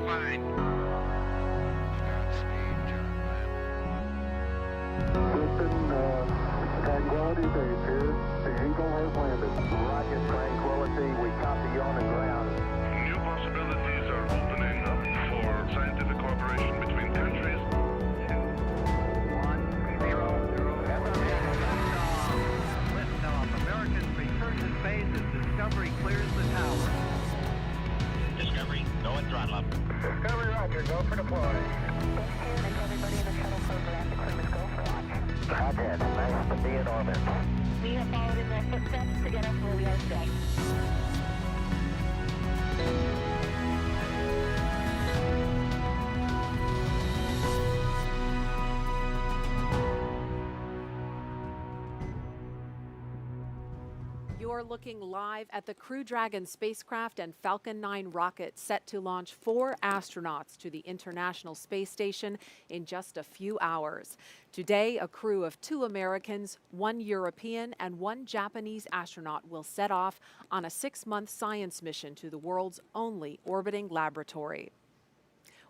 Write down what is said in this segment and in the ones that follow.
fine. Godspeed, gentlemen. Tranquility Base here. The Eagle has landed. Rocket Tranquility, we copy you on the ground. New possibilities are opening up for scientific cooperation between countries. 1-0-0. Liftoff. Americans return to space as Discovery clears the tower. Discovery, go and throttle up. Discovery, roger. Go for deploy. Everybody in the shuttle program, the crew is go for launch. Roger. Nice to be in orbit. We have followed in their footsteps to get us where we are today. You're looking live at the Crew Dragon spacecraft and Falcon 9 rocket set to launch 4 astronauts to the International Space Station in just a few hours. Today, a crew of 2 Americans, 1 European, and 1 Japanese astronaut will set off on a 6-month science mission to the world's only orbiting laboratory.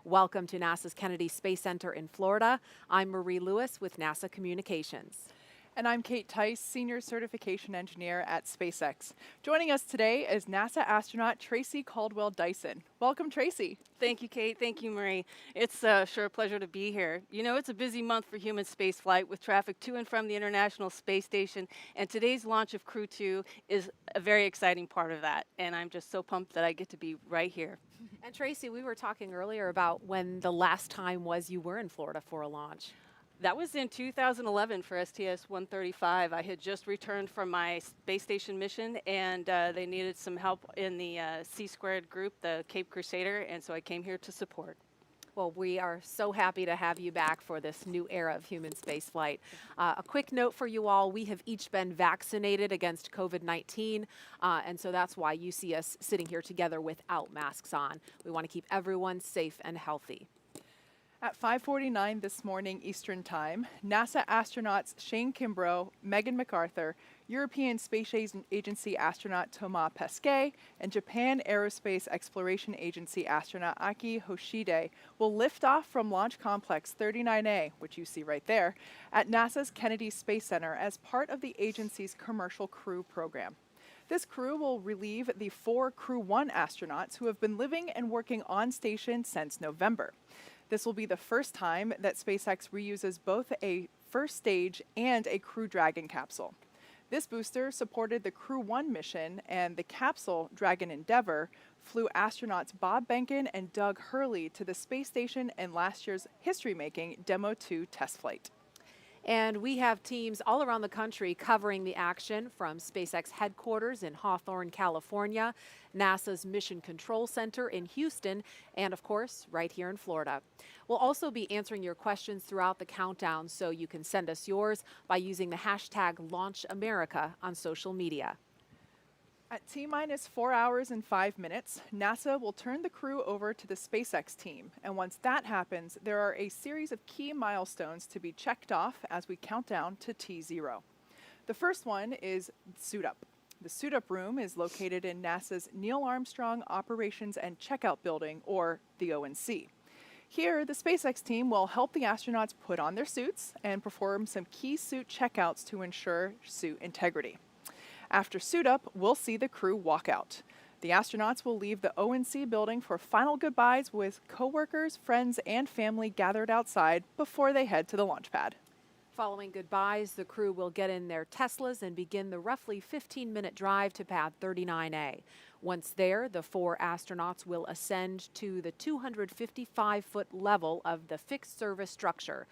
Welcome to NASA's Kennedy Space Center in Florida. I'm Marie Lewis with NASA Communications. And I'm Kate Tice, Senior Certification Engineer at SpaceX. Joining us today is NASA astronaut Tracy Caldwell-Dyson. Welcome, Tracy. Thank you, Kate. Thank you, Marie. It's sure a pleasure to be here. You know, it's a busy month for human spaceflight with traffic to and from the International Space Station, and today's launch of Crew-2 is a very exciting part of that, and I'm just so pumped that I get to be right here. And Tracy, we were talking earlier about when the last time was you were in Florida for a launch. That was in 2011 for STS-135. I had just returned from my space station mission, and they needed some help in the C-squared group, the Cape Crusader, and so I came here to support. Well, we are so happy to have you back for this new era of human spaceflight. A quick note for you all, we have each been vaccinated against COVID-19, and so that's why you see us sitting here together without masks on. We want to keep everyone safe and healthy. At 5:49 this morning Eastern Time, NASA astronauts Shane Kimbrough, Megan McArthur, European Space Agency astronaut Thomas Pesquet, and Japan Aerospace Exploration Agency astronaut Akihiko Hoshide will lift off from Launch Complex 39A, which you see right there, at NASA's Kennedy Space Center as part of the agency's Commercial Crew program. This crew will relieve the 4 Crew-1 astronauts who have been living and working on station since November. This will be the first time that SpaceX reuses both a first stage and a Crew Dragon capsule. This booster supported the Crew-1 mission, and the capsule, Dragon Endeavour, flew astronauts Bob Behnken and Doug Hurley to the space station in last year's history-making Demo 2 test flight. And we have teams all around the country covering the action, from SpaceX headquarters in Hawthorne, California, NASA's Mission Control Center in Houston, and of course, right here in Florida. We'll also be answering your questions throughout the countdown, so you can send us yours by using the hashtag #LaunchAmerica on social media. At T-minus 4 hours and 5 minutes, NASA will turn the crew over to the SpaceX team. And once that happens, there are a series of key milestones to be checked off as we count down to T0. The first one is suit up. The suit up room is located in NASA's Neil Armstrong Operations and Checkout Building, or the ONC. Here, the SpaceX team will help the astronauts put on their suits and perform some key suit checkouts to ensure suit integrity. After suit up, we'll see the crew walk out. The astronauts will leave the ONC building for final goodbyes with coworkers, friends, and family gathered outside before they head to the launch pad. Following goodbyes, the crew will get in their Teslas and begin the roughly 15-minute drive to pad 39A. Once there, the 4 astronauts will ascend to the 255-foot level of the fixed service structure.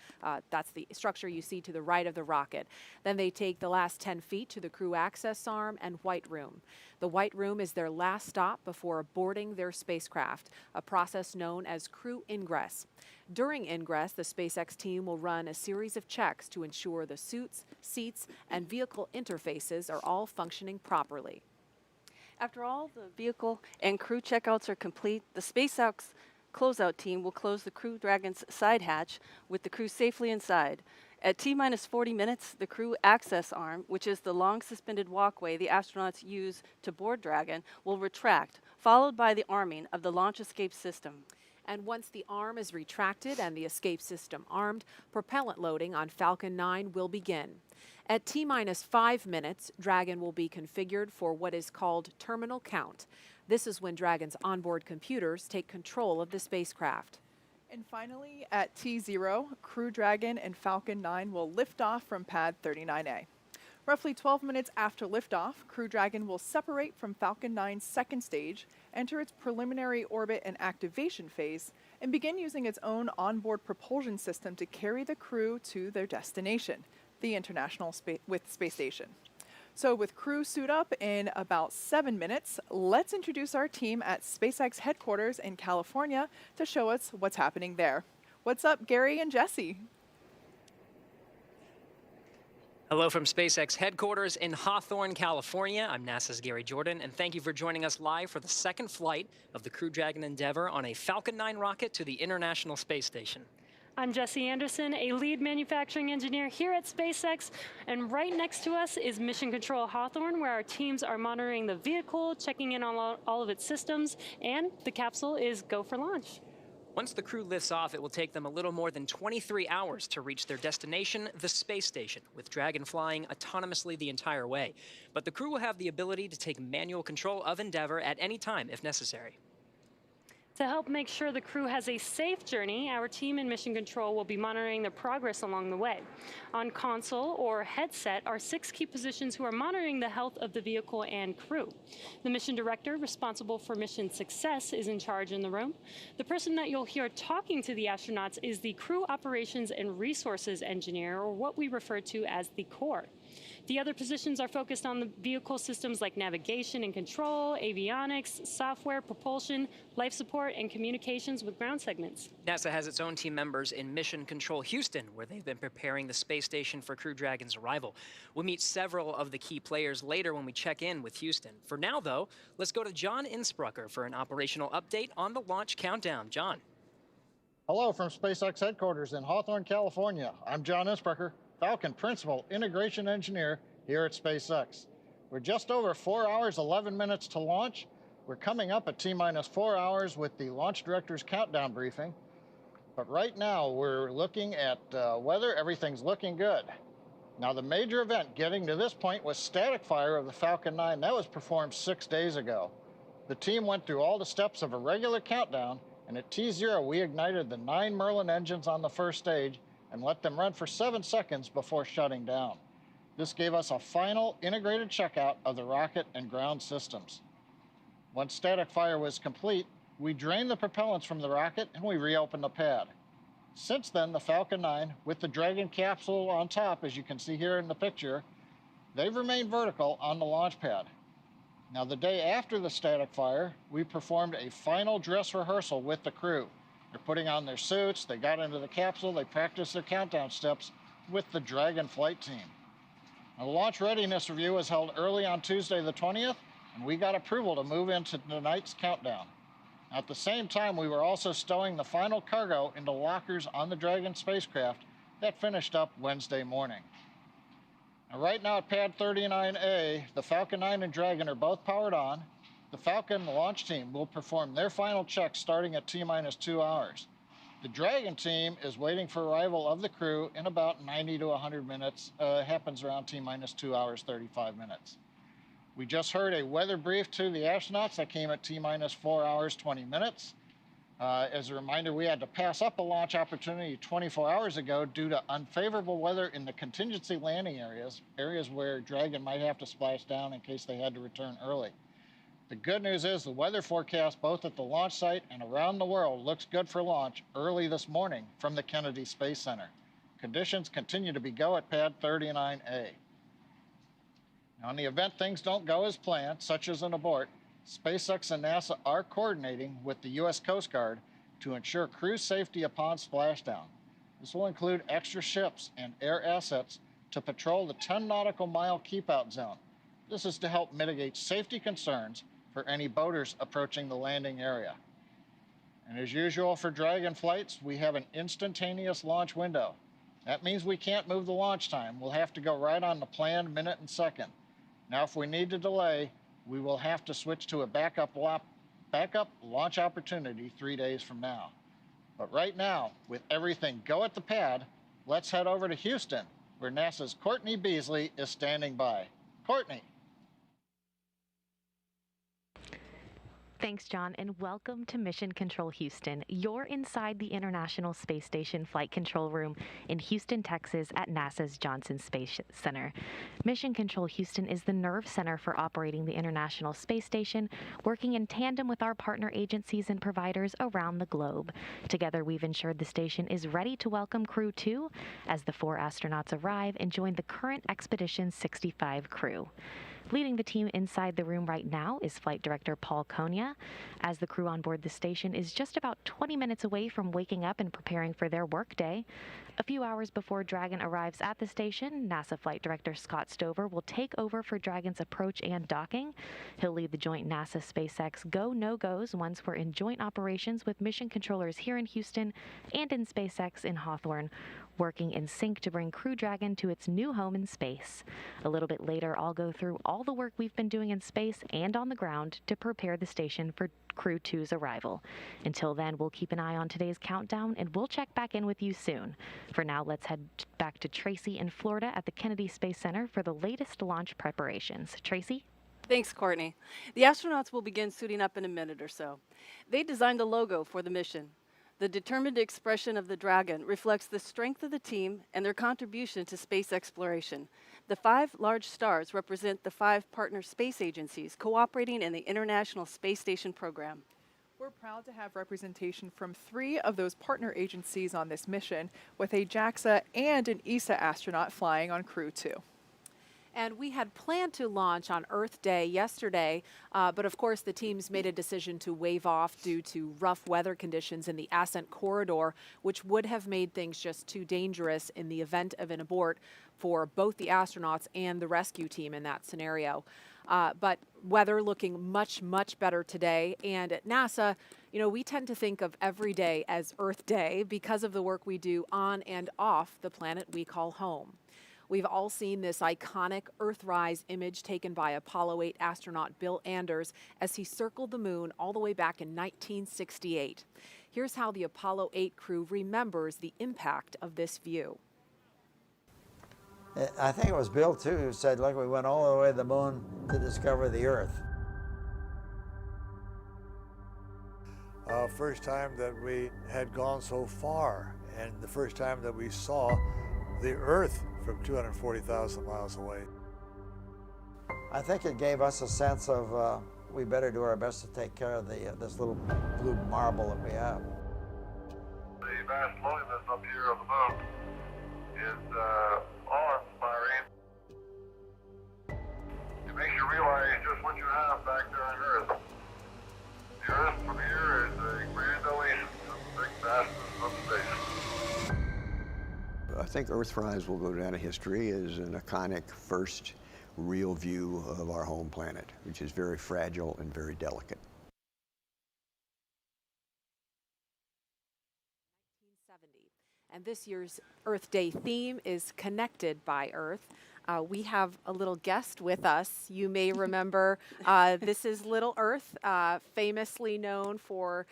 That's the structure you see to the right of the rocket. Then they take the last 10 feet to the crew access arm and white room. The white room is their last stop before boarding their spacecraft, a process known as crew ingress. During ingress, the SpaceX team will run a series of checks to ensure the suits, seats, and vehicle interfaces are all functioning properly. After all the vehicle and crew checkouts are complete, the SpaceX closeout team will close the Crew Dragon's side hatch with the crew safely inside. At T-minus 40 minutes, the crew access arm, which is the long suspended walkway the astronauts use to board Dragon, will retract, followed by the arming of the launch escape system. And once the arm is retracted and the escape system armed, propellant loading on Falcon 9 will begin. At T-minus 5 minutes, Dragon will be configured for what is called terminal count. This is when Dragon's onboard computers take control of the spacecraft. And finally, at T0, Crew Dragon and Falcon 9 will lift off from pad 39A. Roughly 12 minutes after liftoff, Crew Dragon will separate from Falcon 9's second stage, enter its preliminary orbit and activation phase, and begin using its own onboard propulsion system to carry the crew to their destination, the International Space Station. So with crew suit up in about 7 minutes, let's introduce our team at SpaceX headquarters in California to show us what's happening there. What's up, Gary and Jesse? Hello from SpaceX headquarters in Hawthorne, California. I'm NASA's Gary Jordan, and thank you for joining us live for the second flight of the Crew Dragon Endeavour on a Falcon 9 rocket to the International Space Station. I'm Jesse Anderson, a lead manufacturing engineer here at SpaceX, and right next to us is Mission Control Hawthorne, where our teams are monitoring the vehicle, checking in on all of its systems, and the capsule is go for launch. Once the crew lifts off, it will take them a little more than 23 hours to reach their destination, the space station, with Dragon flying autonomously the entire way. But the crew will have the ability to take manual control of Endeavour at any time if necessary. To help make sure the crew has a safe journey, our team in Mission Control will be monitoring the progress along the way. On console or headset are 6 key positions who are monitoring the health of the vehicle and crew. The mission director responsible for mission success is in charge in the room. The person that you'll hear talking to the astronauts is the Crew Operations and Resources Engineer, or what we refer to as the core. The other positions are focused on the vehicle systems like navigation and control, avionics, software, propulsion, life support, and communications with ground segments. NASA has its own team members in Mission Control Houston, where they've been preparing the space station for Crew Dragon's arrival. We'll meet several of the key players later when we check in with Houston. For now, though, let's go to John Insprucker for an operational update on the launch countdown. John. Hello from SpaceX headquarters in Hawthorne, California. I'm John Insprucker, Falcon Principal Integration Engineer here at SpaceX. We're just over 4 hours, 11 minutes to launch. We're coming up at T-minus 4 hours with the launch director's countdown briefing. But right now we're looking at weather. Everything's looking good. Now the major event getting to this point was static fire of the Falcon 9. That was performed 6 days ago. The team went through all the steps of a regular countdown, and at T0 we ignited the 9 Merlin engines on the first stage and let them run for 7 seconds before shutting down. This gave us a final integrated checkout of the rocket and ground systems. Once static fire was complete, we drained the propellants from the rocket and we reopened the pad. Since then, the Falcon 9, with the Dragon capsule on top, as you can see here in the picture, they've remained vertical on the launch pad. Now, the day after the static fire, we performed a final dress rehearsal with the crew. They're putting on their suits, they got into the capsule, they practiced their countdown steps with the Dragon flight team. Now, the launch readiness review was held early on Tuesday the 20th, and we got approval to move into tonight's countdown. At the same time, we were also stowing the final cargo into lockers on the Dragon spacecraft. That finished up Wednesday morning. Now, right now at pad 39A, the Falcon 9 and Dragon are both powered on. The Falcon launch team will perform their final checks starting at T-minus 2 hours. The Dragon team is waiting for arrival of the crew in about 90 to 100 minutes. Happens around T-minus 2 hours, 35 minutes. We just heard a weather brief to the astronauts that came at T-minus 4 hours, 20 minutes. As a reminder, we had to pass up a launch opportunity 24 hours ago due to unfavorable weather in the contingency landing areas where Dragon might have to splash down in case they had to return early. The good news is the weather forecast both at the launch site and around the world looks good for launch early this morning from the Kennedy Space Center. Conditions continue to be go at pad 39A. Now, in the event things don't go as planned, such as an abort, SpaceX and NASA are coordinating with the U.S. Coast Guard to ensure crew safety upon splashdown. This will include extra ships and air assets to patrol the 10 nautical mile keep-out zone. This is to help mitigate safety concerns for any boaters approaching the landing area. And as usual for Dragon flights, we have an instantaneous launch window. That means we can't move the launch time. We'll have to go right on the planned minute and second. Now, if we need to delay, we will have to switch to a backup launch opportunity 3 days from now. But right now, with everything go at the pad, let's head over to Houston, where NASA's Courtney Beasley is standing by. Courtney. Thanks, John, and welcome to Mission Control Houston. You're inside the International Space Station Flight Control Room in Houston, Texas at NASA's Johnson Space Center. Mission Control Houston is the nerve center for operating the International Space Station, working in tandem with our partner agencies and providers around the globe. Together, we've ensured the station is ready to welcome Crew-2 as the 4 astronauts arrive and join the current Expedition 65 crew. Leading the team inside the room right now is Flight Director Paul Konya, as the crew on board the station is just about 20 minutes away from waking up and preparing for their workday. A few hours before Dragon arrives at the station, NASA Flight Director Scott Stover will take over for Dragon's approach and docking. He'll lead the joint NASA-SpaceX go-no-goes once we're in joint operations with mission controllers here in Houston and in SpaceX in Hawthorne, working in sync to bring Crew Dragon to its new home in space. A little bit later, I'll go through all the work we've been doing in space and on the ground to prepare the station for Crew-2's arrival. Until then, we'll keep an eye on today's countdown, and we'll check back in with you soon. For now, let's head back to Tracy in Florida at the Kennedy Space Center for the latest launch preparations. Tracy? Thanks, Courtney. The astronauts will begin suiting up in a minute or so. They designed the logo for the mission. The determined expression of the Dragon reflects the strength of the team and their contribution to space exploration. The 5 large stars represent the 5 partner space agencies cooperating in the International Space Station program. We're proud to have representation from 3 of those partner agencies on this mission, with a JAXA and an ESA astronaut flying on Crew-2. And we had planned to launch on Earth Day yesterday, but of course the teams made a decision to waive off due to rough weather conditions in the Ascent corridor, which would have made things just too dangerous in the event of an abort for both the astronauts and the rescue team in that scenario. But weather looking much, much better today. And at NASA, you know, we tend to think of every day as Earth Day because of the work we do on and off the planet we call home. We've all seen this iconic Earthrise image taken by Apollo 8 astronaut Bill Anders as he circled the moon all the way back in 1968. Here's how the Apollo 8 crew remembers the impact of this view. I think it was Bill, too, who said, look, we went all the way to the moon to discover the Earth. First time that we had gone so far, and the first time that we saw the Earth from 240,000 miles away. I think it gave us a sense of we better do our best to take care of this little blue marble that we have. The vast loneliness up here on the moon is awe-inspiring. It makes you realize just what you have back there on Earth. The Earth from here is a grand oasis of the big vastness of space. I think Earthrise will go down in history as an iconic first real view of our home planet, which is very fragile and very delicate. 1970. And this year's Earth Day theme is Connected by Earth. We have a little guest with us. You may remember this is Little Earth, famously known for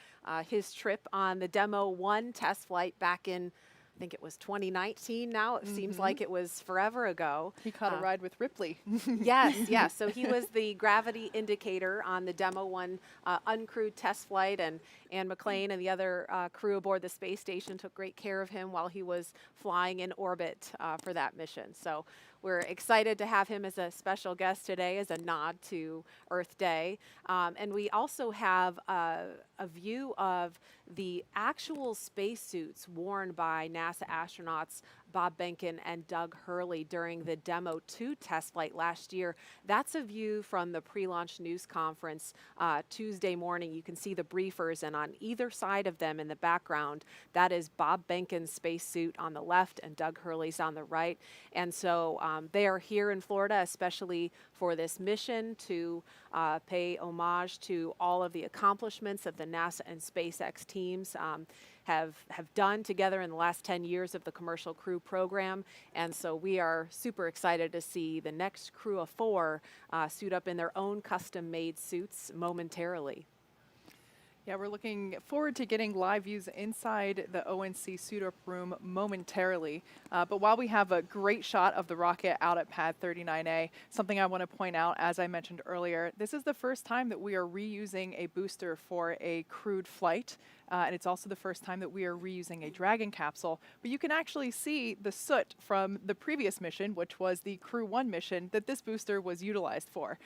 his trip on the Demo 1 test flight back in, I think it was 2019 now. It seems like it was forever ago. He caught a ride with Ripley. Yes. So he was the gravity indicator on the Demo 1 uncrewed test flight, and Ann McClain and the other crew aboard the space station took great care of him while he was flying in orbit for that mission. So we're excited to have him as a special guest today as a nod to Earth Day. And we also have a view of the actual spacesuits worn by NASA astronauts Bob Behnken and Doug Hurley during the Demo 2 test flight last year. That's a view from the pre-launch news conference Tuesday morning. You can see the briefers, and on either side of them in the background, that is Bob Behnken's spacesuit on the left and Doug Hurley's on the right. And so they are here in Florida, especially for this mission to pay homage to all of the accomplishments that the NASA and SpaceX teams have done together in the last 10 years of the Commercial Crew program. And so we are super excited to see the next crew of 4 suit up in their own custom-made suits momentarily. Yeah, we're looking forward to getting live views inside the ONC suit-up room momentarily. But while we have a great shot of the rocket out at pad 39A, something I want to point out, as I mentioned earlier, this is the first time that we are reusing a booster for a crewed flight. And it's also the first time that we are reusing a Dragon capsule. But you can actually see the soot from the previous mission, which was the Crew-1 mission that this booster was utilized for.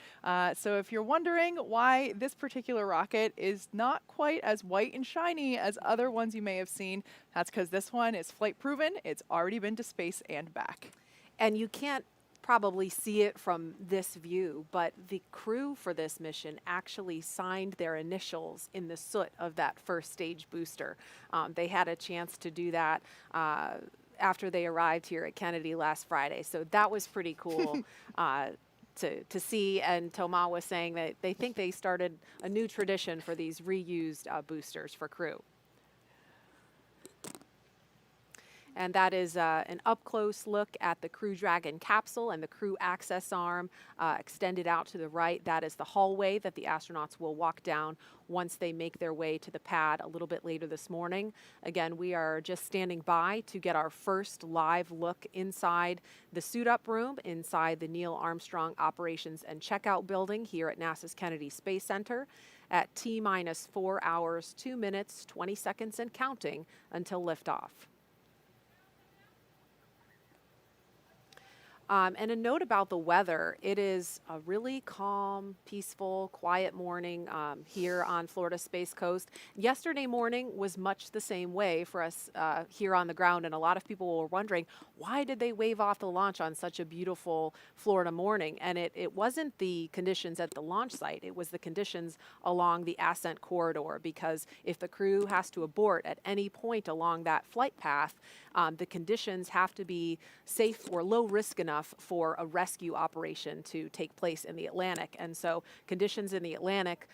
So if you're wondering why this particular rocket is not quite as white and shiny as other ones you may have seen, that's because this one is flight proven. It's already been to space and back. And you can't probably see it from this view, but the crew for this mission actually signed their initials in the soot of that first stage booster. They had a chance to do that after they arrived here at Kennedy last Friday, so that was pretty cool to see. And Thomas was saying that they think they started a new tradition for these reused boosters for crew. And that is an up-close look at the Crew Dragon capsule and the crew access arm extended out to the right. That is the hallway that the astronauts will walk down once they make their way to the pad a little bit later this morning. Again, we are just standing by to get our first live look inside the suit-up room, inside the Neil Armstrong Operations and Checkout Building here at NASA's Kennedy Space Center at T-minus 4 hours, 2 minutes, 20 seconds, and counting until liftoff. And a note about the weather, it is a really calm, peaceful, quiet morning here on Florida's Space Coast. Yesterday morning was much the same way for us here on the ground, and a lot of people were wondering, why did they wave off the launch on such a beautiful Florida morning? And it wasn't the conditions at the launch site, it was the conditions along the Ascent corridor, because if the crew has to abort at any point along that flight path, the conditions have to be safe or low risk enough for a rescue operation to take place in the Atlantic. And so conditions in the Atlantic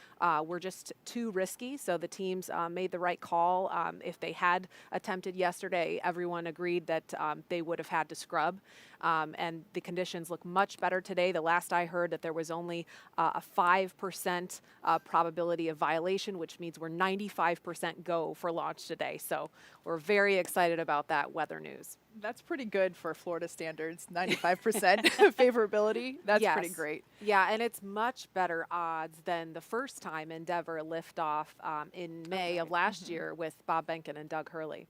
were just too risky, so the teams made the right call. If they had attempted yesterday, everyone agreed that they would have had to scrub. And the conditions look much better today. The last I heard that there was only a 5% probability of violation, which means we're 95% go for launch today. So we're very excited about that weather news. That's pretty good for Florida standards, 95% favorability. That's pretty great. Yeah, and it's much better odds than the first time Endeavour liftoff in May of last year with Bob Behnken and Doug Hurley.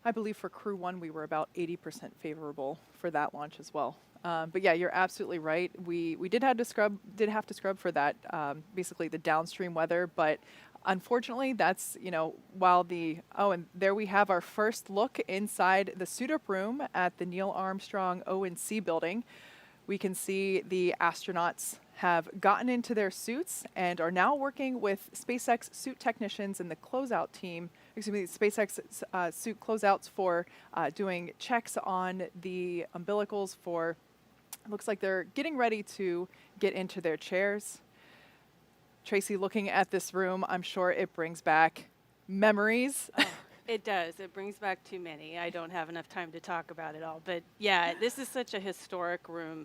I believe for Crew-1 we were about 80% favorable for that launch as well. But yeah, you're absolutely right. We did have to scrub for that, basically the downstream weather, but unfortunately that's, while and there we have our first look inside the suit-up room at the Neil Armstrong ONC building. We can see the astronauts have gotten into their suits and are now working with SpaceX suit technicians and the closeout team, SpaceX suit closeouts for doing checks on the umbilicals for, looks like they're getting ready to get into their chairs. Tracy, looking at this room, I'm sure it brings back memories. Oh, it does. It brings back too many. I don't have enough time to talk about it all. But yeah, this is such a historic room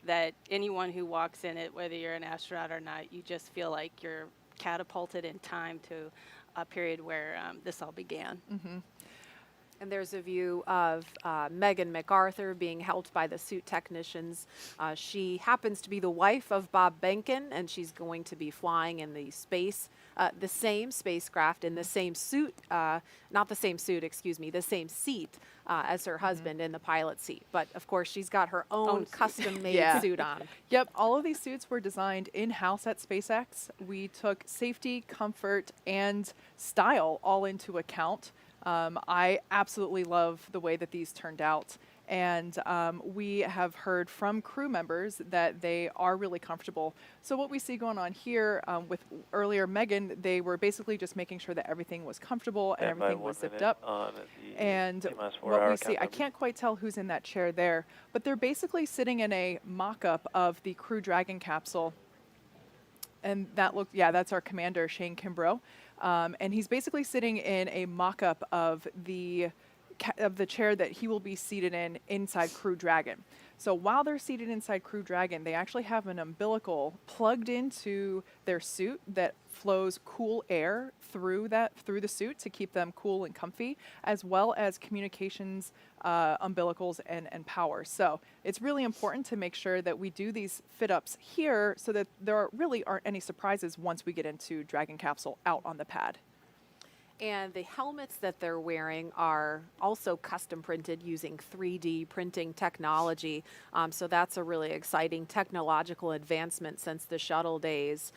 that anyone who walks in it, whether you're an astronaut or not, you just feel like you're catapulted in time to a period where this all began. Mm-hmm. And there's a view of Megan McArthur being helped by the suit technicians. She happens to be the wife of Bob Behnken, and she's going to be flying in the same spacecraft in the same suit, not the same suit, excuse me, the same seat as her husband in the pilot seat. But of course, she's got her own custom-made suit on. Yep, all of these suits were designed in-house at SpaceX. We took safety, comfort, and style all into account. I absolutely love the way that these turned out. And we have heard from crew members that they are really comfortable. So what we see going on here with earlier Megan, they were basically just making sure that everything was comfortable and everything was zipped up. And what we see, I can't quite tell who's in that chair there, but they're basically sitting in a mock-up of the Crew Dragon capsule. And that looked, that's our commander, Shane Kimbrough. And he's basically sitting in a mock-up of the chair that he will be seated in inside Crew Dragon. So while they're seated inside Crew Dragon, they actually have an umbilical plugged into their suit that flows cool air through the suit to keep them cool and comfy, as well as communications umbilicals and power. So it's really important to make sure that we do these fit-ups here so that there really aren't any surprises once we get into Dragon capsule out on the pad. And the helmets that they're wearing are also custom printed using 3D printing technology. So that's a really exciting technological advancement since the shuttle days.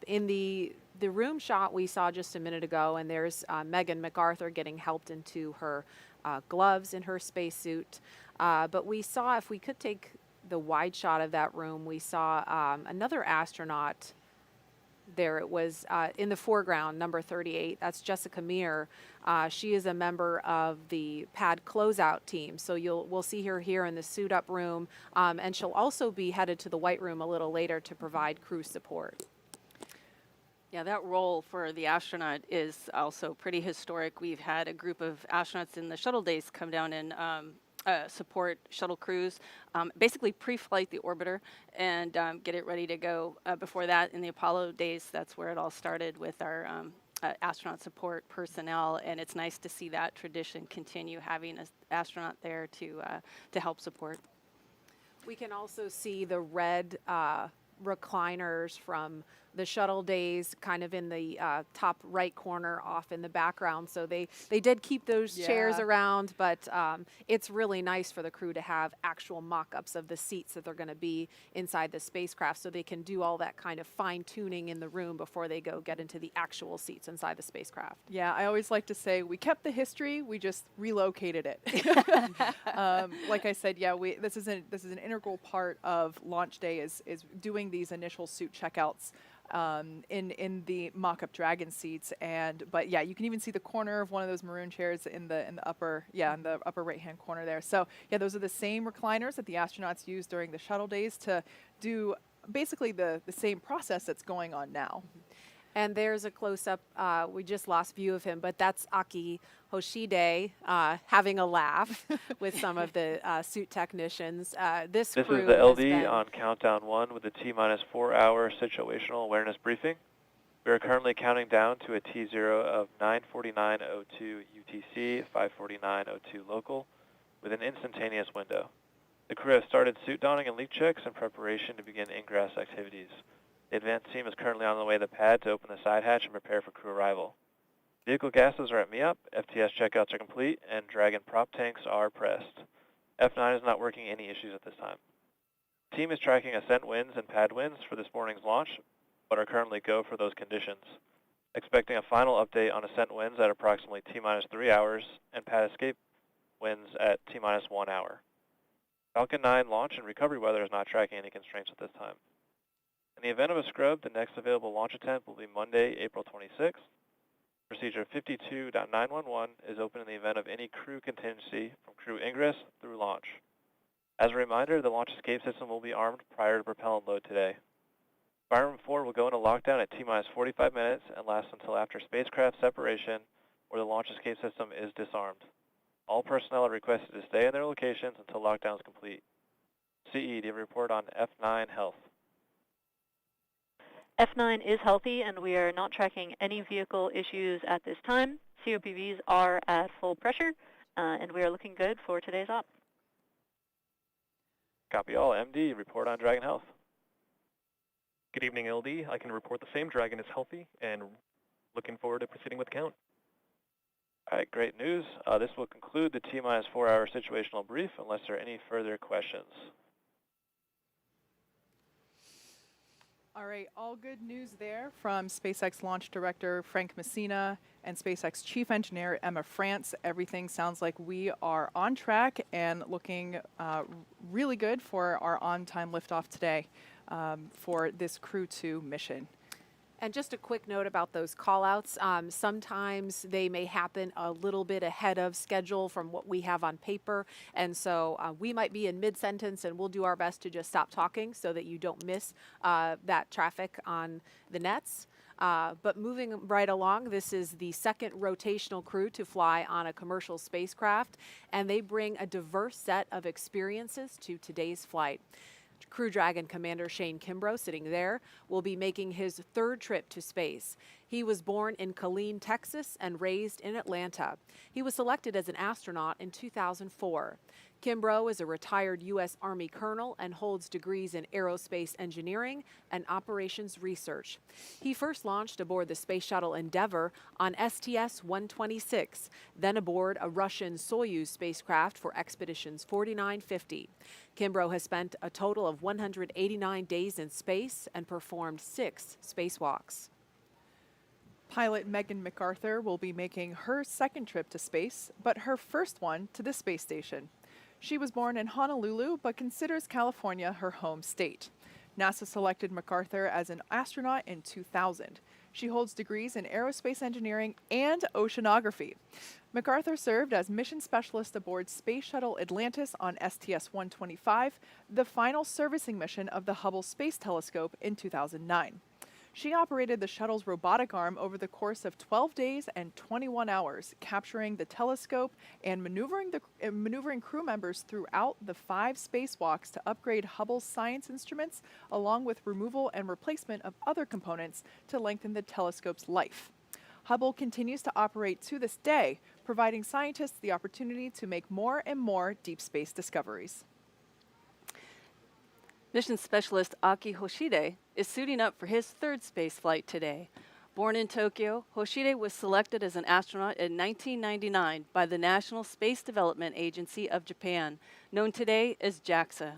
In the room shot we saw just a minute ago, and there's Megan McArthur getting helped into her gloves in her spacesuit. But we saw, if we could take the wide shot of that room, we saw another astronaut. There it was in the foreground, number 38. That's Jessica Meir. She is a member of the pad closeout team. So we'll see her here in the suit up room. And she'll also be headed to the white room a little later to provide crew support. Yeah, that role for the astronaut is also pretty historic. We've had a group of astronauts in the shuttle days come down and support shuttle crews, basically pre-flight the orbiter and get it ready to go. Before that, in the Apollo days, that's where it all started with our astronaut support personnel, and it's nice to see that tradition continue, having an astronaut there to help support. We can also see the red recliners from the shuttle days kind of in the top right corner off in the background. So they did keep those chairs around, but it's really nice for the crew to have actual mock-ups of the seats that they're going to be inside the spacecraft, so they can do all that kind of fine-tuning in the room before they go get into the actual seats inside the spacecraft. Yeah, I always like to say we kept the history, we just relocated it. Like I said, yeah, this is an integral part of launch day is doing these initial suit checkouts in the mock-up Dragon seats, but yeah, you can even see the corner of one of those maroon chairs in the upper right-hand corner there. So yeah, those are the same recliners that the astronauts used during the shuttle days to do basically the same process that's going on now. And there's a close-up, we just lost view of him, but that's Akihiko Hoshide having a laugh with some of the suit technicians. This is crew the LD on countdown 1 with a T-minus 4-hour situational awareness briefing. We are currently counting down to a T0 of 9:49:02 UTC, 5:49:02 local, with an instantaneous window. The crew has started suit donning and leak checks in preparation to begin ingress activities. The advanced team is currently on the way to the pad to open the side hatch and prepare for crew arrival. Vehicle gases are at MEOP, FTS checkouts are complete, and Dragon prop tanks are pressed. F9 is not working any issues at this time. The team is tracking Ascent winds and pad winds for this morning's launch, but are currently go for those conditions. Expecting a final update on Ascent winds at approximately T-minus 3 hours and pad escape winds at T-minus 1 hour. Falcon 9 launch and recovery weather is not tracking any constraints at this time. In the event of a scrub, the next available launch attempt will be Monday, April 26th. Procedure 52.911 is open in the event of any crew contingency from crew ingress through launch. As a reminder, the launch escape system will be armed prior to propellant load today. Environment 4 will go into lockdown at T-minus 45 minutes and last until after spacecraft separation, where the launch escape system is disarmed. All personnel are requested to stay in their locations until lockdown is complete. CE, do you have a report on F9 health? F9 is healthy, and we are not tracking any vehicle issues at this time. COPVs are at full pressure, and we are looking good for today's op. Copy all. MD, report on Dragon health. Good evening, LD. I can report the same. Dragon is healthy, and looking forward to proceeding with count. All right, great news. This will conclude the T-minus 4-hour situational brief unless there are any further questions. All right, all good news there from SpaceX Launch Director Frank Messina and SpaceX Chief Engineer Emma France. Everything sounds like we are on track and looking really good for our on-time liftoff today for this Crew-2 mission. And just a quick note about those call-outs. Sometimes they may happen a little bit ahead of schedule from what we have on paper. And so we might be in mid-sentence, and we'll do our best to just stop talking so that you don't miss that traffic on the nets. But moving right along, this is the second rotational crew to fly on a commercial spacecraft, and they bring a diverse set of experiences to today's flight. Crew Dragon Commander Shane Kimbrough, sitting there, will be making his third trip to space. He was born in Killeen, Texas, and raised in Atlanta. He was selected as an astronaut in 2004. Kimbrough is a retired U.S. Army colonel and holds degrees in aerospace engineering and operations research. He first launched aboard the space shuttle Endeavour on STS-126, then aboard a Russian Soyuz spacecraft for expeditions 4950. Kimbrough has spent a total of 189 days in space and performed 6 spacewalks. Pilot Megan McArthur will be making her second trip to space, but her first one to the space station. She was born in Honolulu, but considers California her home state. NASA selected McArthur as an astronaut in 2000. She holds degrees in aerospace engineering and oceanography. McArthur served as mission specialist aboard Space Shuttle Atlantis on STS-125, the final servicing mission of the Hubble Space Telescope in 2009. She operated the shuttle's robotic arm over the course of 12 days and 21 hours, capturing the telescope and maneuvering crew members throughout the 5 spacewalks to upgrade Hubble's science instruments, along with removal and replacement of other components to lengthen the telescope's life. Hubble continues to operate to this day, providing scientists the opportunity to make more and more deep space discoveries. Mission Specialist Akihiko Hoshide is suiting up for his third space flight today. Born in Tokyo, Hoshide was selected as an astronaut in 1999 by the National Space Development Agency of Japan, known today as JAXA.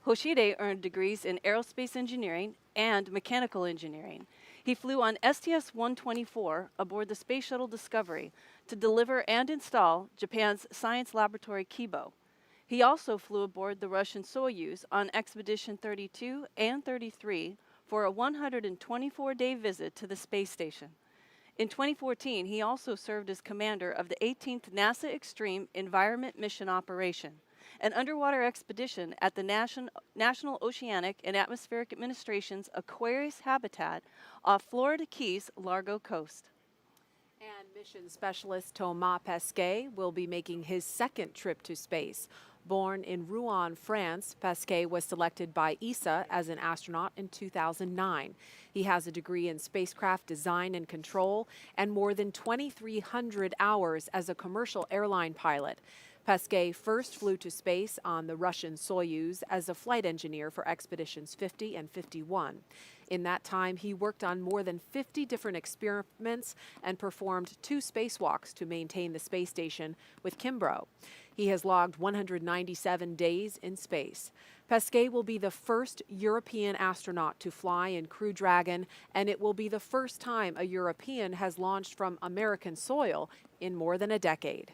Hoshide earned degrees in aerospace engineering and mechanical engineering. He flew on STS-124 aboard the Space Shuttle Discovery to deliver and install Japan's science laboratory Kimbrough. He also flew aboard the Russian Soyuz on Expedition 32 and 33 for a 124-day visit to the space station. In 2014, he also served as commander of the 18th NASA Extreme Environment Mission Operation, an underwater expedition at the National Oceanic and Atmospheric Administration's Aquarius habitat off Florida Keys' Largo Coast. And mission specialist Thomas Pesquet will be making his second trip to space. Born in Rouen, France, Pesquet was selected by ESA as an astronaut in 2009. He has a degree in spacecraft design and control and more than 2,300 hours as a commercial airline pilot. Pesquet first flew to space on the Russian Soyuz as a flight engineer for expeditions 50 and 51. In that time, he worked on more than 50 different experiments and performed 2 spacewalks to maintain the space station with Kimbrough. He has logged 197 days in space. Pesquet will be the first European astronaut to fly in Crew Dragon, and it will be the first time a European has launched from American soil in more than a decade.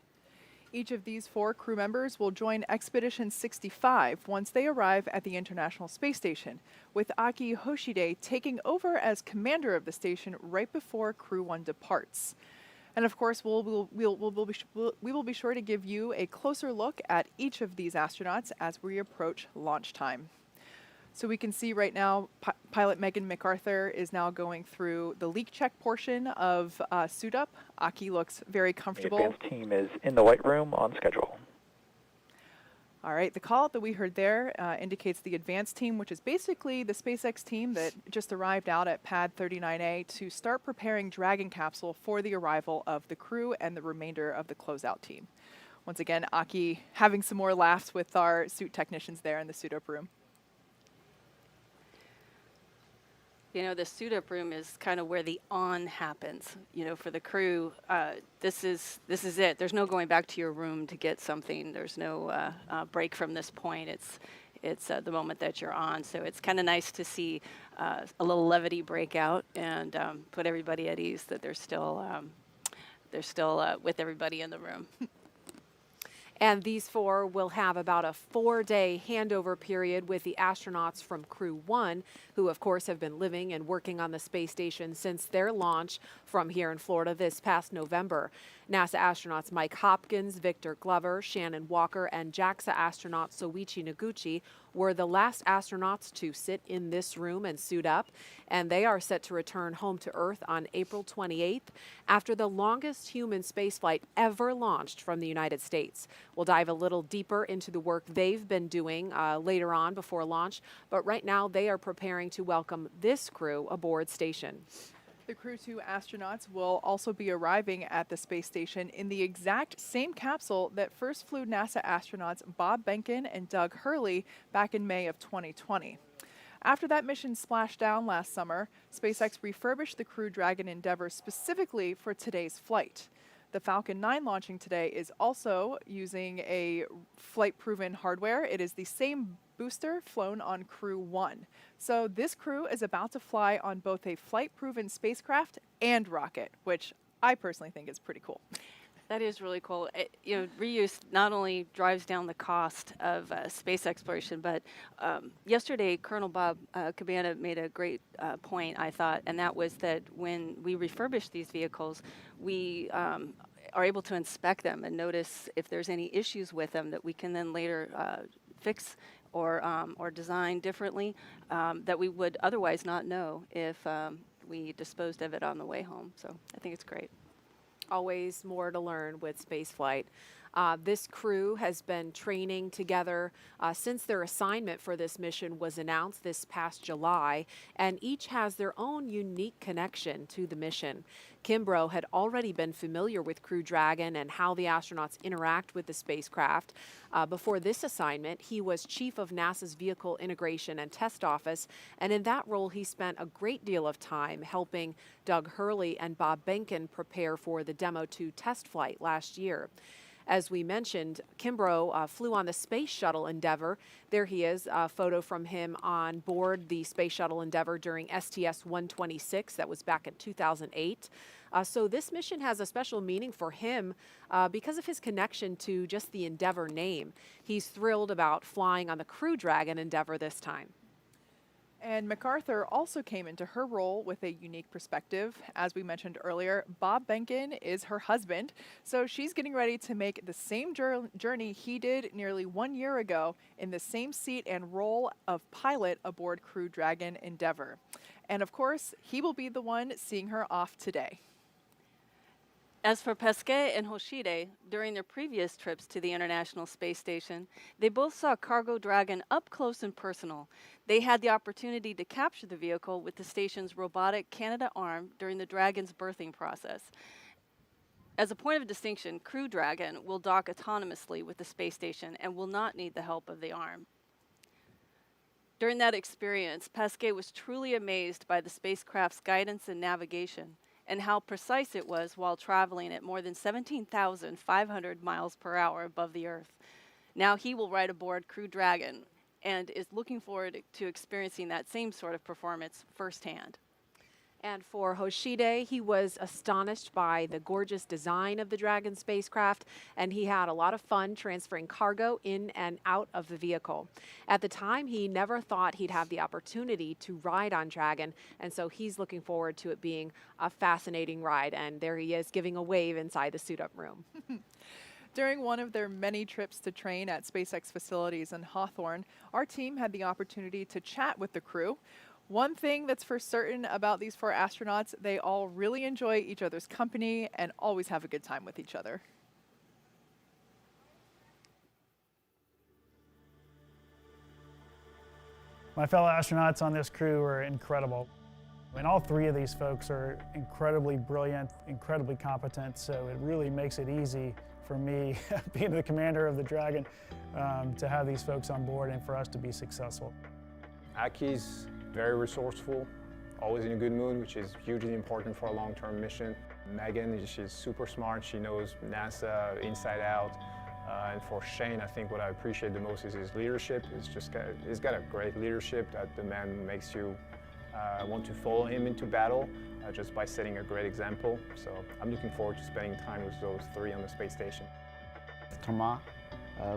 Each of these 4 crew members will join Expedition 65 once they arrive at the International Space Station, with Akihiko Hoshide taking over as commander of the station right before Crew 1 departs. And of course, we will be sure to give you a closer look at each of these astronauts as we approach launch time. So we can see right now, pilot Megan McArthur is now going through the leak check portion of suit up. Aki looks very comfortable. The advanced team is in the white room on schedule. All right, the call that we heard there indicates the advanced team, which is basically the SpaceX team that just arrived out at pad 39A to start preparing Dragon capsule for the arrival of the crew and the remainder of the closeout team. Once again, Aki having some more laughs with our suit technicians there in the suit up room. You know, the suit-up room is kind of where the on happens. You know, for the crew, this is it. There's no going back to your room to get something. There's no break from this point. It's the moment that you're on. So it's kind of nice to see a little levity break out and put everybody at ease that they're still with everybody in the room. And these 4 will have about a 4-day handover period with the astronauts from Crew 1, who of course have been living and working on the space station since their launch from here in Florida this past November. NASA astronauts Mike Hopkins, Victor Glover, Shannon Walker, and JAXA astronaut Soichi Noguchi were the last astronauts to sit in this room and suit up, and they are set to return home to Earth on April 28th after the longest human spaceflight ever launched from the United States. We'll dive a little deeper into the work they've been doing later on before launch, but right now they are preparing to welcome this crew aboard station. The Crew-2 astronauts will also be arriving at the space station in the exact same capsule that first flew NASA astronauts Bob Behnken and Doug Hurley back in May of 2020. After that mission splashed down last summer, SpaceX refurbished the Crew Dragon Endeavour specifically for today's flight. The Falcon 9 launching today is also using a flight-proven hardware. It is the same booster flown on Crew-1. So this crew is about to fly on both a flight-proven spacecraft and rocket, which I personally think is pretty cool. That is really cool. Reuse not only drives down the cost of space exploration, but yesterday Colonel Bob Cabana made a great point, I thought, and that was that when we refurbish these vehicles, we are able to inspect them and notice if there's any issues with them that we can then later fix or design differently that we would otherwise not know if we disposed of it on the way home. So I think it's great. Always more to learn with spaceflight. This crew has been training together since their assignment for this mission was announced this past July, and each has their own unique connection to the mission. Kimbrough had already been familiar with Crew Dragon and how the astronauts interact with the spacecraft. Before this assignment, he was chief of NASA's Vehicle Integration and Test Office, and in that role he spent a great deal of time helping Doug Hurley and Bob Behnken prepare for the Demo 2 test flight last year. As we mentioned, Kimbrough flew on the Space Shuttle Endeavour. There he is, a photo from him on board the Space Shuttle Endeavour during STS-126. That was back in 2008. So this mission has a special meaning for him because of his connection to just the Endeavour name. He's thrilled about flying on the Crew Dragon Endeavour this time. And McArthur also came into her role with a unique perspective. As we mentioned earlier, Bob Behnken is her husband, so she's getting ready to make the same journey he did nearly 1 year ago in the same seat and role of pilot aboard Crew Dragon Endeavour. And of course, he will be the one seeing her off today. As for Pesquet and Hoshide, during their previous trips to the International Space Station, they both saw Cargo Dragon up close and personal. They had the opportunity to capture the vehicle with the station's robotic Canadarm during the Dragon's birthing process. As a point of distinction, Crew Dragon will dock autonomously with the space station and will not need the help of the arm. During that experience, Pesquet was truly amazed by the spacecraft's guidance and navigation, and how precise it was while traveling at more than 17,500 miles per hour above the Earth. Now he will ride aboard Crew Dragon and is looking forward to experiencing that same sort of performance firsthand. And for Hoshide, he was astonished by the gorgeous design of the Dragon spacecraft, and he had a lot of fun transferring cargo in and out of the vehicle. At the time, he never thought he'd have the opportunity to ride on Dragon, and so he's looking forward to it being a fascinating ride. And there he is giving a wave inside the suit-up room. During one of their many trips to train at SpaceX facilities in Hawthorne, our team had the opportunity to chat with the crew. One thing that's for certain about these 4 astronauts, they all really enjoy each other's company and always have a good time with each other. My fellow astronauts on this crew are incredible. And all 3 of these folks are incredibly brilliant, incredibly competent, so it really makes it easy for me, being the commander of the Dragon, to have these folks on board and for us to be successful. Aki's very resourceful, always in a good mood, which is hugely important for a long-term mission. Megan, she's super smart. She knows NASA inside out. And for Shane, I think what I appreciate the most is his leadership. He's got a great leadership that the man makes you want to follow him into battle just by setting a great example. So I'm looking forward to spending time with those 3 on the space station. Thomas,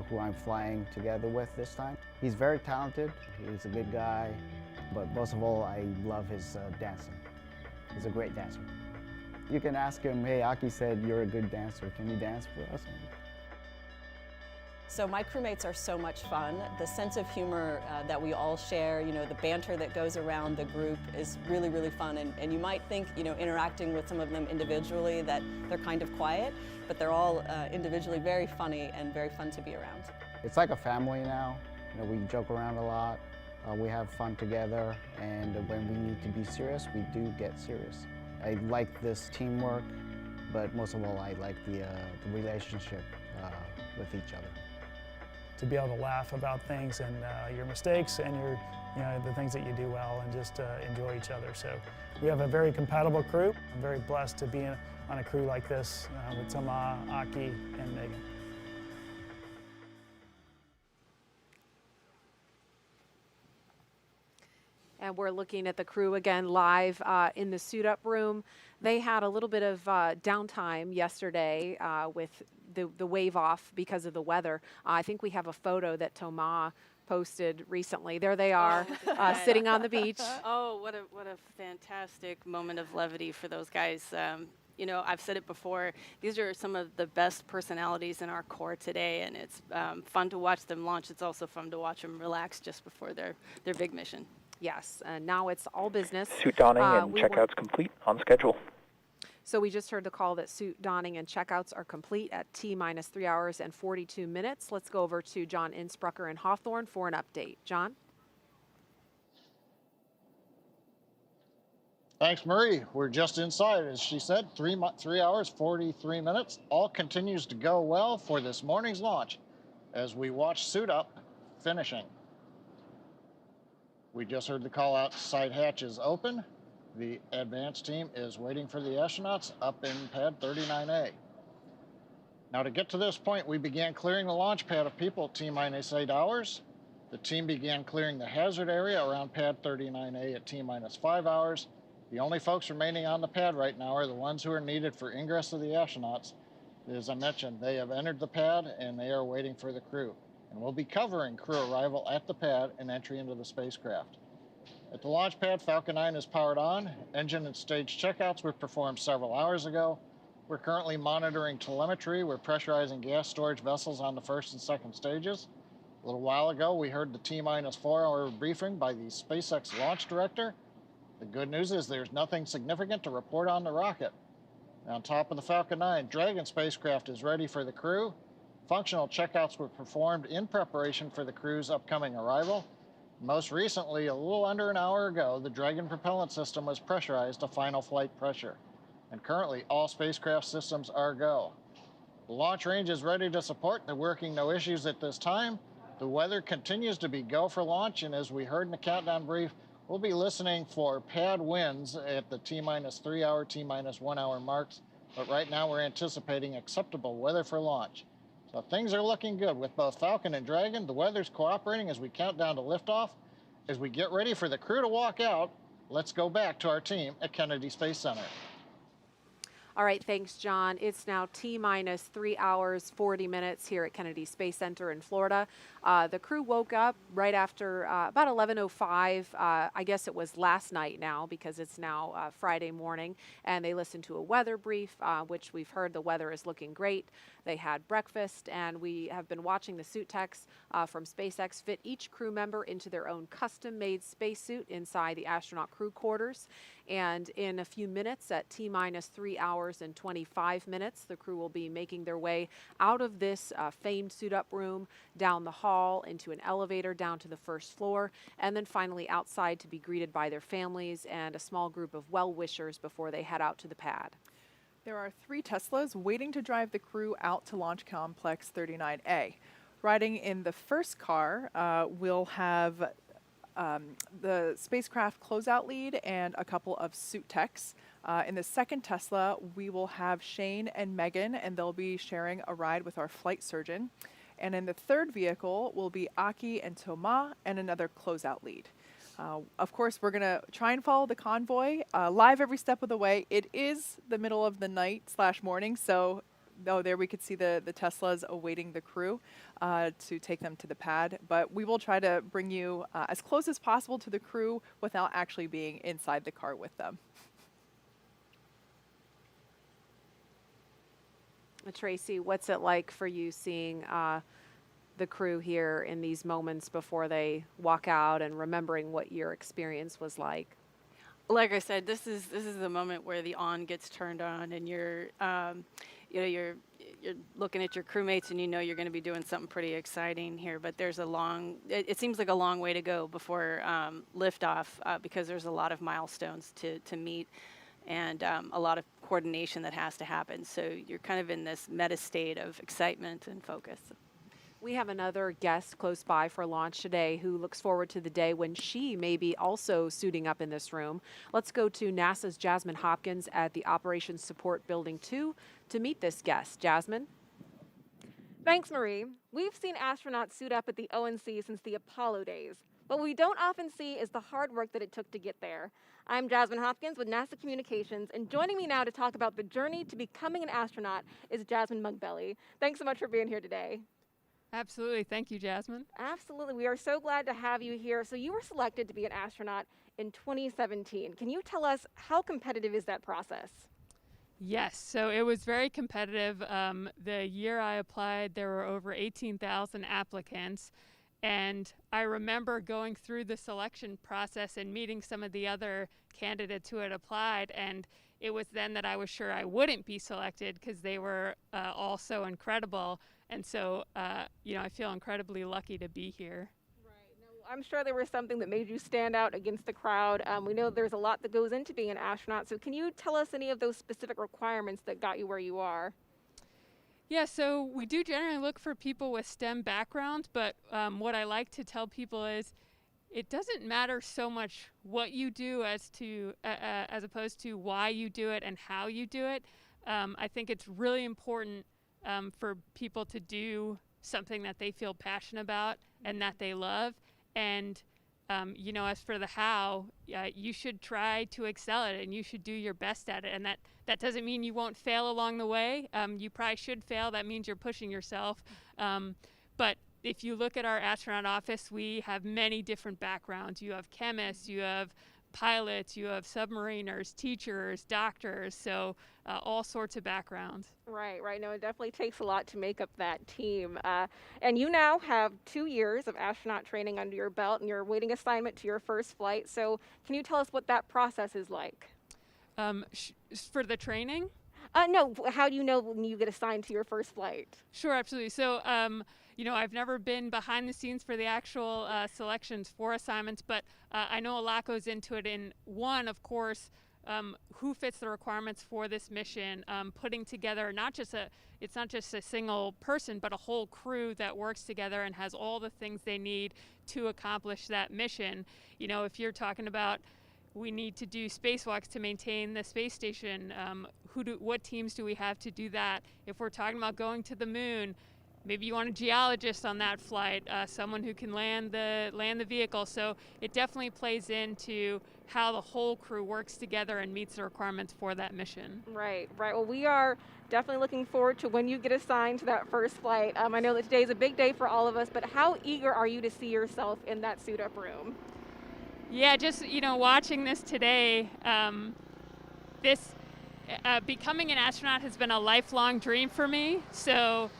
who I'm flying together with this time. He's very talented. He's a good guy. But most of all, I love his dancing. He's a great dancer. You can ask him, hey, Aki said you're a good dancer. Can you dance for us? So my crewmates are so much fun. The sense of humor that we all share, you know, the banter that goes around the group is really, really fun. And you might think, you know, interacting with some of them individually that they're kind of quiet, but they're all individually very funny and very fun to be around. It's like a family now. You know, we joke around a lot. We have fun together, and when we need to be serious, we do get serious. I like this teamwork, but most of all, I like the relationship with each other. To be able to laugh about things and your mistakes and the things that you do well, and just enjoy each other. So we have a very compatible crew. I'm very blessed to be on a crew like this with Toma, Aki, and Megan. And we're looking at the crew again live in the suit-up room. They had a little bit of downtime yesterday with the wave off because of the weather. I think we have a photo that Toma posted recently. There they are, sitting on the beach. Oh, what a fantastic moment of levity for those guys. You know, I've said it before, these are some of the best personalities in our corps today, and it's fun to watch them launch. It's also fun to watch them relax just before their big mission. Yes, and now it's all business. Suit donning and checkouts complete on schedule. So we just heard the call that suit donning and checkouts are complete at T-minus 3 hours and 42 minutes. Let's go over to John Innsbrucker in Hawthorne for an update. John? Thanks, Marie. We're just inside, as she said, 3 hours, 43 minutes. All continues to go well for this morning's launch as we watch suit up finishing. We just heard the call out, side hatch is open. The advanced team is waiting for the astronauts up in pad 39A. Now to get to this point, we began clearing the launch pad of people at T-minus 8 hours. The team began clearing the hazard area around pad 39A at T-minus 5 hours. The only folks remaining on the pad right now are the ones who are needed for ingress of the astronauts. As I mentioned, they have entered the pad and they are waiting for the crew. And we'll be covering crew arrival at the pad and entry into the spacecraft. At the launch pad, Falcon 9 is powered on. Engine and stage checkouts were performed several hours ago. We're currently monitoring telemetry. We're pressurizing gas storage vessels on the first and second stages. A little while ago, we heard the T-minus 4 hour briefing by the SpaceX launch director. The good news is there's nothing significant to report on the rocket. Now, on top of the Falcon 9, Dragon spacecraft is ready for the crew. Functional checkouts were performed in preparation for the crew's upcoming arrival. Most recently, a little under an hour ago, the Dragon propellant system was pressurized to final flight pressure. And currently, all spacecraft systems are go. The launch range is ready to support. They're working no issues at this time. The weather continues to be go for launch, and as we heard in the countdown brief, we'll be listening for pad winds at the T-minus 3 hour, T-minus 1 hour marks. But right now, we're anticipating acceptable weather for launch. So things are looking good with both Falcon and Dragon. The weather's cooperating as we count down to liftoff. As we get ready for the crew to walk out, let's go back to our team at Kennedy Space Center. All right, thanks, John. It's now T-minus 3 hours, 40 minutes here at Kennedy Space Center in Florida. The crew woke up right after about 11:05. I guess it was last night now because it's now Friday morning. And they listened to a weather brief, which we've heard the weather is looking great. They had breakfast, and we have been watching the suit techs from SpaceX fit each crew member into their own custom-made spacesuit inside the astronaut crew quarters. And in a few minutes, at T-minus 3 hours and 25 minutes, the crew will be making their way out of this famed suit-up room, down the hall, into an elevator, down to the first floor, and then finally outside to be greeted by their families and a small group of well-wishers before they head out to the pad. There are 3 Teslas waiting to drive the crew out to Launch Complex 39A. Riding in the first car, we'll have the spacecraft closeout lead and a couple of suit techs. In the second Tesla, we will have Shane and Megan, and they'll be sharing a ride with our flight surgeon. And in the third vehicle will be Aki and Toma and another closeout lead. Of course, we're going to try and follow the convoy live every step of the way. It is the middle of the night / morning, so there we could see the Teslas awaiting the crew to take them to the pad. But we will try to bring you as close as possible to the crew without actually being inside the car with them. Tracy, what's it like for you seeing the crew here in these moments before they walk out and remembering what your experience was like? Like I said, this is the moment where the on gets turned on, and you're looking at your crewmates, and you know you're going to be doing something pretty exciting here. But there's it seems like a long way to go before liftoff, because there's a lot of milestones to meet, and a lot of coordination that has to happen. So you're kind of in this meta state of excitement and focus. We have another guest close by for launch today who looks forward to the day when she may be also suiting up in this room. Let's go to NASA's Jasmine Hopkins at the Operations Support Building 2 to meet this guest. Jasmine? Thanks, Marie. We've seen astronauts suit up at the ONC since the Apollo days. What we don't often see is the hard work that it took to get there. I'm Jasmine Hopkins with NASA Communications, and joining me now to talk about the journey to becoming an astronaut is Jasmine Mugbelly. Thanks so much for being here today. Absolutely. Thank you, Jasmine. Absolutely. We are so glad to have you here. So you were selected to be an astronaut in 2017. Can you tell us how competitive is that process? Yes, so it was very competitive. The year I applied, there were over 18,000 applicants. And I remember going through the selection process and meeting some of the other candidates who had applied. And it was then that I was sure I wouldn't be selected because they were all so incredible. And so, I feel incredibly lucky to be here. Right. No, I'm sure there was something that made you stand out against the crowd. We know there's a lot that goes into being an astronaut. So can you tell us any of those specific requirements that got you where you are? Yeah, so we do generally look for people with STEM backgrounds, but what I like to tell people is it doesn't matter so much what you do as opposed to why you do it and how you do it. I think it's really important for people to do something that they feel passionate about and that they love. And, as for the how, you should try to excel at it and you should do your best at it. And that doesn't mean you won't fail along the way. You probably should fail. That means you're pushing yourself. But if you look at our astronaut office, we have many different backgrounds. You have chemists, you have pilots, you have submariners, teachers, doctors, so all sorts of backgrounds. Right. No, it definitely takes a lot to make up that team. And you now have 2 years of astronaut training under your belt, and you're awaiting assignment to your first flight. So can you tell us what that process is like? For the training? No, how do you know when you get assigned to your first flight? Sure, absolutely. So, I've never been behind the scenes for the actual selections for assignments, but I know a lot goes into it. In one, of course, who fits the requirements for this mission, putting together it's not just a single person, but a whole crew that works together and has all the things they need to accomplish that mission. If you're talking about we need to do spacewalks to maintain the space station, what teams do we have to do that? If we're talking about going to the moon, maybe you want a geologist on that flight, someone who can land the vehicle. So it definitely plays into how the whole crew works together and meets the requirements for that mission. Right. Well, we are definitely looking forward to when you get assigned to that first flight. I know that today is a big day for all of us, but how eager are you to see yourself in that suit-up room? Yeah, just, watching this today, becoming an astronaut has been a lifelong dream for me. So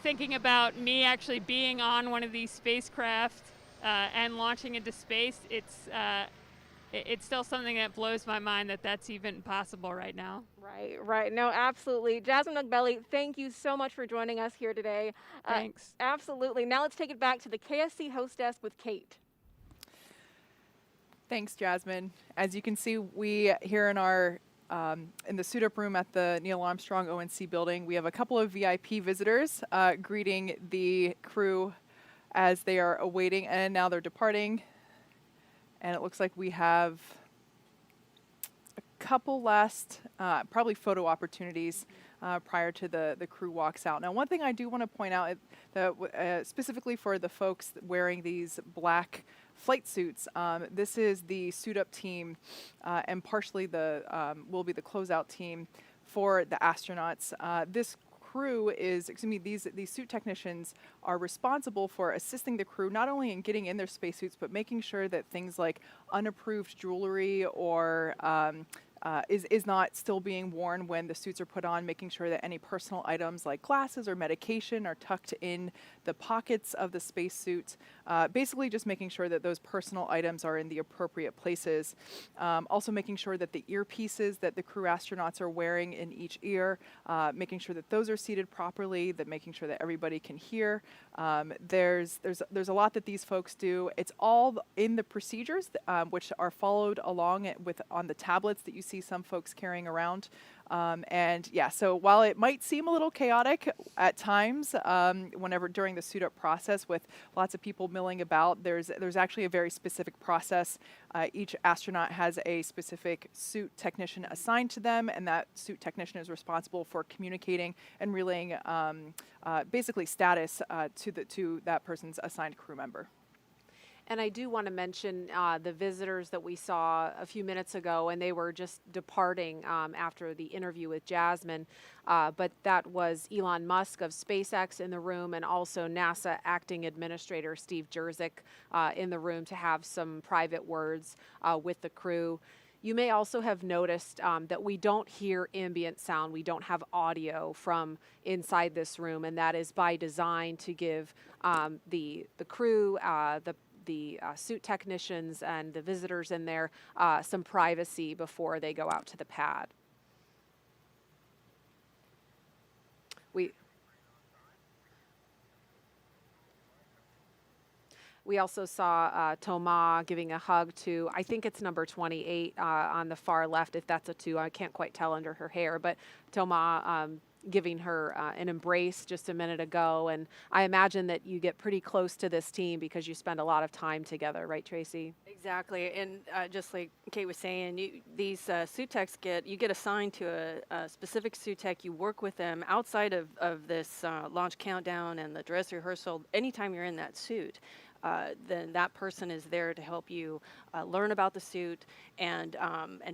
thinking about me actually being on one of these spacecraft and launching into space, it's still something that blows my mind that that's even possible right now. Right. No, absolutely. Jasmine Mugbelly, thank you so much for joining us here today. Thanks. Absolutely. Now let's take it back to the KSC host desk with Kate. Thanks, Jasmine. As you can see, we here in our in the suit-up room at the Neil Armstrong ONC building, we have a couple of VIP visitors greeting the crew as they are awaiting, and now they're departing. And it looks like we have a couple last, probably photo opportunities prior to the crew walks out. Now, one thing I do want to point out, that specifically for the folks wearing these black flight suits, this is the suit-up team, and partially will be the closeout team for the astronauts. This crew these suit technicians are responsible for assisting the crew not only in getting in their spacesuits, but making sure that things like unapproved jewelry or is not still being worn when the suits are put on, making sure that any personal items like glasses or medication are tucked in the pockets of the spacesuit. Basically just making sure that those personal items are in the appropriate places. Also making sure that the earpieces that the crew astronauts are wearing in each ear, making sure that those are seated properly, that making sure that everybody can hear. There's a lot that these folks do. It's all in the procedures, which are followed along on the tablets that you see some folks carrying around. And yeah, so while it might seem a little chaotic at times, whenever during the suit up process with lots of people milling about, there's actually a very specific process. Each astronaut has a specific suit technician assigned to them, and that suit technician is responsible for communicating and relaying basically status to that person's assigned crew member. And I do want to mention the visitors that we saw a few minutes ago, and they were just departing after the interview with Jasmine. But that was Elon Musk of SpaceX in the room, and also NASA Acting Administrator Steve Jerzik in the room to have some private words with the crew. You may also have noticed that we don't hear ambient sound. We don't have audio from inside this room, and that is by design to give the crew, the suit technicians and the visitors in there some privacy before they go out to the pad. We also saw Thomas giving a hug to, I think it's number 28 on the far left, if that's a 2. I can't quite tell under her hair, but Thomas giving her an embrace just a minute ago. And I imagine that you get pretty close to this team because you spend a lot of time together, right, Tracy? Exactly, and just like Kate was saying, these suit techs you get assigned to a specific suit tech. You work with them outside of this launch countdown and the dress rehearsal. Anytime you're in that suit, then that person is there to help you learn about the suit and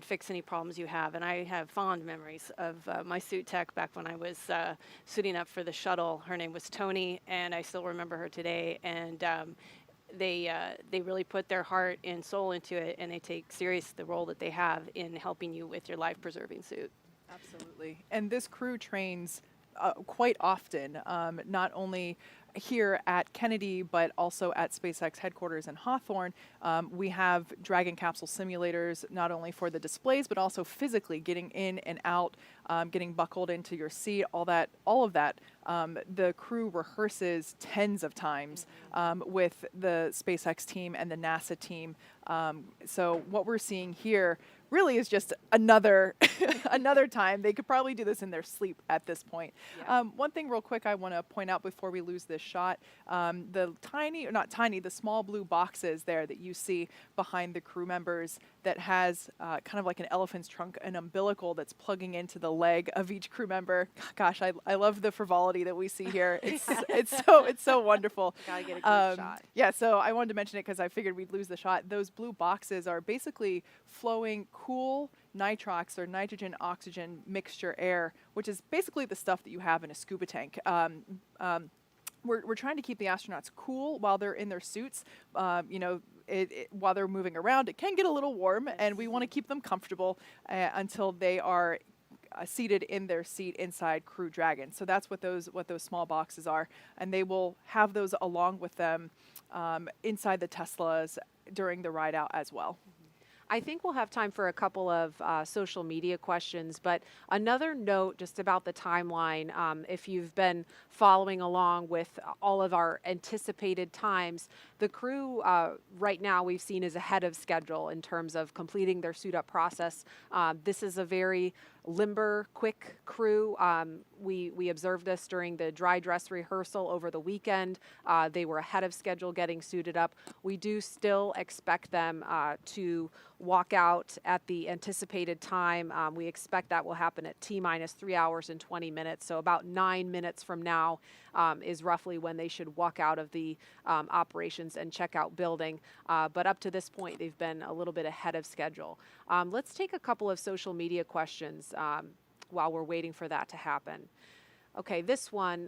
fix any problems you have. And I have fond memories of my suit tech back when I was suiting up for the shuttle. Her name was Tony, and I still remember her today. And they really put their heart and soul into it, and they take serious the role that they have in helping you with your life-preserving suit. Absolutely. And this crew trains quite often, not only here at Kennedy, but also at SpaceX headquarters in Hawthorne. We have Dragon capsule simulators, not only for the displays, but also physically getting in and out, getting buckled into your seat, all of that. The crew rehearses tens of times with the SpaceX team and the NASA team. So what we're seeing here really is just another another time. They could probably do this in their sleep at this point. Yeah. One thing real quick I want to point out before we lose this shot, the small blue boxes there that you see behind the crew members that has kind of like an elephant's trunk, an umbilical that's plugging into the leg of each crew member. Gosh, I love the frivolity that we see here. It's so wonderful. Gotta get a good shot. Yeah, so I wanted to mention it because I figured we'd lose the shot. Those blue boxes are basically flowing cool nitrox or nitrogen oxygen mixture air, which is basically the stuff that you have in a scuba tank. We're trying to keep the astronauts cool while they're in their suits. While they're moving around, it can get a little warm, and we want to keep them comfortable until they are seated in their seat inside Crew Dragon. So that's what those small boxes are, and they will have those along with them inside the Teslas during the ride out as well. I think we'll have time for a couple of social media questions, but another note just about the timeline. If you've been following along with all of our anticipated times, the crew right now we've seen is ahead of schedule in terms of completing their suit up process. This is a very limber, quick crew. We observed this during the dry dress rehearsal over the weekend. They were ahead of schedule getting suited up. We do still expect them to walk out at the anticipated time. We expect that will happen at T-minus 3 hours and 20 minutes. So about 9 minutes from now is roughly when they should walk out of the operations and checkout building. But up to this point, they've been a little bit ahead of schedule. Let's take a couple of social media questions while we're waiting for that to happen. Okay, this one,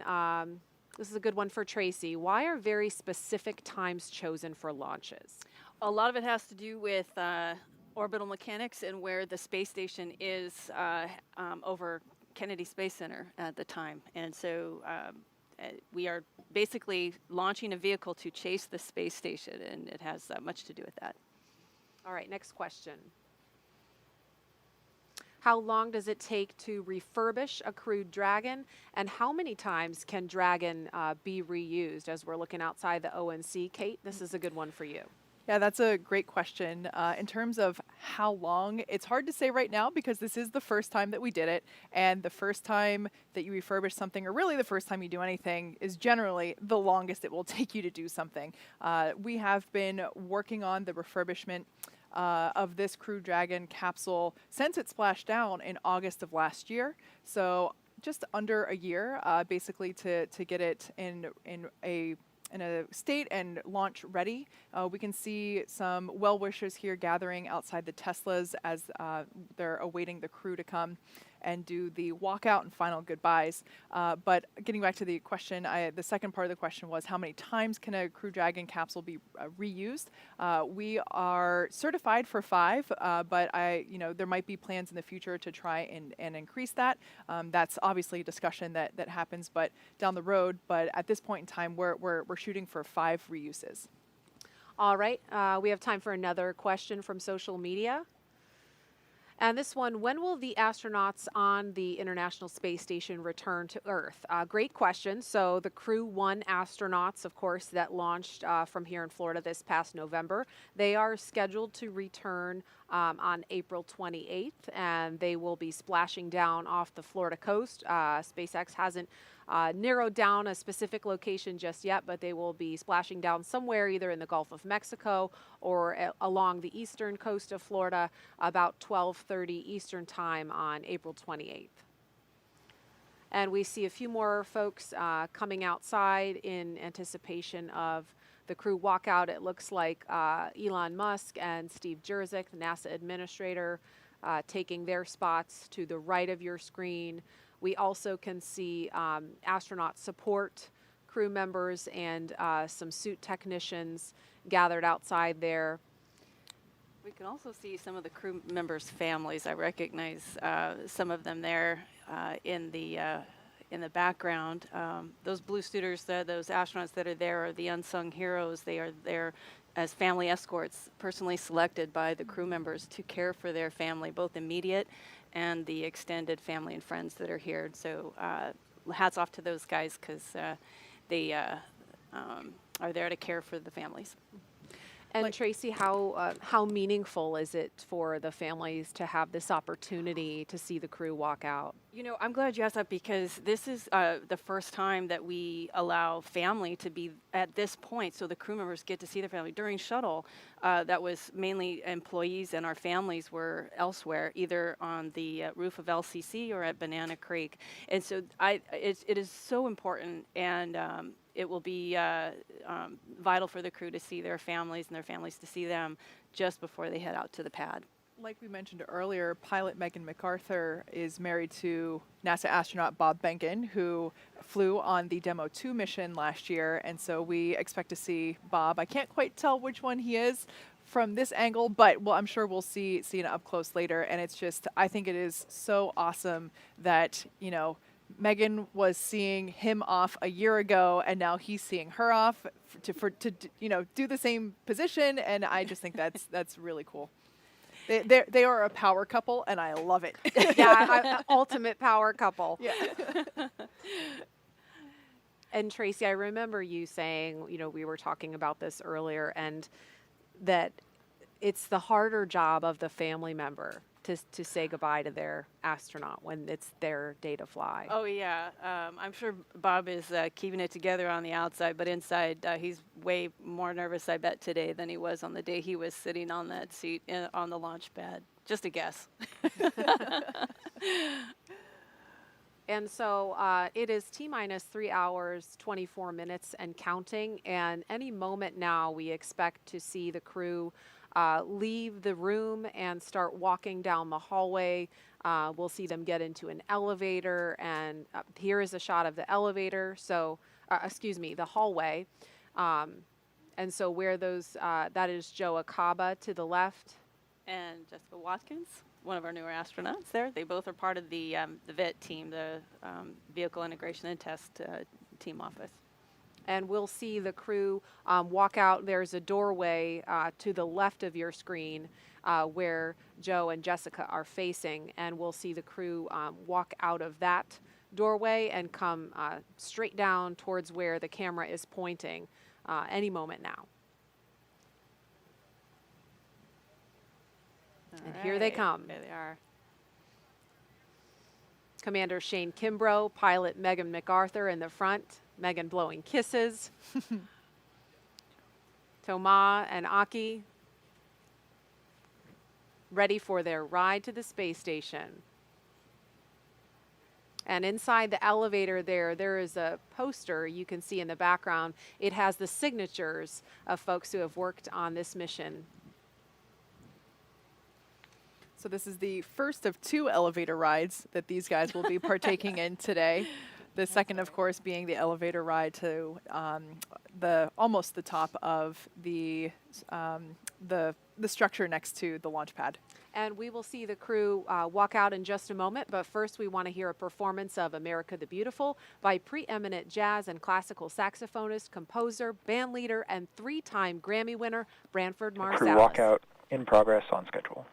this is a good one for Tracy. Why are very specific times chosen for launches? A lot of it has to do with orbital mechanics and where the space station is over Kennedy Space Center at the time. And so we are basically launching a vehicle to chase the space station, and it has much to do with that. All right, next question. How long does it take to refurbish a Crew Dragon, and how many times can Dragon be reused? As we're looking outside the ONC, Kate, this is a good one for you. Yeah, that's a great question. In terms of how long, it's hard to say right now because this is the first time that we did it, and the first time that you refurbish something, or really the first time you do anything, is generally the longest it will take you to do something. We have been working on the refurbishment of this Crew Dragon capsule since it splashed down in August of last year. So just under a year, basically to get it in a state and launch ready. We can see some well-wishers here gathering outside the Teslas as they're awaiting the crew to come and do the walkout and final goodbyes. But getting back to the question, the second part of the question was how many times can a Crew Dragon capsule be reused? We are certified for 5, but there might be plans in the future to try and increase that. That's obviously a discussion that happens, but down the road. But at this point in time, we're shooting for 5 reuses. All right, we have time for another question from social media. And this one, when will the astronauts on the International Space Station return to Earth? Great question. So the Crew-1 astronauts, of course, that launched from here in Florida this past November, they are scheduled to return on April 28th, and they will be splashing down off the Florida coast. SpaceX hasn't narrowed down a specific location just yet, but they will be splashing down somewhere either in the Gulf of Mexico or along the eastern coast of Florida about 12:30 Eastern Time on April 28th. And we see a few more folks coming outside in anticipation of the crew walkout. It looks like Elon Musk and Steve Jurczyk, the NASA administrator, taking their spots to the right of your screen. We also can see astronaut support crew members and some suit technicians gathered outside there. We can also see some of the crew members' families. I recognize some of them there in the background. Those blue suiters, those astronauts that are there are the unsung heroes. They are there as family escorts, personally selected by the crew members to care for their family, both immediate and the extended family and friends that are here. So hats off to those guys because they are there to care for the families. And Tracy, how meaningful is it for the families to have this opportunity to see the crew walk out? You know, I'm glad you asked that because this is the first time that we allow family to be at this point, so the crew members get to see their family. During shuttle, that was mainly employees and our families were elsewhere, either on the roof of LCC or at Banana Creek. And so it is so important, and it will be vital for the crew to see their families and their families to see them just before they head out to the pad. Like we mentioned earlier, pilot McArthur is married to NASA astronaut Bob Behnken, who flew on the Demo 2 mission last year, and so we expect to see Bob. I can't quite tell which one he is from this angle, but I'm sure we'll see it up close later. And it's just, I think it is so awesome that, Megan was seeing him off a year ago, and now he's seeing her off to do the same position, and I just think that's really cool. They are a power couple, and I love it. Yeah, ultimate power couple. Yeah. And Tracy, I remember you saying, we were talking about this earlier, and that it's the harder job of the family member to say goodbye to their astronaut when it's their day to fly. Oh, yeah. I'm sure Bob is keeping it together on the outside, but inside he's way more nervous, I bet, today than he was on the day he was sitting on that seat on the launch pad. Just a guess. And so it is T-minus 3 hours, 24 minutes and counting. And any moment now, we expect to see the crew leave the room and start walking down the hallway. We'll see them get into an elevator, and here is a shot of the elevator. So, the hallway. And so where those, that is Joe Acaba to the left. And Jessica Watkins, one of our newer astronauts there. They both are part of the VIT team, the Vehicle Integration and Test team office. And we'll see the crew walk out. There's a doorway to the left of your screen where Joe and Jessica are facing, and we'll see the crew walk out of that doorway and come straight down towards where the camera is pointing any moment now. And here they come. There they are. Commander Shane Kimbrough, pilot Megan McArthur in the front. Megan blowing kisses. Thomas and Aki ready for their ride to the space station. And inside the elevator there is a poster you can see in the background. It has the signatures of folks who have worked on this mission. So this is the first of 2 elevator rides that these guys will be partaking in today. The second, of course, being the elevator ride to almost the top of the structure next to the launch pad. And we will see the crew walk out in just a moment, but first we want to hear a performance of America the Beautiful by preeminent jazz and classical saxophonist, composer, band leader, and 3-time Grammy winner, Branford Marsalis. Crew walkout in progress on schedule.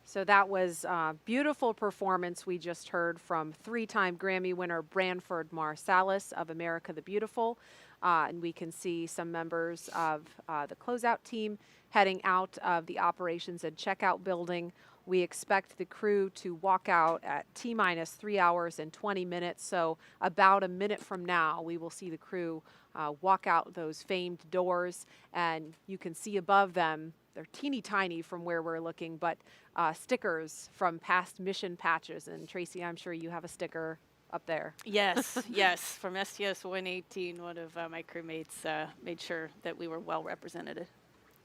So that was a beautiful performance we just heard from 3-time Grammy winner Branford Marsalis of America the Beautiful. And we can see some members of the closeout team heading out of the operations and checkout building. We expect the crew to walk out at T-minus 3 hours and 20 minutes. So about a minute from now, we will see the crew walk out those famed doors. And you can see above them, they're teeny tiny from where we're looking, but stickers from past mission patches. And Tracy, I'm sure you have a sticker up there. Yes, yes. From STS-118, one of my crewmates made sure that we were well represented.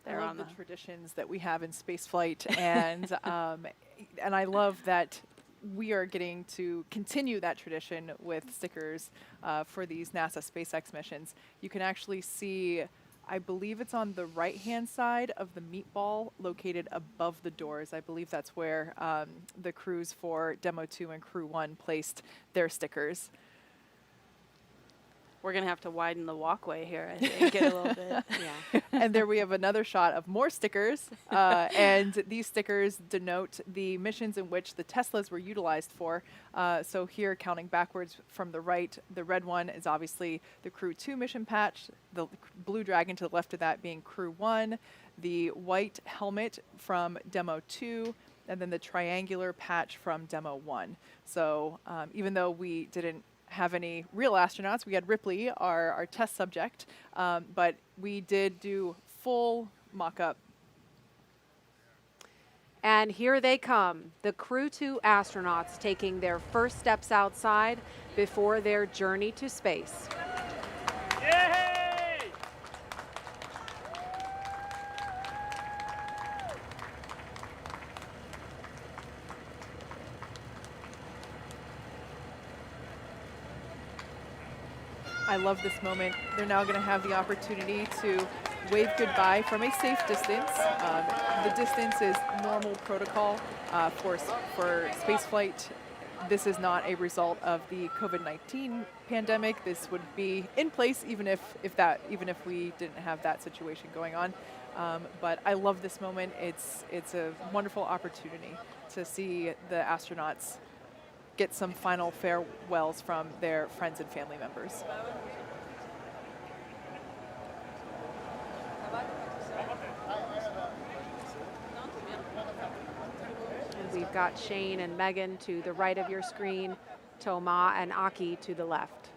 I love the traditions that we have in spaceflight, and I love that we are getting to continue that tradition with stickers for these NASA SpaceX missions. You can actually see, I believe it's on the right-hand side of the meatball located above the doors. I believe that's where the crews for Demo 2 and Crew 1 placed their stickers. We're going to have to widen the walkway here, I think, a little bit. Yeah. And there we have another shot of more stickers. And these stickers denote the missions in which the Teslas were utilized for. So here, counting backwards from the right, the red one is obviously the Crew 2 mission patch, the blue dragon to the left of that being Crew 1, the white helmet from Demo 2, and then the triangular patch from Demo 1. So even though we didn't have any real astronauts, we had Ripley, our test subject, but we did do full mock-up. And here they come, the Crew-2 astronauts taking their first steps outside before their journey to space. Yay! I love this moment. They're now going to have the opportunity to wave goodbye from a safe distance. The distance is normal protocol for spaceflight this is not a result of the COVID-19 pandemic. This would be in place even if we didn't have that situation going on. But I love this moment. It's a wonderful opportunity to see the astronauts get some final farewells from their friends and family members. And we've got Shane and Megan to the right of your screen, Thomas and Aki to the left.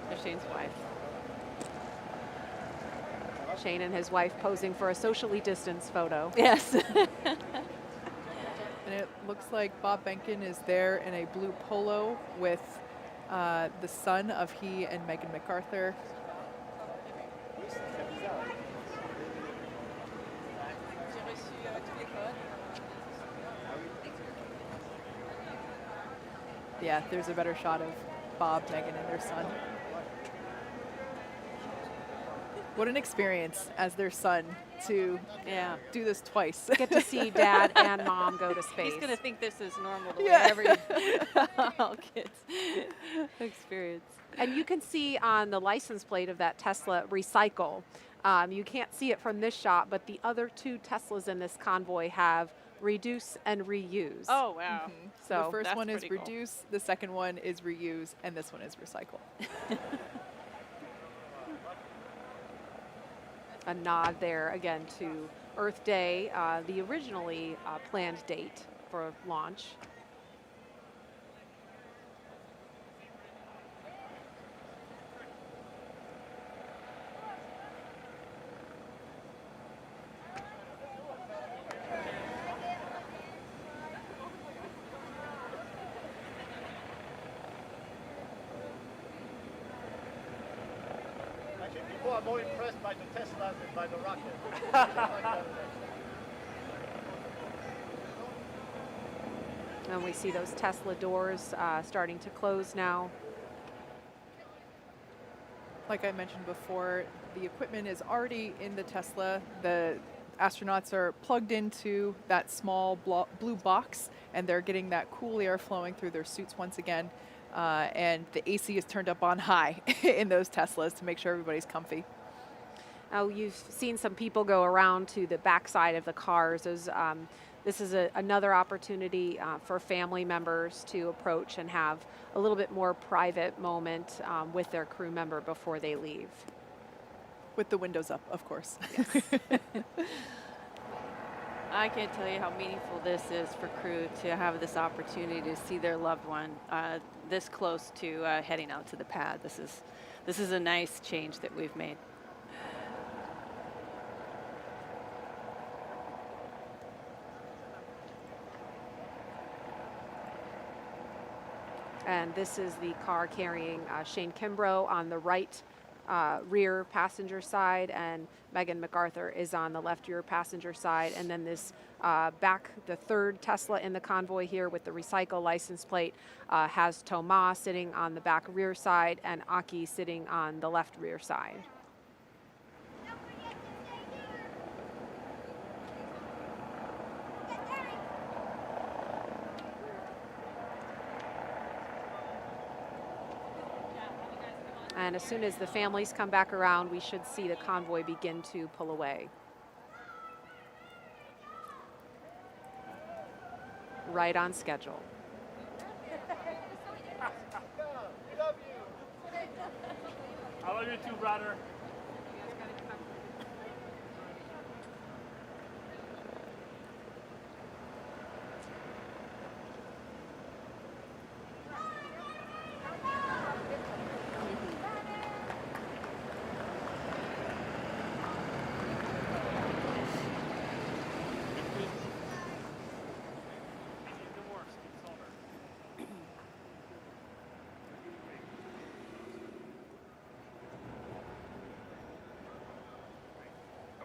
There's Shane's wife. Shane and his wife posing for a socially distanced photo. Yes. And it looks like Bob Behnken is there in a blue polo with the son of he and Megan McArthur. Yeah, there's a better shot of Bob, Megan, and their son. What an experience as their son to do this twice. Get to see dad and mom go to space. He's going to think this is normal the way every all kids experience. And you can see on the license plate of that Tesla, recycle. You can't see it from this shot, but the other two Teslas in this convoy have reduce and reuse. Oh, wow. Mm-hmm. So the first that's one is pretty cool. reduce, the second one is reuse, and this one is recycle. A nod there again to Earth Day, the originally planned date for launch. People are more impressed by the Teslas than by the rocket. And we see those Tesla doors starting to close now. Like I mentioned before, the equipment is already in the Tesla. The astronauts are plugged into that small blue box, and they're getting that cool air flowing through their suits once again. And the AC is turned up on high in those Teslas to make sure everybody's comfy. Now you've seen some people go around to the backside of the cars. This is another opportunity for family members to approach and have a little bit more private moment with their crew member before they leave. With the windows up, of course. Yes. I can't tell you how meaningful this is for crew to have this opportunity to see their loved one this close to heading out to the pad. This is a nice change that we've made. And this is the car carrying Shane Kimbrough on the right rear passenger side, and Megan McArthur is on the left rear passenger side. And then this the third Tesla in the convoy here with the recycle license plate has Thomas sitting on the back rear side and Aki sitting on the left rear side. And as soon as the families come back around, we should see the convoy begin to pull away. Right on schedule. I love you too, brother.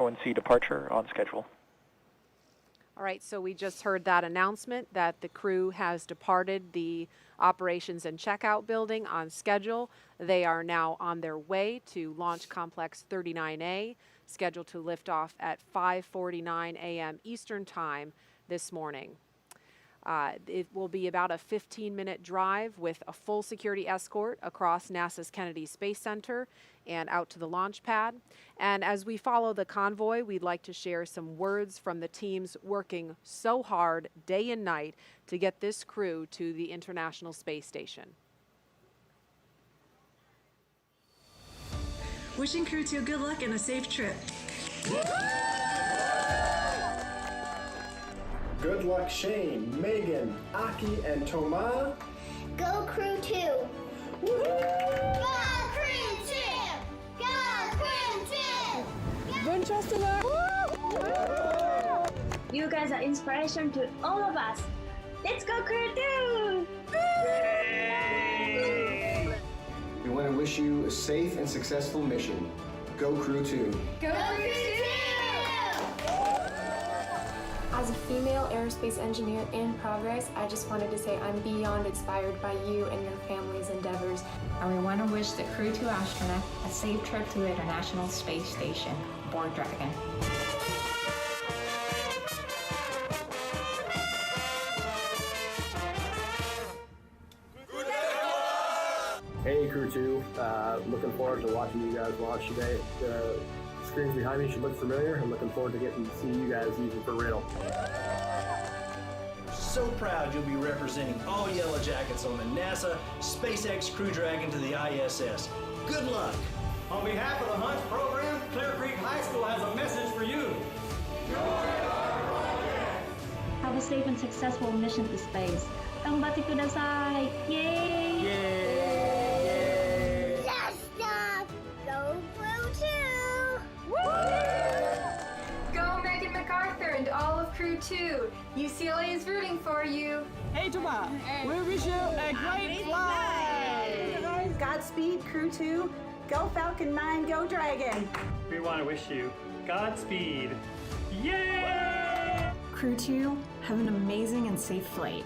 ONC departure on schedule. All right, so we just heard that announcement that the crew has departed the operations and checkout building on schedule. They are now on their way to Launch Complex 39A, scheduled to lift off at 5:49 a.m. Eastern Time this morning. It will be about a 15-minute drive with a full security escort across NASA's Kennedy Space Center and out to the launch pad. And as we follow the convoy, we'd like to share some words from the teams working so hard day and night to get this crew to the International Space Station. Wishing Crew-2 good luck and a safe trip. Good luck, Shane, Megan, Aki, and Thomas. Go Crew-2! Go Crew-2! Go Crew-2! Bonne chance, Thomas! You guys are inspiration to all of us. Let's go Crew-2! We want to wish you a safe and successful mission. Go Crew-2! Go Crew-2! As a female aerospace engineer in progress, I just wanted to say I'm beyond inspired by you and your family's endeavors. And we want to wish the Crew-2 astronaut a safe trip to the International Space Station, aboard Dragon. Hey Crew-2, looking forward to watching you guys launch today. The screens behind me should look familiar. I'm looking forward to getting to see you guys use it for real. So proud you'll be representing all Yellow Jackets on the NASA SpaceX Crew Dragon to the ISS. Good luck! On behalf of the Hunt program, Clear Creek High School has a message for you. Have a safe and successful mission to space. Ganbatte kudasai! Yay! Yay! Yes, stop! Go Crew-2! Go Megan McArthur and all of Crew-2. UCLA is rooting for you. Hey, Thomas, we wish you a great flight! Godspeed, Crew-2. Go Falcon 9, go Dragon! We want to wish you Godspeed. Yay! Crew-2, have an amazing and safe flight.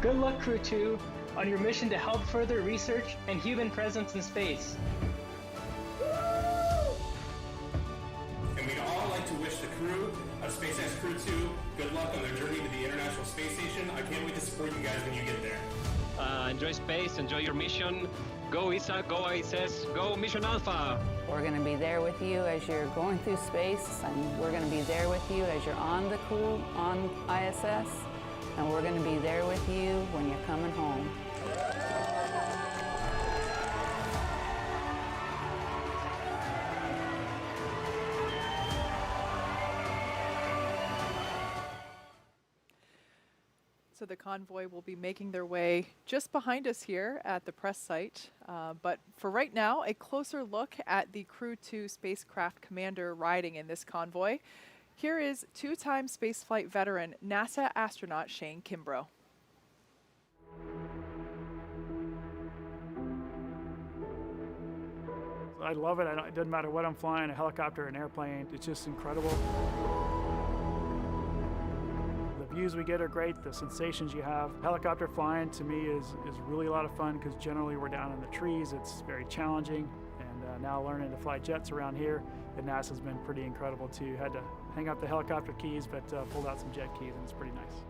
Good luck, Crew-2, on your mission to help further research and human presence in space. And we'd all like to wish the crew of SpaceX Crew-2 good luck on their journey to the International Space Station. I can't wait to support you guys when you get there. Enjoy space, enjoy your mission. Go ESA, go ISS, go Mission Alpha. We're going to be there with you as you're going through space, and we're going to be there with you as you're on the crew on ISS, and we're going to be there with you when you're coming home. So the convoy will be making their way just behind us here at the press site. But for right now, a closer look at the Crew-2 spacecraft commander riding in this convoy. Here is two-time spaceflight veteran NASA astronaut Shane Kimbrough. I love it. It doesn't matter what I'm flying, a helicopter, an airplane. It's just incredible. The views we get are great, the sensations you have. Helicopter flying to me is really a lot of fun because generally we're down in the trees. It's very challenging, and now learning to fly jets around here at NASA has been pretty incredible too. Had to hang up the helicopter keys, but pulled out some jet keys, and it's pretty nice.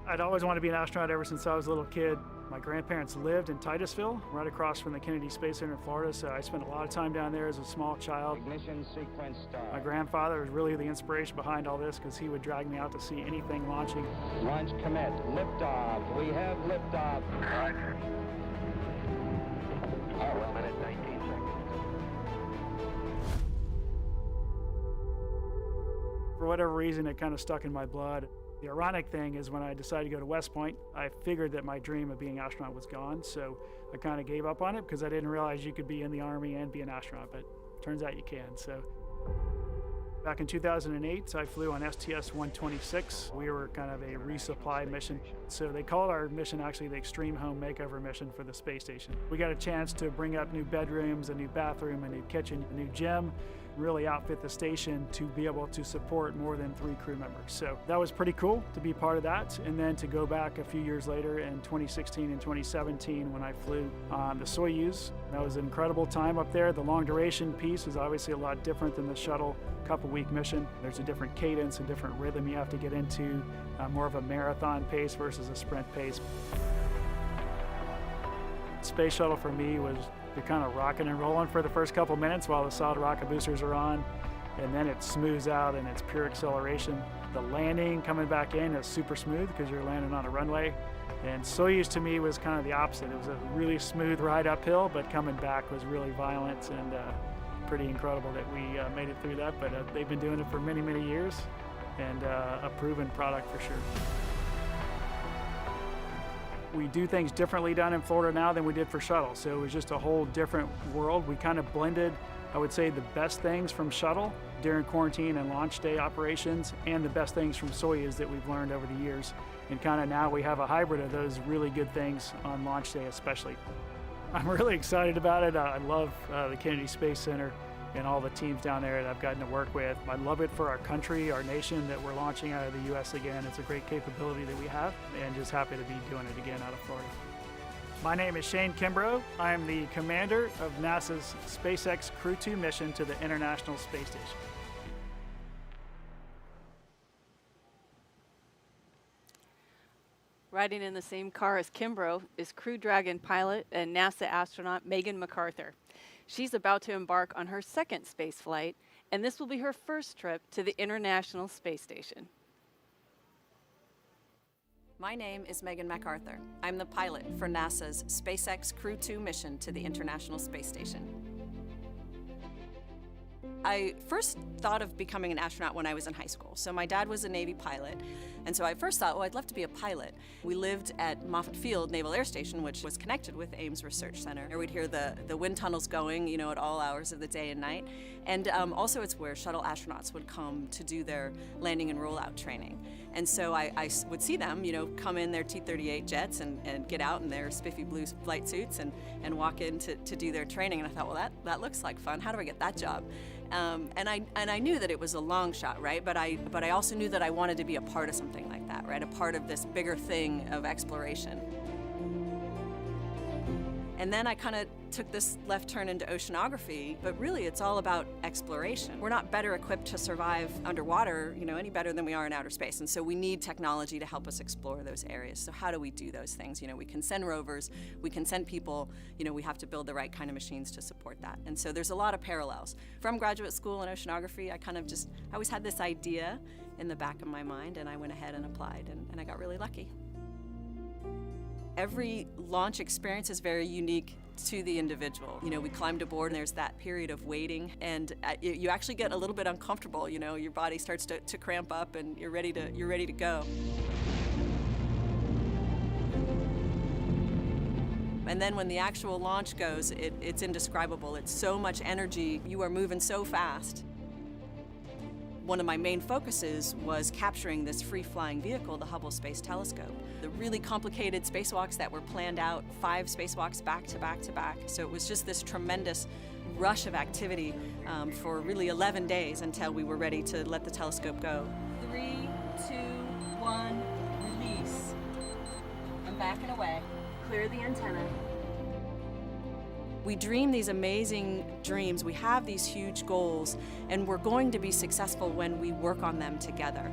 I'd always wanted to be an astronaut ever since I was a little kid. My grandparents lived in Titusville, right across from the Kennedy Space Center in Florida, so I spent a lot of time down there as a small child. Ignition sequence start. My grandfather was really the inspiration behind all this because he would drag me out to see anything launching. Launch commit. Liftoff. We have liftoff. Roger. 1 minute, 19 seconds. For whatever reason, it kind of stuck in my blood. The ironic thing is when I decided to go to West Point, I figured that my dream of being an astronaut was gone, so I kind of gave up on it because I didn't realize you could be in the Army and be an astronaut, but turns out you can. So back in 2008, I flew on STS-126. We were kind of a resupply mission. So they called our mission actually the Extreme Home Makeover mission for the space station. We got a chance to bring up new bedrooms, a new bathroom, a new kitchen, a new gym, really outfit the station to be able to support more than 3 crew members. So that was pretty cool to be part of that. And then to go back a few years later in 2016 and 2017 when I flew on the Soyuz. That was an incredible time up there. The long duration piece was obviously a lot different than the shuttle couple-week mission. There's a different cadence, a different rhythm you have to get into, more of a marathon pace versus a sprint pace. Space shuttle for me was you're kind of rocking and rolling for the first couple minutes while the solid rocket boosters are on, and then it smooths out and it's pure acceleration. The landing coming back in is super smooth because you're landing on a runway. And Soyuz to me was kind of the opposite. It was a really smooth ride uphill, but coming back was really violent and pretty incredible that we made it through that. But they've been doing it for many, many years, and a proven product for sure. We do things differently down in Florida now than we did for shuttle, so it was just a whole different world. We kind of blended, I would say, the best things from shuttle during quarantine and launch day operations and the best things from Soyuz that we've learned over the years. And kind of now we have a hybrid of those really good things on launch day especially. I'm really excited about it. I love the Kennedy Space Center and all the teams down there that I've gotten to work with. I love it for our country, our nation, that we're launching out of the U.S. again. It's a great capability that we have, and just happy to be doing it again out of Florida. My name is Shane Kimbrough. I am the commander of NASA's SpaceX Crew-2 mission to the International Space Station. Riding in the same car as Kimbrough is Crew Dragon pilot and NASA astronaut Megan McArthur. She's about to embark on her second space flight, and this will be her first trip to the International Space Station. My name is Megan McArthur. I'm the pilot for NASA's SpaceX Crew-2 mission to the International Space Station. I first thought of becoming an astronaut when I was in high school. So my dad was a Navy pilot, and so I first thought, I'd love to be a pilot. We lived at Moffett Field Naval Air Station, which was connected with Ames Research Center. We'd hear the wind tunnels going, at all hours of the day and night. And also it's where shuttle astronauts would come to do their landing and rollout training. And so I would see them, come in their T-38 jets and get out in their spiffy blue flight suits and walk in to do their training. And I thought, well, that looks like fun. How do I get that job? And I knew that it was a long shot, right? But I also knew that I wanted to be a part of something like that, right? A part of this bigger thing of exploration. And then I kind of took this left turn into oceanography, but really it's all about exploration. We're not better equipped to survive underwater, any better than we are in outer space. And so we need technology to help us explore those areas. So how do we do those things? We can send rovers, we can send people, we have to build the right kind of machines to support that. And so there's a lot of parallels. From graduate school in oceanography, I always had this idea in the back of my mind, and I went ahead and applied, and I got really lucky. Every launch experience is very unique to the individual. We climbed aboard and there's that period of waiting, and you actually get a little bit uncomfortable. Your body starts to cramp up and you're ready to go. And then when the actual launch goes, it's indescribable. It's so much energy. You are moving so fast. One of my main focuses was capturing this free-flying vehicle, the Hubble Space Telescope. The really complicated spacewalks that were planned out, 5 spacewalks back to back to back. So it was just this tremendous rush of activity for really 11 days until we were ready to let the telescope go. 3, 2, 1, release. I'm backing away. Clear the antenna. We dream these amazing dreams, we have these huge goals, and we're going to be successful when we work on them together.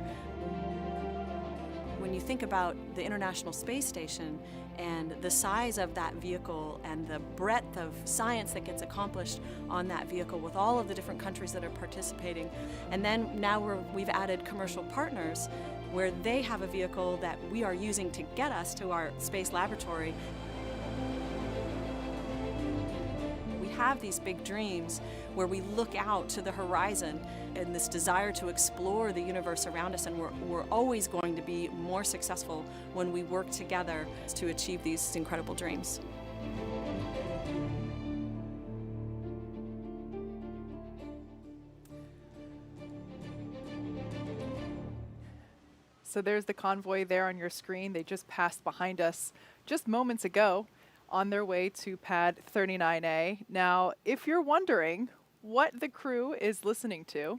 When you think about the International Space Station and the size of that vehicle and the breadth of science that gets accomplished on that vehicle with all of the different countries that are participating, and then now we've added commercial partners where they have a vehicle that we are using to get us to our space laboratory. Have these big dreams where we look out to the horizon and this desire to explore the universe around us, and we're always going to be more successful when we work together to achieve these incredible dreams. So there's the Convoy there on your screen. They just passed behind us just moments ago, on their way to pad 39A. Now, if you're wondering what the crew is listening to.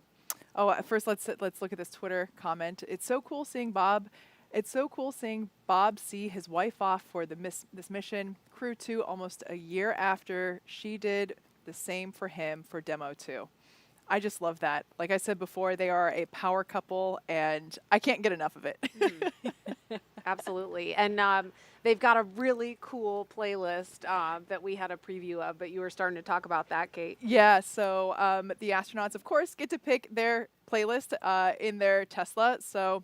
Oh, first let's look at this Twitter comment. It's so cool seeing Bob. It's so cool seeing Bob see his wife off for this mission. Crew-2 almost a year after she did the same for him for Demo 2. I just love that. Like I said before, they are a power couple, and I can't get enough of it. Absolutely. And they've got a really cool playlist that we had a preview of, but you were starting to talk about that, Kate. Yeah, so the astronauts, of course, get to pick their playlist in their Tesla. So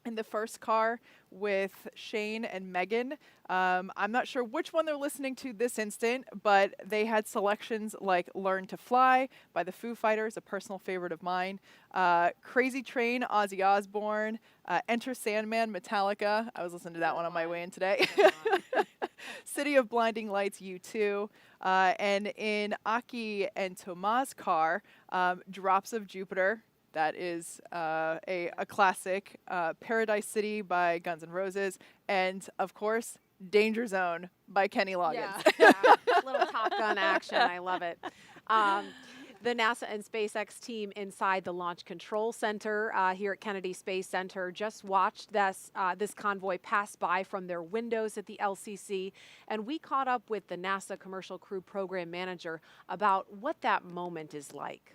in the first car with Shane and Megan, I'm not sure which one they're listening to this instant, but they had selections like Learn to Fly by the Foo Fighters, a personal favorite of mine, Crazy Train, Ozzy Osbourne, Enter Sandman, Metallica. I was listening to that one on my way in today. City of Blinding Lights, U2. And in Aki and Tomas' car, Drops of Jupiter. That is a classic. Paradise City by Guns N' Roses. And, of course, Danger Zone by Kenny Loggins. Yeah, little Top Gun action. I love it. The NASA and SpaceX team inside the Launch Control Center here at Kennedy Space Center just watched this convoy pass by from their windows at the LCC, and we caught up with the NASA Commercial Crew Program Manager about what that moment is like.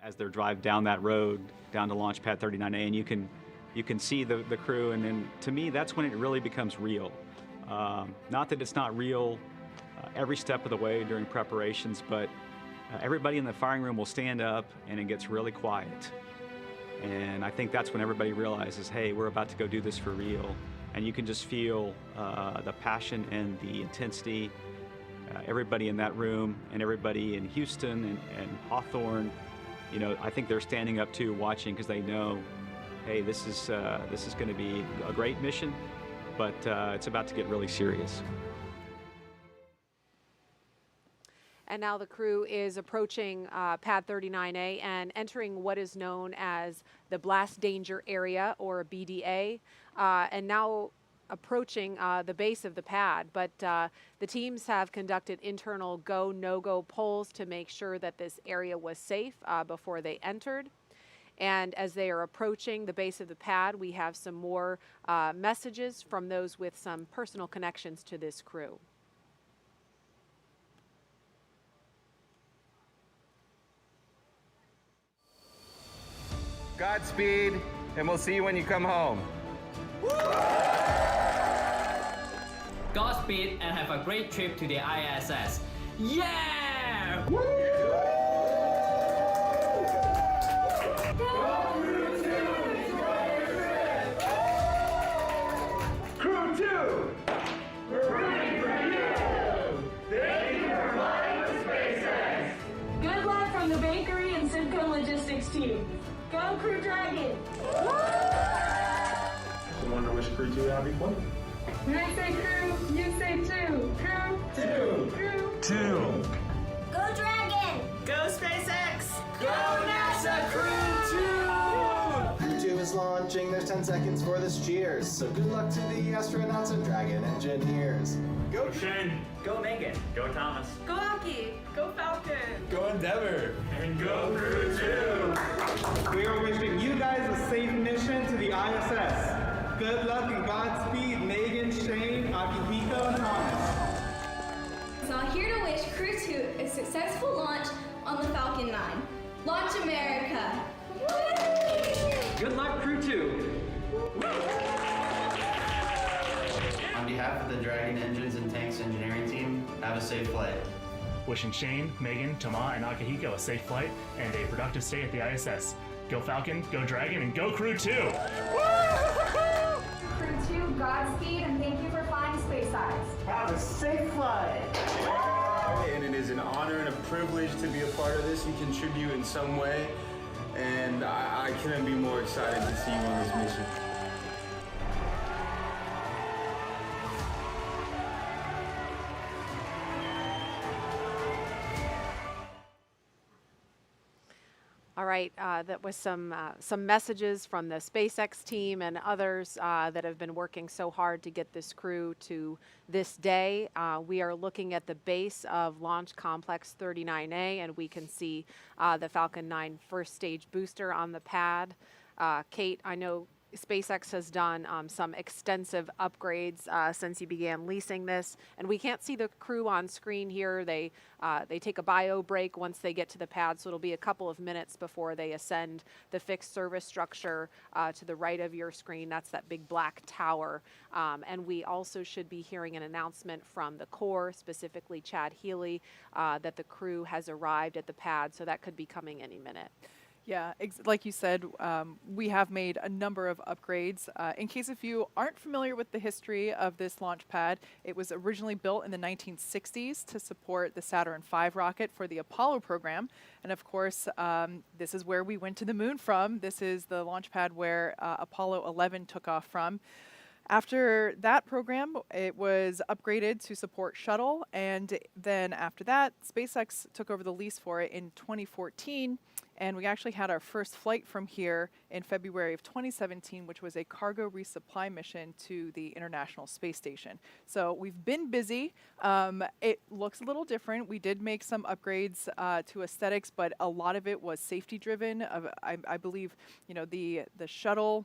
As they drive down that road, down to Launch Pad 39A, and you can see the crew, and then to me, that's when it really becomes real. Not that it's not real every step of the way during preparations, but everybody in the firing room will stand up and it gets really quiet. And I think that's when everybody realizes, hey, we're about to go do this for real. And you can just feel the passion and the intensity. Everybody in that room and everybody in Houston and Hawthorne, you know, I think they're standing up too, watching, because they know, hey, this is going to be a great mission, but it's about to get really serious. And now the crew is approaching Pad 39A and entering what is known as the Blast Danger Area, or BDA, and now approaching the base of the pad. But the teams have conducted internal go, no-go polls to make sure that this area was safe before they entered. And as they are approaching the base of the pad, we have some more messages from those with some personal connections to this crew. Godspeed, and we'll see you when you come home. Godspeed and have a great trip to the ISS. Yeah! Crew-2! We're ready for you! Thank you for flying with SpaceX! Good luck from the bakery and Simco Logistics team. Go Crew Dragon! Someone to wish Crew-2 happy flight. When I say crew, you say two. Crew. Crew. Two. Go Dragon! Go SpaceX! Go NASA Crew-2! Crew-2 is launching. There's 10 seconds for this cheers. So good luck to the astronauts and Dragon engineers. Go Shane! Go Megan! Go Thomas! Go Aki! Go Falcon! Go Endeavour! And go Crew-2! We are wishing you guys a safe mission to the ISS. Good luck and Godspeed, Megan, Shane, Akihiko, and Thomas. So I'm here to wish Crew-2 a successful launch on the Falcon 9. Launch America! Good luck, Crew-2! On behalf of the Dragon Engines and Tanks engineering team, have a safe flight. Wishing Shane, Megan, Tama, and Akihiko a safe flight and a productive stay at the ISS. Go Falcon, go Dragon, and go Crew-2! Crew-2, Godspeed, and thank you for flying SpaceX. Have a safe flight! And it is an honor and a privilege to be a part of this and contribute in some way. And I couldn't be more excited to see you on this mission. All right, that was some messages from the SpaceX team and others that have been working so hard to get this crew to this day. We are looking at the base of Launch Complex 39A, and we can see the Falcon 9 first stage booster on the pad. Kate, I know SpaceX has done some extensive upgrades since you began leasing this, and we can't see the crew on screen here. They take a bio break once they get to the pad, so it'll be a couple of minutes before they ascend the fixed service structure to the right of your screen. That's that big black tower. And we also should be hearing an announcement from the Corps, specifically Chad Healy, that the crew has arrived at the pad, so that could be coming any minute. Yeah, like you said, we have made a number of upgrades. In case if you aren't familiar with the history of this launch pad, it was originally built in the 1960s to support the Saturn V rocket for the Apollo program. And of course, this is where we went to the moon from. This is the launch pad where Apollo 11 took off from. After that program, it was upgraded to support shuttle, and then after that, SpaceX took over the lease for it in 2014, and we actually had our first flight from here in February of 2017, which was a cargo resupply mission to the International Space Station. So we've been busy. It looks a little different. We did make some upgrades to aesthetics, but a lot of it was safety driven. I believe, you know, the shuttle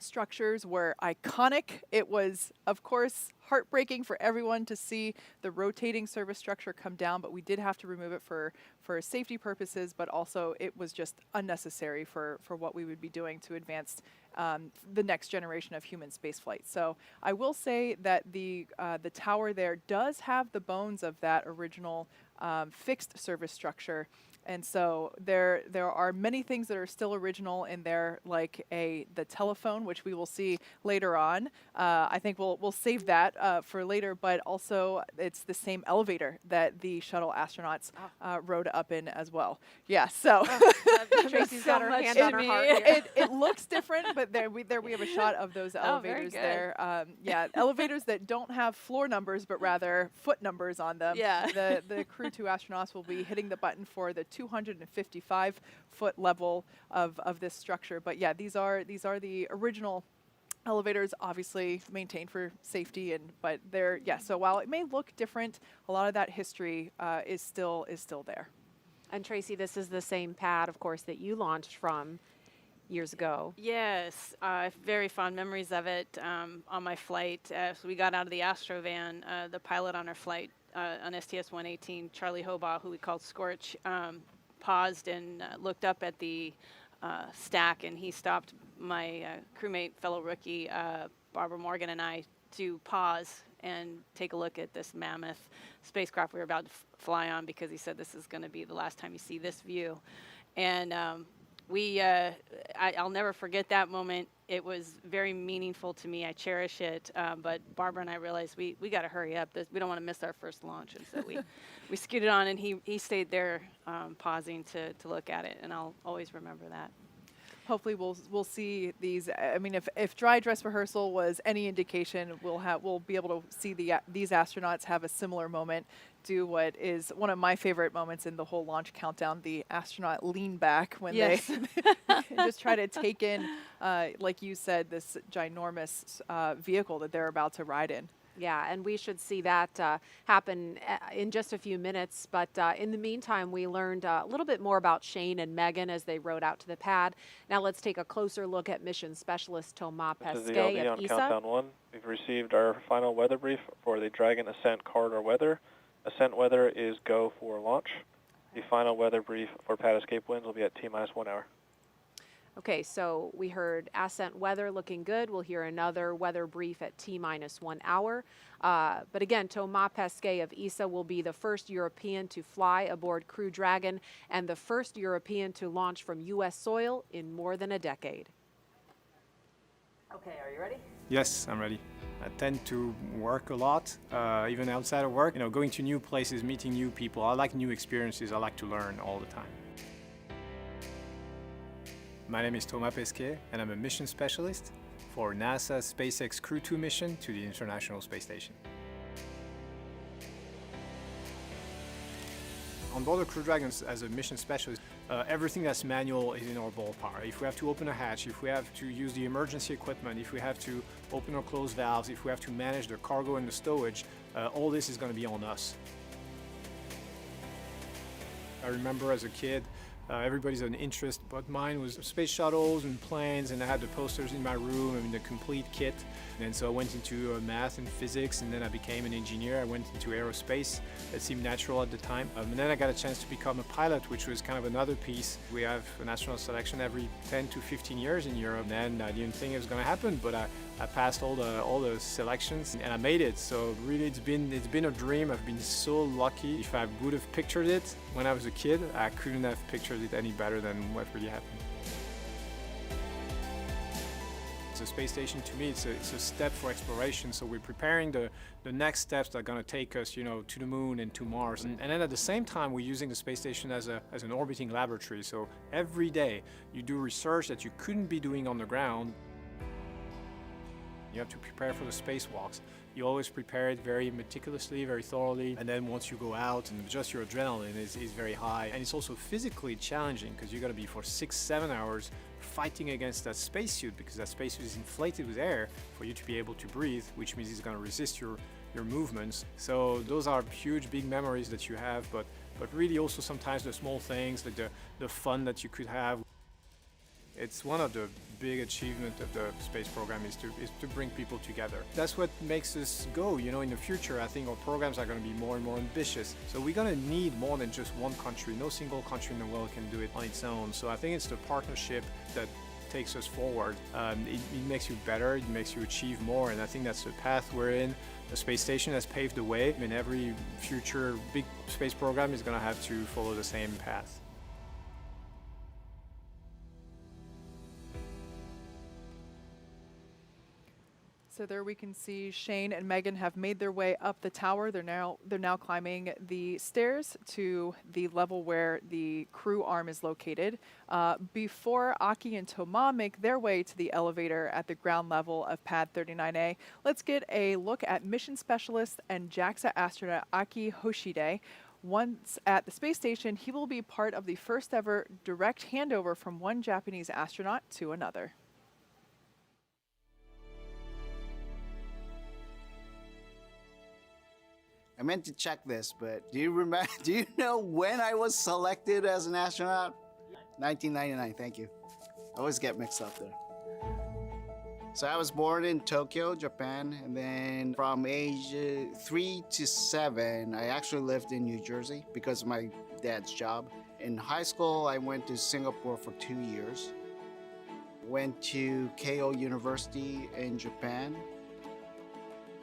structures were iconic. It was, of course, heartbreaking for everyone to see the rotating service structure come down, but we did have to remove it for safety purposes, but also it was just unnecessary for what we would be doing to advance the next generation of human spaceflight. So I will say that the tower there does have the bones of that original fixed service structure. And so there are many things that are still original in there, like the telephone, which we will see later on. I think we'll save that for later, but also it's the same elevator that the shuttle astronauts rode up in as well. Yeah, so Tracy's got her hand on her heart here. It looks different, but there we have a shot of those elevators there. Yeah, elevators that don't have floor numbers, but rather foot numbers on them. Yeah. The Crew-2 astronauts will be hitting the button for the 255-foot level of this structure. But yeah, these are the original elevators, obviously maintained for safety, but they're so while it may look different, a lot of that history is still there. And Tracy, this is the same pad, of course, that you launched from years ago. Yes, very fond memories of it on my flight. So we got out of the Astro van, the pilot on our flight on STS-118, Charlie Hobaugh, who we called Scorch, paused and looked up at the stack, and he stopped my crewmate, fellow rookie, Barbara Morgan, and I to pause and take a look at this mammoth spacecraft we were about to fly on, because he said this is going to be the last time you see this view. And I'll never forget that moment. It was very meaningful to me. I cherish it. But Barbara and I realized we got to hurry up. We don't want to miss our first launch. And so we scooted on, and he stayed there pausing to look at it. And I'll always remember that. Hopefully we'll see these. I mean, if dry dress rehearsal was any indication, we'll be able to see these astronauts have a similar moment, do what is one of my favorite moments in the whole launch countdown, the astronaut lean back when they just try to take in, like you said, this ginormous vehicle that they're about to ride in. Yeah, and we should see that happen in just a few minutes. But in the meantime, we learned a little bit more about Shane and Megan as they rode out to the pad. Now let's take a closer look at mission specialist Thomas Pesquet at on ESA. Countdown 1. We've received our final weather brief for the Dragon Ascent corridor weather. Ascent weather is go for launch. The final weather brief for pad escape winds will be at T-minus 1 hour. Okay, so we heard Ascent weather looking good. We'll hear another weather brief at T-minus 1 hour. But again, Thomas Pesquet of ESA will be the first European to fly aboard Crew Dragon and the first European to launch from U.S. soil in more than a decade. Okay, are you ready? Yes, I'm ready. I tend to work a lot, even outside of work. You know, going to new places, meeting new people. I like new experiences. I like to learn all the time. My name is Thomas Pesquet, and I'm a mission specialist for NASA's SpaceX Crew-2 mission to the International Space Station. On board the Crew Dragon as a mission specialist, everything that's manual is in our ballpark. If we have to open a hatch, if we have to use the emergency equipment, if we have to open or close valves, if we have to manage the cargo and the stowage, all this is going to be on us. I remember as a kid, everybody's an interest, but mine was space shuttles and planes, and I had the posters in my room, I mean the complete kit. And so I went into math and physics, and then I became an engineer. I went into aerospace. It seemed natural at the time. And then I got a chance to become a pilot, which was kind of another piece. We have an astronaut selection every 10 to 15 years in Europe. And then I didn't think it was going to happen, but I passed all the selections and I made it. So really it's been a dream. I've been so lucky. If I would have pictured it when I was a kid, I couldn't have pictured it any better than what really happened. The space station, to me, it's a step for exploration. So we're preparing the next steps that are going to take us, to the moon and to Mars. And then at the same time, we're using the space station as an orbiting laboratory. So every day you do research that you couldn't be doing on the ground. You have to prepare for the spacewalks. You always prepare it very meticulously, very thoroughly, and then once you go out, and just your adrenaline is very high. And it's also physically challenging because you're going to be for 6-7 hours fighting against that spacesuit, because that spacesuit is inflated with air for you to be able to breathe, which means it's going to resist your movements. So those are huge, big memories that you have, but really also sometimes the small things, like the fun that you could have. It's one of the big achievements of the space program is to bring people together. That's what makes us go. In the future, I think our programs are going to be more and more ambitious. So we're going to need more than just one country. No single country in the world can do it on its own. So I think it's the partnership that takes us forward. It makes you better, it makes you achieve more, and I think that's the path we're in. The space station has paved the way, and every future big space program is going to have to follow the same path. So there we can see Shane and Megan have made their way up the tower. They're now climbing the stairs to the level where the crew arm is located. Before Aki and Thomas make their way to the elevator at the ground level of pad 39A, let's get a look at mission specialist and JAXA astronaut Akihiko Hoshide. Once at the space station, he will be part of the first ever direct handover from one Japanese astronaut to another. I meant to check this, but do you know when I was selected as an astronaut? 1999, thank you. I always get mixed up there. So I was born in Tokyo, Japan, and then from age 3 to 7, I actually lived in New Jersey because of my dad's job. In high school, I went to Singapore for 2 years. Went to Keio University in Japan.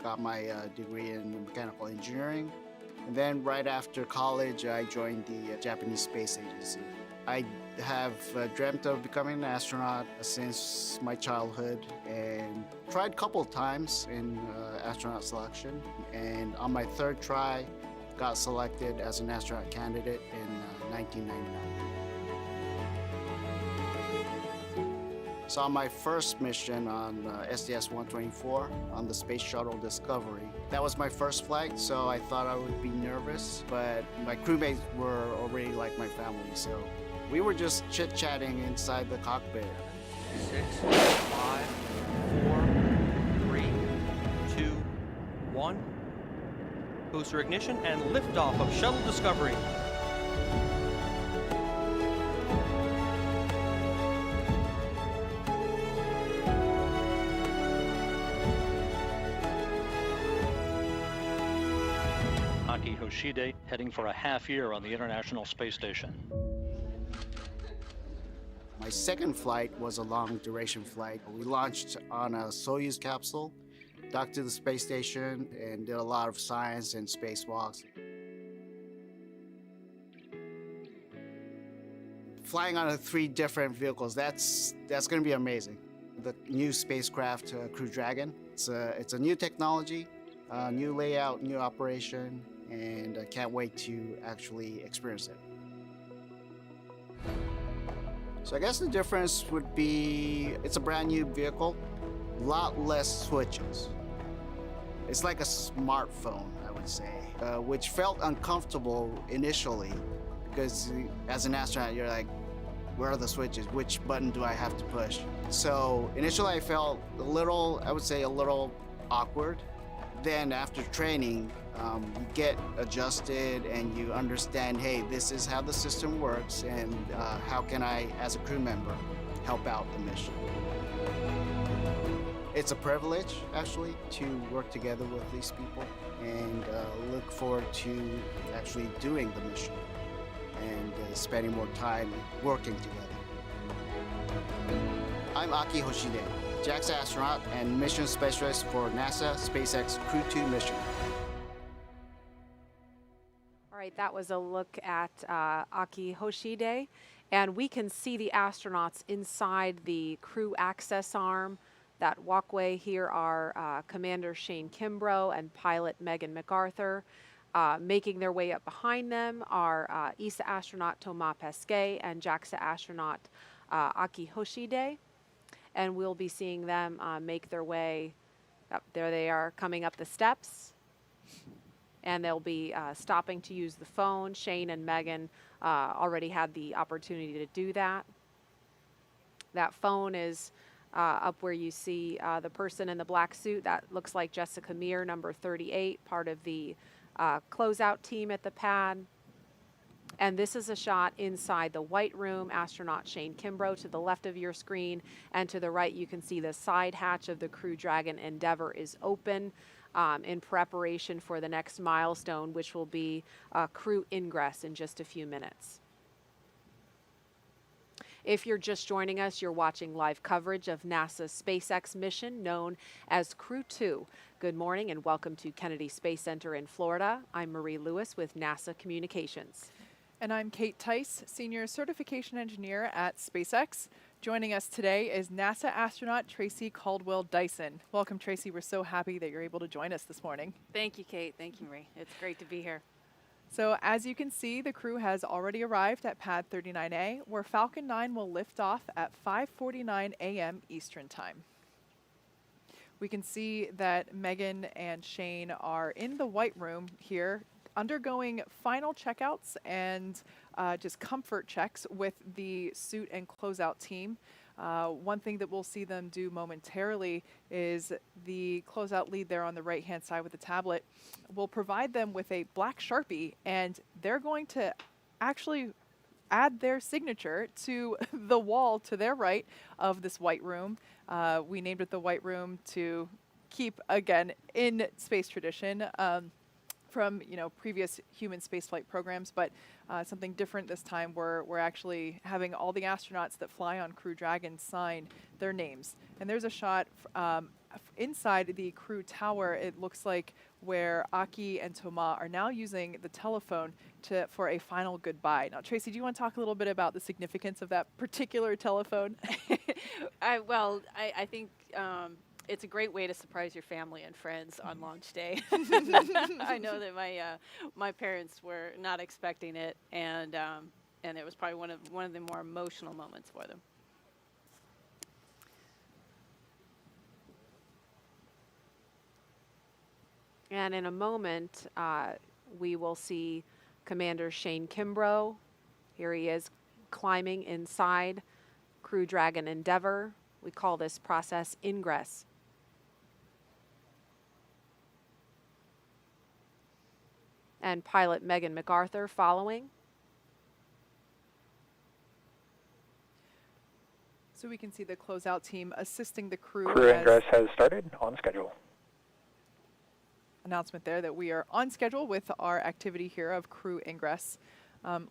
Got my degree in mechanical engineering. And then right after college, I joined the Japanese Space Agency. I have dreamt of becoming an astronaut since my childhood and tried a couple times in astronaut selection. And on my third try, got selected as an astronaut candidate in 1999. So on my first mission on STS-124 on the Space Shuttle Discovery, that was my first flight, so I thought I would be nervous, but my crewmates were already like my family, so we were just chit-chatting inside the cockpit. 6, 5, 4, 3, 2, 1. Booster ignition and liftoff of Shuttle Discovery. Akihiko Hoshide heading for a half year on the International Space Station. My second flight was a long duration flight. We launched on a Soyuz capsule, docked to the space station, and did a lot of science and spacewalks. Flying on 3 different vehicles, that's going to be amazing. The new spacecraft, Crew Dragon, it's a new technology, new layout, new operation, and I can't wait to actually experience it. So I guess the difference would be it's a brand new vehicle, a lot less switches. It's like a smartphone, I would say, which felt uncomfortable initially because as an astronaut, you're like where are the switches? Which button do I have to push? So initially I felt a little, I would say a little awkward. Then after training, you get adjusted and you understand, hey, this is how the system works and how can I, as a crew member, help out the mission. It's a privilege, actually, to work together with these people and look forward to actually doing the mission and spending more time working together. I'm Akihiko Hoshide, JAXA astronaut and mission specialist for NASA SpaceX Crew-2 mission. All right, that was a look at Akihiko Hoshide, and we can see the astronauts inside the crew access arm. That walkway. Here are Commander Shane Kimbrough and pilot Megan McArthur. Making their way up behind them are ESA astronaut Thomas Pesquet and JAXA astronaut Akihiko Hoshide. And we'll be seeing them make their way up. There they are coming up the steps. And they'll be stopping to use the phone. Shane and Megan already had the opportunity to do that. That phone is up where you see the person in the black suit. That looks like Jessica Meir, number 38, part of the closeout team at the pad. And this is a shot inside the white room. Astronaut Shane Kimbrough to the left of your screen, and to the right you can see the side hatch of the Crew Dragon Endeavour is open in preparation for the next milestone, which will be crew ingress in just a few minutes. If you're just joining us, you're watching live coverage of NASA's SpaceX mission known as Crew-2. Good morning and welcome to Kennedy Space Center in Florida. I'm Marie Lewis with NASA Communications. And I'm Kate Tice, Senior Certification Engineer at SpaceX. Joining us today is NASA astronaut Tracy Caldwell Dyson. Welcome, Tracy. We're so happy that you're able to join us this morning. Thank you, Kate. Thank you, Marie. It's great to be here. So as you can see, the crew has already arrived at pad 39A, where Falcon 9 will lift off at 5:49 a.m. Eastern Time. We can see that Megan and Shane are in the white room here, undergoing final checkouts and just comfort checks with the suit and closeout team. One thing that we'll see them do momentarily is the closeout lead there on the right-hand side with the tablet will provide them with a black Sharpie, and they're going to actually add their signature to the wall to their right of this white room. We named it the white room to keep, again, in space tradition. From previous human spaceflight programs, but something different this time. We're actually having all the astronauts that fly on Crew Dragon sign their names. And there's a shot inside the crew tower. It looks like where Aki and Thomas are now using the telephone for a final goodbye. Now, Tracy, do you want to talk a little bit about the significance of that particular telephone? I think. It's a great way to surprise your family and friends on launch day. I know that my parents were not expecting it, and it was probably one of the more emotional moments for them. And in a moment, we will see Commander Shane Kimbrough. Here he is climbing inside Crew Dragon Endeavour. We call this process Ingress. And pilot Megan McArthur following. So we can see the closeout team assisting the crew. Crew ingress has started on schedule. Announcement there that we are on schedule with our activity here of crew ingress.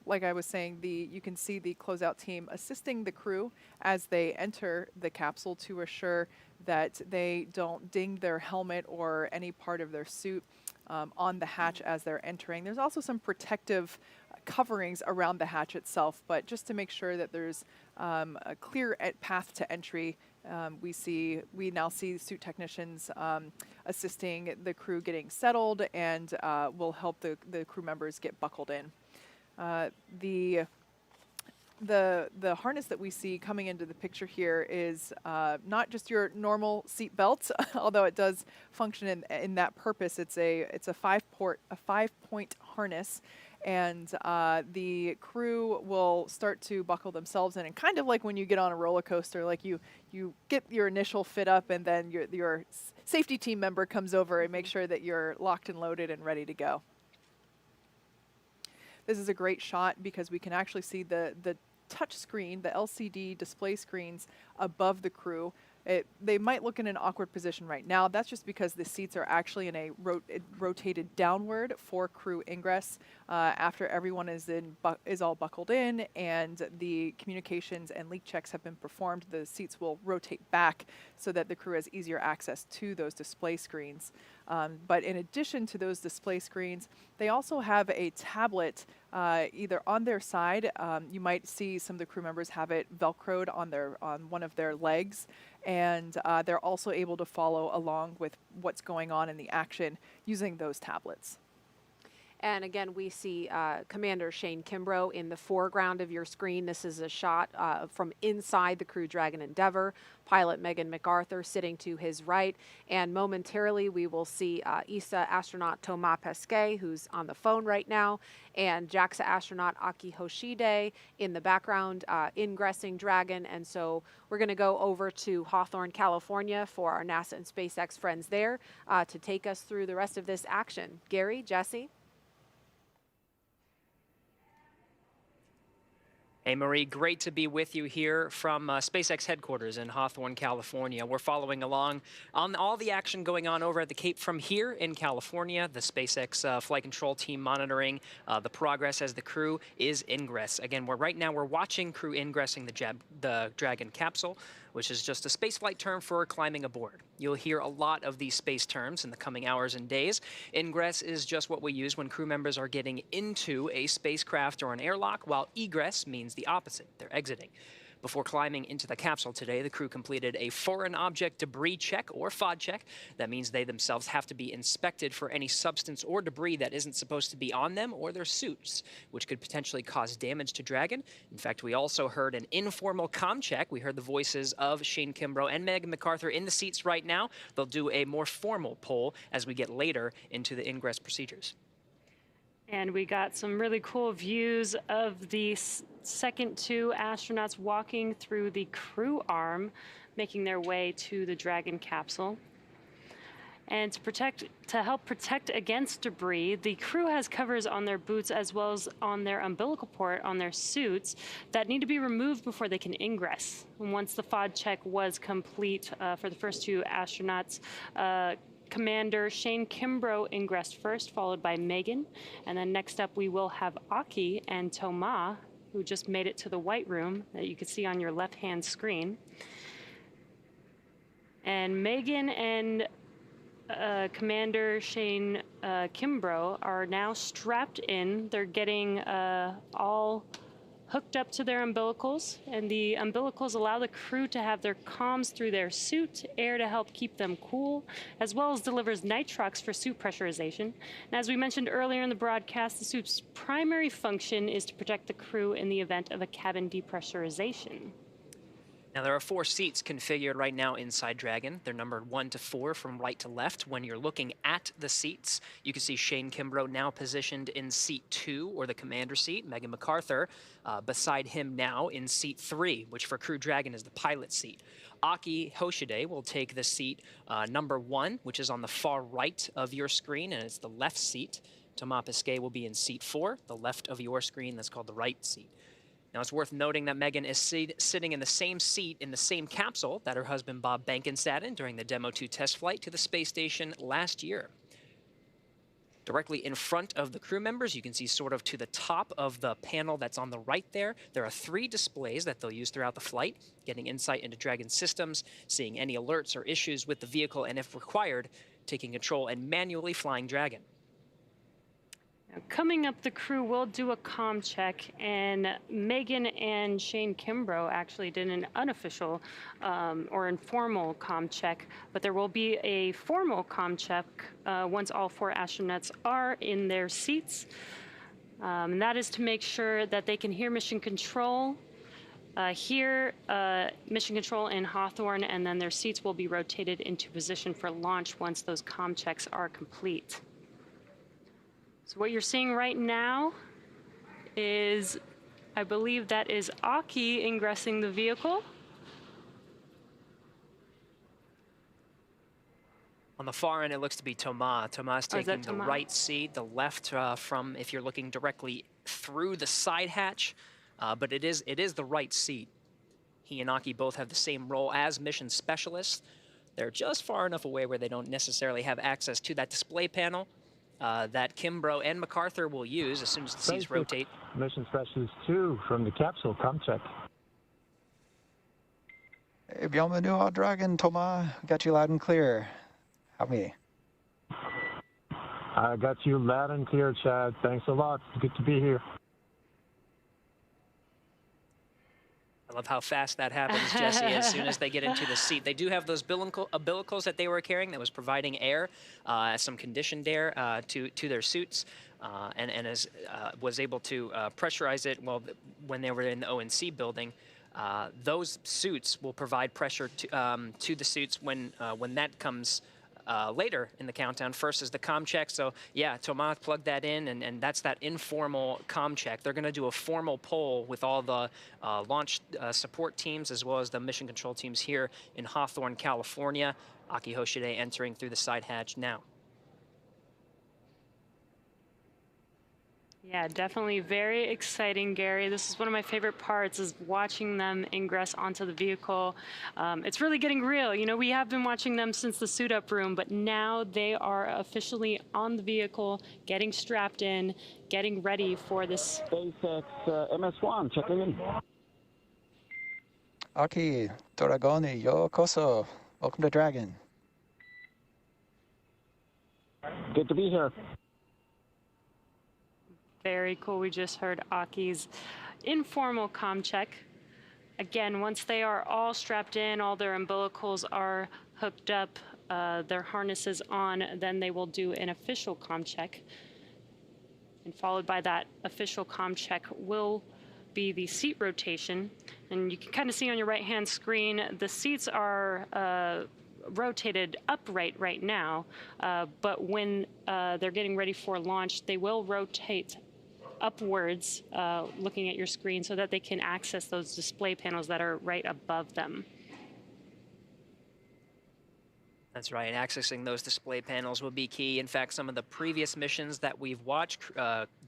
Like I was saying, you can see the closeout team assisting the crew as they enter the capsule to assure that they don't ding their helmet or any part of their suit on the hatch as they're entering. There's also some protective coverings around the hatch itself, but just to make sure that there's a clear path to entry, we now see suit technicians assisting the crew getting settled and will help the crew members get buckled in. The harness that we see coming into the picture here is not just your normal seat belt, although it does function in that purpose. It's a five-point harness, and the crew will start to buckle themselves in. And kind of like when you get on a roller coaster, like you get your initial fit up, and then your safety team member comes over and makes sure that you're locked and loaded and ready to go. This is a great shot because we can actually see the touch screen, the LCD display screens above the crew. They might look in an awkward position right now. That's just because the seats are actually in a rotated downward for crew ingress. After everyone is all buckled in and the communications and leak checks have been performed, the seats will rotate back so that the crew has easier access to those display screens. But in addition to those display screens, they also have a tablet either on their side. You might see some of the crew members have it Velcroed on one of their legs, and they're also able to follow along with what's going on in the action using those tablets. And again, we see Commander Shane Kimbrough in the foreground of your screen. This is a shot from inside the Crew Dragon Endeavour. Pilot Megan McArthur sitting to his right. And momentarily, we will see ESA astronaut Thomas Pesquet, who's on the phone right now, and JAXA astronaut Akihiko Hoshide in the background, ingressing Dragon. And so we're going to go over to Hawthorne, California for our NASA and SpaceX friends there to take us through the rest of this action. Gary, Jesse? Hey, Marie, great to be with you here from SpaceX headquarters in Hawthorne, California. We're following along on all the action going on over at the Cape from here in California. The SpaceX flight control team monitoring the progress as the crew is ingress. Again, right now we're watching crew ingressing the Dragon capsule, which is just a spaceflight term for climbing aboard. You'll hear a lot of these space terms in the coming hours and days. Ingress is just what we use when crew members are getting into a spacecraft or an airlock, while egress means the opposite. They're exiting. Before climbing into the capsule today, the crew completed a foreign object debris check, or FOD check. That means they themselves have to be inspected for any substance or debris that isn't supposed to be on them or their suits, which could potentially cause damage to Dragon. In fact, we also heard an informal comm check. We heard the voices of Shane Kimbrough and Megan McArthur in the seats right now. They'll do a more formal poll as we get later into the ingress procedures. And we got some really cool views of the second two astronauts walking through the crew arm, making their way to the Dragon capsule. And to help protect against debris, the crew has covers on their boots as well as on their umbilical port on their suits that need to be removed before they can ingress. And once the FOD check was complete for the first two astronauts, Commander Shane Kimbrough ingressed first, followed by Megan. And then next up, we will have Aki and Thomas, who just made it to the white room that you can see on your left-hand screen. And Megan and Commander Shane Kimbrough are now strapped in. They're getting all hooked up to their umbilicals, and the umbilicals allow the crew to have their comms through their suit, air to help keep them cool, as well as delivers nitrox for suit pressurization. And as we mentioned earlier in the broadcast, the suit's primary function is to protect the crew in the event of a cabin depressurization. Now, there are 4 seats configured right now inside Dragon. They're numbered 1 to 4 from right to left. When you're looking at the seats, you can see Shane Kimbrough now positioned in seat 2, or the commander seat. Megan McArthur beside him now in seat 3, which for Crew Dragon is the pilot seat. Akihiko Hoshide will take the seat number 1, which is on the far right of your screen, and it's the left seat. Thomas Pesquet will be in seat 4, the left of your screen. That's called the right seat. Now, it's worth noting that Megan is sitting in the same seat in the same capsule that her husband Bob Behnken sat in during the Demo 2 test flight to the space station last year. Directly in front of the crew members, you can see sort of to the top of the panel that's on the right there, there are 3 displays that they'll use throughout the flight, getting insight into Dragon systems, seeing any alerts or issues with the vehicle, and if required, taking control and manually flying Dragon. Coming up, the crew will do a comm check, and Megan and Shane Kimbrough actually did an unofficial or informal comm check, but there will be a formal comm check once all 4 astronauts are in their seats. And that is to make sure that they can hear mission control, mission control in Hawthorne, and then their seats will be rotated into position for launch once those comm checks are complete. So what you're seeing right now is, I believe that is Aki ingressing the vehicle. On the far end, it looks to be Thomas. Thomas taking the right seat, the left from if you're looking directly through the side hatch, but it is the right seat. He and Aki both have the same role as mission specialists. They're just far enough away where they don't necessarily have access to that display panel that Kimbrough and McArthur will use as soon as the seats rotate. Mission Specialist 2 from the capsule, come check. Hey, bienvenue au Dragon, Thomas. Got you loud and clear. How me? I got you loud and clear, Chad. Thanks a lot. Good to be here. I love how fast that happens, Jesse, as soon as they get into the seat. They do have those umbilicals that they were carrying that was providing air, some conditioned air to their suits, and was able to pressurize it when they were in the ONC building. Those suits will provide pressure to the suits when that comes later in the countdown. First is the comm check. So yeah, Thomas plugged that in, and that's that informal comm check. They're going to do a formal poll with all the launch support teams as well as the mission control teams here in Hawthorne, California. Akihiko Hoshide entering through the side hatch now. Yeah, definitely very exciting, Gary. This is one of my favorite parts, is watching them ingress onto the vehicle. It's really getting real. You know, we have been watching them since the suit-up room, but now they are officially on the vehicle, getting strapped in, getting ready for this. SpaceX MS-1, checking in. Aki, Dragoni, yokoso. Welcome to Dragon. Good to be here. Very cool. We just heard Aki's informal comm check. Again, once they are all strapped in, all their umbilicals are hooked up, their harnesses on, then they will do an official comm check. And followed by that official comm check will be the seat rotation. And you can kind of see on your right-hand screen, the seats are rotated upright right now, but when they're getting ready for launch, they will rotate upwards, looking at your screen, so that they can access those display panels that are right above them. That's right. Accessing those display panels will be key. In fact, some of the previous missions that we've watched,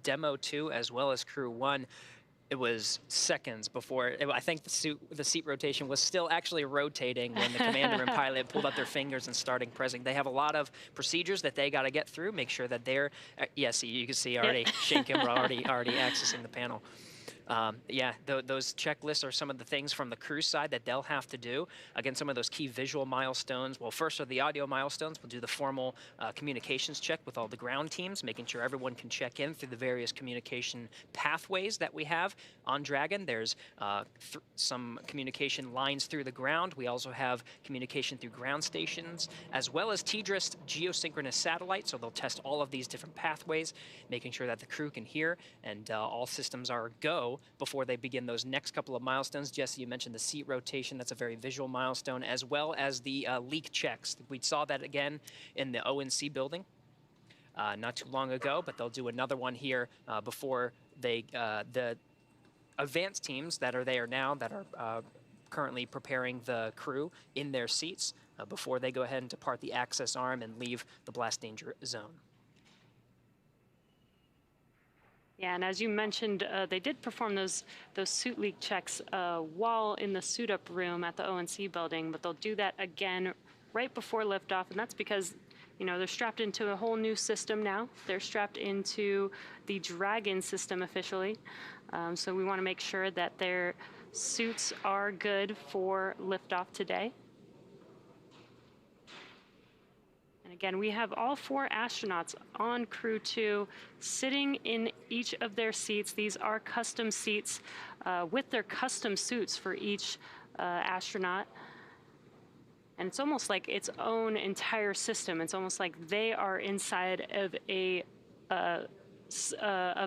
Demo 2 as well as Crew 1, it was seconds before, I think the seat rotation was still actually rotating when the commander and pilot pulled up their fingers and starting pressing. They have a lot of procedures that they got to get through, make sure that they're, yes, you can see already, Shane Kimbrough already accessing the panel. Yeah, those checklists are some of the things from the crew side that they'll have to do. Again, some of those key visual milestones. Well, first are the audio milestones. We'll do the formal communications check with all the ground teams, making sure everyone can check in through the various communication pathways that we have on Dragon. There's some communication lines through the ground. We also have communication through ground stations, as well as TDRIST geosynchronous satellites. So they'll test all of these different pathways, making sure that the crew can hear and all systems are go before they begin those next couple of milestones. Jesse, you mentioned the seat rotation. That's a very visual milestone, as well as the leak checks. We saw that again in the ONC building not too long ago, but they'll do another one here before they, the advanced teams that are there now that are currently preparing the crew in their seats before they go ahead and depart the access arm and leave the blast danger zone. Yeah, and as you mentioned, they did perform those suit leak checks while in the suit-up room at the ONC building, but they'll do that again right before liftoff, and that's because, you know, they're strapped into a whole new system now. They're strapped into the Dragon system officially, so we want to make sure that their suits are good for liftoff today. And again, we have all 4 astronauts on Crew 2 sitting in each of their seats. These are custom seats with their custom suits for each astronaut. And it's almost like its own entire system. It's almost like they are inside of a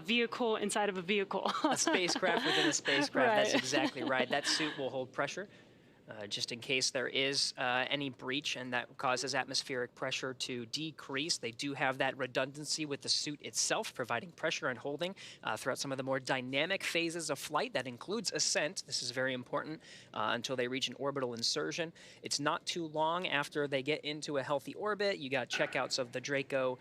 vehicle inside of a vehicle. A spacecraft within a spacecraft. Right. That's exactly right. That suit will hold pressure. just in case there is any breach and that causes atmospheric pressure to decrease. They do have that redundancy with the suit itself, providing pressure and holding throughout some of the more dynamic phases of flight. That includes ascent. This is very important until they reach an orbital insertion. It's not too long after they get into a healthy orbit. You got checkouts of the Draco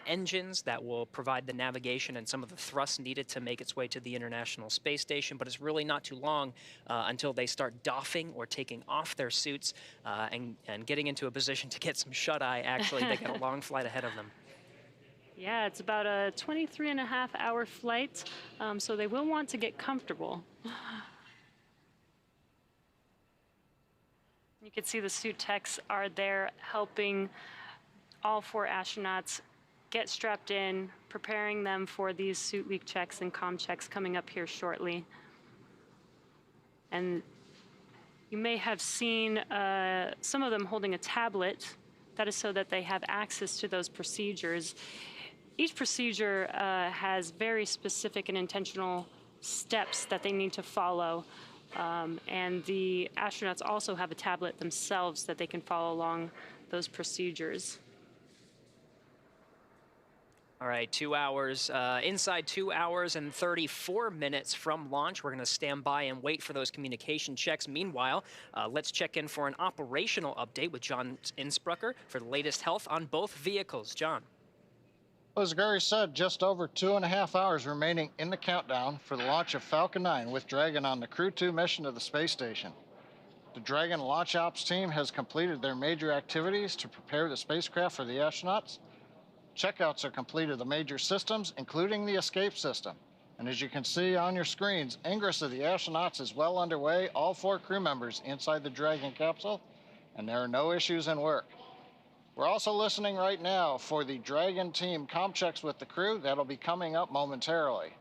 engines that will provide the navigation and some of the thrust needed to make its way to the International Space Station, but it's really not too long until they start doffing or taking off their suits and getting into a position to get some shut-eye. Actually, they got a long flight ahead of them. Yeah, it's about a 23.5-hour flight, so they will want to get comfortable. You can see the suit techs are there helping all 4 astronauts get strapped in, preparing them for these suit leak checks and comm checks coming up here shortly. And you may have seen some of them holding a tablet. That is so that they have access to those procedures. Each procedure has very specific and intentional steps that they need to follow. And the astronauts also have a tablet themselves that they can follow along those procedures. All right, 2 hours, inside 2 hours and 34 minutes from launch. We're going to stand by and wait for those communication checks. Meanwhile, let's check in for an operational update with John Innsbrucker for the latest health on both vehicles. John. Well, as Gary said, just over 2.5 hours remaining in the countdown for the launch of Falcon 9 with Dragon on the Crew-2 mission to the space station. The Dragon launch ops team has completed their major activities to prepare the spacecraft for the astronauts. Checkouts are complete of the major systems, including the escape system. And as you can see on your screens, Ingress of the astronauts is well underway, all 4 crew members inside the Dragon capsule, and there are no issues in work. We're also listening right now for the Dragon team comm checks with the crew. That'll be coming up momentarily.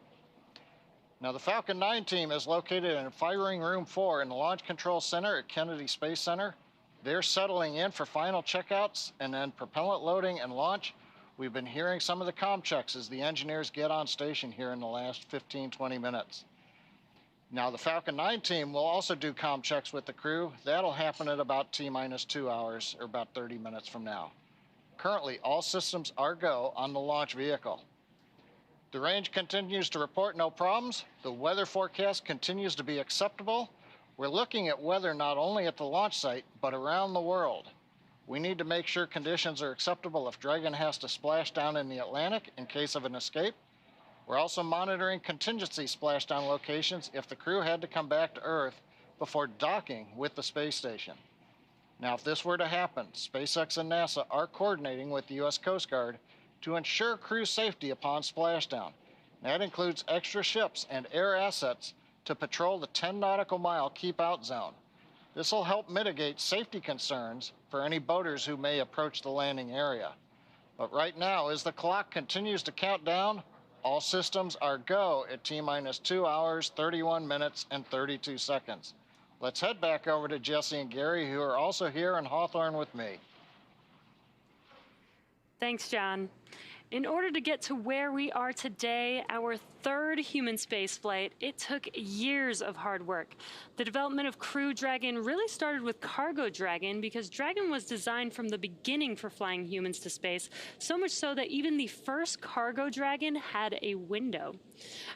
Now, the Falcon 9 team is located in Firing Room 4 in the Launch Control Center at Kennedy Space Center. They're settling in for final checkouts and then propellant loading and launch. We've been hearing some of the comm checks as the engineers get on station here in the last 15-20 minutes. Now, the Falcon 9 team will also do comm checks with the crew. That'll happen at about T-minus 2 hours, or about 30 minutes from now. Currently, all systems are go on the launch vehicle. The range continues to report no problems. The weather forecast continues to be acceptable. We're looking at weather not only at the launch site, but around the world. We need to make sure conditions are acceptable if Dragon has to splash down in the Atlantic in case of an escape. We're also monitoring contingency splashdown locations if the crew had to come back to Earth before docking with the space station. Now, if this were to happen, SpaceX and NASA are coordinating with the U.S. Coast Guard to ensure crew safety upon splashdown. That includes extra ships and air assets to patrol the 10 nautical mile keep-out zone. This will help mitigate safety concerns for any boaters who may approach the landing area. But right now, as the clock continues to count down, all systems are go at T-minus 2 hours, 31 minutes, and 32 seconds. Let's head back over to Jesse and Gary, who are also here in Hawthorne with me. Thanks, John. In order to get to where we are today, our 3rd human space flight, it took years of hard work. The development of Crew Dragon really started with Cargo Dragon because Dragon was designed from the beginning for flying humans to space, so much so that even the first Cargo Dragon had a window.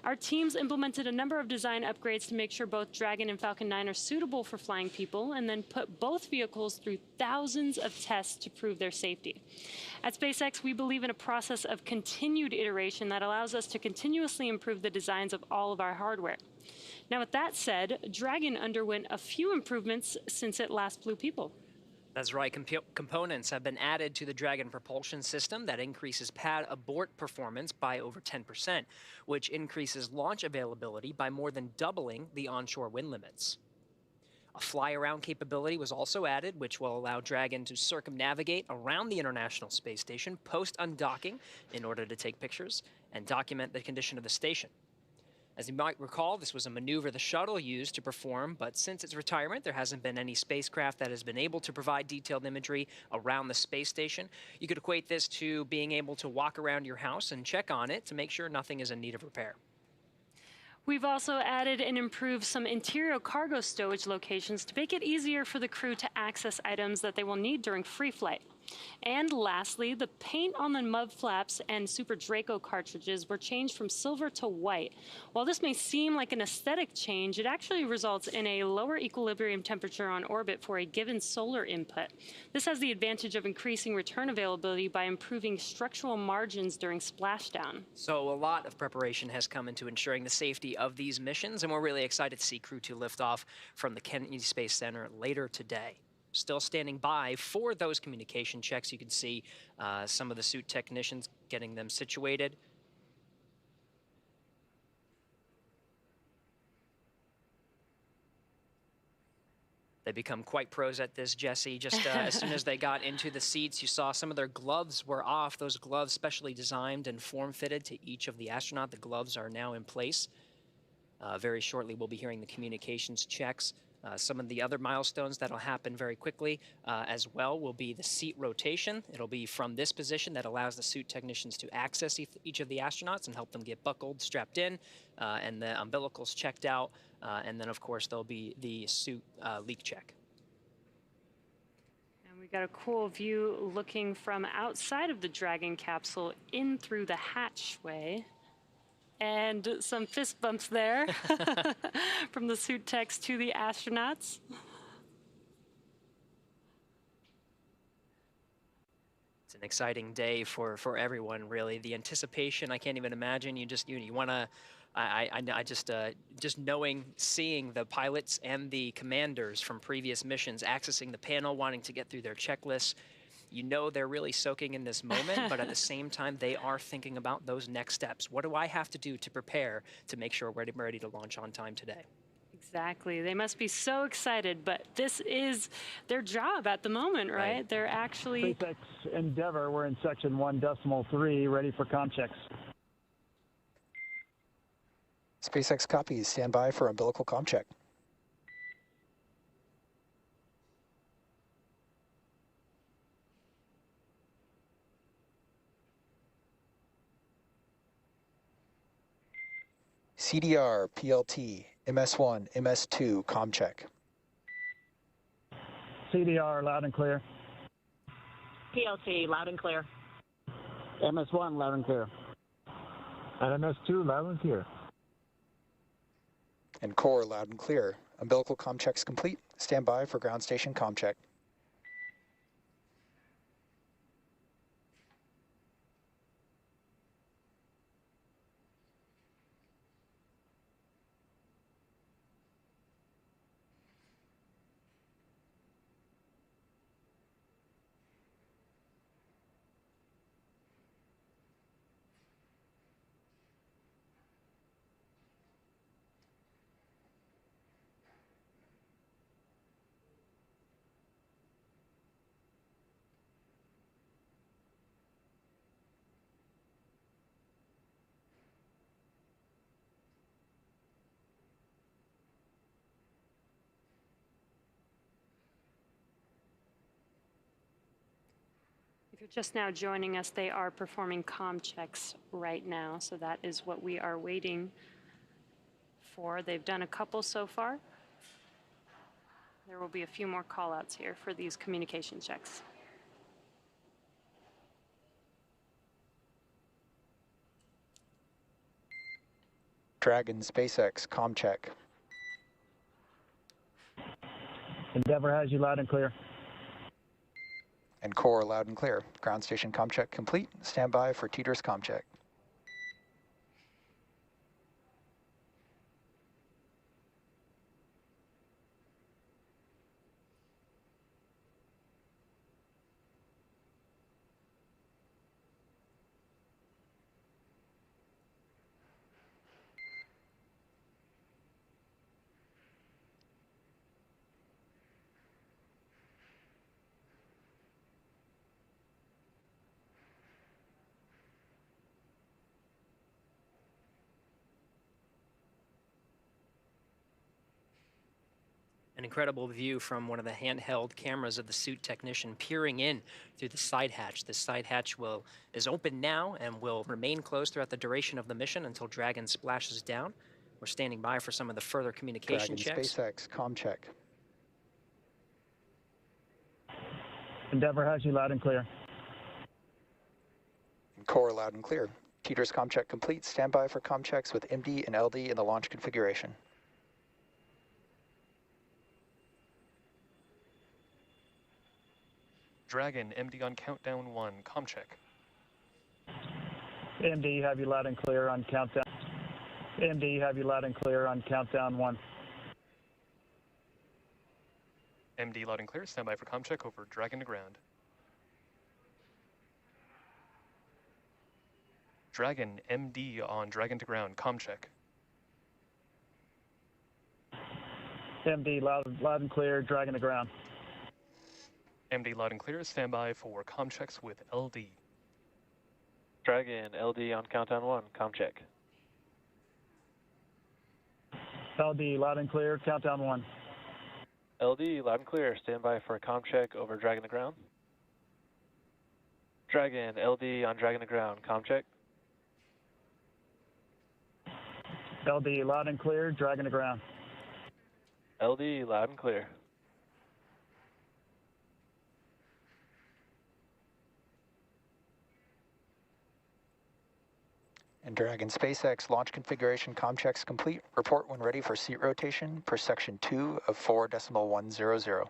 Our teams implemented a number of design upgrades to make sure both Dragon and Falcon 9 are suitable for flying people, and then put both vehicles through thousands of tests to prove their safety. At SpaceX, we believe in a process of continued iteration that allows us to continuously improve the designs of all of our hardware. Now, with that said, Dragon underwent a few improvements since it last flew people. That's right. Components have been added to the Dragon propulsion system that increases pad abort performance by over 10%, which increases launch availability by more than doubling the onshore wind limits. A fly-around capability was also added, which will allow Dragon to circumnavigate around the International Space Station post-undocking in order to take pictures and document the condition of the station. As you might recall, this was a maneuver the shuttle used to perform, but since its retirement, there hasn't been any spacecraft that has been able to provide detailed imagery around the space station. You could equate this to being able to walk around your house and check on it to make sure nothing is in need of repair. We've also added and improved some interior cargo stowage locations to make it easier for the crew to access items that they will need during free flight. And lastly, the paint on the mud flaps and Super Draco cartridges were changed from silver to white. While this may seem like an aesthetic change, it actually results in a lower equilibrium temperature on orbit for a given solar input. This has the advantage of increasing return availability by improving structural margins during splashdown. So a lot of preparation has come into ensuring the safety of these missions, and we're really excited to see Crew-2 lift off from the Kennedy Space Center later today. Still standing by for those communication checks. You can see some of the suit technicians getting them situated. They become quite pros at this, Jesse. Just as soon as they got into the seats, you saw some of their gloves were off. Those gloves specially designed and form-fitted to each of the astronaut. The gloves are now in place. Very shortly, we'll be hearing the communications checks. Some of the other milestones that'll happen very quickly as well will be the seat rotation. It'll be from this position that allows the suit technicians to access each of the astronauts and help them get buckled, strapped in, and the umbilicals checked out. And then, of course, there'll be the suit leak check. And we got a cool view looking from outside of the Dragon capsule in through the hatchway. And some fist bumps there from the suit techs to the astronauts. It's an exciting day for everyone, really. The anticipation, I can't even imagine. You want to, just seeing the pilots and the commanders from previous missions accessing the panel, wanting to get through their checklists. You know they're really soaking in this moment, but at the same time, they are thinking about those next steps. What do I have to do to prepare to make sure we're ready to launch on time today? Exactly. They must be so excited, but this is their job at the moment, right? They're actually... SpaceX Endeavour, we're in section 1.3, ready for comm checks. SpaceX copies. Stand by for umbilical comm check. CDR, PLT, MS1, MS2, comm check. CDR, loud and clear. PLT, loud and clear. MS1, loud and clear. And MS2, loud and clear. And core, loud and clear. Umbilical comm checks complete. Stand by for ground station comm check. If you're just now joining us, they are performing comm checks right now, so that is what we are waiting for. They've done a couple so far. There will be a few more call-outs here for these communication checks. Dragon, SpaceX, comm check. Endeavour has you loud and clear. And core, loud and clear. Ground station comm check complete. Stand by for TDRS comm check. An incredible view from one of the handheld cameras of the suit technician peering in through the side hatch. This side hatch is open now and will remain closed throughout the duration of the mission until Dragon splashes down. We're standing by for some of the further communication Dragon checks. SpaceX, comm check. Endeavour has you loud and clear. Core loud and clear. Teeters comm check complete. Stand by for comm checks with MD and LD in the launch configuration. Dragon, MD on countdown 1, comm check. MD, have you loud and clear on countdown. MD, have you loud and clear on countdown 1. MD loud and clear, stand by for comm check over Dragon to ground. Dragon, MD on Dragon to ground, comm check. MD, loud and clear, Dragon to ground. MD loud and clear, stand by for comm checks with LD. Dragon, LD on countdown 1, comm check. LD, loud and clear, countdown 1. LD loud and clear, stand by for a comm check over Dragon to ground. Dragon, LD on Dragon to ground, comm check. LD, loud and clear, Dragon to ground. LD loud and clear. And Dragon SpaceX launch configuration comm checks complete. Report when ready for seat rotation per section 2 of 4.100.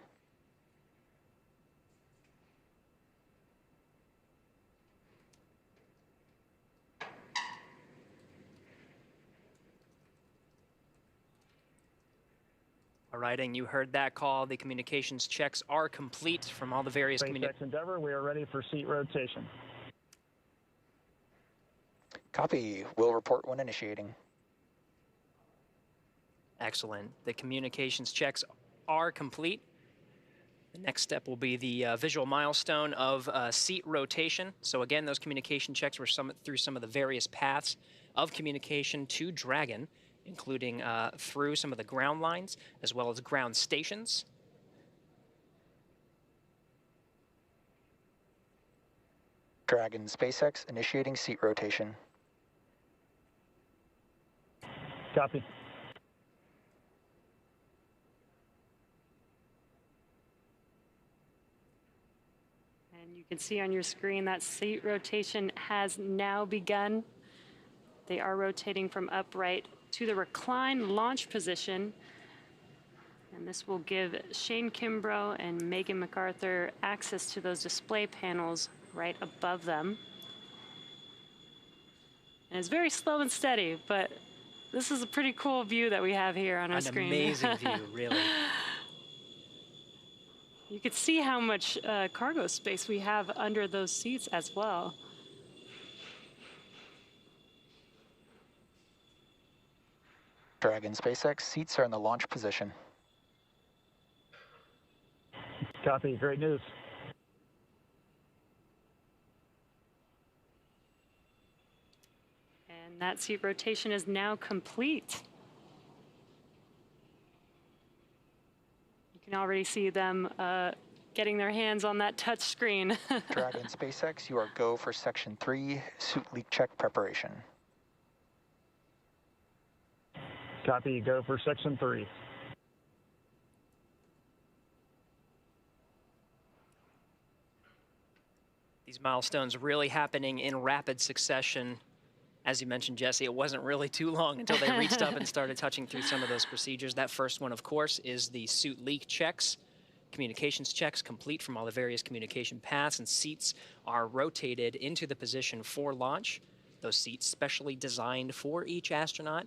All right, and you heard that call. The communications checks are complete from all the various SpaceX Endeavour, we are ready for seat rotation. Copy. Will report when initiating. Excellent. The communications checks are complete. The next step will be the visual milestone of seat rotation. So again, those communication checks were through some of the various paths of communication to Dragon, including through some of the ground lines as well as ground stations. Dragon SpaceX initiating seat rotation. Copy. And you can see on your screen that seat rotation has now begun. They are rotating from upright to the recline launch position. And this will give Shane Kimbrough and Megan McArthur access to those display panels right above them. And it's very slow and steady, but this is a pretty cool view that we have here on our screen. An amazing view, really. You could see how much cargo space we have under those seats as well. Dragon SpaceX seats are in the launch position. Copy. Great news. And that seat rotation is now complete. You can already see them getting their hands on that touch screen. Dragon SpaceX, you are go for section 3, suit leak check preparation. Copy. Go for section 3. These milestones really happening in rapid succession. As you mentioned, Jesse, it wasn't really too long until they reached up and started touching through some of those procedures. That first one, of course, is the suit leak checks. Communications checks complete from all the various communication paths, and seats are rotated into the position for launch. Those seats specially designed for each astronaut.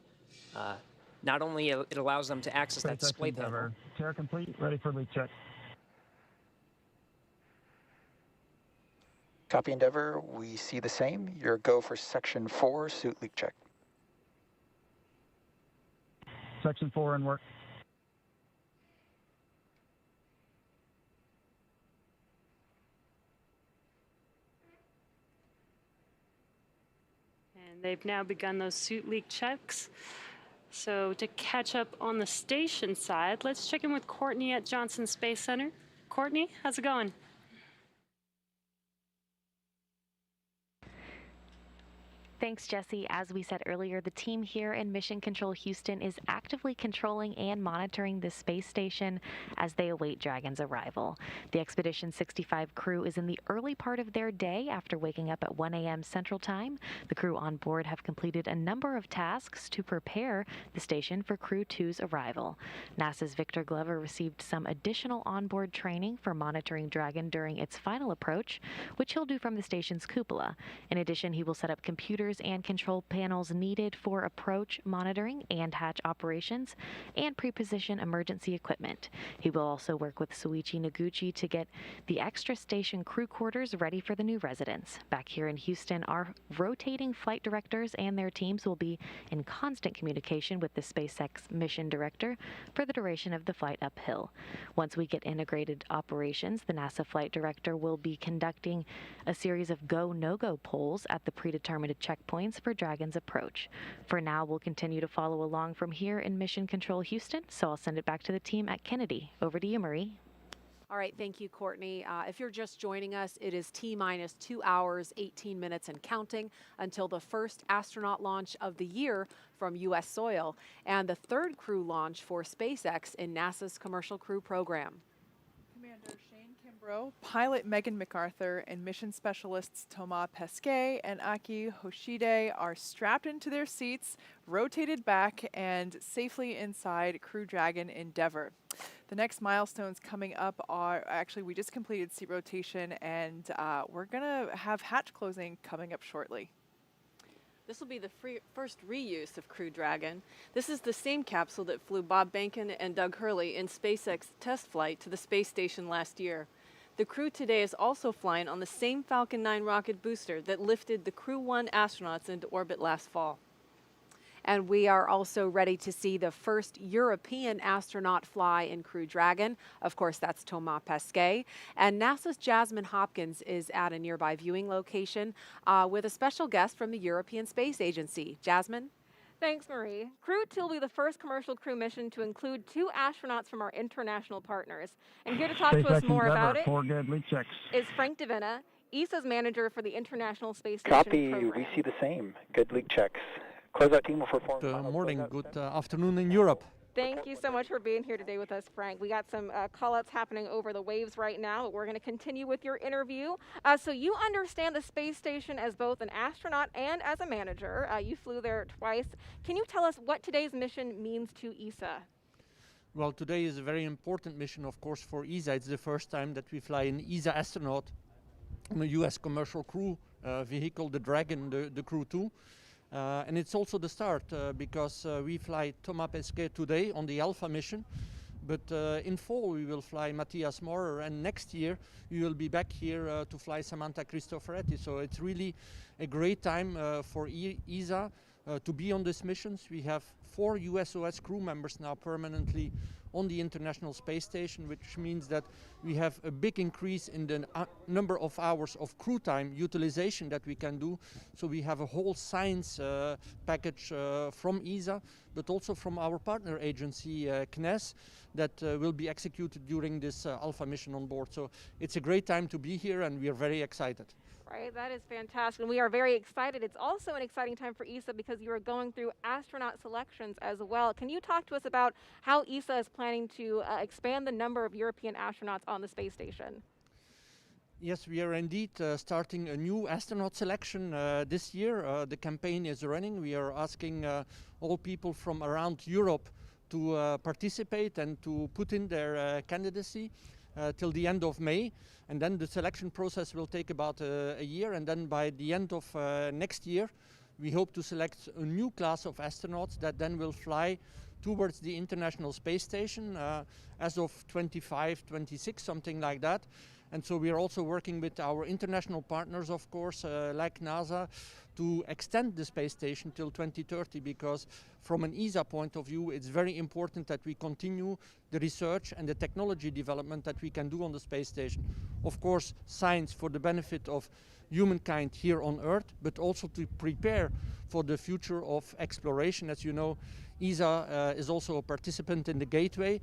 Not only it allows them to access that display panel. Chair complete, ready for leak check. Copy Endeavour, we see the same. Your go for section 4, suit leak check. Section 4 in work. And they've now begun those suit leak checks. So to catch up on the station side, let's check in with Courtney at Johnson Space Center. Courtney, how's it going? Thanks, Jesse. As we said earlier, the team here in Mission Control Houston is actively controlling and monitoring the space station as they await Dragon's arrival. The Expedition 65 crew is in the early part of their day after waking up at 1 a.m. Central Time. The crew on board have completed a number of tasks to prepare the station for Crew-2's arrival. NASA's Victor Glover received some additional onboard training for monitoring Dragon during its final approach, which he'll do from the station's cupola. In addition, he will set up computers and control panels needed for approach monitoring and hatch operations and pre-position emergency equipment. He will also work with Soichi Noguchi to get the extra station crew quarters ready for the new residents. Back here in Houston, our rotating flight directors and their teams will be in constant communication with the SpaceX mission director for the duration of the flight uphill. Once we get integrated operations, the NASA flight director will be conducting a series of go, no-go polls at the predetermined checkpoints for Dragon's approach. For now, we'll continue to follow along from here in Mission Control Houston, so I'll send it back to the team at Kennedy. Over to you, Marie. All right, thank you, Courtney. If you're just joining us, it is T-minus 2 hours, 18 minutes and counting until the first astronaut launch of the year from U.S. soil and the third crew launch for SpaceX in NASA's Commercial Crew Program. Commander Kimbrough, pilot Megan McArthur, and mission specialists Thomas Pesquet and Akihiko Hoshide are strapped into their seats, rotated back, and safely inside Crew Dragon Endeavour. The next milestones coming up are, actually we just completed seat rotation, and we're gonna have hatch closing coming up shortly. This will be the first reuse of Crew Dragon. This is the same capsule that flew Bob Behnken and Doug Hurley in SpaceX test flight to the space station last year. The crew today is also flying on the same Falcon 9 rocket booster that lifted the Crew-1 astronauts into orbit last fall. And we are also ready to see the first European astronaut fly in Crew Dragon. Of course, that's Thomas Pesquet. And NASA's Jasmine Hopkins is at a nearby viewing location with a special guest from the European Space Agency. Jasmine? Thanks, Marie. Crew-2 will be the first commercial crew mission to include 2 astronauts from our international partners. And here to talk to us more about it is Frank Davina, ESA's manager for the International Space Station program. We see the same. Good leak checks. Closeout team will perform. Good morning, good afternoon in Europe. Thank you so much for being here today with us, Frank. We got some call-outs happening over the waves right now, but we're going to continue with your interview. So you understand the space station as both an astronaut and as a manager. You flew there twice. Can you tell us what today's mission means to ESA? Well, today is a very important mission, of course, for ESA. It's the first time that we fly an ESA astronaut on a U.S. commercial crew vehicle, the Dragon, the Crew-2. And it's also the start because we fly Thomas Pesquet today on the Alpha mission, but in fall we will fly Matthias Maurer, and next year we will be back here to fly Samantha Cristoforetti. So it's really a great time for ESA to be on these missions. We have 4 USOS crew members now permanently on the International Space Station, which means that we have a big increase in the number of hours of crew time utilization that we can do. So we have a whole science package from ESA, but also from our partner agency, CNES, that will be executed during this Alpha mission on board. So it's a great time to be here, and we are very excited. Right, that is fantastic. And we are very excited. It's also an exciting time for ESA because you are going through astronaut selections as well. Can you talk to us about how ESA is planning to expand the number of European astronauts on the space station? Yes, we are indeed starting a new astronaut selection this year. The campaign is running. We are asking all people from around Europe to participate and to put in their candidacy till the end of May. And then the selection process will take about a year, and then by the end of next year we hope to select a new class of astronauts that then will fly towards the International Space Station as of 25, 26, something like that. And so we are also working with our international partners, of course, like NASA, to extend the space station till 2030, because from an ESA point of view, it's very important that we continue the research and the technology development that we can do on the space station. Of course, science for the benefit of humankind here on Earth, but also to prepare for the future of exploration. As you know, ESA is also a participant in the Gateway.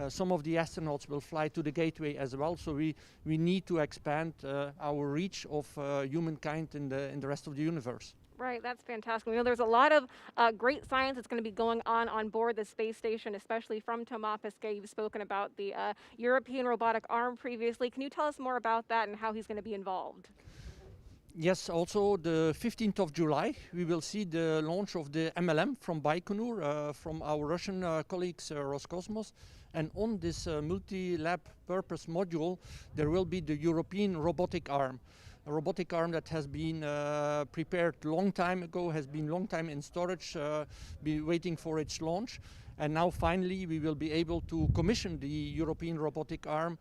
Some of the astronauts will fly to the Gateway as well, so we need to expand our reach of humankind in the rest of the universe. Right, that's fantastic. We know there's a lot of great science that's going to be going on board the space station, especially from Thomas Pesquet. You've spoken about the European robotic arm previously. Can you tell us more about that and how he's going to be involved? Yes, also the 15th of July, we will see the launch of the MLM from Baikonur, from our Russian colleagues, Roscosmos. And on this multi-lab purpose module, there will be the European robotic arm. A robotic arm that has been prepared long time ago, has been long time in storage, be waiting for its launch. And now finally we will be able to commission the European robotic arm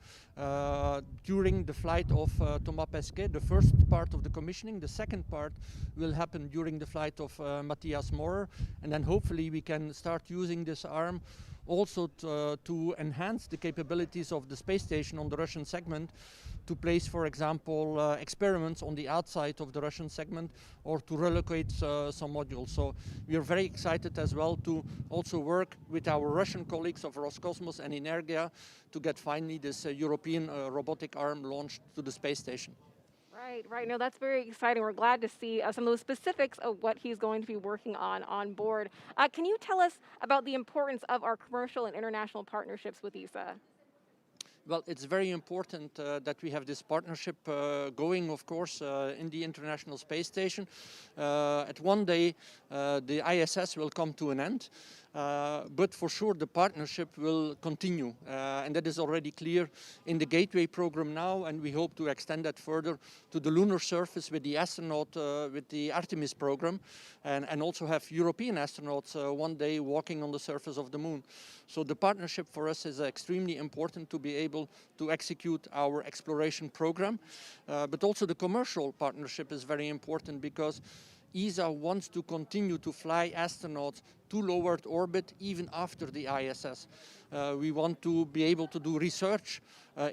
during the flight of Thomas Pesquet, the first part of the commissioning. The second part will happen during the flight of Matthias Maurer, and then hopefully we can start using this arm also to enhance the capabilities of the space station on the Russian segment, to place, for example, experiments on the outside of the Russian segment, or to relocate some modules. So we are very excited as well to also work with our Russian colleagues of Roscosmos and Energia to get finally this European robotic arm launched to the space station. Right. No, that's very exciting. We're glad to see some of those specifics of what he's going to be working on board. Can you tell us about the importance of our commercial and international partnerships with ESA? Well, it's very important that we have this partnership going, of course, in the International Space Station. At one day, the ISS will come to an end, but for sure the partnership will continue. And that is already clear in the Gateway program now, and we hope to extend that further to the lunar surface with the astronaut, with the Artemis program, and also have European astronauts one day walking on the surface of the moon. So the partnership for us is extremely important to be able to execute our exploration program. But also the commercial partnership is very important because ESA wants to continue to fly astronauts to low Earth orbit even after the ISS. We want to be able to do research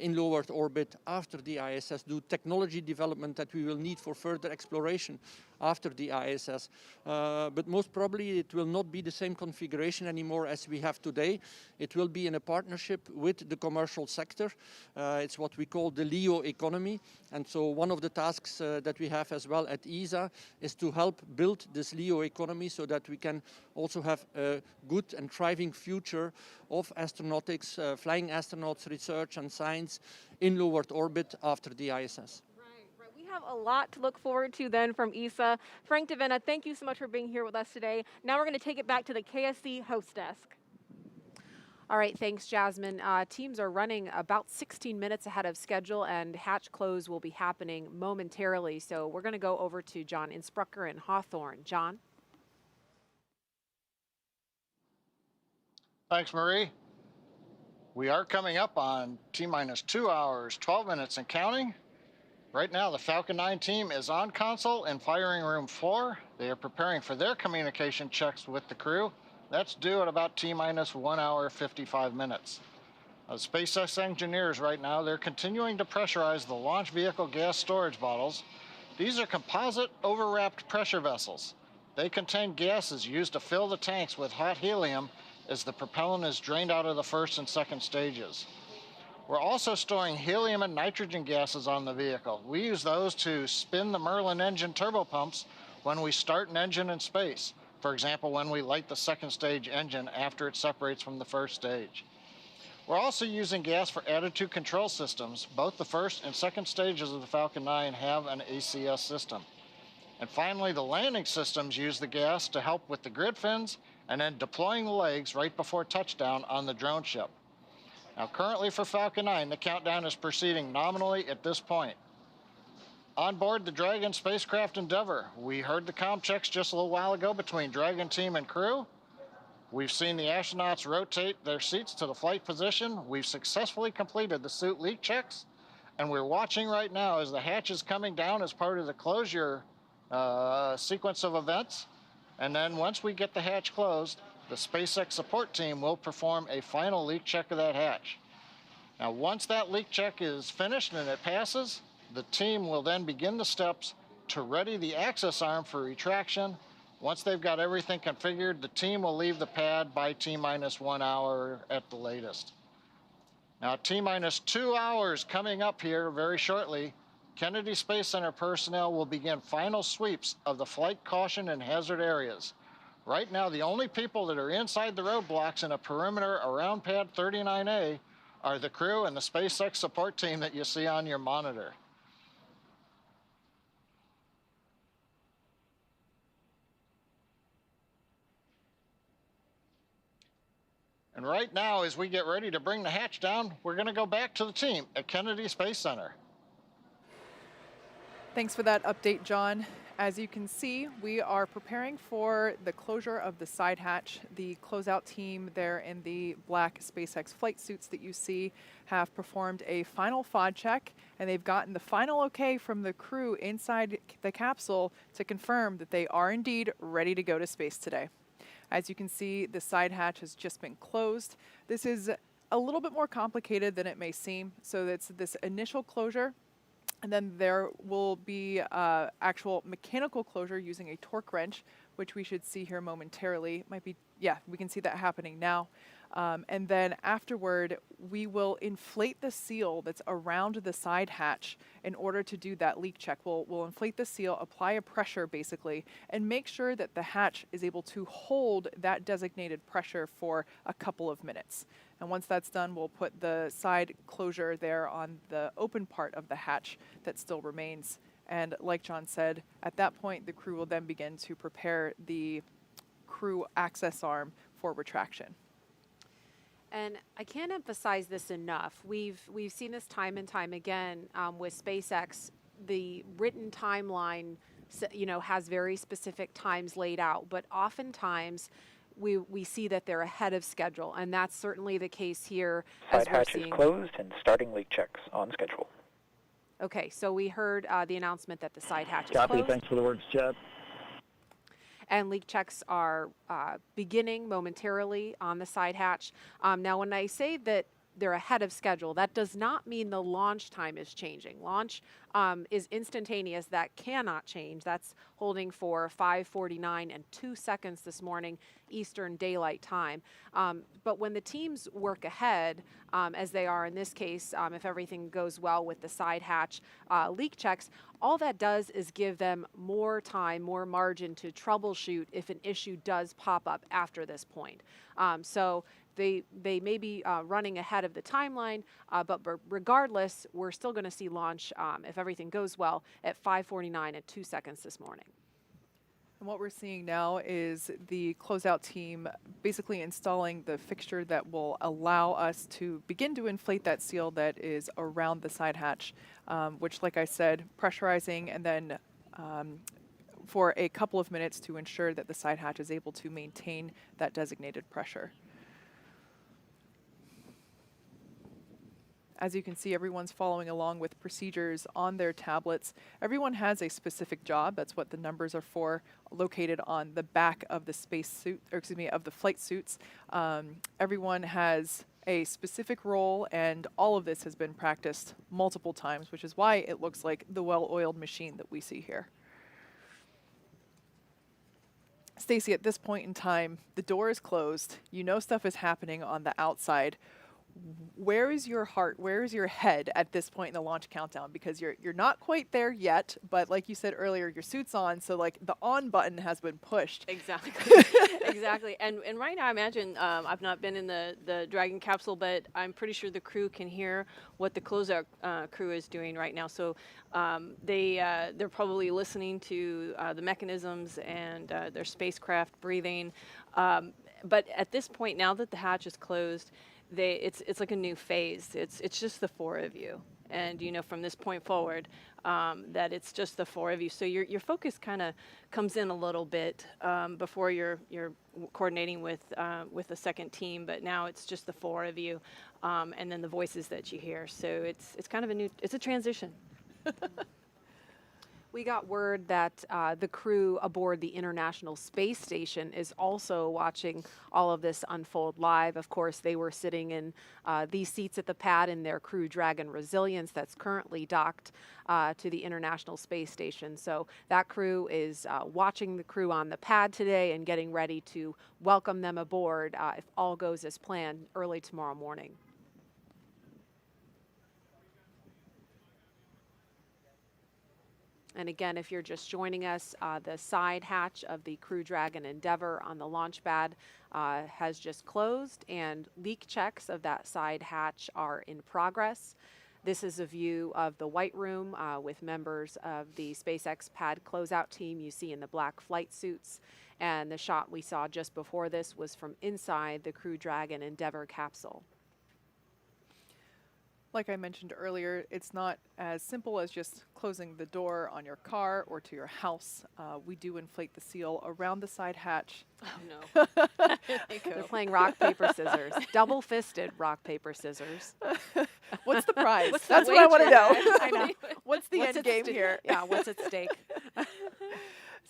in low Earth orbit after the ISS, do technology development that we will need for further exploration after the ISS. But most probably it will not be the same configuration anymore as we have today. It will be in a partnership with the commercial sector. It's what we call the LEO economy. And so one of the tasks that we have as well at ESA is to help build this LEO economy so that we can also have a good and thriving future of astronautics, flying astronauts, research and science in low Earth orbit after the ISS. We have a lot to look forward to then from ESA. Frank DeVena, thank you so much for being here with us today. Now we're going to take it back to the KSC host desk. All right, thanks, Jasmine. Teams are running about 16 minutes ahead of schedule, and hatch close will be happening momentarily. So we're going to go over to John Insprucker in Hawthorne. John? Thanks, Marie. We are coming up on T-minus 2 hours, 12 minutes and counting. Right now, the Falcon 9 team is on console in firing room 4. They are preparing for their communication checks with the crew. That's due at about T-minus 1 hour, 55 minutes. SpaceX engineers right now, they're continuing to pressurize the launch vehicle gas storage bottles. These are composite overwrapped pressure vessels. They contain gases used to fill the tanks with hot helium as the propellant is drained out of the first and second stages. We're also storing helium and nitrogen gases on the vehicle. We use those to spin the Merlin engine turbopumps when we start an engine in space. For example, when we light the second stage engine after it separates from the first stage. We're also using gas for attitude control systems. Both the first and second stages of the Falcon 9 have an ACS system. And finally, the landing systems use the gas to help with the grid fins and then deploying the legs right before touchdown on the drone ship. Now, currently for Falcon 9, the countdown is proceeding nominally at this point. On board the Dragon spacecraft Endeavour, we heard the comm checks just a little while ago between Dragon team and crew. We've seen the astronauts rotate their seats to the flight position. We've successfully completed the suit leak checks, and we're watching right now as the hatch is coming down as part of the closure sequence of events. And then once we get the hatch closed, the SpaceX support team will perform a final leak check of that hatch. Now, once that leak check is finished and it passes, the team will then begin the steps to ready the access arm for retraction. Once they've got everything configured, the team will leave the pad by T-minus 1 hour at the latest. Now, T-minus 2 hours coming up here very shortly. Kennedy Space Center personnel will begin final sweeps of the flight caution and hazard areas. Right now, the only people that are inside the roadblocks in a perimeter around pad 39A are the crew and the SpaceX support team that you see on your monitor. And right now, as we get ready to bring the hatch down, we're going to go back to the team at Kennedy Space Center. Thanks for that update, John. As you can see, we are preparing for the closure of the side hatch. The closeout team there in the black SpaceX flight suits that you see have performed a final FOD check, and they've gotten the final okay from the crew inside the capsule to confirm that they are indeed ready to go to space today. As you can see, the side hatch has just been closed. This is a little bit more complicated than it may seem. So it's this initial closure, and then there will be actual mechanical closure using a torque wrench, which we should see here momentarily. Might be, yeah, we can see that happening now. And then afterward, we will inflate the seal that's around the side hatch in order to do that leak check. We'll inflate the seal, apply a pressure basically, and make sure that the hatch is able to hold that designated pressure for a couple of minutes. And once that's done, we'll put the side closure there on the open part of the hatch that still remains. And like John said, at that point, the crew will then begin to prepare the crew access arm for retraction. And I can't emphasize this enough. We've seen this time and time again with SpaceX. The written timeline, has very specific times laid out, but oftentimes we see that they're ahead of schedule, and that's certainly the case here. Side hatch is closed and starting leak checks on schedule. Okay, so we heard the announcement that the side hatch is Copy. closed. Thanks for the words, Chad. And leak checks are beginning momentarily on the side hatch. Now, when I say that they're ahead of schedule, that does not mean the launch time is changing. Launch is instantaneous. That cannot change. That's holding for 5:49 and 2 seconds this morning, Eastern Daylight Time. But when the teams work ahead, as they are in this case, if everything goes well with the side hatch leak checks, all that does is give them more time, more margin to troubleshoot if an issue does pop up after this point. So they may be running ahead of the timeline, but regardless, we're still going to see launch, if everything goes well, at 5:49 and 2 seconds this morning. And what we're seeing now is the closeout team basically installing the fixture that will allow us to begin to inflate that seal that is around the side hatch, which, like I said, pressurizing and then for a couple of minutes to ensure that the side hatch is able to maintain that designated pressure. As you can see, everyone's following along with procedures on their tablets. Everyone has a specific job. That's what the numbers are for, located on the back of the of the flight suits. Everyone has a specific role, and all of this has been practiced multiple times, which is why it looks like the well-oiled machine that we see here. Stacy, at this point in time, the door is closed. You know stuff is happening on the outside. Where is your heart? Where is your head at this point in the launch countdown? Because you're not quite there yet, but like you said earlier, your suit's on, so like the on button has been pushed. Exactly. Exactly. And right now, I imagine I've not been in the Dragon capsule, but I'm pretty sure the crew can hear what the closeout crew is doing right now. So they're probably listening to the mechanisms and their spacecraft breathing. But at this point, now that the hatch is closed, it's like a new phase. It's just the four of you, and from this point forward, that it's just the four of you. So your focus kind of comes in a little bit before you're coordinating with the second team, but now it's just the four of you, and then the voices that you hear. So it's kind of it's a transition. We got word that the crew aboard the International Space Station is also watching all of this unfold live. Of course, they were sitting in these seats at the pad in their Crew Dragon Resilience that's currently docked to the International Space Station. So that crew is watching the crew on the pad today and getting ready to welcome them aboard if all goes as planned early tomorrow morning. And again, if you're just joining us, the side hatch of the Crew Dragon Endeavour on the launch pad has just closed, and leak checks of that side hatch are in progress. This is a view of the White Room with members of the SpaceX pad closeout team you see in the black flight suits. And the shot we saw just before this was from inside the Crew Dragon Endeavour capsule. Like I mentioned earlier, it's not as simple as just closing the door on your car or to your house. We do inflate the seal around the side hatch. Oh no. They're playing rock, paper, scissors. Double-fisted rock, paper, scissors. What's the prize? What's That's the what I want to wager? know. I know. What's the end game here? Yeah, what's at stake?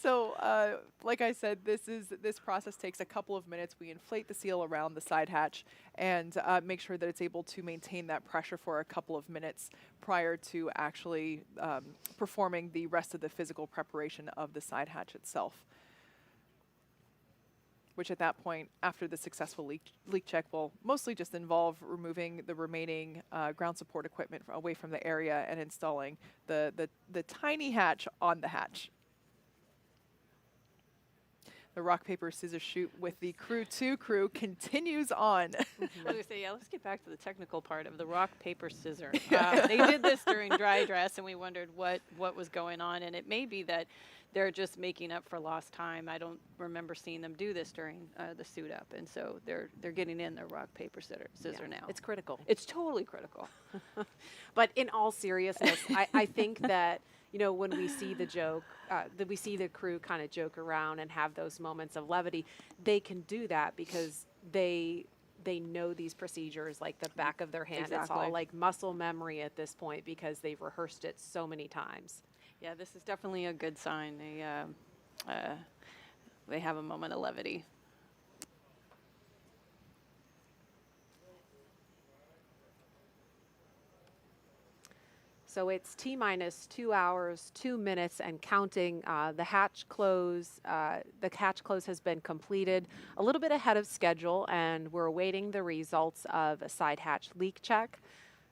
So, like I said, this process takes a couple of minutes. We inflate the seal around the side hatch and make sure that it's able to maintain that pressure for a couple of minutes prior to actually performing the rest of the physical preparation of the side hatch itself. Which at that point, after the successful leak check, will mostly just involve removing the remaining ground support equipment away from the area and installing the tiny hatch on the hatch. The rock, paper, scissors shoot with the Crew-2 crew continues on. I was going to say, yeah, let's get back to the technical part of the rock, paper, scissors. They did this during dry dress, and we wondered what was going on. And it may be that they're just making up for lost time. I don't remember seeing them do this during the suit up. And so they're getting in their rock, paper, scissor now. It's critical. It's totally critical. But in all seriousness, I think that, you know, when we see the joke, that we see the crew kind of joke around and have those moments of levity, they can do that because they know these procedures like the back of their hand. It's Exactly. all like muscle memory at this point because they've rehearsed it so many times. Yeah, this is definitely a good sign. They have a moment of levity. So it's T-minus 2 hours, 2 minutes, and counting. The hatch close has been completed a little bit ahead of schedule, and we're awaiting the results of a side hatch leak check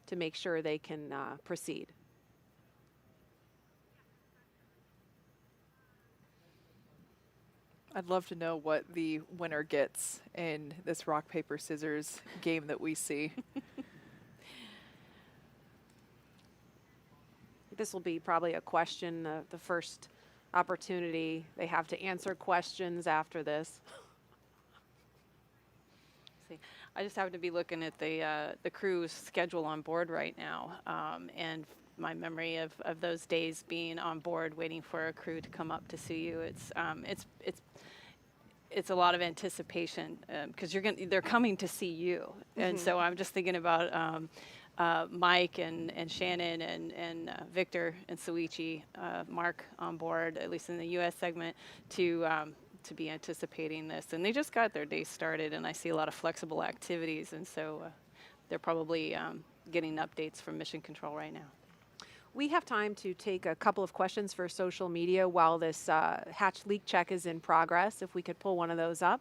to make sure they can proceed. I'd love to know what the winner gets in this rock, paper, scissors game that we see. This will be probably a question, the first opportunity. They have to answer questions after this. See, I just happen to be looking at the crew's schedule on board right now, and my memory of those days being on board, waiting for a crew to come up to see you. It's a lot of anticipation because they're coming to see you, and so I'm just thinking about. Mike and Shannon and Victor and Suichi, Mark on board, at least in the U.S. segment, to be anticipating this. And they just got their day started, and I see a lot of flexible activities, and so they're probably getting updates from Mission Control right now. We have time to take a couple of questions for social media while this hatch leak check is in progress. If we could pull one of those up.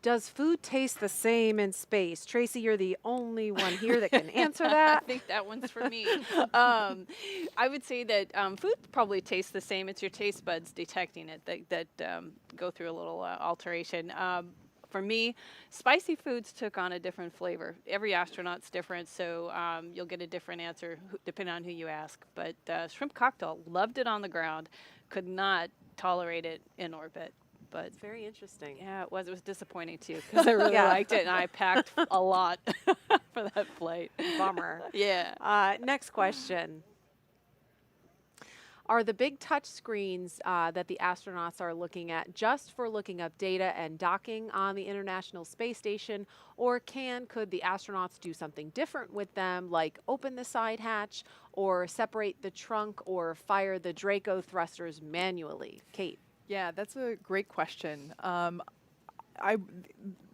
Does food taste the same in space? Tracy, you're the only one here that can answer that. I think that one's for me. I would say that food probably tastes the same. It's your taste buds detecting it that go through a little alteration. For me, spicy foods took on a different flavor. Every astronaut's different, so you'll get a different answer depending on who you ask. But shrimp cocktail, loved it on the ground, could not tolerate it in orbit. But it's very interesting. Yeah, it was. It was disappointing too because I really liked it, and I packed a lot for that flight. Bummer. Yeah. Next question. Are the big touch screens that the astronauts are looking at just for looking up data and docking on the International Space Station, or could the astronauts do something different with them, like open the side hatch, or separate the trunk, or fire the Draco thrusters manually? Kate. Yeah, that's a great question.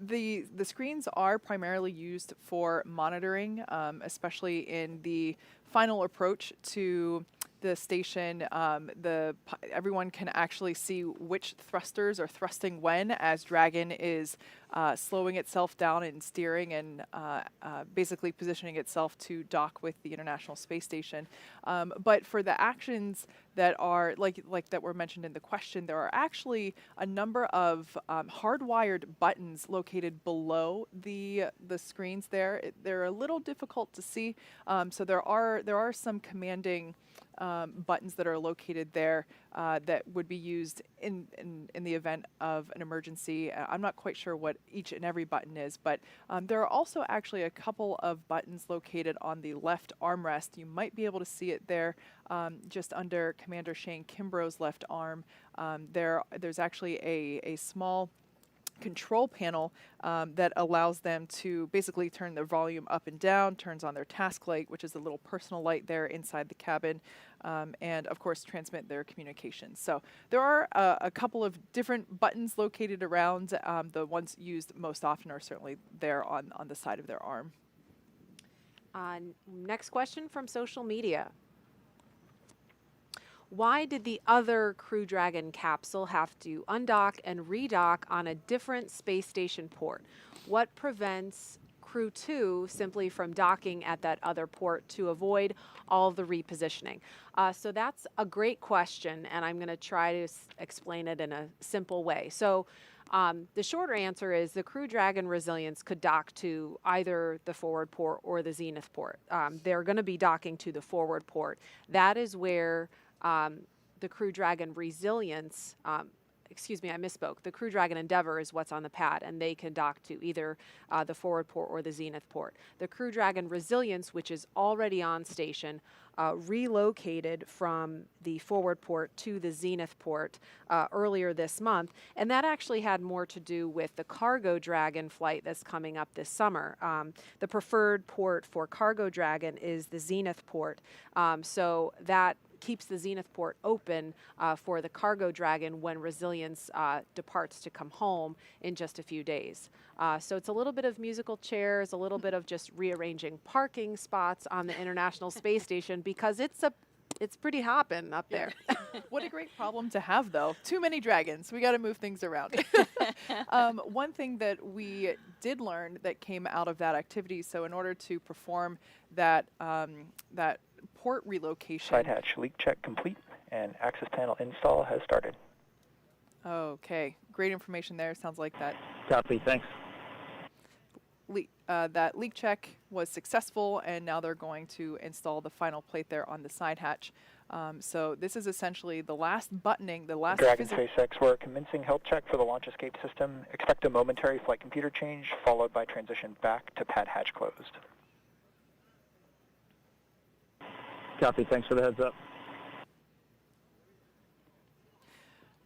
The screens are primarily used for monitoring, especially in the final approach to the station. Everyone can actually see which thrusters are thrusting when, as Dragon is slowing itself down and steering and basically positioning itself to dock with the International Space Station. But for the actions that are like that were mentioned in the question, there are actually a number of hardwired buttons located below the screens there. They're a little difficult to see, so there are some commanding buttons that are located there that would be used in the event of an emergency. I'm not quite sure what each and every button is, but there are also actually a couple of buttons located on the left armrest. You might be able to see it there just under Commander Shane Kimbrough's left arm. There's actually a small control panel that allows them to basically turn the volume up and down, turns on their task light, which is a little personal light there inside the cabin, and of course transmit their communications. So there are a couple of different buttons located around. The ones used most often are certainly there on the side of their arm. Next question from social media. Why did the other Crew Dragon capsule have to undock and redock on a different space station port? What prevents Crew-2 simply from docking at that other port to avoid all of the repositioning? So that's a great question, and I'm going to try to explain it in a simple way. So the shorter answer is the Crew Dragon Resilience could dock to either the forward port or the zenith port. They're going to be docking to the forward port. That is where the Crew Dragon Resilience, excuse me, I misspoke. The Crew Dragon Endeavour is what's on the pad, and they can dock to either the forward port or the zenith port. The Crew Dragon Resilience, which is already on station, relocated from the forward port to the zenith port earlier this month, and that actually had more to do with the Cargo Dragon flight that's coming up this summer. The preferred port for Cargo Dragon is the zenith port, so that keeps the zenith port open for the Cargo Dragon when Resilience departs to come home in just a few days. So it's a little bit of musical chairs, a little bit of just rearranging parking spots on the International Space Station because it's pretty hopping up there. What a great problem to have, though. Too many dragons. We got to move things around. One thing that we did learn that came out of that activity, so in order to perform that port relocation. Side hatch leak check complete and access panel install has started. Okay, great information there. Sounds like that. Copy, thanks. That leak check was successful, and now they're going to install the final plate there on the side hatch. So this is essentially the last buttoning, the last. Dragon SpaceX, we're commencing health check for the launch escape system. Expect a momentary flight computer change, followed by transition back to pad hatch closed. Copy, thanks for the heads up.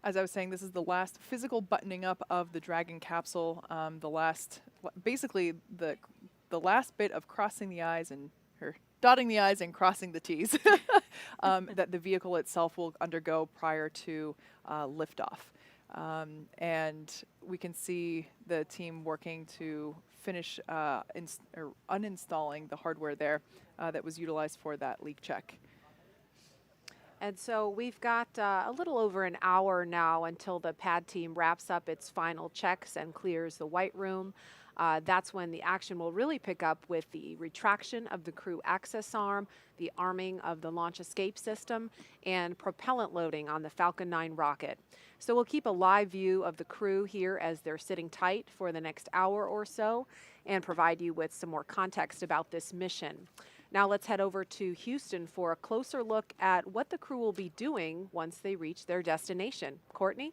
As I was saying, this is the last physical buttoning up of the Dragon capsule. Basically the last bit of crossing the I's or dotting the I's and crossing the T's that the vehicle itself will undergo prior to liftoff. And we can see the team working to finish uninstalling the hardware there that was utilized for that leak check. And so we've got a little over an hour now until the pad team wraps up its final checks and clears the white room. That's when the action will really pick up with the retraction of the crew access arm, the arming of the launch escape system, and propellant loading on the Falcon 9 rocket. So we'll keep a live view of the crew here as they're sitting tight for the next hour or so and provide you with some more context about this mission. Now let's head over to Houston for a closer look at what the crew will be doing once they reach their destination. Courtney?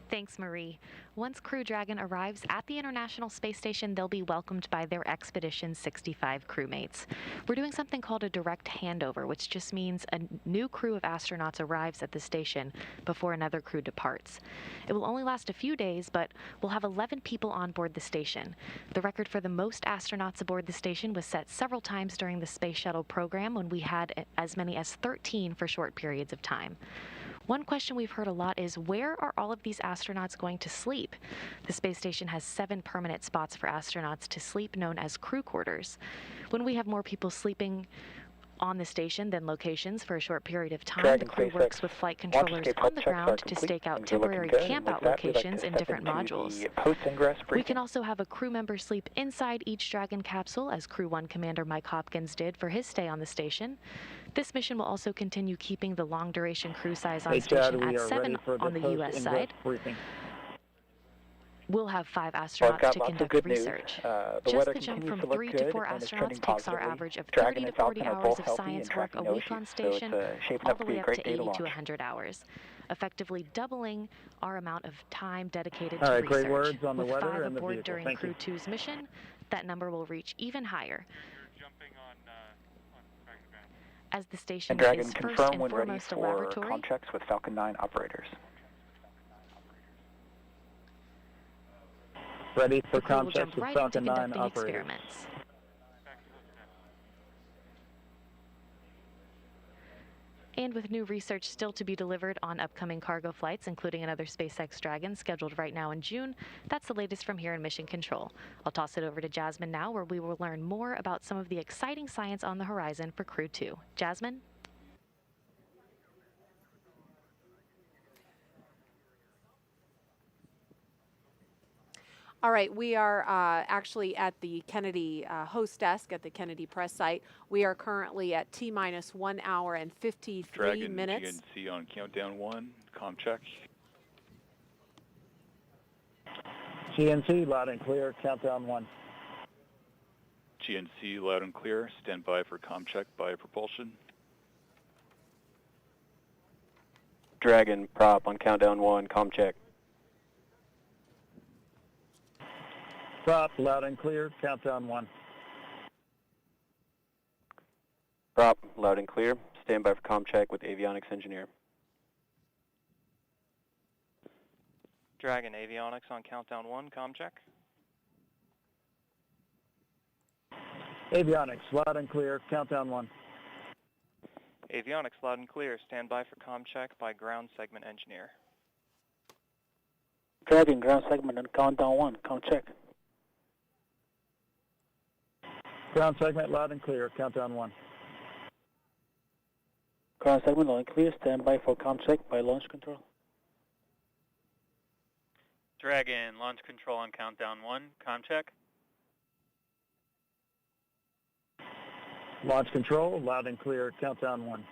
Thanks, Marie. Once Crew Dragon arrives at the International Space Station, they'll be welcomed by their Expedition 65 crewmates. We're doing something called a direct handover, which just means a new crew of astronauts arrives at the station before another crew departs. It will only last a few days, but we'll have 11 people on board the station. The record for the most astronauts aboard the station was set several times during the Space Shuttle program when we had as many as 13 for short periods of time. One question we've heard a lot is, where are all of these astronauts going to sleep? The space station has 7 permanent spots for astronauts to sleep, known as crew quarters. When we have more people sleeping, On the station, then locations for a short period of time, Dragon the crew SpaceX works with flight controllers escape on the health checks are ground to complete. stake out Things are looking temporary good, and camp-out with that, we'd like locations to in step different into modules. the post-ingress We briefing. can also have a crew member sleep inside each Dragon capsule, as Crew 1 Commander Mike Hopkins did for his stay on the station. This mission will also continue keeping the long-duration crew size on station at 7 on the U.S. side. Briefing. We'll have 5 Well, I've astronauts got to lots of conduct good news. research. The Just weather the jump continues from to look 3 good to 4 and is trending astronauts takes our positively. average of Dragon 30 to and 40 Falcon are hours both of healthy science and work tracking a no week on issues, so it's station, shaping all up the to be way a up great to day to 80 to launch. 100 hours, effectively doubling our amount of time dedicated All to right, research. great words on the With weather 5 and the aboard vehicle. during Thank Crew you. 2's mission, that number will reach even higher. As the station And Dragon, is first confirm and when ready foremost a for laboratory, comm checks with Falcon 9 operators. Ready for the crew will comm jump checks with right into Falcon 9 conducting operators. experiments. And with new research still to be delivered on upcoming cargo flights, including another SpaceX Dragon scheduled right now in June, that's the latest from here in Mission Control. I'll toss it over to Jasmine now, where we will learn more about some of the exciting science on the horizon for Crew 2. Jasmine? All right, we are actually at the Kennedy host desk at the Kennedy press site. We are currently at T-minus 1 hour and 53 Dragon minutes. GNC on countdown 1, comm check. GNC, loud and clear, countdown 1. GNC loud and clear, stand by for comm check by propulsion. Dragon prop on countdown 1, comm check. Prop, loud and clear, countdown 1. Prop loud and clear, stand by for comm check with avionics engineer. Dragon avionics on countdown 1, comm check. Avionics, loud and clear, countdown 1. Avionics loud and clear, stand by for comm check by ground segment engineer. Dragon ground segment on countdown 1, comm check. Ground segment, loud and clear, countdown 1. Ground segment loud and clear, stand by for comm check by launch control. Dragon launch control on countdown 1, comm check. Launch control, loud and clear, countdown 1.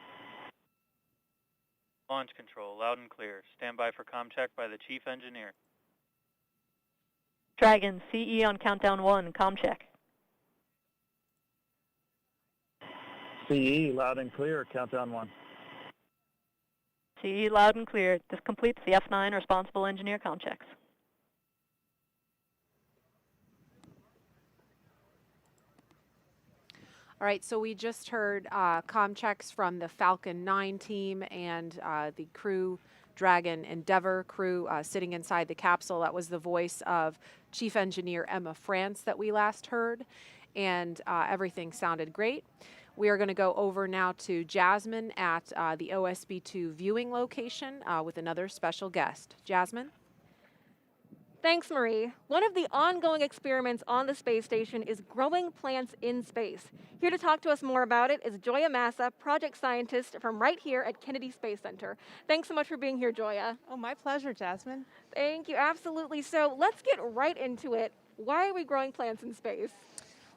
Launch control loud and clear, stand by for comm check by the chief engineer. Dragon CE on countdown 1, comm check. CE, loud and clear, countdown 1. CE loud and clear. This completes the F9 responsible engineer comm checks. All right, so we just heard comm checks from the Falcon 9 team and the Crew Dragon Endeavour crew sitting inside the capsule. That was the voice of Chief Engineer Emma France that we last heard, and everything sounded great. We are going to go over now to Jasmine at the OSB-2 viewing location with another special guest. Jasmine? Thanks, Marie. One of the ongoing experiments on the space station is growing plants in space. Here to talk to us more about it is Joya Massa, project scientist from right here at Kennedy Space Center. Thanks so much for being here, Joya. Oh, my pleasure, Jasmine. Thank you, absolutely. So let's get right into it. Why are we growing plants in space?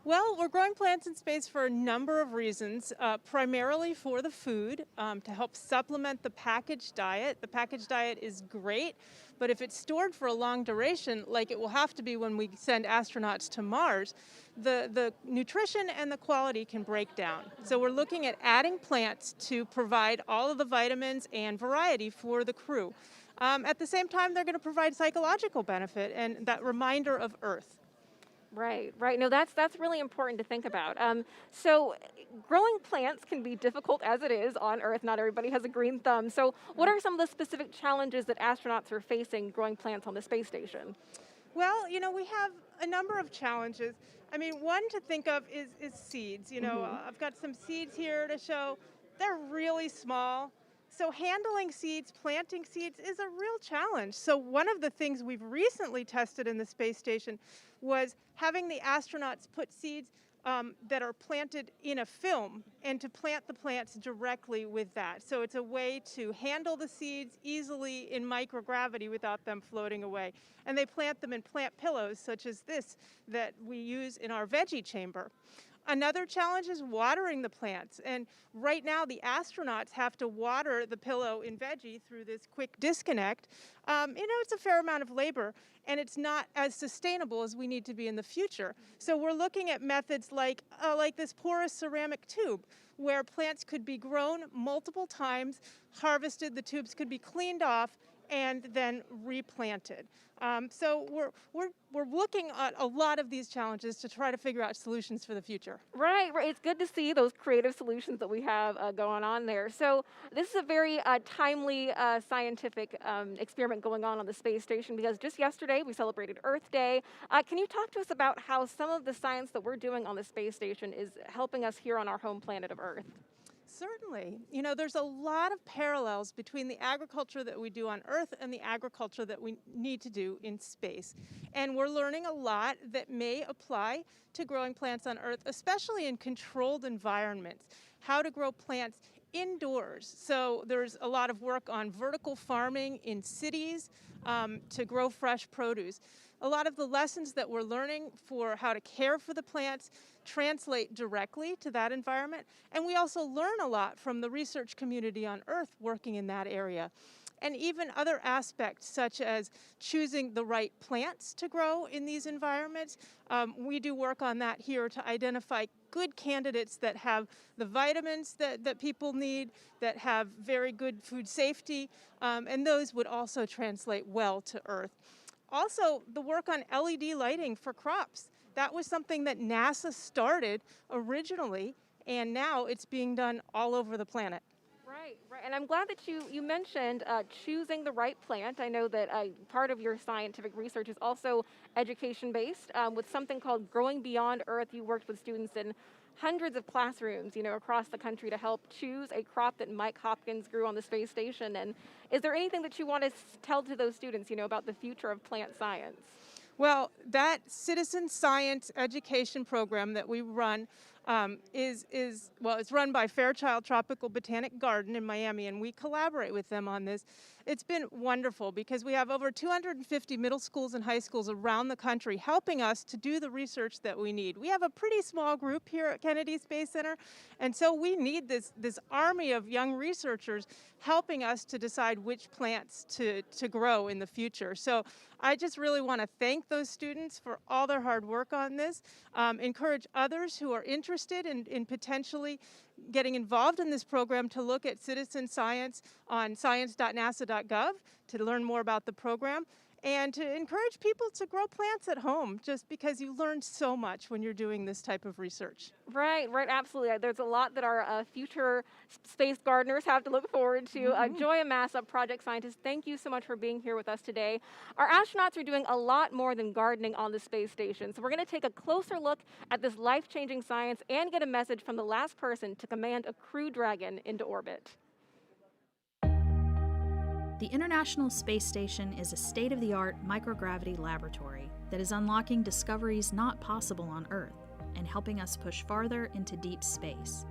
Well, we're growing plants in space for a number of reasons, primarily for the food, to help supplement the packaged diet. The packaged diet is great, but if it's stored for a long duration, like it will have to be when we send astronauts to Mars, the nutrition and the quality can break down. So we're looking at adding plants to provide all of the vitamins and variety for the crew. At the same time, they're going to provide psychological benefit and that reminder of Earth. Right. No, that's really important to think about. So growing plants can be difficult as it is on Earth. Not everybody has a green thumb. So what are some of the specific challenges that astronauts are facing growing plants on the space station? Well, you know, we have a number of challenges. I mean, one to think of is seeds. You know, I've got some seeds here to show. They're really small. So handling seeds, planting seeds is a real challenge. So one of the things we've recently tested in the space station was having the astronauts put seeds that are planted in a film and to plant the plants directly with that. So it's a way to handle the seeds easily in microgravity without them floating away. And they plant them in plant pillows such as this that we use in our veggie chamber. Another challenge is watering the plants. And right now, the astronauts have to water the pillow in veggie through this quick disconnect. It's a fair amount of labor, and it's not as sustainable as we need to be in the future. So we're looking at methods like this porous ceramic tube, where plants could be grown multiple times, harvested, the tubes could be cleaned off, and then replanted. So we're looking at a lot of these challenges to try to figure out solutions for the future. Right. It's good to see those creative solutions that we have going on there. So this is a very timely scientific experiment going on the space station, because just yesterday we celebrated Earth Day. Can you talk to us about how some of the science that we're doing on the space station is helping us here on our home planet of Earth? Certainly. There's a lot of parallels between the agriculture that we do on Earth and the agriculture that we need to do in space. And we're learning a lot that may apply to growing plants on Earth, especially in controlled environments, how to grow plants indoors. So there's a lot of work on vertical farming in cities to grow fresh produce. A lot of the lessons that we're learning for how to care for the plants translate directly to that environment. And we also learn a lot from the research community on Earth working in that area. And even other aspects such as choosing the right plants to grow in these environments. We do work on that here to identify good candidates that have the vitamins that people need, that have very good food safety, and those would also translate well to Earth. Also, the work on LED lighting for crops. That was something that NASA started originally, and now it's being done all over the planet. Right. And I'm glad that you mentioned choosing the right plant. I know that part of your scientific research is also education-based. With something called Growing Beyond Earth, you worked with students in hundreds of classrooms, across the country to help choose a crop that Mike Hopkins grew on the space station. And is there anything that you want to tell to those students, about the future of plant science? Well, that citizen science education program that we run it's run by Fairchild Tropical Botanic Garden in Miami, and we collaborate with them on this. It's been wonderful because we have over 250 middle schools and high schools around the country helping us to do the research that we need. We have a pretty small group here at Kennedy Space Center, and so we need this army of young researchers helping us to decide which plants to grow in the future. So I just really want to thank those students for all their hard work on this, encourage others who are interested in potentially getting involved in this program to look at citizen science on science.nasa.gov to learn more about the program, and to encourage people to grow plants at home, just because you learn so much when you're doing this type of research. Right, absolutely. There's a lot that our future space gardeners have to look forward to. Joy Amasa, project scientist, thank you so much for being here with us today. Our astronauts are doing a lot more than gardening on the space station, so we're going to take a closer look at this life-changing science and get a message from the last person to command a Crew Dragon into orbit. The International Space Station is a state-of-the-art microgravity laboratory that is unlocking discoveries not possible on Earth and helping us push farther into deep space.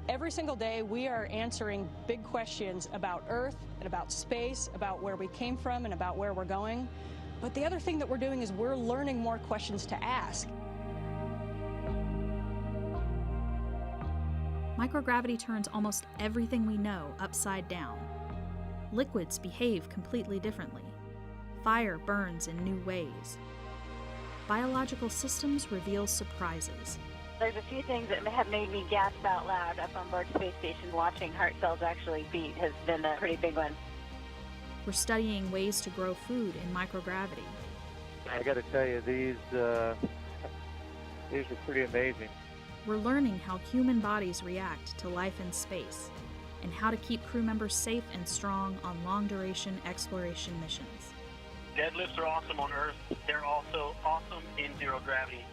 Every single day, we are answering big questions about Earth and about space, about where we came from and about where we're going. But the other thing that we're doing is we're learning more questions to ask. Microgravity turns almost everything we know upside down. Liquids behave completely differently. Fire burns in new ways. Biological systems reveal surprises. There's a few things that have made me gasp out loud up on board space station. Watching heart cells actually beat has been a pretty big one. We're studying ways to grow food in microgravity. I got to tell you, these are pretty amazing. We're learning how human bodies react to life in space, and how to keep crew members safe and strong on long-duration exploration missions. Deadlifts are awesome on Earth. They're also awesome in zero gravity.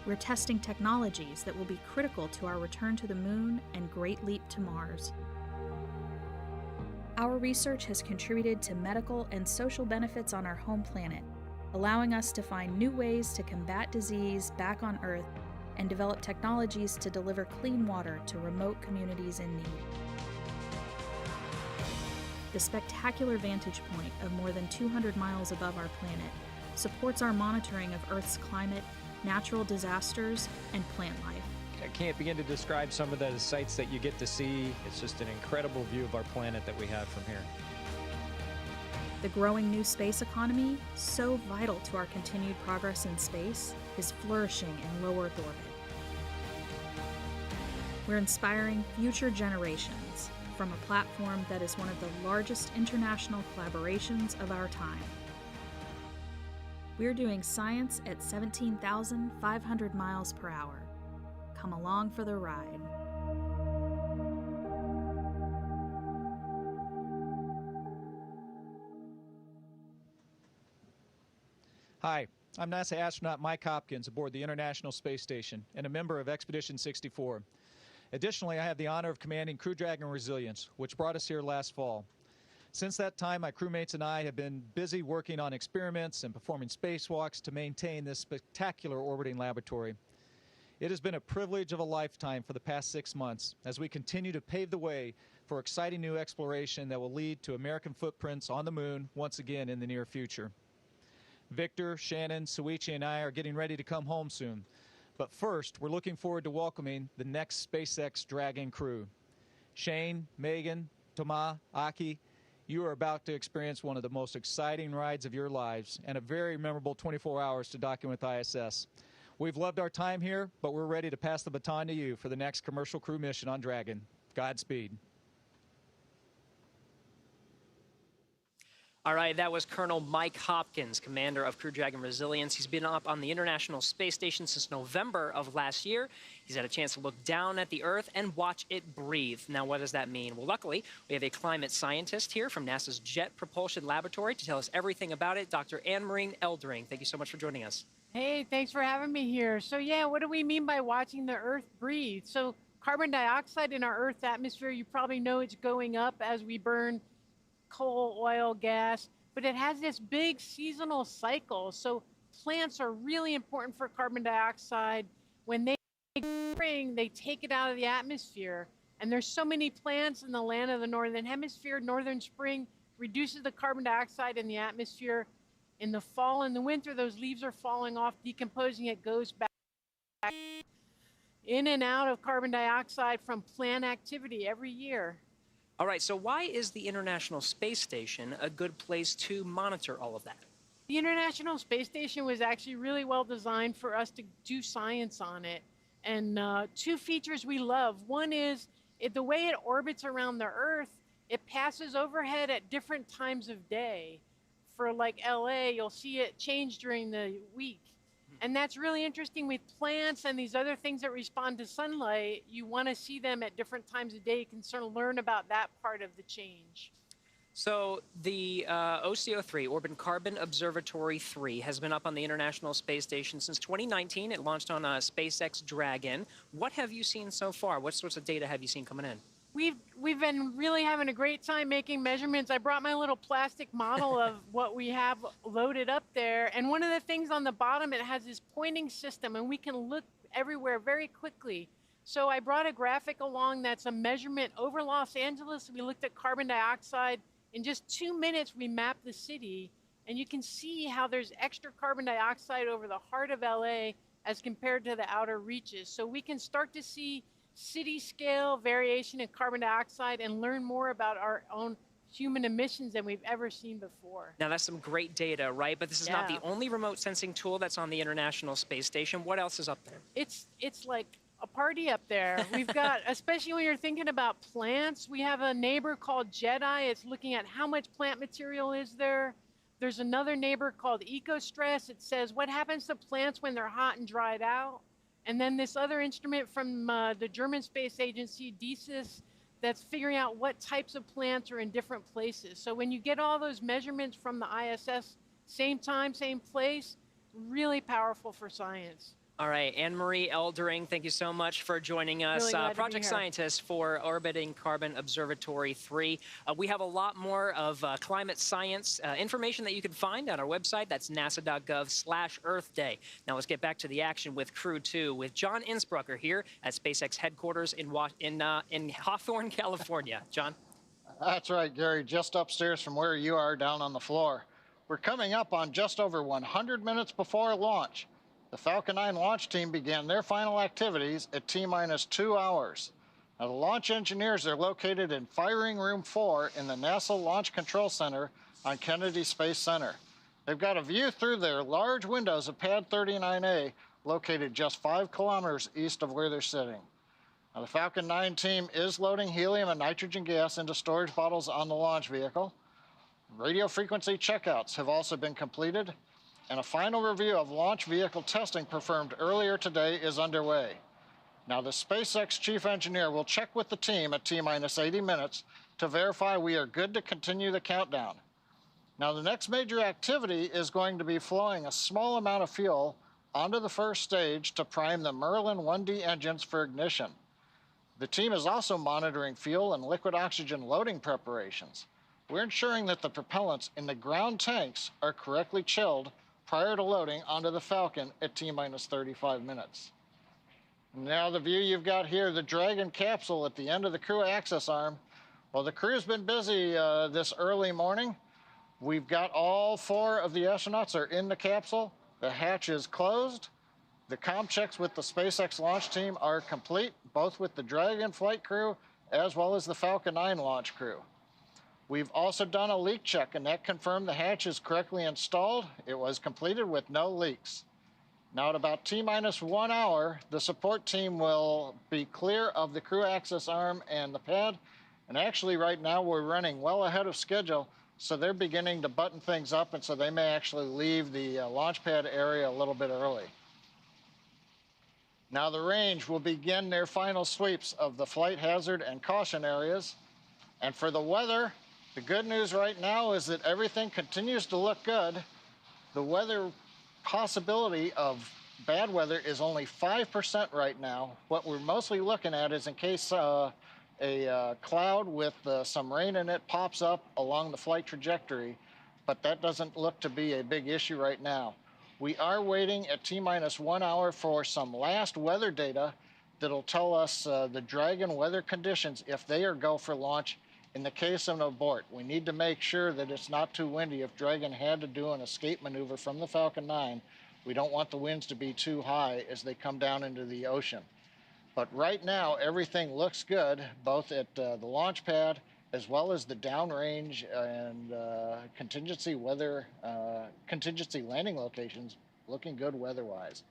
We're testing technologies that will be critical to our return to the Moon and Great Leap to Mars. Our research has contributed to medical and social benefits on our home planet, allowing us to find new ways to combat disease back on Earth and develop technologies to deliver clean water to remote communities in need. The spectacular vantage point of more than 200 miles above our planet supports our monitoring of Earth's climate, natural disasters, and plant life. I can't begin to describe some of the sights that you get to see. It's just an incredible view of our planet that we have from here. The growing new space economy, so vital to our continued progress in space, is flourishing in low Earth orbit. We're inspiring future generations from a platform that is one of the largest international collaborations of our time. We're doing science at 17,500 miles per hour. Come along for the ride. Hi, I'm NASA astronaut Mike Hopkins aboard the International Space Station and a member of Expedition 64. Additionally, I have the honor of commanding Crew Dragon Resilience, which brought us here last fall. Since that time, my crewmates and I have been busy working on experiments and performing spacewalks to maintain this spectacular orbiting laboratory. It has been a privilege of a lifetime for the past 6 months as we continue to pave the way for exciting new exploration that will lead to American footprints on the moon once again in the near future. Victor, Shannon, Suichi, and I are getting ready to come home soon. But first, we're looking forward to welcoming the next SpaceX Dragon crew. Shane, Megan, Thomas, Aki, you are about to experience one of the most exciting rides of your lives and a very memorable 24 hours to document with ISS. We've loved our time here, but we're ready to pass the baton to you for the next commercial crew mission on Dragon. Godspeed. All right, that was Colonel Mike Hopkins, commander of Crew Dragon Resilience. He's been up on the International Space Station since November of last year. He's had a chance to look down at the Earth and watch it breathe. Now, what does that mean? Well, luckily, we have a climate scientist here from NASA's Jet Propulsion Laboratory to tell us everything about it, Dr. Anne-Marie Eldering. Thank you so much for joining us. Hey, thanks for having me here. So yeah, what do we mean by watching the Earth breathe? So carbon dioxide in our Earth's atmosphere, you probably know it's going up as we burn coal, oil, gas, but it has this big seasonal cycle. So plants are really important for carbon dioxide. When they spring, they take it out of the atmosphere. And there's so many plants in the land of the Northern Hemisphere. Northern spring reduces the carbon dioxide in the atmosphere. In the fall and the winter, those leaves are falling off, decomposing, it goes back in and out of carbon dioxide from plant activity every year. All right, so why is the International Space Station a good place to monitor all of that? The International Space Station was actually really well designed for us to do science on it. And two features we love. One is the way it orbits around the Earth, it passes overhead at different times of day. For like LA, you'll see it change during the week. And that's really interesting with plants and these other things that respond to sunlight. You want to see them at different times of day. You can sort of learn about that part of the change. So the OCO3, Orbit Carbon Observatory 3, has been up on the International Space Station since 2019. It launched on SpaceX Dragon. What have you seen so far? What sorts of data have you seen coming in? We've been really having a great time making measurements. I brought my little plastic model of what we have loaded up there. And one of the things on the bottom, it has this pointing system, and we can look everywhere very quickly. So I brought a graphic along that's a measurement over Los Angeles. We looked at carbon dioxide. In just 2 minutes, we mapped the city. And you can see how there's extra carbon dioxide over the heart of LA as compared to the outer reaches. So we can start to see city scale variation in carbon dioxide and learn more about our own human emissions than we've ever seen before. Now that's some great data, right? But this is not the only remote sensing tool that's on the International Space Station. What else is up there? It's like a party up there. We've got, especially when you're thinking about plants, we have a neighbor called JEDI. It's looking at how much plant material is there. There's another neighbor called EcoStress. It says what happens to plants when they're hot and dried out. And then this other instrument from the German Space Agency, DSIS, that's figuring out what types of plants are in different places. So when you get all those measurements from the ISS, same time, same place, really powerful for science. All right, Anne-Marie Eldering, thank you so much for joining us. Really glad to be Project here. scientist for Orbiting Carbon Observatory 3. We have a lot more of climate science information that you can find on our website. That's nasa.gov/Earth Day. Now let's get back to the action with Crew-2 with John Innsbrucker here at SpaceX headquarters in Hawthorne, California. John? That's right, Gary, just upstairs from where you are down on the floor. We're coming up on just over 100 minutes before launch. The Falcon 9 launch team began their final activities at T-minus 2 hours. Now, the launch engineers are located in Firing Room 4 in the NASA Launch Control Center on Kennedy Space Center. They've got a view through their large windows of Pad 39A, located just 5 kilometers east of where they're sitting. Now, the Falcon 9 team is loading helium and nitrogen gas into storage bottles on the launch vehicle. Radio frequency checkouts have also been completed, and a final review of launch vehicle testing performed earlier today is underway. Now, the SpaceX chief engineer will check with the team at T-minus 80 minutes to verify we are good to continue the countdown. Now, the next major activity is going to be flowing a small amount of fuel onto the first stage to prime the Merlin 1D engines for ignition. The team is also monitoring fuel and liquid oxygen loading preparations. We're ensuring that the propellants in the ground tanks are correctly chilled prior to loading onto the Falcon at T-minus 35 minutes. Now the view you've got here, the Dragon capsule at the end of the crew access arm. Well, the crew's been busy this early morning. We've got all 4 of the astronauts are in the capsule. The hatch is closed. The comm checks with the SpaceX launch team are complete, both with the Dragon flight crew as well as the Falcon 9 launch crew. We've also done a leak check, and that confirmed the hatch is correctly installed. It was completed with no leaks. Now, at about T-minus 1 hour, the support team will be clear of the crew access arm and the pad. And actually, right now, we're running well ahead of schedule, so they're beginning to button things up, and so they may actually leave the launch pad area a little bit early. Now, the range will begin their final sweeps of the flight hazard and caution areas. And for the weather, the good news right now is that everything continues to look good. The weather possibility of bad weather is only 5% right now. What we're mostly looking at is in case a cloud with some rain in it pops up along the flight trajectory, but that doesn't look to be a big issue right now. We are waiting at T-minus 1 hour for some last weather data that'll tell us the Dragon weather conditions if they are go for launch. In the case of an abort, we need to make sure that it's not too windy. If Dragon had to do an escape maneuver from the Falcon 9, we don't want the winds to be too high as they come down into the ocean. But right now, everything looks good, both at the launch pad as well as the downrange and contingency landing locations looking good weather-wise.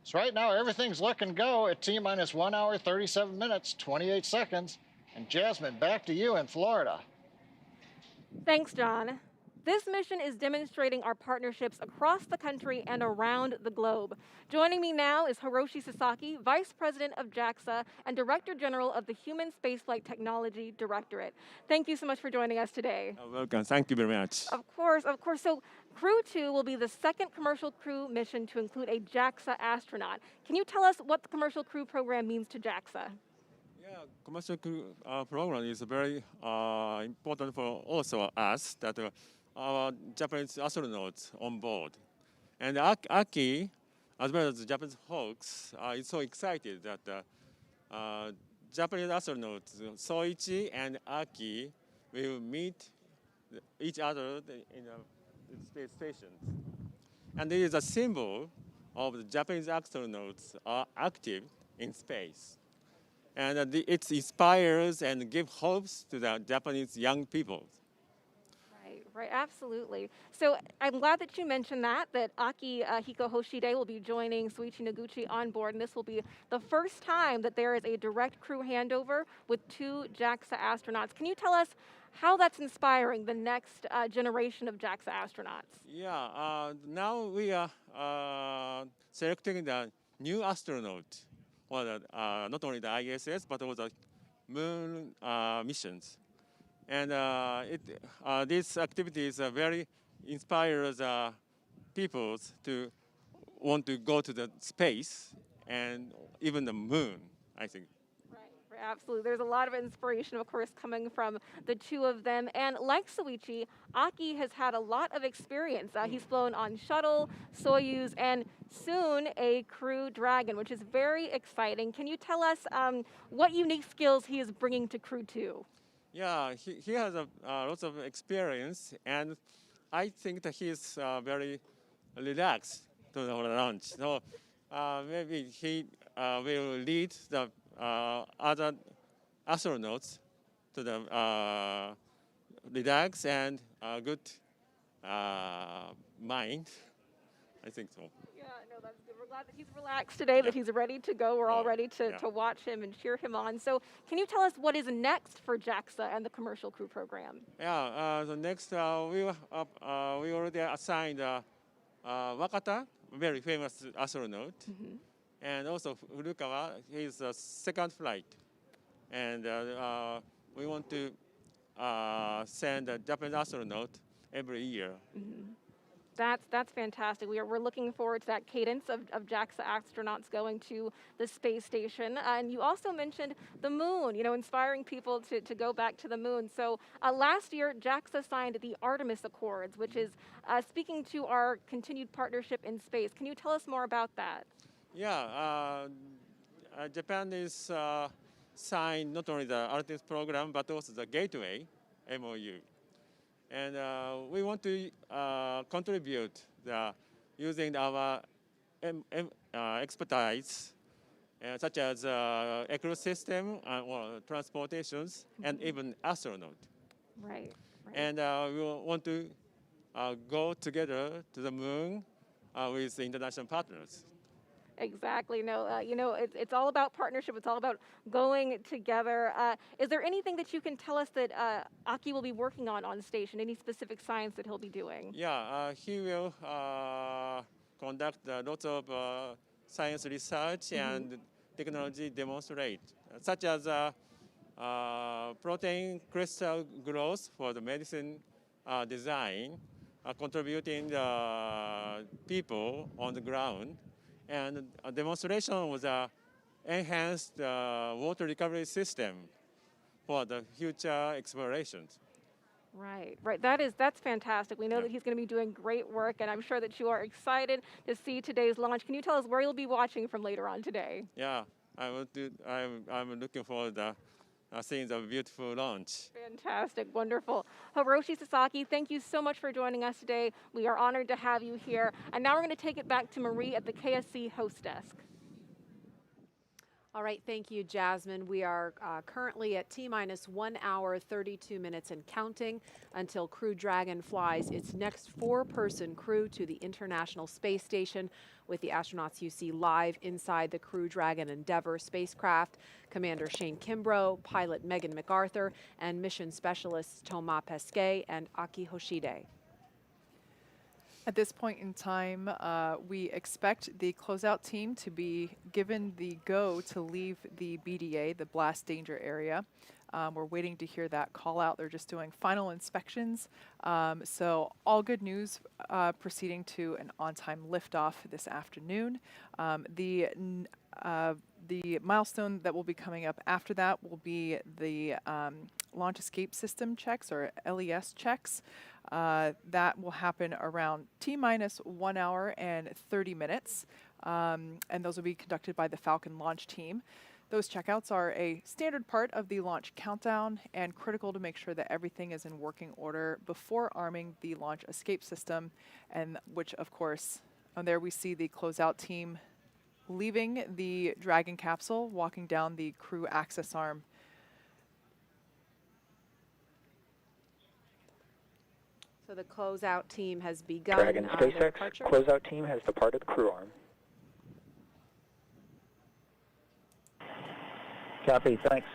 So right now, everything's looking go at T-minus 1 hour, 37 minutes, 28 seconds. And Jasmine, back to you in Florida. Thanks, John. This mission is demonstrating our partnerships across the country and around the globe. Joining me now is Hiroshi Sasaki, Vice President of JAXA and Director General of the Human Spaceflight Technology Directorate. Thank you so much for joining us today. Welcome. Thank you very much. Of course. So Crew-2 will be the second commercial crew mission to include a JAXA astronaut. Can you tell us what the commercial crew program means to JAXA? Commercial crew program is very important for also us, that our Japanese astronauts on board. And Aki, as well as the Japanese folks, is so excited that Japanese astronauts Soichi and Aki will meet each other in the space stations. And it is a symbol of the Japanese astronauts are active in space. And it inspires and gives hopes to the Japanese young people. Right, absolutely. So I'm glad that you mentioned that Akihiko Hoshide will be joining Soichi Noguchi on board, and this will be the first time that there is a direct crew handover with 2 JAXA astronauts. Can you tell us how that's inspiring the next generation of JAXA astronauts? Yeah, now we are selecting the new astronaut. Well, not only the ISS, but also moon missions. And these activities very inspires people to want to go to the space and even the moon, I think. Right, absolutely. There's a lot of inspiration, of course, coming from the two of them. And like Soichi, Aki has had a lot of experience. He's flown on Shuttle, Soyuz, and soon a Crew Dragon, which is very exciting. Can you tell us what unique skills he is bringing to Crew-2? Yeah, he has lots of experience, and I think that he is very relaxed to the launch. So maybe he will lead the other astronauts to the relax and good mind. I think so. Yeah, no, that's good. We're glad that he's relaxed today, that he's ready to go. We're all ready to watch him and cheer him on. So can you tell us what is next for JAXA and the Commercial Crew program? Yeah, the next we already assigned McArthur, very famous astronaut, and also Furukawa, his second flight. And we want to send a Japanese astronaut every year. That's fantastic. We're looking forward to that cadence of JAXA astronauts going to the space station. And you also mentioned the moon, inspiring people to go back to the moon. So last year, JAXA signed the Artemis Accords, which is speaking to our continued partnership in space. Can you tell us more about that? Yeah, Japan is signed not only the Artemis program, but also the Gateway MOU. And we want to contribute using our expertise, such as ecosystem or transportations, and even astronaut. Right. And we want to go together to the moon with international partners. Exactly. No, it's all about partnership. It's all about going together. Is there anything that you can tell us that Aki will be working on station? Any specific science that he'll be doing? Yeah, he will conduct lots of science research and technology demonstrate, such as protein crystal growth for the medicine design, contributing the people on the ground. And a demonstration was an enhanced water recovery system for the future explorations. Right. That's fantastic. We know that he's going to be doing great work, and I'm sure that you are excited to see today's launch. Can you tell us where you'll be watching from later on today? Yeah, I'm looking forward to seeing the beautiful launch. Fantastic, wonderful. Hiroshi Sasaki, thank you so much for joining us today. We are honored to have you here. And now we're going to take it back to Marie at the KSC host desk. All right, thank you, Jasmine. We are currently at T-minus 1 hour, 32 minutes and counting until Crew Dragon flies its next 4-person crew to the International Space Station with the astronauts you see live inside the Crew Dragon Endeavour spacecraft. Commander Shane Kimbrough, pilot Megan McArthur, and mission specialists Thomas Pesquet and Akihiko Hoshide. At this point in time, we expect the closeout team to be given the go to leave the BDA, the blast danger area. We're waiting to hear that call out. They're just doing final inspections. So all good news proceeding to an on-time liftoff this afternoon. The milestone that will be coming up after that will be the launch escape system checks, or LES checks. That will happen around T-minus 1 hour and 30 minutes, and those will be conducted by the Falcon launch team. Those checkouts are a standard part of the launch countdown and critical to make sure that everything is in working order before arming the launch escape system, and which, of course, there we see the closeout team leaving the Dragon capsule, walking down the crew access arm. So the closeout team has begun. Dragon SpaceX closeout team has departed the crew arm. Copy, thanks.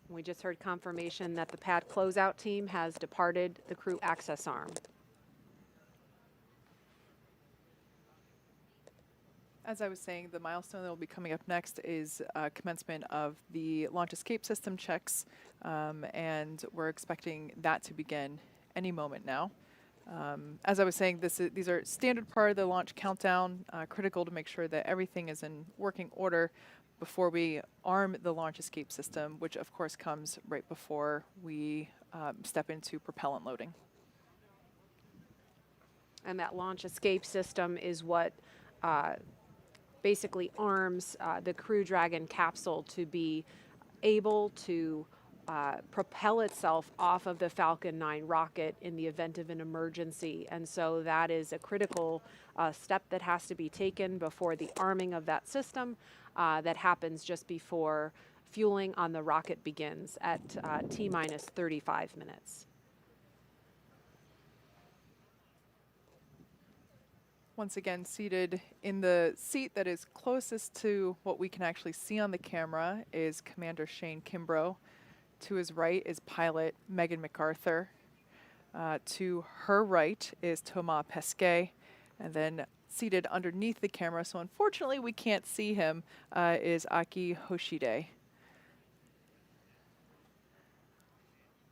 We just heard confirmation that the pad closeout team has departed the crew access arm. As I was saying, the milestone that will be coming up next is commencement of the launch escape system checks, and we're expecting that to begin any moment now. As I was saying, these are standard part of the launch countdown, critical to make sure that everything is in working order before we arm the launch escape system, which of course comes right before we step into propellant loading. And that launch escape system is what basically arms the Crew Dragon capsule to be able to propel itself off of the Falcon 9 rocket in the event of an emergency. And so that is a critical step that has to be taken before the arming of that system that happens just before fueling on the rocket begins at T-minus 35 minutes. Once again, seated in the seat that is closest to what we can actually see on the camera is Commander Shane Kimbrough. To his right is pilot Megan McArthur. To her right is Thomas Pesquet. And then seated underneath the camera, so unfortunately we can't see him, is Akihiko Hoshide.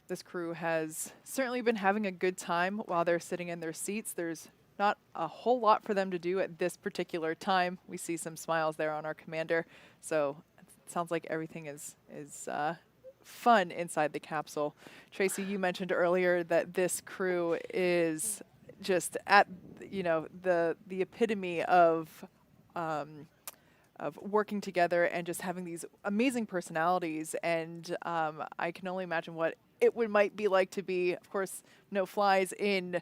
This crew has certainly been having a good time while they're sitting in their seats. There's not a whole lot for them to do at this particular time. We see some smiles there on our commander, so it sounds like everything is fun inside the capsule. Tracy, you mentioned earlier that this crew is just at, you know, the epitome of working together and just having these amazing personalities. And I can only imagine what it might be like to be, of course, no flies in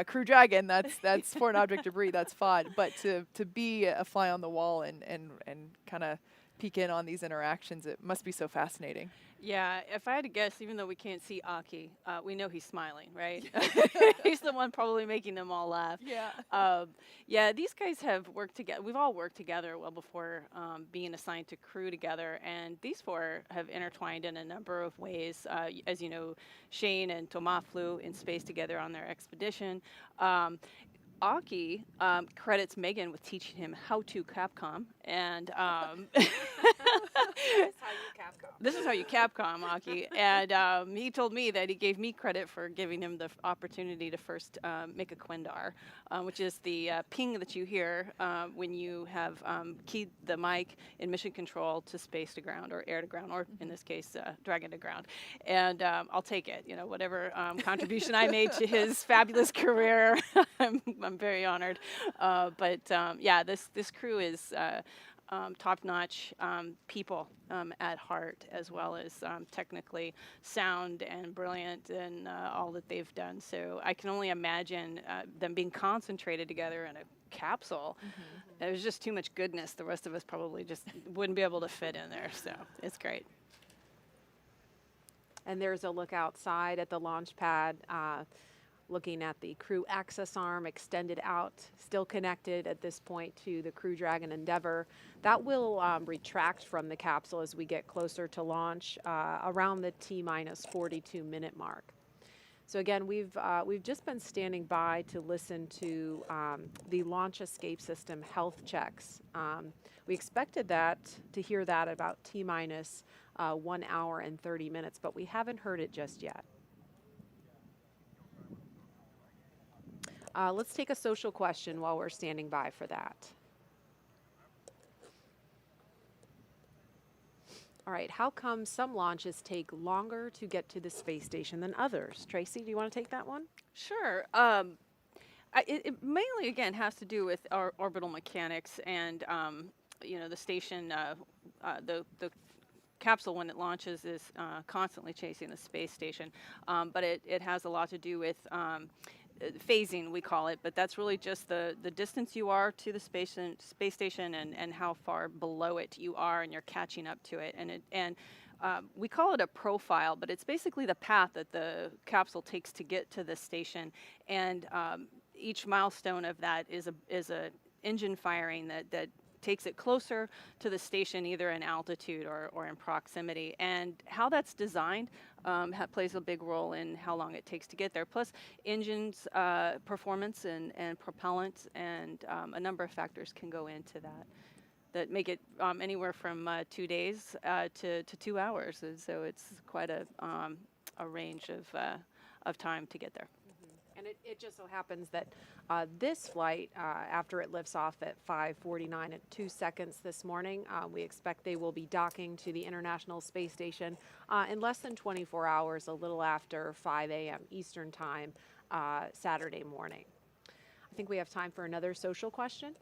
Crew Dragon. That's foreign object debris. That's fun. But to be a fly on the wall and kind of peek in on these interactions, it must be so fascinating. Yeah, if I had to guess, even though we can't see Aki, we know he's smiling, right? He's the one probably making them all laugh. Yeah. Yeah, these guys have worked together. We've all worked together well before being assigned to crew together, and these four have intertwined in a number of ways. As you know, Shane and Thomas flew in space together on their expedition. Aki credits Megan with teaching him how to Capcom, and this is how you Capcom, Aki. And he told me that he gave me credit for giving him the opportunity to first make a Quindar, which is the ping that you hear when you have keyed the mic in mission control to space to ground or air to ground, or in this case, Dragon to ground. And I'll take it. You know, whatever contribution I made to his fabulous career, I'm very honored. But yeah, this crew is top-notch people at heart, as well as technically sound and brilliant in all that they've done. So I can only imagine them being concentrated together in a capsule. There's just too much goodness. The rest of us probably just wouldn't be able to fit in there. So it's great. And there's a look outside at the launch pad, looking at the crew access arm extended out, still connected at this point to the Crew Dragon Endeavour. That will retract from the capsule as we get closer to launch around the T-minus 42-minute mark. So again, we've just been standing by to listen to the launch escape system health checks. We expected to hear that about T-minus 1 hour and 30 minutes, but we haven't heard it just yet. Let's take a social question while we're standing by for that. All right, how come some launches take longer to get to the space station than others? Tracy, do you want to take that one? Sure. It mainly, again, has to do with our orbital mechanics and, you know, the station, the capsule, when it launches, is constantly chasing the space station. But it has a lot to do with phasing, we call it, but that's really just the distance you are to the space station and how far below it you are, and you're catching up to it. And we call it a profile, but it's basically the path that the capsule takes to get to the station. And each milestone of that is a engine firing that takes it closer to the station, either in altitude or in proximity. And how that's designed plays a big role in how long it takes to get there. Plus, engines performance and propellant and a number of factors can go into that make it anywhere from 2 days to 2 hours. And so it's quite a range of time to get there. And it just so happens that this flight, after it lifts off at 5:49 and 2 seconds this morning, we expect they will be docking to the International Space Station in less than 24 hours, a little after 5 a.m. Eastern Time, Saturday morning. I think we have time for another social question.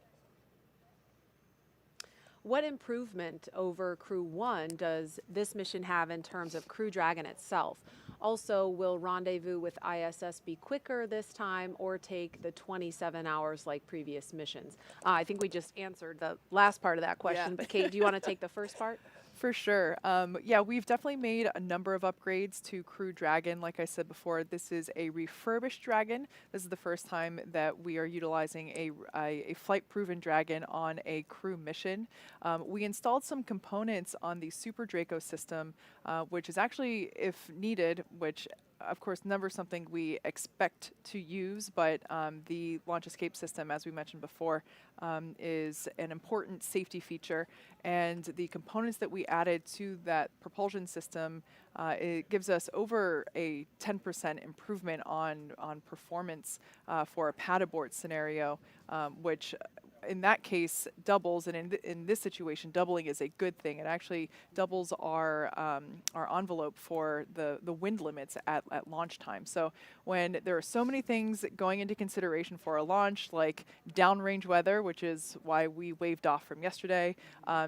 What improvement over Crew-1 does this mission have in terms of Crew Dragon itself? Also, will rendezvous with ISS be quicker this time or take the 27 hours like previous missions? I think we just answered the last part of that question, but Kate, do you want to take the first part? For sure. Yeah, we've definitely made a number of upgrades to Crew Dragon. Like I said before, this is a refurbished Dragon. This is the first time that we are utilizing a flight-proven Dragon on a crew mission. We installed some components on the Super Draco system, which is actually, if needed, which of course, never something we expect to use, but the launch escape system, as we mentioned before, is an important safety feature. And the components that we added to that propulsion system, it gives us over a 10% improvement on performance for a pad abort scenario, which in that case doubles, and in this situation, doubling is a good thing. It actually doubles our envelope for the wind limits at launch time. So when there are so many things going into consideration for a launch, like downrange weather, which is why we waved off from yesterday,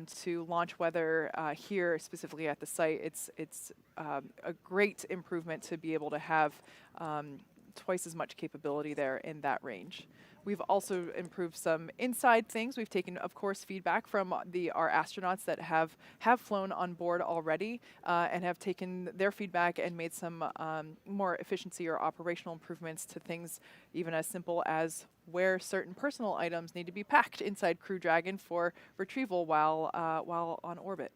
to launch weather here specifically at the site, it's a great improvement to be able to have twice as much capability there in that range. We've also improved some inside things. We've taken, of course, feedback from our astronauts that have flown on board already and have taken their feedback and made some more efficiency or operational improvements to things even as simple as where certain personal items need to be packed inside Crew Dragon for retrieval while on orbit.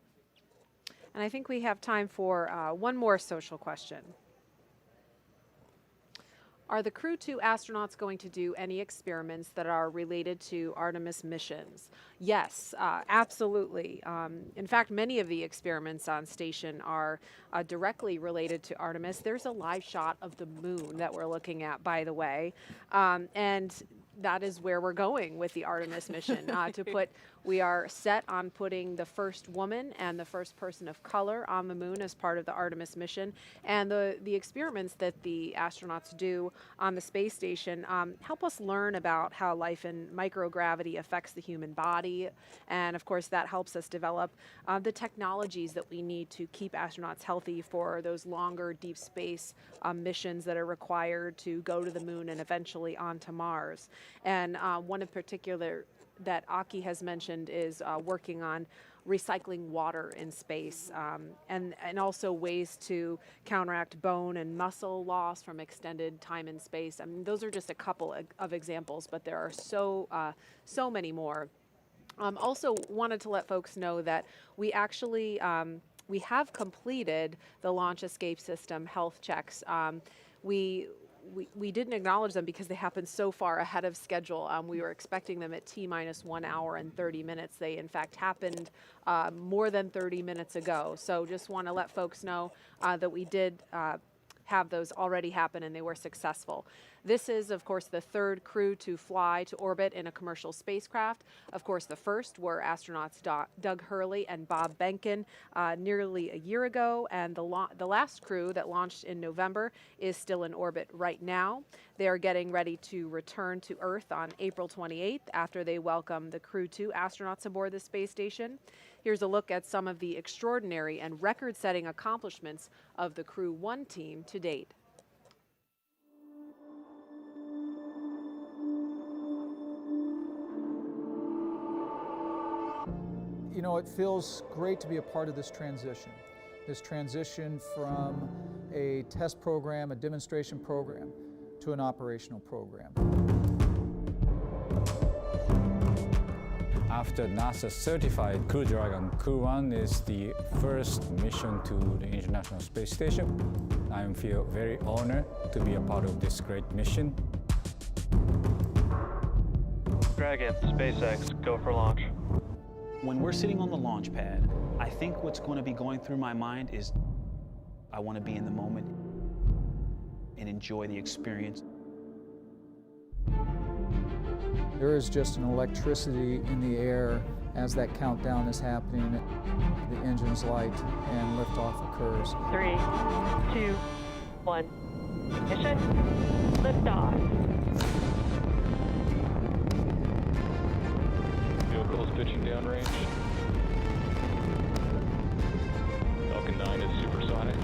And I think we have time for one more social question. Are the Crew-2 astronauts going to do any experiments that are related to Artemis missions? Yes, absolutely. In fact, many of the experiments on station are directly related to Artemis. There's a live shot of the moon that we're looking at, by the way. And that is where we're going with the Artemis mission. We are set on putting the first woman and the first person of color on the moon as part of the Artemis mission. And the experiments that the astronauts do on the space station help us learn about how life in microgravity affects the human body. And of course, that helps us develop the technologies that we need to keep astronauts healthy for those longer deep space missions that are required to go to the moon and eventually onto Mars. And one in particular that Aki has mentioned is working on recycling water in space and also ways to counteract bone and muscle loss from extended time in space. I mean, those are just a couple of examples, but there are so many more. Also wanted to let folks know that we actually we have completed the launch escape system health checks. We didn't acknowledge them because they happened so far ahead of schedule. We were expecting them at T-minus 1 hour and 30 minutes. They, in fact, happened more than 30 minutes ago. So just want to let folks know that we did have those already happen and they were successful. This is, of course, the third crew to fly to orbit in a commercial spacecraft. Of course, the first were astronauts Doug Hurley and Bob Behnken nearly a year ago, and the last crew that launched in November is still in orbit right now. They are getting ready to return to Earth on April 28th after they welcome the Crew-2 astronauts aboard the space station. Here's a look at some of the extraordinary and record-setting accomplishments of the Crew-1 team to date. You know, it feels great to be a part of this transition from a test program, a demonstration program, to an operational program. After NASA certified Crew Dragon, Crew-1 is the first mission to the International Space Station. I feel very honored to be a part of this great mission. Dragon, SpaceX, go for launch. When we're sitting on the launch pad, I think what's going to be going through my mind is I want to be in the moment. and enjoy the experience. There is just an electricity in the air as that countdown is happening. The engines light and liftoff occurs. 3, 2, 1. Ignition. Liftoff. Vehicles pitching downrange. Falcon 9 is supersonic.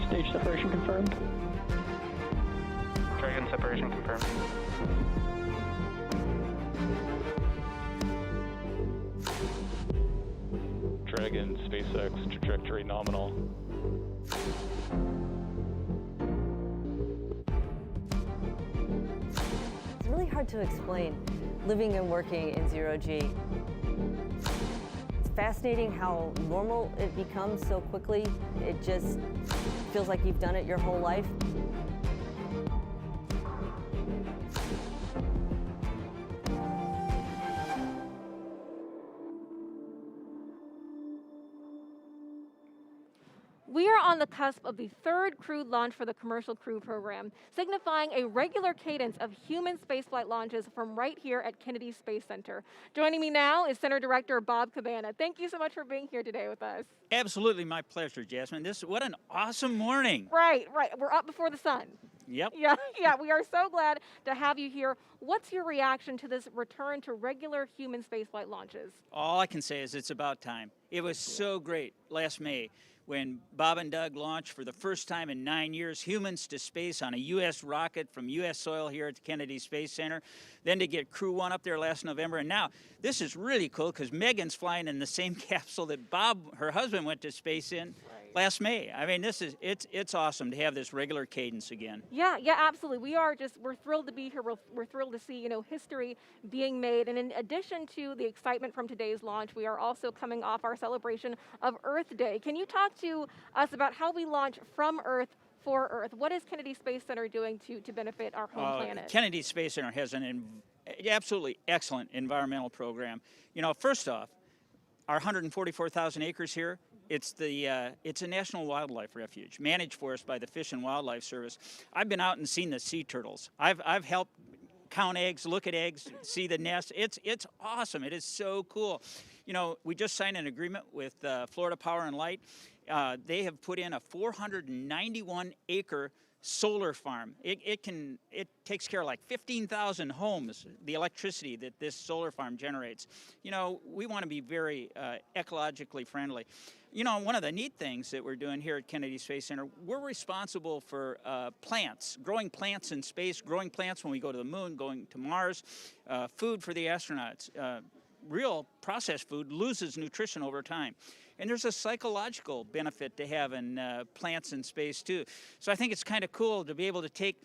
Stage separation confirmed. Dragon separation confirmed. Dragon, SpaceX, trajectory nominal. It's really hard to explain living and working in zero-G. It's fascinating how normal it becomes so quickly. It just feels like you've done it your whole life. We are on the cusp of the third crewed launch for the Commercial Crew program, signifying a regular cadence of human spaceflight launches from right here at Kennedy Space Center. Joining me now is Center Director Bob Cabana. Thank you so much for being here today with us. Absolutely, my pleasure, Jasmine. What an awesome morning. Right. We're up before the sun. Yep. Yeah, we are so glad to have you here. What's your reaction to this return to regular human spaceflight launches? All I can say is it's about time. It was so great last May when Bob and Doug launched for the first time in 9 years humans to space on a U.S. rocket from U.S. soil here at the Kennedy Space Center. Then to get Crew-1 up there last November. And now this is really cool because Megan's flying in the same capsule that Bob, her husband, went to space in last May. I mean, it's awesome to have this regular cadence again. Yeah, absolutely. We're thrilled to be here. We're thrilled to see, history being made. And in addition to the excitement from today's launch, we are also coming off our celebration of Earth Day. Can you talk to us about how we launch from Earth for Earth? What is Kennedy Space Center doing to benefit our home planet? Kennedy Space Center has an absolutely excellent environmental program. First off, our 144,000 acres here, it's a national wildlife refuge managed for us by the Fish and Wildlife Service. I've been out and seen the sea turtles. I've helped count eggs, look at eggs, see the nest. It's awesome. It is so cool. We just signed an agreement with Florida Power and Light. They have put in a 491-acre solar farm. It takes care of like 15,000 homes, the electricity that this solar farm generates. We want to be very ecologically friendly. One of the neat things that we're doing here at Kennedy Space Center, we're responsible for plants, growing plants in space, growing plants when we go to the moon, going to Mars, food for the astronauts. Real processed food loses nutrition over time. And there's a psychological benefit to having plants in space, too. So I think it's kind of cool to be able to take,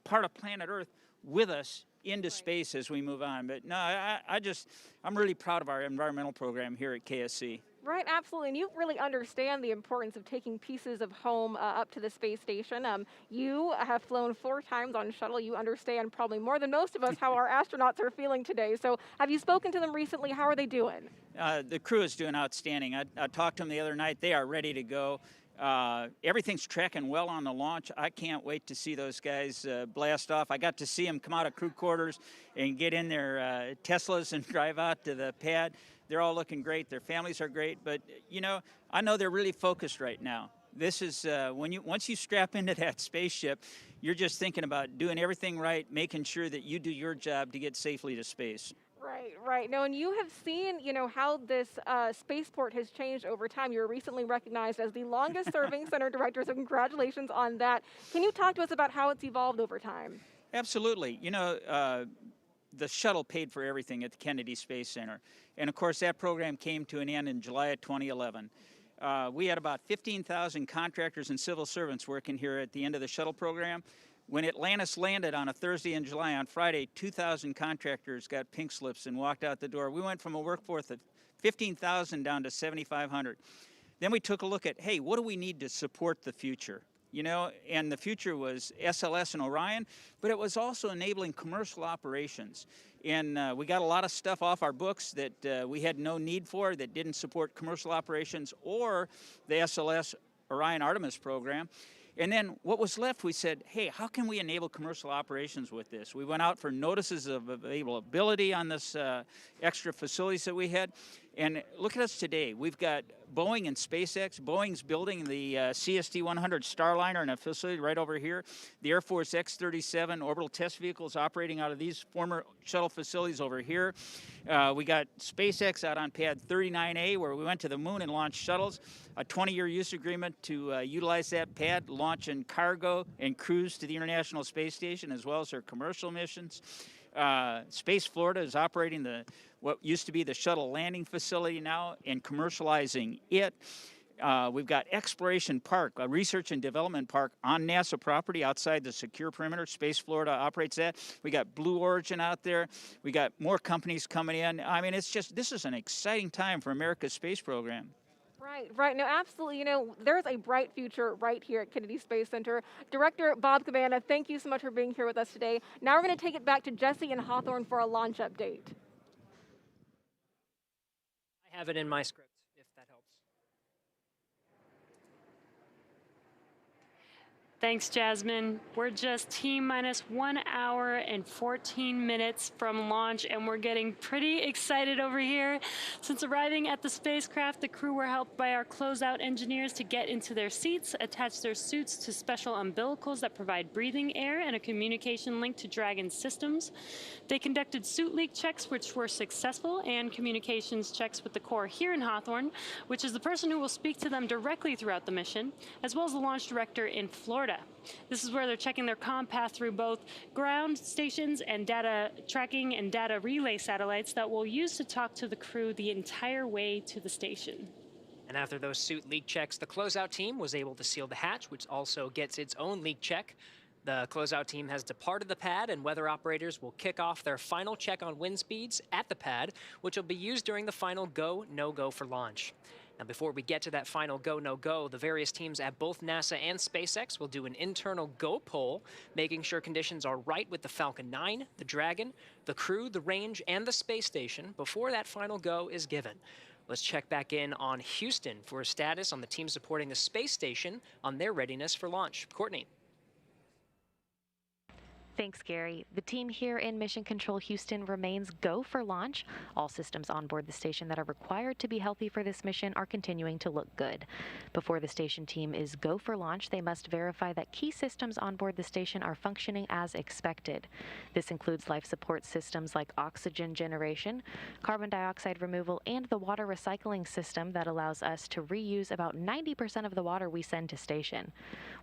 part of planet Earth with us into space as we move on. But no, I'm really proud of our environmental program here at KSC. Right, absolutely. And you really understand the importance of taking pieces of home up to the space station. You have flown 4 times on shuttle. You understand probably more than most of us how our astronauts are feeling today. So have you spoken to them recently? How are they doing? The crew is doing outstanding. I talked to them the other night. They are ready to go. Everything's tracking well on the launch. I can't wait to see those guys blast off. I got to see them come out of crew quarters and get in their Teslas and drive out to the pad. They're all looking great. Their families are great. But, I know they're really focused right now. This is once you strap into that spaceship, you're just thinking about doing everything right, making sure that you do your job to get safely to space. Right. No, and you have seen, how this spaceport has changed over time. You were recently recognized as the longest-serving center director, so congratulations on that. Can you talk to us about how it's evolved over time? Absolutely. The shuttle paid for everything at the Kennedy Space Center. And, of course, that program came to an end in July of 2011. We had about 15,000 contractors and civil servants working here at the end of the shuttle program. When Atlantis landed on a Thursday in July, on Friday, 2,000 contractors got pink slips and walked out the door. We went from a workforce of 15,000 down to 7,500. Then we took a look at, hey, what do we need to support the future? And the future was SLS and Orion, but it was also enabling commercial operations. And we got a lot of stuff off our books that we had no need for, that didn't support commercial operations or the SLS Orion Artemis program. And then what was left, we said, hey, how can we enable commercial operations with this? We went out for notices of availability on this extra facilities that we had. And look at us today. We've got Boeing and SpaceX. Boeing's building the CST-100 Starliner in a facility right over here. The Air Force X-37 orbital test vehicles operating out of these former shuttle facilities over here. We got SpaceX out on pad 39A, where we went to the moon and launched shuttles. A 20-year use agreement to utilize that pad, launching cargo and crews to the International Space Station, as well as their commercial missions. Space Florida is operating what used to be the shuttle landing facility now and commercializing it. We've got Exploration Park, a research and development park on NASA property outside the secure perimeter. Space Florida operates that. We got Blue Origin out there. We got more companies coming in. I mean, this is an exciting time for America's space program. Right. No, absolutely. You know, there's a bright future right here at Kennedy Space Center. Director Bob Cabana, thank you so much for being here with us today. Now we're going to take it back to Jesse and Hawthorne for a launch update. I have it in my script, if that helps. Thanks, Jasmine. We're just T-minus 1 hour and 14 minutes from launch, and we're getting pretty excited over here. Since arriving at the spacecraft, the crew were helped by our closeout engineers to get into their seats, attach their suits to special umbilicals that provide breathing air and a communication link to Dragon's systems. They conducted suit leak checks, which were successful, and communications checks with the core here in Hawthorne, which is the person who will speak to them directly throughout the mission, as well as the launch director in Florida. This is where they're checking their comm path through both ground stations and data tracking and data relay satellites that we'll use to talk to the crew the entire way to the station. And after those suit leak checks, the closeout team was able to seal the hatch, which also gets its own leak check. The closeout team has departed the pad, and weather operators will kick off their final check on wind speeds at the pad, which will be used during the final go, no-go for launch. Now, before we get to that final go, no-go, the various teams at both NASA and SpaceX will do an internal go poll, making sure conditions are right with the Falcon 9, the Dragon, the crew, the range, and the space station before that final go is given. Let's check back in on Houston for a status on the team supporting the space station on their readiness for launch. Courtney. Thanks, Gary. The team here in Mission Control Houston remains go for launch. All systems on board the station that are required to be healthy for this mission are continuing to look good. Before the station team is go for launch, they must verify that key systems on board the station are functioning as expected. This includes life support systems like oxygen generation, carbon dioxide removal, and the water recycling system that allows us to reuse about 90% of the water we send to station.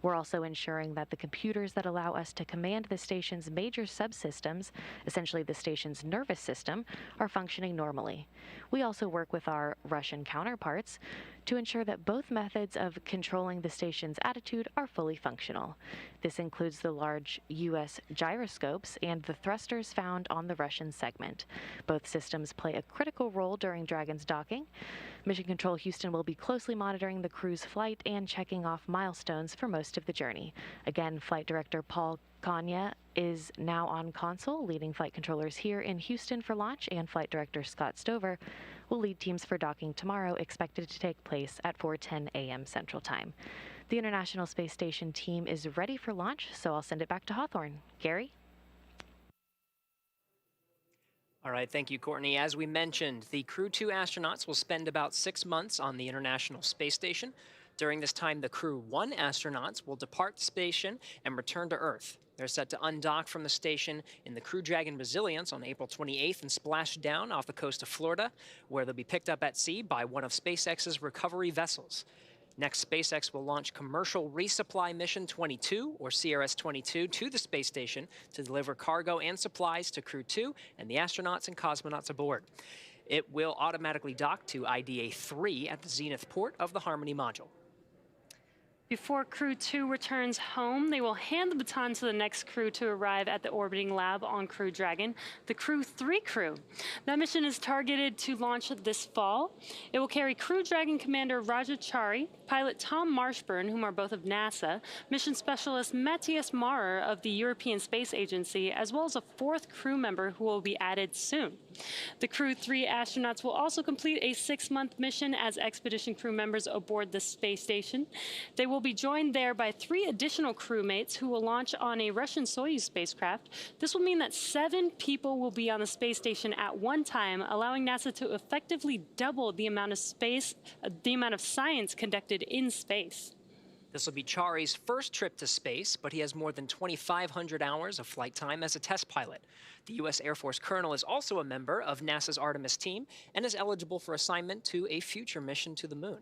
We're also ensuring that the computers that allow us to command the station's major subsystems, essentially the station's nervous system, are functioning normally. We also work with our Russian counterparts to ensure that both methods of controlling the station's attitude are fully functional. This includes the large U.S. gyroscopes and the thrusters found on the Russian segment. Both systems play a critical role during Dragon's docking. Mission Control Houston will be closely monitoring the crew's flight and checking off milestones for most of the journey. Again, Flight Director Paul Kanya is now on console, leading flight controllers here in Houston for launch, and Flight Director Scott Stover will lead teams for docking tomorrow, expected to take place at 4:10 a.m. Central Time. The International Space Station team is ready for launch, so I'll send it back to Hawthorne. Gary? All right, thank you, Courtney. As we mentioned, the Crew-2 astronauts will spend about 6 months on the International Space Station. During this time, the Crew-1 astronauts will depart the station and return to Earth. They're set to undock from the station in the Crew Dragon Resilience on April 28th and splash down off the coast of Florida, where they'll be picked up at sea by one of SpaceX's recovery vessels. Next, SpaceX will launch Commercial Resupply Mission 22, or CRS-22, to the space station to deliver cargo and supplies to Crew-2 and the astronauts and cosmonauts aboard. It will automatically dock to IDA-3 at the Zenith port of the Harmony module. Before Crew-2 returns home, they will hand the baton to the next crew to arrive at the orbiting lab on Crew Dragon, the Crew-3 crew. That mission is targeted to launch this fall. It will carry Crew Dragon Commander Raja Chari, pilot Tom Marshburn, whom are both of NASA, mission specialist Matthias Maurer of the European Space Agency, as well as a fourth crew member who will be added soon. The Crew-3 astronauts will also complete a 6-month mission as expedition crew members aboard the space station. They will will be joined there by 3 additional crewmates who will launch on a Russian Soyuz spacecraft. This will mean that 7 people will be on the space station at one time, allowing NASA to effectively double the amount of science conducted in space. This will be Chari's first trip to space, but he has more than 2,500 hours of flight time as a test pilot. The U.S. Air Force colonel is also a member of NASA's Artemis team and is eligible for assignment to a future mission to the moon.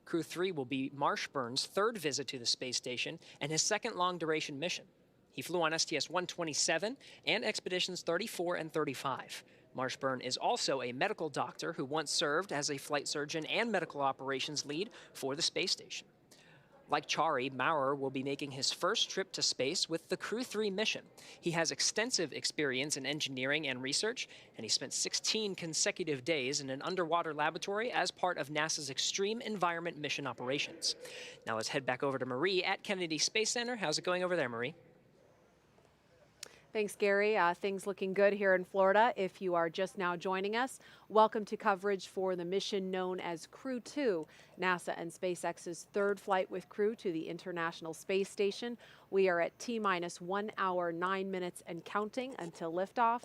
Crew-3 will be Marshburn's 3rd visit to the space station and his 2nd long-duration mission. He flew on STS-127 and Expeditions 34 and 35. Marshburn is also a medical doctor who once served as a flight surgeon and medical operations lead for the space station. Like Chari, Maurer will be making his first trip to space with the Crew-3 mission. He has extensive experience in engineering and research, and he spent 16 consecutive days in an underwater laboratory as part of NASA's Extreme Environment Mission operations. Now let's head back over to Marie at Kennedy Space Center. How's it going over there, Marie? Thanks, Gary. Things looking good here in Florida. If you are just now joining us, welcome to coverage for the mission known as Crew-2, NASA and SpaceX's 3rd flight with Crew to the International Space Station. We are at T-minus 1 hour, 9 minutes and counting until liftoff.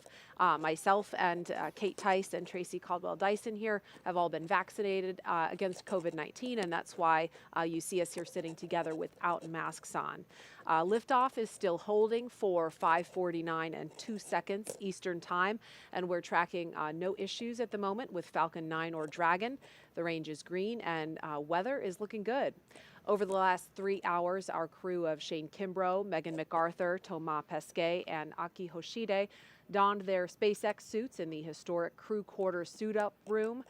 Myself and Kate Tice and Tracy Caldwell-Dyson here have all been vaccinated against COVID-19, and that's why you see us here sitting together without masks on. Liftoff is still holding for 5:49 and 2 seconds Eastern Time, and we're tracking no issues at the moment with Falcon 9 or Dragon. The range is green, and weather is looking good. Over the last 3 hours, our crew of Shane Kimbrough, Megan McArthur, Thomas Pesquet, and Akihiko Hoshide donned their SpaceX suits in the historic crew quarters suit-up room.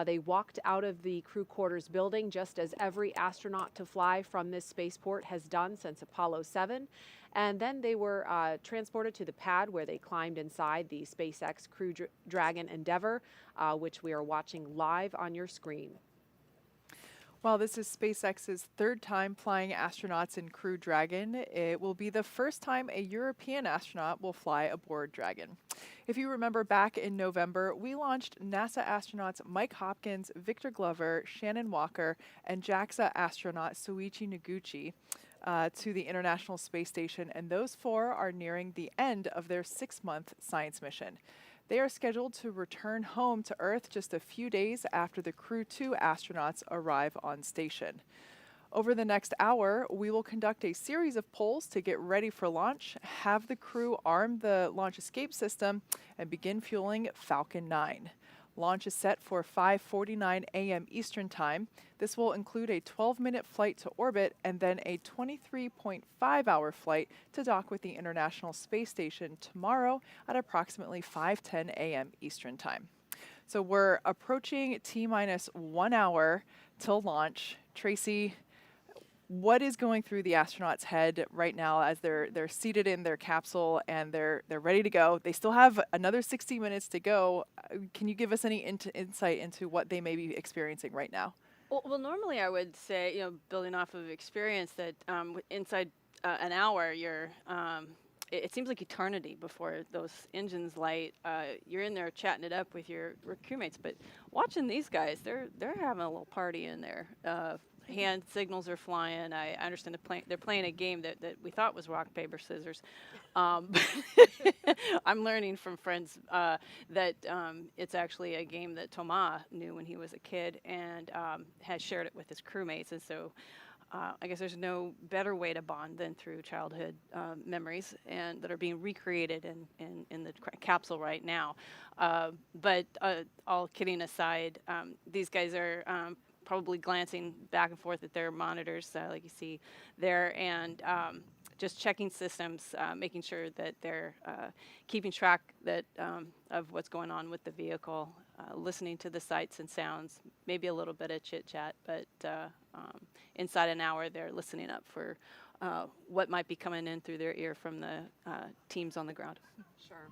They walked out of the crew quarters building just as every astronaut to fly from this spaceport has done since Apollo 7. And then they were transported to the pad where they climbed inside the SpaceX Crew Dragon Endeavour, which we are watching live on your screen. While this is SpaceX's 3rd time flying astronauts in Crew Dragon, it will be the first time a European astronaut will fly aboard Dragon. If you remember back in November, we launched NASA astronauts Mike Hopkins, Victor Glover, Shannon Walker, and JAXA astronaut Soichi Noguchi to the International Space Station, and those 4 are nearing the end of their 6-month science mission. They are scheduled to return home to Earth just a few days after the Crew-2 astronauts arrive on station. Over the next hour, we will conduct a series of polls to get ready for launch, have the crew arm the launch escape system, and begin fueling Falcon 9. Launch is set for 5:49 a.m. Eastern Time. This will include a 12-minute flight to orbit and then a 23.5-hour flight to dock with the International Space Station tomorrow at approximately 5:10 a.m. Eastern Time. So we're approaching T-minus 1 hour till launch. Tracy, what is going through the astronauts' head right now as they're seated in their capsule and they're ready to go? They still have another 60 minutes to go. Can you give us any insight into what they may be experiencing right now? Well, normally I would say, building off of experience, that inside an hour, it seems like eternity before those engines light. You're in there chatting it up with your crewmates, but watching these guys, they're having a little party in there. Hand signals are flying. I understand they're playing a game that we thought was rock, paper, scissors. I'm learning from friends that it's actually a game that Thomas knew when he was a kid and has shared it with his crewmates. And so I guess there's no better way to bond than through childhood memories and that are being recreated in the capsule right now. But all kidding aside, these guys are probably glancing back and forth at their monitors, like you see there, and just checking systems, making sure that they're keeping track of what's going on with the vehicle, listening to the sights and sounds, maybe a little bit of chit-chat, but inside an hour they're listening up for what might be coming in through their ear from the teams on the ground. Sure.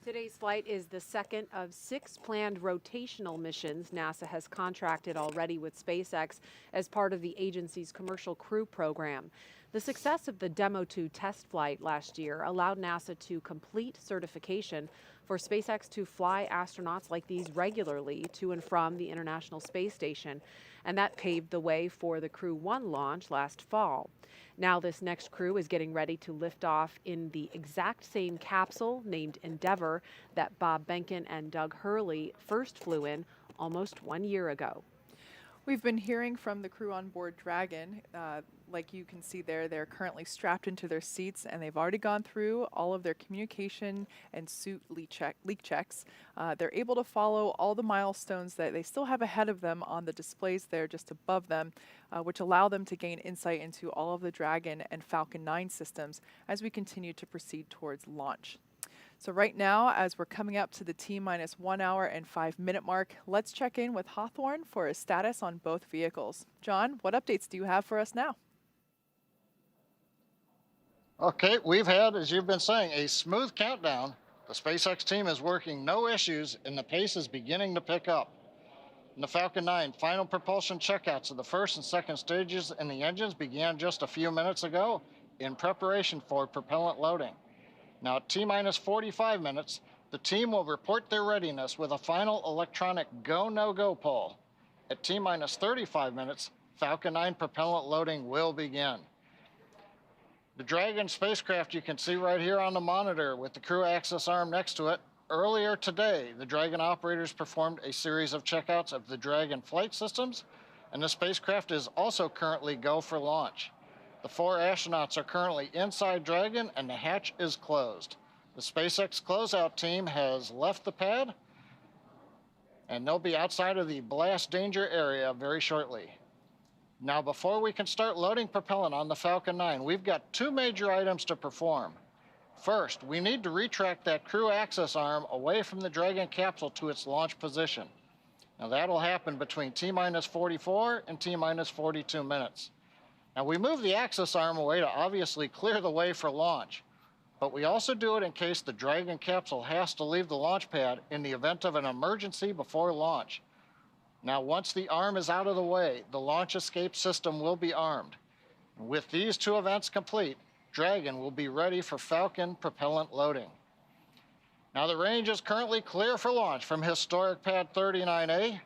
Today's flight is the 2nd of 6 planned rotational missions NASA has contracted already with SpaceX as part of the agency's Commercial Crew program. The success of the Demo 2 test flight last year allowed NASA to complete certification for SpaceX to fly astronauts like these regularly to and from the International Space Station, and that paved the way for the Crew-1 launch last fall. Now this next crew is getting ready to lift off in the exact same capsule named Endeavour that Bob Behnken and Doug Hurley first flew in almost 1 year ago. We've been hearing from the crew on board Dragon. Like you can see there, they're currently strapped into their seats, and they've already gone through all of their communication and suit leak checks. They're able to follow all the milestones that they still have ahead of them on the displays there just above them, which allow them to gain insight into all of the Dragon and Falcon 9 systems as we continue to proceed towards launch. So right now, as we're coming up to the T-minus 1 hour and 5 minute mark, let's check in with Hawthorne for a status on both vehicles. John, what updates do you have for us now? Okay, we've had, as you've been saying, a smooth countdown. The SpaceX team is working no issues, and the pace is beginning to pick up. In the Falcon 9, final propulsion checkouts of the first and second stages in the engines began just a few minutes ago in preparation for propellant loading. Now at T-minus 45 minutes, the team will report their readiness with a final electronic go-no-go poll. At T-minus 35 minutes, Falcon 9 propellant loading will begin. The Dragon spacecraft you can see right here on the monitor with the crew access arm next to it. Earlier today, the Dragon operators performed a series of checkouts of the Dragon flight systems, and the spacecraft is also currently go for launch. The 4 astronauts are currently inside Dragon, and the hatch is closed. The SpaceX closeout team has left the pad, and they'll be outside of the blast danger area very shortly. Now, before we can start loading propellant on the Falcon 9, we've got 2 major items to perform. First, we need to retract that crew access arm away from the Dragon capsule to its launch position. Now, that'll happen between T-minus 44 and T-minus 42 minutes. Now, we move the access arm away to obviously clear the way for launch, but we also do it in case the Dragon capsule has to leave the launch pad in the event of an emergency before launch. Now, once the arm is out of the way, the launch escape system will be armed. With these 2 events complete, Dragon will be ready for Falcon propellant loading. Now, the range is currently clear for launch from historic pad 39A.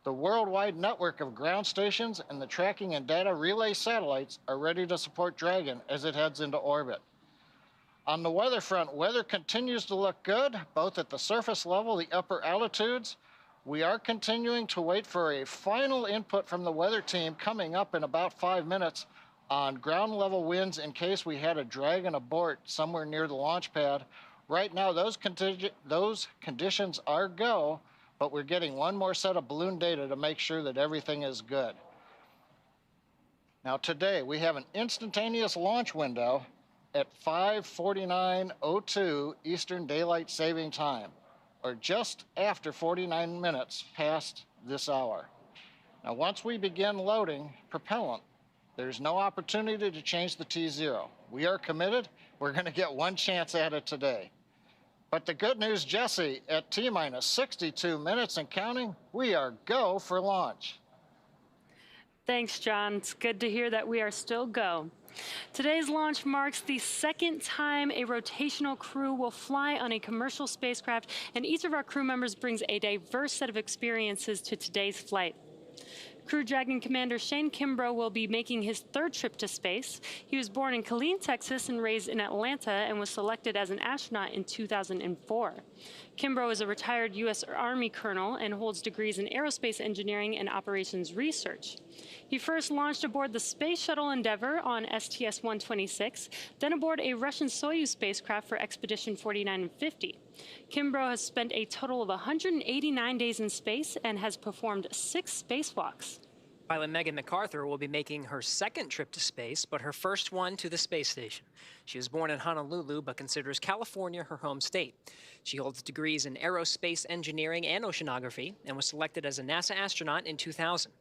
The worldwide network of ground stations and the tracking and data relay satellites are ready to support Dragon as it heads into orbit. On the weather front, weather continues to look good, both at the surface level, the upper altitudes. We are continuing to wait for a final input from the weather team coming up in about 5 minutes on ground level winds in case we had a Dragon abort somewhere near the launch pad. Right now, those conditions are go, but we're getting one more set of balloon data to make sure that everything is good. Now today, we have an instantaneous launch window at 5:49:02 Eastern Daylight Saving Time, or just after 49 minutes past this hour. Now once we begin loading propellant, there's no opportunity to change the T0. We are committed. We're going to get one chance at it today. But the good news, Jesse, at T-minus 62 minutes and counting, we are go for launch. Thanks, John. It's good to hear that we are still go. Today's launch marks the 2nd time a rotational crew will fly on a commercial spacecraft, and each of our crew members brings a diverse set of experiences to today's flight. Crew Dragon Commander Shane Kimbrough will be making his 3rd trip to space. He was born in Killeen, Texas, and raised in Atlanta, and was selected as an astronaut in 2004. Kimbrough is a retired U.S. Army colonel and holds degrees in aerospace engineering and operations research. He first launched aboard the Space Shuttle Endeavour on STS-126, then aboard a Russian Soyuz spacecraft for Expedition 49 and 50. Kimbrough has spent a total of 189 days in space and has performed 6 spacewalks. Pilot Megan McArthur will be making her 2nd trip to space, but her first one to the space station. She was born in Honolulu, but considers California her home state. She holds degrees in aerospace engineering and oceanography, and was selected as a NASA astronaut in 2000.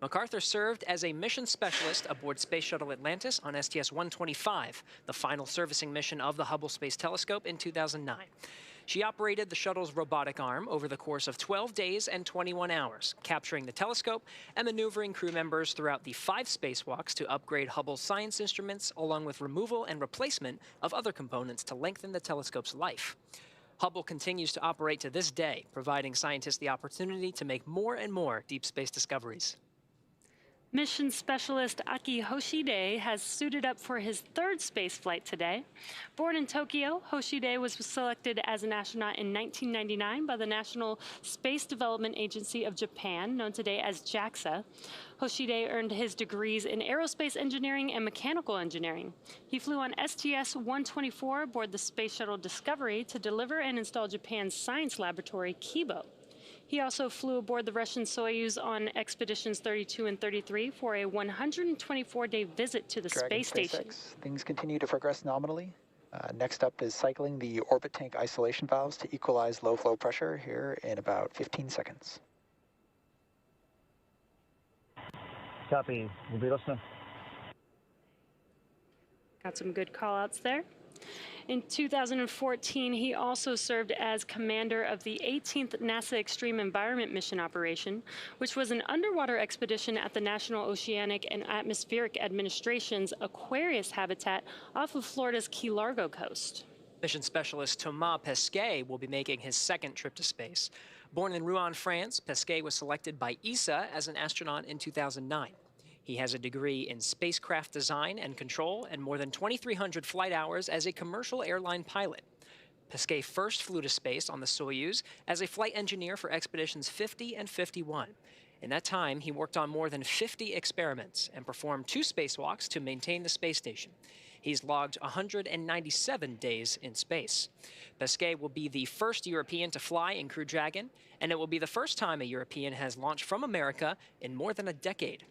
McArthur served as a mission specialist aboard Space Shuttle Atlantis on STS-125, the final servicing mission of the Hubble Space Telescope in 2009. She operated the shuttle's robotic arm over the course of 12 days and 21 hours, capturing the telescope and maneuvering crew members throughout the 5 spacewalks to upgrade Hubble's science instruments, along with removal and replacement of other components to lengthen the telescope's life. Hubble continues to operate to this day, providing scientists the opportunity to make more and more deep space discoveries. Mission specialist Akihiko Hoshide has suited up for his 3rd space flight today. Born in Tokyo, Hoshide was selected as an astronaut in 1999 by the National Space Development Agency of Japan, known today as JAXA. Hoshide earned his degrees in aerospace engineering and mechanical engineering. He flew on STS-124 aboard the Space Shuttle Discovery to deliver and install Japan's science laboratory, Kimbrough. He also flew aboard the Russian Soyuz on expeditions 32 and 33 for a 124-day visit to the space station. SpaceX. Things continue to progress nominally. Next up is cycling the orbit tank isolation valves to equalize low flow pressure here in about 15 seconds. Copy. We'll be listening. Got some good call-outs there. In 2014, he also served as commander of the 18th NASA Extreme Environment Mission Operation, which was an underwater expedition at the National Oceanic and Atmospheric Administration's Aquarius habitat off of Florida's Key Largo coast. Mission specialist Thomas Pesquet will be making his 2nd trip to space. Born in Rouen, France, Pesquet was selected by ESA as an astronaut in 2009. He has a degree in spacecraft design and control and more than 2,300 flight hours as a commercial airline pilot. Pesquet first flew to space on the Soyuz as a flight engineer for expeditions 50 and 51. In that time, he worked on more than 50 experiments and performed 2 spacewalks to maintain the space station. He's logged 197 days in space. Pesquet will be the first European to fly in Crew Dragon, and it will be the first time a European has launched from America in more than a decade.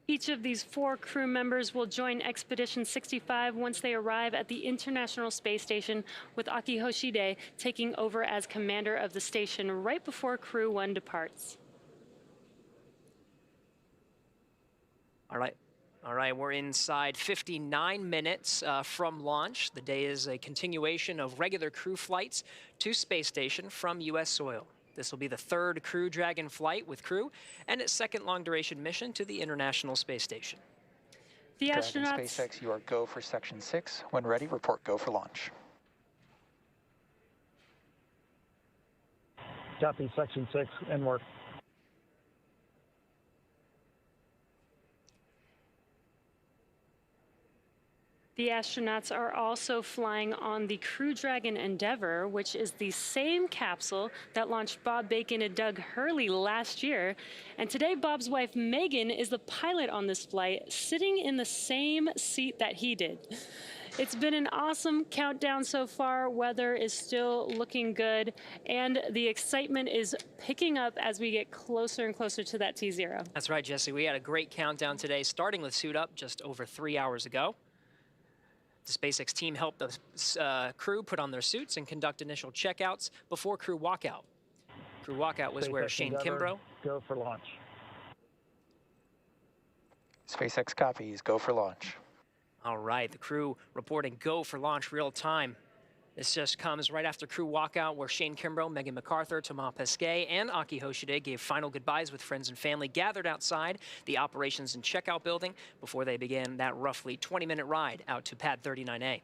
Each of these 4 crew members will join Expedition 65 once they arrive at the International Space Station, with Akihiko Hoshide taking over as commander of the station right before Crew 1 departs. All right, we're inside 59 minutes from launch. The day is a continuation of regular crew flights to space station from U.S. soil. This will be the 3rd Crew Dragon flight with crew and its 2nd long-duration mission to the International Space Station. The Dragon astronauts... SpaceX, you are go for Section 6. When ready, report go for launch. Copy. Section 6, in work. The astronauts are also flying on the Crew Dragon Endeavour, which is the same capsule that launched Bob Bacon and Doug Hurley last year. And today, Bob's wife, Megan, is the pilot on this flight, sitting in the same seat that he did. It's been an awesome countdown so far. Weather is still looking good, and the excitement is picking up as we get closer and closer to that T0. That's right, Jesse. We had a great countdown today, starting with suit up just over 3 hours ago. The SpaceX team helped the crew put on their suits and conduct initial checkouts before crew walkout. Crew walkout was where Shane Kimbrough... Go for launch. SpaceX copies, go for launch. All right, the crew reporting go for launch real time. This just comes right after crew walkout, where Shane Kimbrough, Megan McArthur, Thomas Pesquet, and Akihiko Hoshide gave final goodbyes with friends and family gathered outside the operations and checkout building before they began that roughly 20-minute ride out to pad 39A.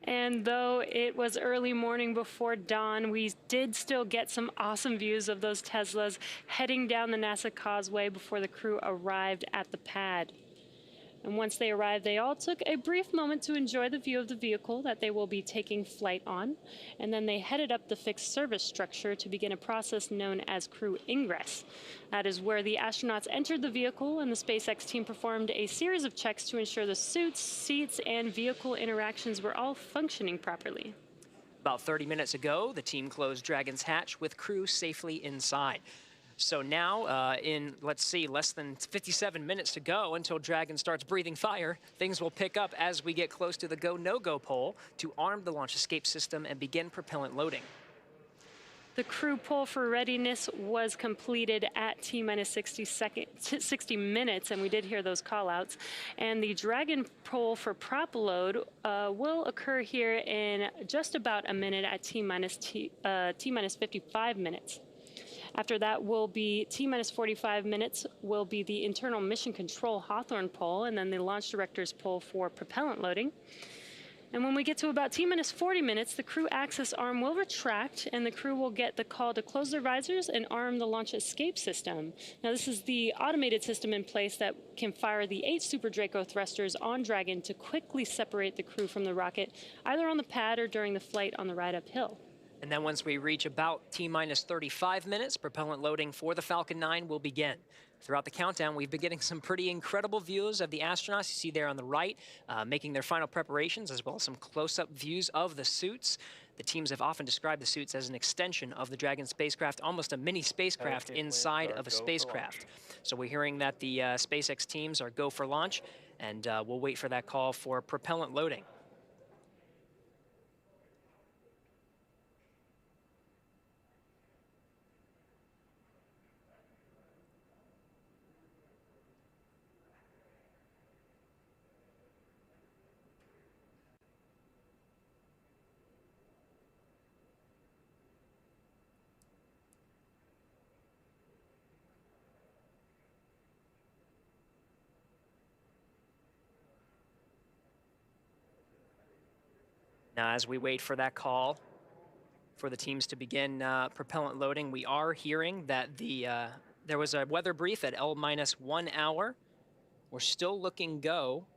And though it was early morning before dawn, we did still get some awesome views of those Teslas heading down the NASA Causeway before the crew arrived at the pad. And once they arrived, they all took a brief moment to enjoy the view of the vehicle that they will be taking flight on. And then they headed up the fixed service structure to begin a process known as Crew Ingress. That is where the astronauts entered the vehicle, and the SpaceX team performed a series of checks to ensure the suits, seats, and vehicle interactions were all functioning properly. About 30 minutes ago, the team closed Dragon's hatch with crew safely inside. So now, in, let's see, less than 57 minutes to go until Dragon starts breathing fire, things will pick up as we get close to the go, no-go pole to arm the launch escape system and begin propellant loading. The crew poll for readiness was completed at T-minus 60 minutes, and we did hear those call-outs. And the Dragon poll for prop load will occur here in just about a minute at T-minus 55 minutes. After that will be T-minus 45 minutes will be the internal mission control Hawthorne poll, and then the launch director's poll for propellant loading. And when we get to about T-minus 40 minutes, the crew access arm will retract, and the crew will get the call to close their visors and arm the launch escape system. Now, this is the automated system in place that can fire the 8 Super Draco thrusters on Dragon to quickly separate the crew from the rocket, either on the pad or during the flight on the ride uphill. And then once we reach about T-minus 35 minutes, propellant loading for the Falcon 9 will begin. Throughout the countdown, we've been getting some pretty incredible views of the astronauts. You see there on the right, making their final preparations, as well as some close-up views of the suits. The teams have often described the suits as an extension of the Dragon spacecraft, almost a mini spacecraft inside of a spacecraft. So we're hearing that the SpaceX teams are go for launch, and we'll wait for that call for propellant loading. Now, as we wait for that call for the teams to begin propellant loading, we are hearing that there was a weather brief at L-1 hour. We're still looking go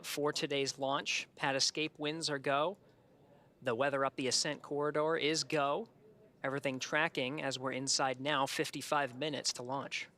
for today's launch. Pad escape winds are go. The weather up the Ascent corridor is go. Everything tracking as we're inside now, 55 minutes to launch.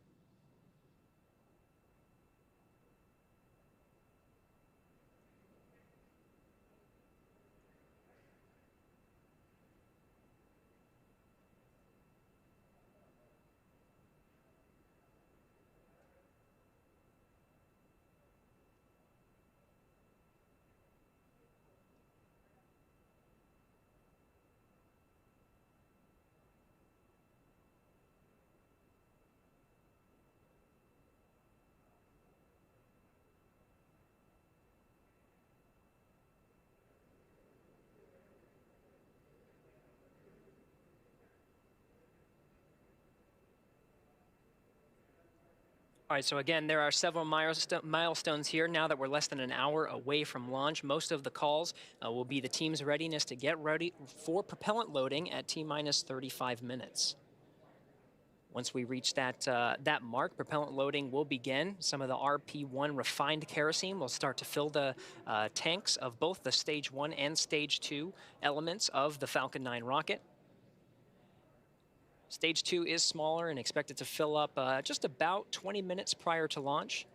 All right, so again, there are several milestones here now that we're less than an hour away from launch. Most of the calls will be the team's readiness to get ready for propellant loading at T-minus 35 minutes. Once we reach that mark, propellant loading will begin. Some of the RP1 refined kerosene will start to fill the tanks of both the Stage 1 and Stage 2 elements of the Falcon 9 rocket. Stage 2 is smaller and expected to fill up just about 20 minutes prior to launch.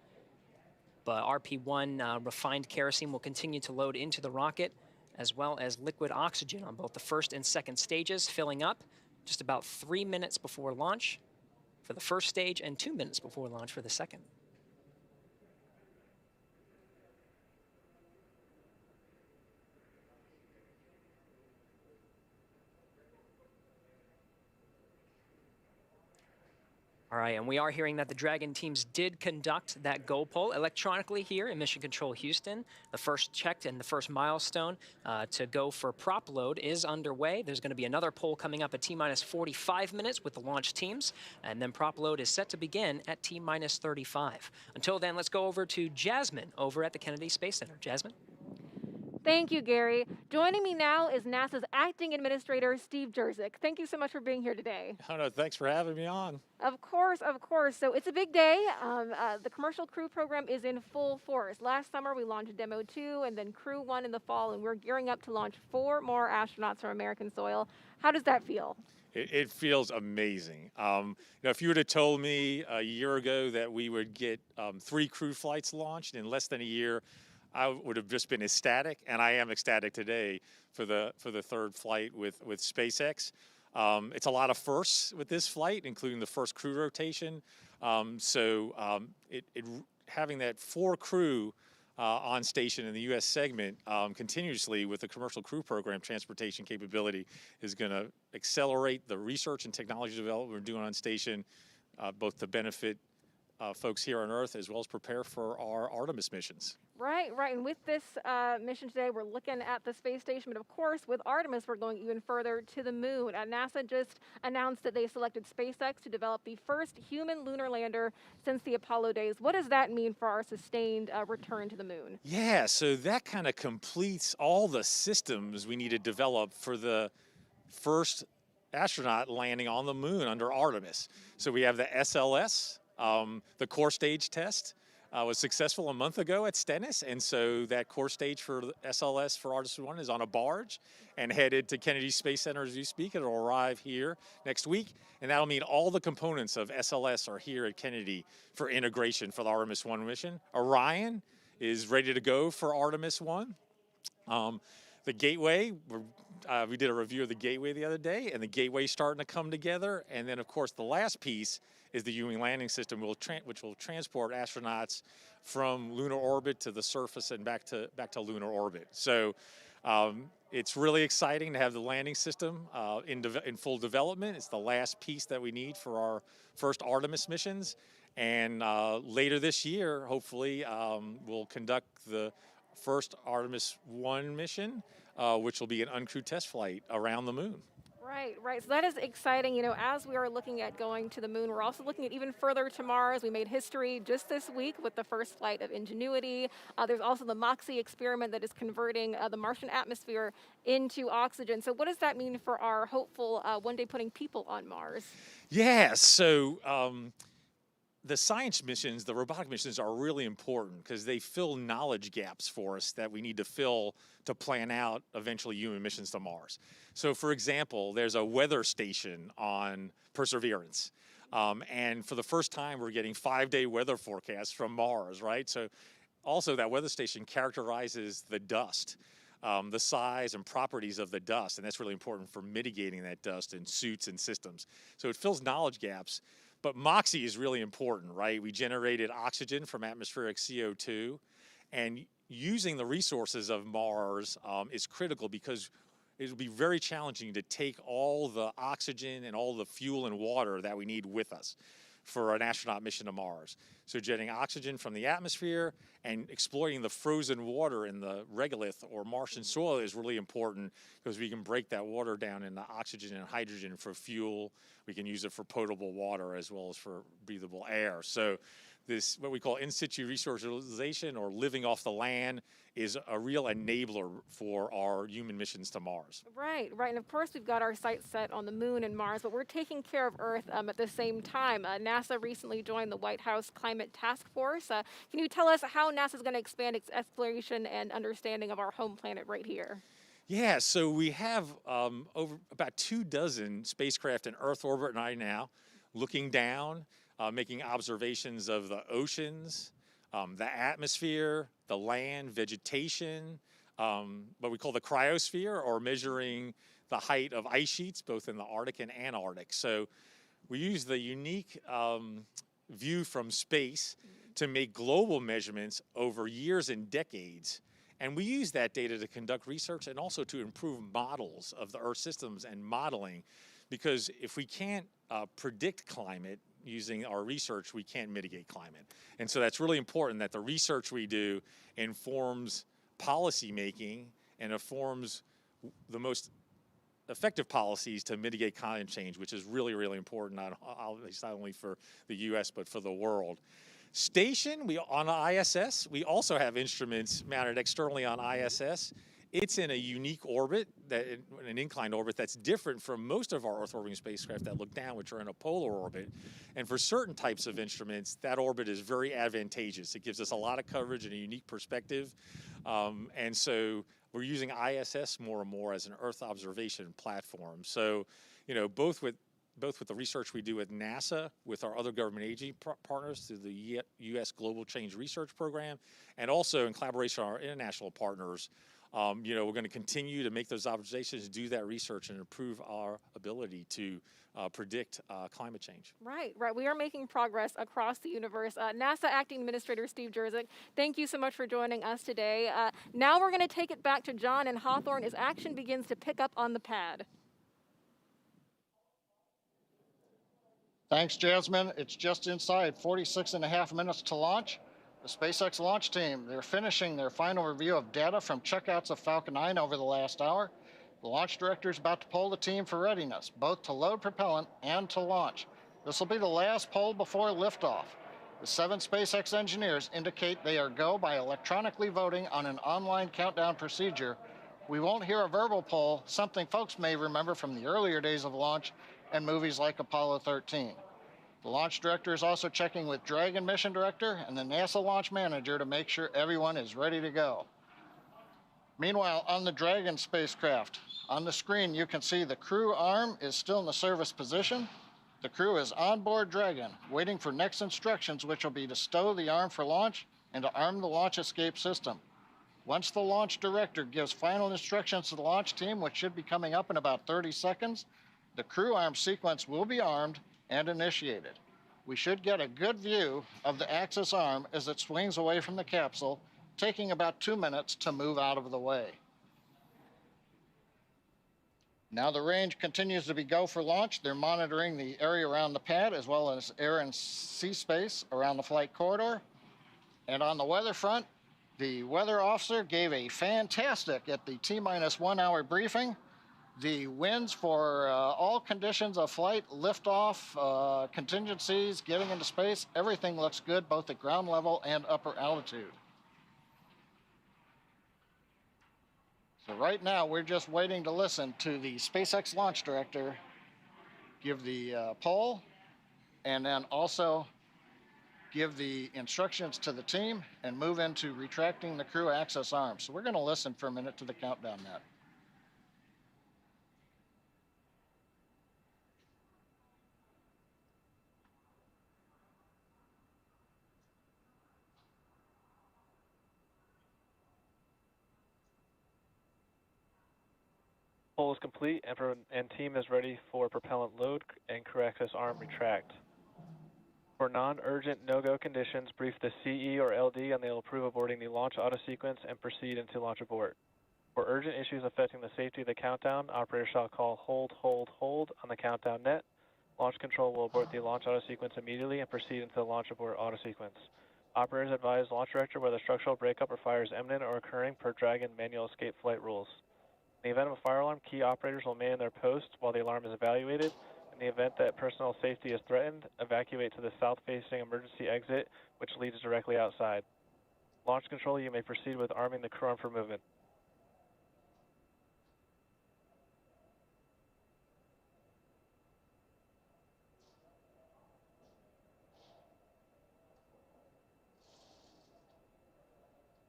But RP1 refined kerosene will continue to load into the rocket, as well as liquid oxygen on both the first and second stages, filling up just about 3 minutes before launch for the first stage and 2 minutes before launch for the second. All right, and we are hearing that the Dragon teams did conduct that go poll electronically here in Mission Control Houston. The first checked and the first milestone to go for prop load is underway. There's going to be another poll coming up at T-minus 45 minutes with the launch teams, and then prop load is set to begin at T-minus 35. Until then, let's go over to Jasmine over at the Kennedy Space Center. Jasmine? Thank you, Gary. Joining me now is NASA's Acting Administrator, Steve Jerzik. Thank you so much for being here today. Oh, no, thanks for having me on. Of course, of course. So it's a big day. The commercial crew program is in full force. Last summer, we launched Demo 2 and then Crew 1 in the fall, and we're gearing up to launch 4 more astronauts from American soil. How does that feel? It feels amazing. If you would have told me a year ago that we would get 3 crew flights launched in less than a year, I would have just been ecstatic, and I am ecstatic today for the third flight with SpaceX. It's a lot of firsts with this flight, including the first crew rotation. Having that 4 crew on station in the U.S. segment continuously with the commercial crew program transportation capability is going to accelerate the research and technology development we're doing on station, both to benefit folks here on Earth as well as prepare for our Artemis missions. Right, right. And with this mission today, we're looking at the space station. But of course, with Artemis, we're going even further to the moon. NASA just announced that they selected SpaceX to develop the first human lunar lander since the Apollo days. What does that mean for our sustained return to the moon? Yeah, so that kind of completes all the systems we need to develop for the first astronaut landing on the moon under Artemis. So we have the SLS, the core stage test. Was successful a month ago at Stennis, and so that core stage for SLS for Artemis 1 is on a barge and headed to Kennedy Space Center as we speak. It'll arrive here next week, and that'll mean all the components of SLS are here at Kennedy for integration for the Artemis 1 mission. Orion is ready to go for Artemis 1. The Gateway, we did a review of the Gateway the other day, and the Gateway's starting to come together, and then of course the last piece is the human landing system, which will transport astronauts from lunar orbit to the surface and back to lunar orbit. So it's really exciting to have the landing system in full development. It's the last piece that we need for our first Artemis missions. And later this year, hopefully, we'll conduct the first Artemis 1 mission, which will be an uncrewed test flight around the moon. Right, right. So that is exciting. You know, as we are looking at going to the moon, we're also looking at even further to Mars. We made history just this week with the first flight of Ingenuity. There's also the MOXIE experiment that is converting the Martian atmosphere into oxygen. So what does that mean for our hopeful one day putting people on Mars? Yeah, so the science missions, the robotic missions are really important because they fill knowledge gaps for us that we need to fill to plan out eventually human missions to Mars. So for example, there's a weather station on Perseverance. And for the first time, we're getting 5-day weather forecasts from Mars, right? So also that weather station characterizes the dust, the size and properties of the dust. And that's really important for mitigating that dust in suits and systems. So it fills knowledge gaps. But MOXIE is really important, right? We generated oxygen from atmospheric CO2, and using the resources of Mars is critical because it will be very challenging to take all the oxygen and all the fuel and water that we need with us for an astronaut mission to Mars. So getting oxygen from the atmosphere and exploiting the frozen water in the regolith or Martian soil is really important because we can break that water down into oxygen and hydrogen for fuel. We can use it for potable water as well as for breathable air. So this, what we call in situ resource utilization or living off the land, is a real enabler for our human missions to Mars. Right, right. And of course, we've got our sights set on the moon and Mars, but we're taking care of Earth at the same time. NASA recently joined the White House Climate Task Force. Can you tell us how NASA is going to expand its exploration and understanding of our home planet right here? Yeah, so we have over about 24 spacecraft in Earth orbit right now, looking down, making observations of the oceans, the atmosphere, the land, vegetation, what we call the cryosphere, or measuring the height of ice sheets, both in the Arctic and Antarctic. So we use the unique view from space to make global measurements over years and decades. And we use that data to conduct research and also to improve models of the Earth systems and modeling, because if we can't predict climate using our research, we can't mitigate climate. And so that's really important that the research we do informs policy making and informs the most effective policies to mitigate climate change, which is really, really important, not only for the US, but for the world. Station, on ISS, we also have instruments mounted externally on ISS. It's in a unique orbit, an inclined orbit that's different from most of our Earth orbiting spacecraft that look down, which are in a polar orbit. And for certain types of instruments, that orbit is very advantageous. It gives us a lot of coverage and a unique perspective. And so we're using ISS more and more as an Earth observation platform. So, you know, both with the research we do with NASA, with our other government agency partners through the U.S. Global Change Research Program, and also in collaboration with our international partners We're going to continue to make those observations, do that research, and improve our ability to predict climate change. Right. We are making progress across the universe. NASA Acting Administrator Steve Jerzik, thank you so much for joining us today. Now we're going to take it back to John and Hawthorne as action begins to pick up on the pad. Thanks, Jasmine. It's just inside 46.5 minutes to launch. The SpaceX launch team, they're finishing their final review of data from checkouts of Falcon 9 over the last hour. The launch director is about to poll the team for readiness, both to load propellant and to launch. This will be the last poll before liftoff. The 7 SpaceX engineers indicate they are go by electronically voting on an online countdown procedure. We won't hear a verbal poll, something folks may remember from the earlier days of launch and movies like Apollo 13. The launch director is also checking with Dragon mission director and the NASA launch manager to make sure everyone is ready to go. Meanwhile, on the Dragon spacecraft, on the screen you can see the crew arm is still in the service position. The crew is on board Dragon, waiting for next instructions, which will be to stow the arm for launch and to arm the launch escape system. Once the launch director gives final instructions to the launch team, which should be coming up in about 30 seconds, the crew arm sequence will be armed and initiated. We should get a good view of the Axis arm as it swings away from the capsule, taking about 2 minutes to move out of the way. Now the range continues to be go for launch. They're monitoring the area around the pad as well as air and sea space around the flight corridor. And on the weather front, the weather officer gave a fantastic at the T-minus 1 hour briefing. The winds for all conditions of flight, liftoff, contingencies, getting into space, everything looks good both at ground level and upper altitude. So right now we're just waiting to listen to the SpaceX launch director give the poll and then also give the instructions to the team and move into retracting the crew access arm. So we're going to listen for a minute to the countdown net. Poll is complete and team is ready for propellant load and crew access arm retract. For non-urgent no-go conditions, brief the CE or LD and they'll approve aborting the launch auto sequence and proceed into launch abort. For urgent issues affecting the safety of the countdown, operator shall call hold on the countdown net. Launch control will abort the launch auto sequence immediately and proceed into the launch abort auto sequence. Operators advise launch director whether structural breakup or fire is imminent or occurring per Dragon manual escape flight rules. In the event of a fire alarm, key operators will man their post while the alarm is evaluated. In the event that personnel safety is threatened, evacuate to the south-facing emergency exit, which leads directly outside. Launch control, you may proceed with arming the crew arm for movement.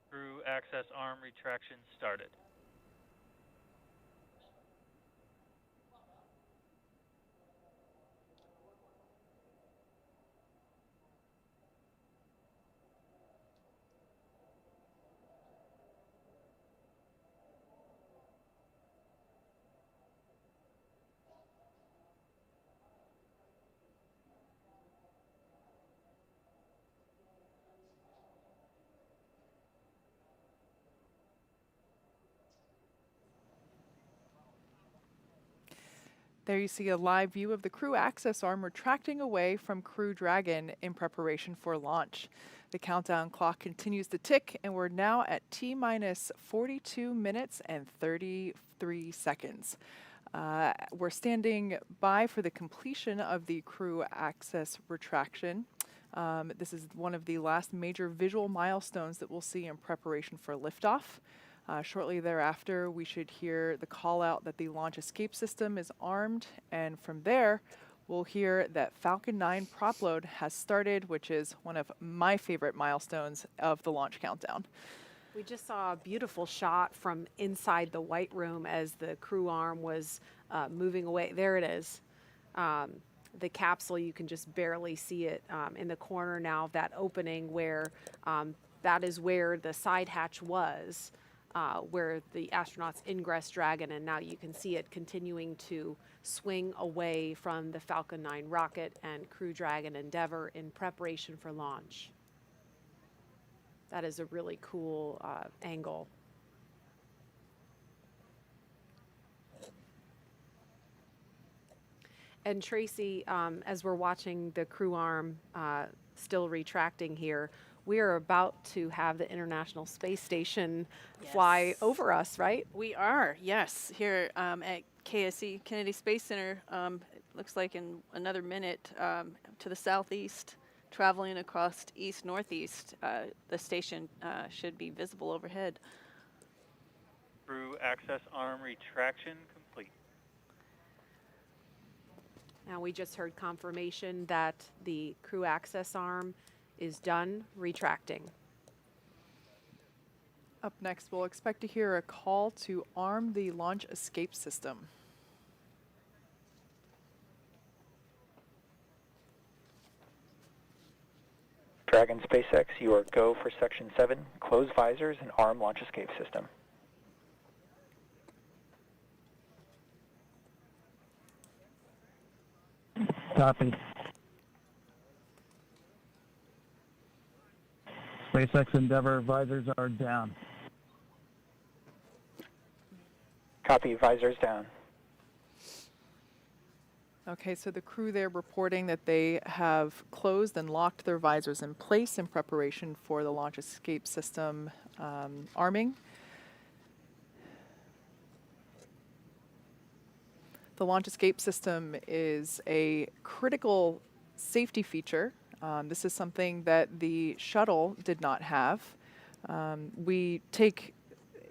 Crew access arm retraction started. There you see a live view of the crew access arm retracting away from Crew Dragon in preparation for launch. The countdown clock continues to tick, and we're now at T-minus 42 minutes and 33 seconds. We're standing by for the completion of the crew access retraction. This is one of the last major visual milestones that we'll see in preparation for liftoff. Shortly thereafter, we should hear the call out that the launch escape system is armed, and from there, we'll hear that Falcon 9 prop load has started, which is one of my favorite milestones of the launch countdown. We just saw a beautiful shot from inside the White Room as the crew arm was moving away. There it is. The capsule, you can just barely see it in the corner now of that opening where that is where the side hatch was. where the astronauts ingress Dragon, and now you can see it continuing to swing away from the Falcon 9 rocket and Crew Dragon Endeavour in preparation for launch. That is a really cool angle. And Tracy, as we're watching the crew arm still retracting here, we are about to have the International Space Station fly over us, right? We are, yes, here at KSC, Kennedy Space Center. It looks like in another minute to the southeast, traveling across east-northeast, the station should be visible overhead. Crew access arm retraction complete. Now we just heard confirmation that the crew access arm is done retracting. Up next, we'll expect to hear a call to arm the launch escape system. Dragon SpaceX, you are go for Section 7. Close visors and arm launch escape system. Copy. SpaceX Endeavour visors are down. Copy, visors down. Okay, so the crew there reporting that they have closed and locked their visors in place in preparation for the launch escape system arming. The launch escape system is a critical safety feature. This is something that the shuttle did not have. We take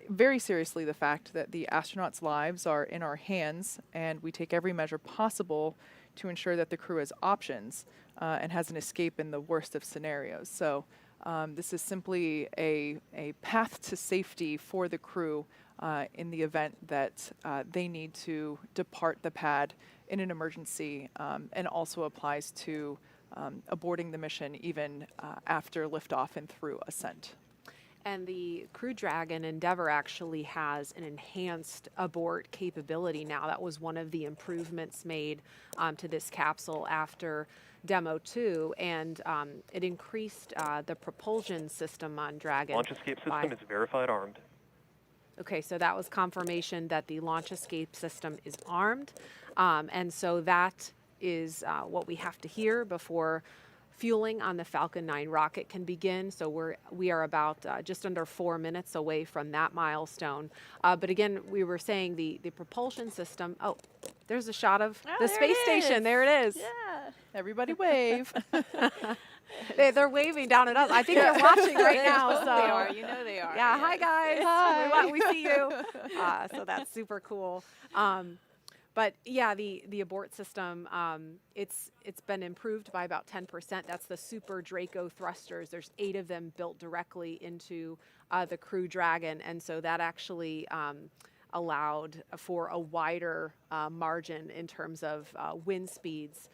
very seriously the fact that the astronauts' lives are in our hands, and we take every measure possible to ensure that the crew has options and has an escape in the worst of scenarios. So this is simply a path to safety for the crew in the event that they need to depart the pad in an emergency, and also applies to aborting the mission even after liftoff and through ascent. And the Crew Dragon Endeavour actually has an enhanced abort capability now. That was one of the improvements made to this capsule after Demo 2, and it increased the propulsion system on Dragon. Launch escape system is verified armed. Okay, so that was confirmation that the launch escape system is armed, and so that is what we have to hear before fueling on the Falcon 9 rocket can begin. So we are about just under 4 minutes away from that milestone. But again, we were saying the propulsion system. Oh, there's a shot of the space station. There it is. Yeah. Everybody wave. They're waving down at us. I think they're watching right now. So they are. You know they are. Yeah. Yes. Hi guys. Hi. We see you. So that's super cool. But yeah, the abort system, it's been improved by about 10%. That's the Super Draco thrusters. There's 8 of them built directly into the Crew Dragon, and so that actually allowed for a wider margin in terms of wind speeds.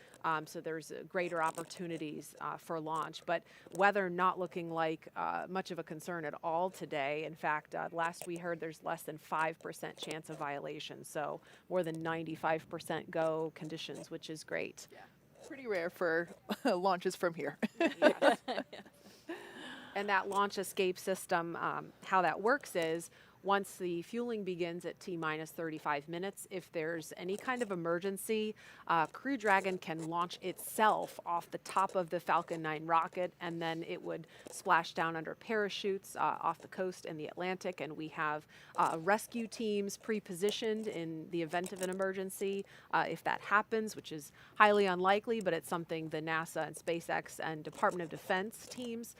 So there's greater opportunities for launch. But weather not looking like much of a concern at all today. In fact, last we heard there's less than 5% chance of violation. So more than 95% go conditions, which is great. Yeah. Pretty rare for launches from here. Yes. And that launch escape system, how that works is, once the fueling begins at T-minus 35 minutes, if there's any kind of emergency, Crew Dragon can launch itself off the top of the Falcon 9 rocket, and then it would splash down under parachutes off the coast in the Atlantic, and we have rescue teams pre-positioned in the event of an emergency if that happens, which is highly unlikely, but it's something the NASA and SpaceX and Department of Defense teams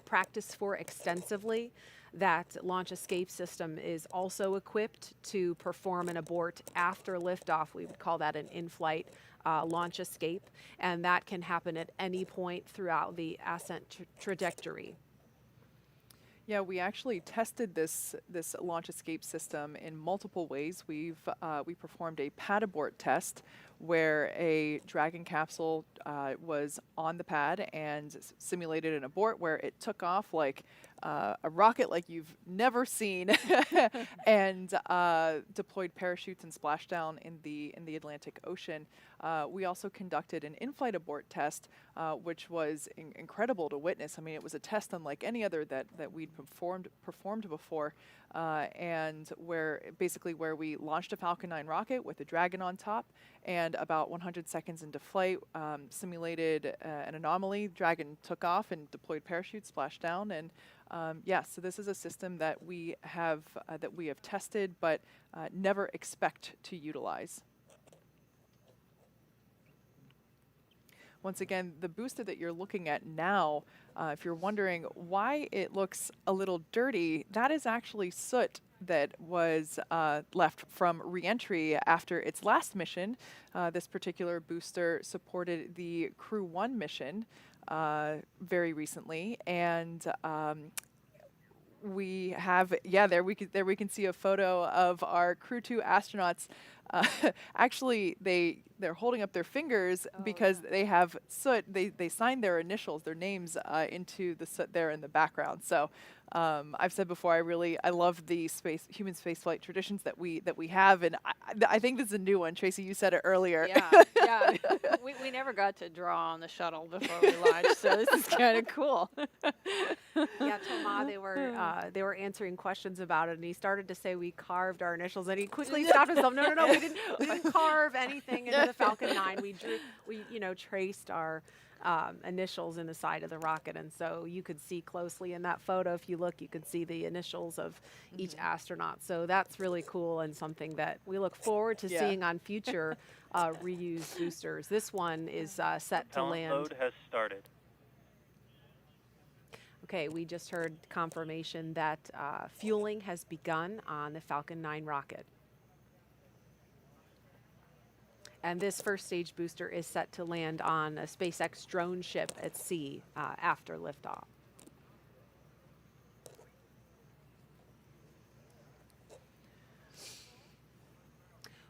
practice for extensively. That launch escape system is also equipped to perform an abort after liftoff. We would call that an in-flight launch escape, and that can happen at any point throughout the ascent trajectory. Yeah, we actually tested this launch escape system in multiple ways. We performed a pad abort test where a Dragon capsule was on the pad and simulated an abort where it took off like a rocket like you've never seen, and deployed parachutes and splashdown in the Atlantic Ocean. We also conducted an in-flight abort test, which was incredible to witness. I mean, it was a test unlike any other that we'd performed before, and where we launched a Falcon 9 rocket with a Dragon on top, and about 100 seconds into flight, simulated an anomaly. Dragon took off and deployed parachutes, splashed down, and so this is a system that we have tested, but never expect to utilize. Once again, the booster that you're looking at now, if you're wondering why it looks a little dirty, that is actually soot that was left from re-entry after its last mission. This particular booster supported the Crew-1 mission very recently, and we have, there we can see a photo of our Crew-2 astronauts. Actually, they're holding up their fingers because they have soot. They signed their initials, their names into the soot there in the background. So I've said before, I love the human spaceflight traditions that we have, and I think this is a new one. Tracy, you said it earlier. Yeah. We never got to draw on the shuttle before we launched, so this is kind of cool. Yeah, Thomas, they were answering questions about it, and he started to say we carved our initials, and he quickly stopped himself. No, we didn't carve anything into the Falcon 9. We traced our initials in the side of the rocket, and so you could see closely in that photo, if you look, you could see the initials of each astronaut. So that's really cool and something that we look forward to seeing on future reused boosters. This one is set to land. Load has started. Okay, we just heard confirmation that fueling has begun on the Falcon 9 rocket. And this first stage booster is set to land on a SpaceX drone ship at sea after liftoff.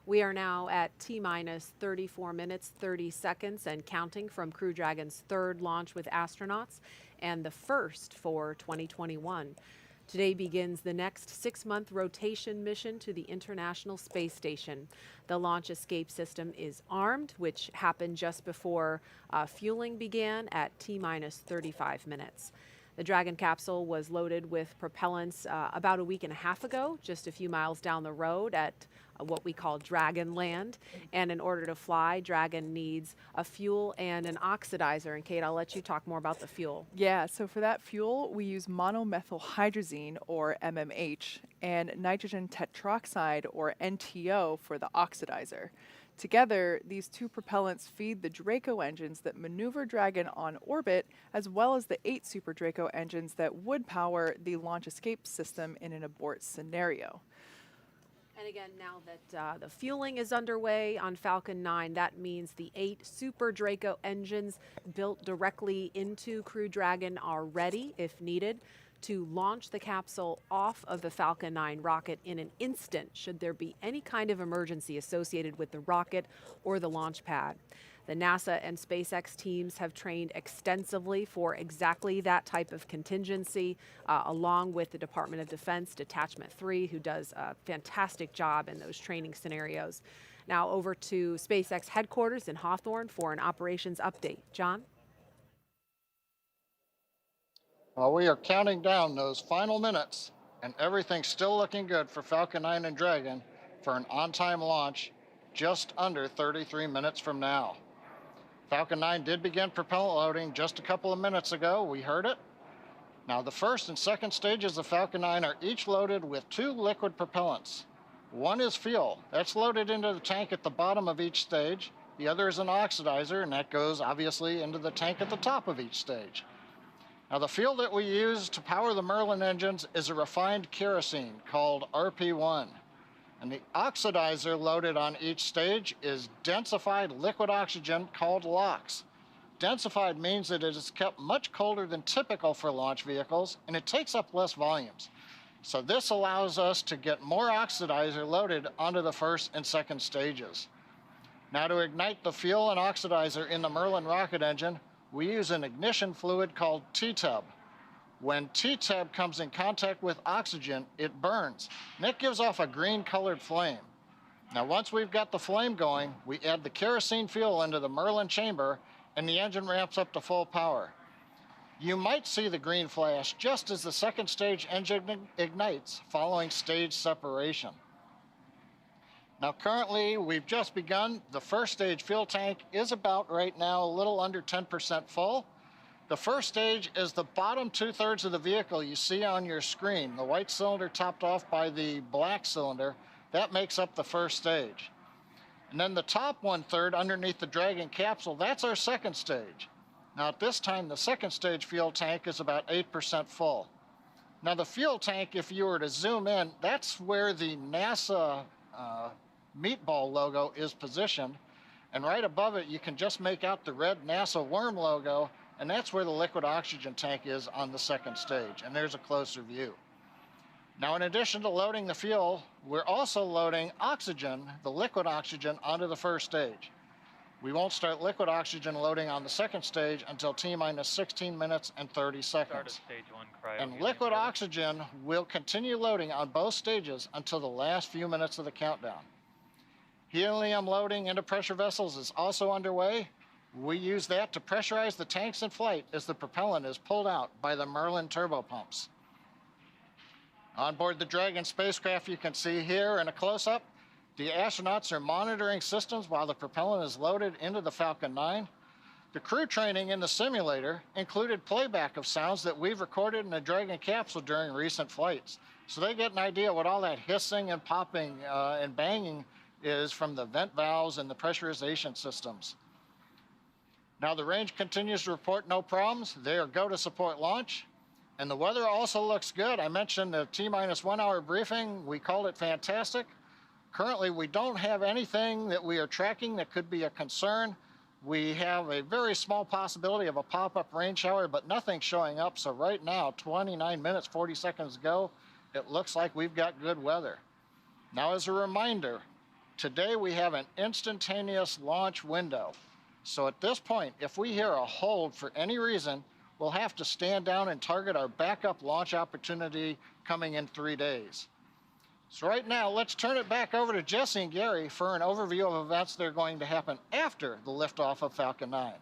We are now at T-minus 34 minutes, 30 seconds and counting from Crew Dragon's third launch with astronauts and the first for 2021. Today begins the next 6-month rotation mission to the International Space Station. The launch escape system is armed, which happened just before fueling began at T-minus 35 minutes. The Dragon capsule was loaded with propellants about a week and a half ago, just a few miles down the road at what we call Dragon Land. And in order to fly, Dragon needs a fuel and an oxidizer. And Kate, I'll let you talk more about the fuel. Yeah, so for that fuel, we use monomethylhydrazine, or MMH, and nitrogen tetroxide, or NTO, for the oxidizer. Together, these two propellants feed the Draco engines that maneuver Dragon on orbit, as well as the 8 Super Draco engines that would power the launch escape system in an abort scenario. And again, now that the fueling is underway on Falcon 9, that means the 8 Super Draco engines built directly into Crew Dragon are ready, if needed, to launch the capsule off of the Falcon 9 rocket in an instant should there be any kind of emergency associated with the rocket or the launch pad. The NASA and SpaceX teams have trained extensively for exactly that type of contingency, along with the Department of Defense Detachment 3, who does a fantastic job in those training scenarios. Now over to SpaceX headquarters in Hawthorne for an operations update. John? Well, we are counting down those final minutes, and everything's still looking good for Falcon 9 and Dragon for an on-time launch just under 33 minutes from now. Falcon 9 did begin propellant loading just a couple of minutes ago. We heard it. Now, the first and second stages of Falcon 9 are each loaded with 2 liquid propellants. One is fuel. That's loaded into the tank at the bottom of each stage. The other is an oxidizer, and that goes obviously into the tank at the top of each stage. Now, the fuel that we use to power the Merlin engines is a refined kerosene called RP1. And the oxidizer loaded on each stage is densified liquid oxygen called LOX. Densified means that it is kept much colder than typical for launch vehicles, and it takes up less volumes. So this allows us to get more oxidizer loaded onto the first and second stages. Now, to ignite the fuel and oxidizer in the Merlin rocket engine, we use an ignition fluid called T-tub. When T-tab comes in contact with oxygen, it burns, and it gives off a green-colored flame. Now, once we've got the flame going, we add the kerosene fuel into the Merlin chamber, and the engine ramps up to full power. You might see the green flash just as the second stage engine ignites following stage separation. Now, currently, we've just begun. The first stage fuel tank is about right now a little under 10% full. The first stage is the bottom 2/3 of the vehicle you see on your screen, the white cylinder topped off by the black cylinder. That makes up the first stage. And then the top 1/3 underneath the Dragon capsule, that's our second stage. Now at this time, the second stage fuel tank is about 8% full. Now the fuel tank, if you were to zoom in, that's where the NASA meatball logo is positioned. And right above it, you can just make out the red NASA worm logo, and that's where the liquid oxygen tank is on the second stage. And there's a closer view. Now, in addition to loading the fuel, we're also loading oxygen, the liquid oxygen, onto the first stage. We won't start liquid oxygen loading on the second stage until T-minus 16 minutes and 30 seconds. Stage 1 cryo. And liquid oxygen will continue loading on both stages until the last few minutes of the countdown. Helium loading into pressure vessels is also underway. We use that to pressurize the tanks in flight as the propellant is pulled out by the Merlin turbopumps. On board the Dragon spacecraft, you can see here in a close-up, the astronauts are monitoring systems while the propellant is loaded into the Falcon 9. The crew training in the simulator included playback of sounds that we've recorded in the Dragon capsule during recent flights. So they get an idea what all that hissing and popping and banging is from the vent valves and the pressurization systems. Now the range continues to report no problems. They are go to support launch. And the weather also looks good. I mentioned the T-minus 1 hour briefing. We called it fantastic. Currently, we don't have anything that we are tracking that could be a concern. We have a very small possibility of a pop-up rain shower, but nothing showing up. So right now, 29 minutes, 40 seconds ago, it looks like we've got good weather. Now, as a reminder, today we have an instantaneous launch window. So at this point, if we hear a hold for any reason, we'll have to stand down and target our backup launch opportunity coming in 3 days. So right now, let's turn it back over to Jesse and Gary for an overview of events that are going to happen after the liftoff of Falcon 9.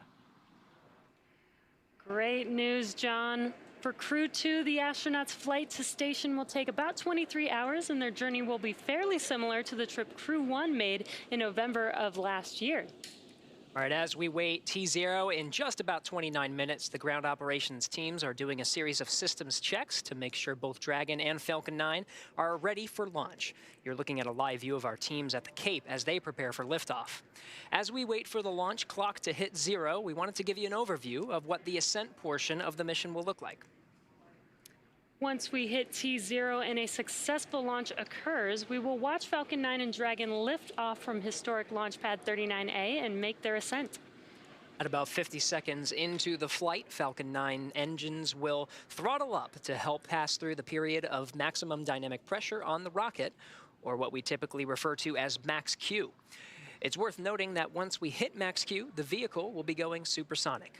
Great news, John. For Crew-2, the astronauts' flight to station will take about 23 hours, and their journey will be fairly similar to the trip Crew-1 made in November of last year. All right, as we wait T0 in just about 29 minutes, the ground operations teams are doing a series of systems checks to make sure both Dragon and Falcon 9 are ready for launch. You're looking at a live view of our teams at the Cape as they prepare for liftoff. As we wait for the launch clock to hit 0, we wanted to give you an overview of what the Ascent portion of the mission will look like. Once we hit T0 and a successful launch occurs, we will watch Falcon 9 and Dragon lift off from historic launch pad 39A and make their ascent. At about 50 seconds into the flight, Falcon 9 engines will throttle up to help pass through the period of maximum dynamic pressure on the rocket, or what we typically refer to as max Q. It's worth noting that once we hit max Q, the vehicle will be going supersonic.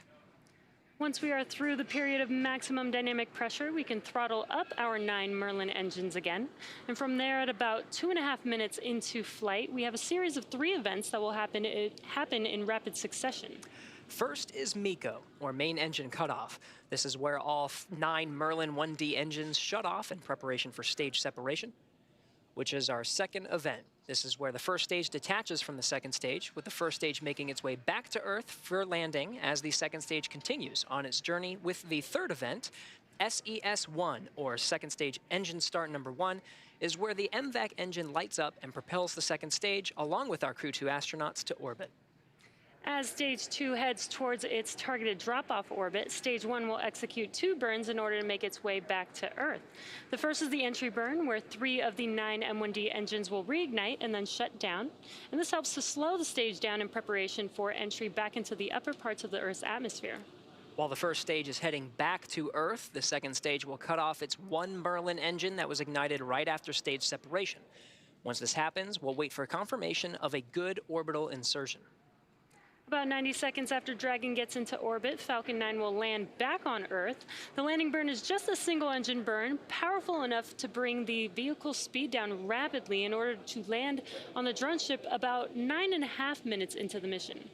Once we are through the period of maximum dynamic pressure, we can throttle up our 9 Merlin engines again. And from there, at about 2.5 minutes into flight, we have a series of 3 events that will happen in rapid succession. First is MECO, or main engine cutoff. This is where all 9 Merlin 1D engines shut off in preparation for stage separation, which is our second event. This is where the first stage detaches from the second stage, with the first stage making its way back to Earth for landing as the second stage continues on its journey with the third event. SES-1, or second stage engine start number 1, is where the MVAC engine lights up and propels the second stage along with our Crew-2 astronauts to orbit. As Stage 2 heads towards its targeted drop-off orbit, Stage 1 will execute 2 burns in order to make its way back to Earth. The first is the entry burn, where 3 of the 9 M1D engines will reignite and then shut down. And this helps to slow the stage down in preparation for entry back into the upper parts of the Earth's atmosphere. While the first stage is heading back to Earth, the second stage will cut off its 1 Merlin engine that was ignited right after stage separation. Once this happens, we'll wait for confirmation of a good orbital insertion. About 90 seconds after Dragon gets into orbit, Falcon 9 will land back on Earth. The landing burn is just a single engine burn, powerful enough to bring the vehicle's speed down rapidly in order to land on the drone ship about 9.5 minutes into the mission.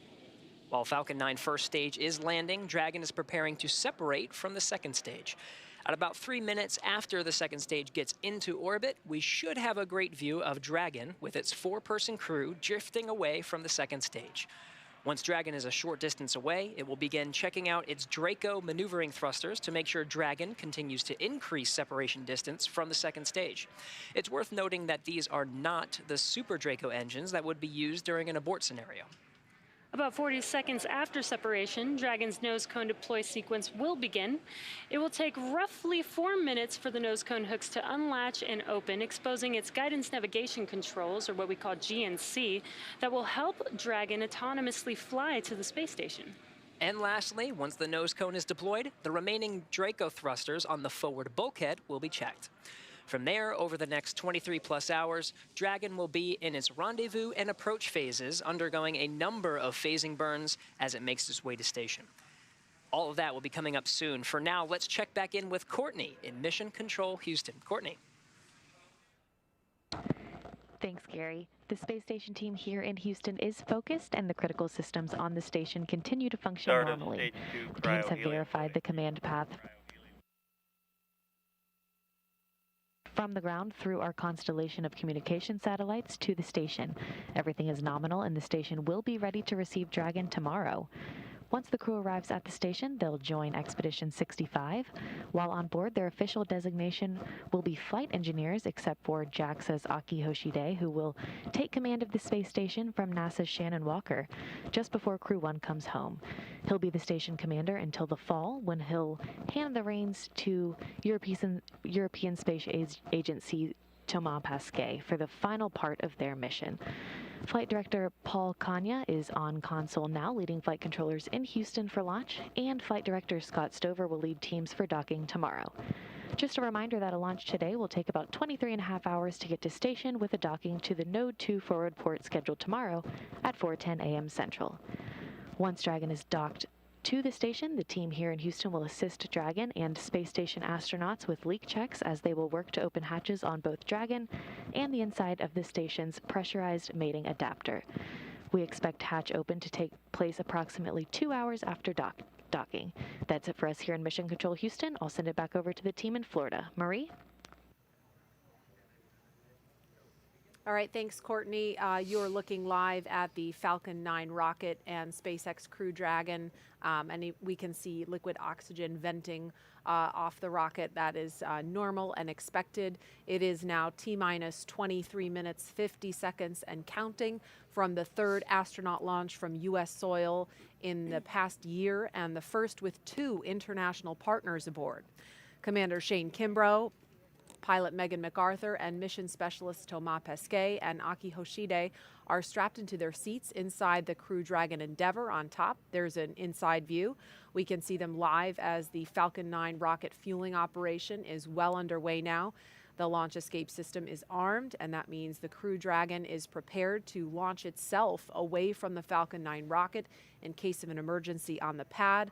While Falcon 9 first stage is landing, Dragon is preparing to separate from the second stage. At about 3 minutes after the second stage gets into orbit, we should have a great view of Dragon with its 4-person crew drifting away from the second stage. Once Dragon is a short distance away, it will begin checking out its Draco maneuvering thrusters to make sure Dragon continues to increase separation distance from the second stage. It's worth noting that these are not the Super Draco engines that would be used during an abort scenario. About 40 seconds after separation, Dragon's nose cone deploy sequence will begin. It will take roughly 4 minutes for the nose cone hooks to unlatch and open, exposing its guidance navigation controls, or what we call GNC, that will help Dragon autonomously fly to the space station. And lastly, once the nose cone is deployed, the remaining Draco thrusters on the forward bulkhead will be checked. From there, over the next 23+ hours, Dragon will be in its rendezvous and approach phases, undergoing a number of phasing burns as it makes its way to station. All of that will be coming up soon. For now, let's check back in with Courtney in Mission Control Houston. Courtney. Thanks, Gary. The space station team here in Houston is focused, and the critical systems on the station continue to function normally. The teams have verified the command path from the ground through our constellation of communication satellites to the station. Everything is nominal, and the station will be ready to receive Dragon tomorrow. Once the crew arrives at the station, they'll join Expedition 65. While on board, their official designation will be flight engineers, except for JAXA's Akihiko Hoshide, who will take command of the space station from NASA's Shannon Walker just before Crew 1 comes home. He'll be the station commander until the fall, when he'll hand the reins to European Space Agency Thomas Pesquet for the final part of their mission. Flight Director Paul Kanya is on console now, leading flight controllers in Houston for launch, and Flight Director Scott Stover will lead teams for docking tomorrow. Just a reminder that a launch today will take about 23.5 hours to get to station, with a docking to the Node 2 forward port scheduled tomorrow at 4:10 a.m. Central. Once Dragon is docked to the station, the team here in Houston will assist Dragon and space station astronauts with leak checks, as they will work to open hatches on both Dragon and the inside of the station's pressurized mating adapter. We expect hatch open to take place approximately 2 hours after docking. That's it for us here in Mission Control Houston. I'll send it back over to the team in Florida. Marie? All right, thanks, Courtney. You're looking live at the Falcon 9 rocket and SpaceX Crew Dragon, and we can see liquid oxygen venting off the rocket. That is normal and expected. It is now T-minus 23 minutes, 50 seconds and counting from the 3rd astronaut launch from U.S. soil in the past year, and the first with 2 international partners aboard. Commander Shane Kimbrough, pilot Megan McArthur, and mission specialist Thomas Pesquet and Akihiko Hoshide are strapped into their seats inside the Crew Dragon Endeavour on top. There's an inside view. We can see them live as the Falcon 9 rocket fueling operation is well underway now. The launch escape system is armed, and that means the Crew Dragon is prepared to launch itself away from the Falcon 9 rocket in case of an emergency on the pad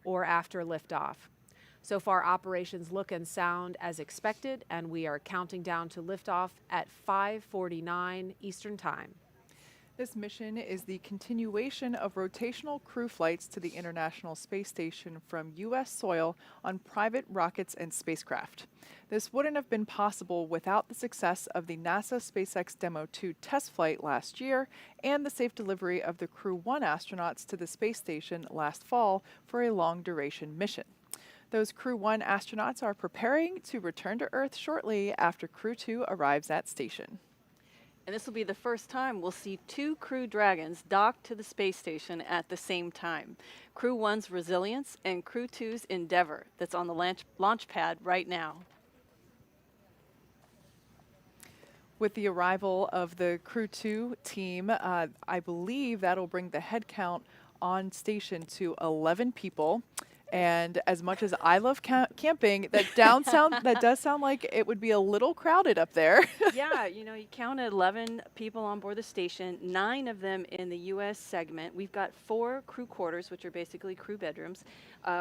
or after liftoff. So far, operations look and sound as expected, and we are counting down to liftoff at 5:49 Eastern Time. This mission is the continuation of rotational crew flights to the International Space Station from U.S. soil on private rockets and spacecraft. This wouldn't have been possible without the success of the NASA SpaceX Demo 2 test flight last year and the safe delivery of the Crew 1 astronauts to the space station last fall for a long-duration mission. Those Crew 1 astronauts are preparing to return to Earth shortly after Crew 2 arrives at station. And this will be the first time we'll see 2 Crew Dragons docked to the space station at the same time. Crew 1's Resilience and Crew 2's Endeavour, that's on the launch pad right now. With the arrival of the Crew 2 team, I believe that'll bring the head count on station to 11 people. And as much as I love camping, that does sound like it would be a little crowded up there. Yeah, you know, you counted 11 people on board the station, 9 of them in the U.S. segment. We've got 4 crew quarters, which are basically crew bedrooms.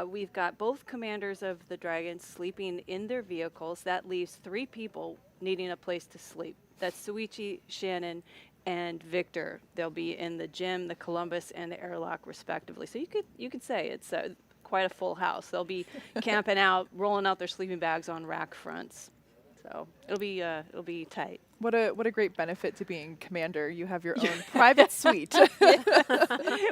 We've got both commanders of the Dragons sleeping in their vehicles. That leaves 3 people needing a place to sleep. That's Suichi, Shannon, and Victor. They'll be in the gym, the Columbus, and the airlock, respectively. So you could say it's quite a full house. They'll be camping out, rolling out their sleeping bags on rack fronts. So it'll be tight. What a great benefit to being commander. You have your own private suite.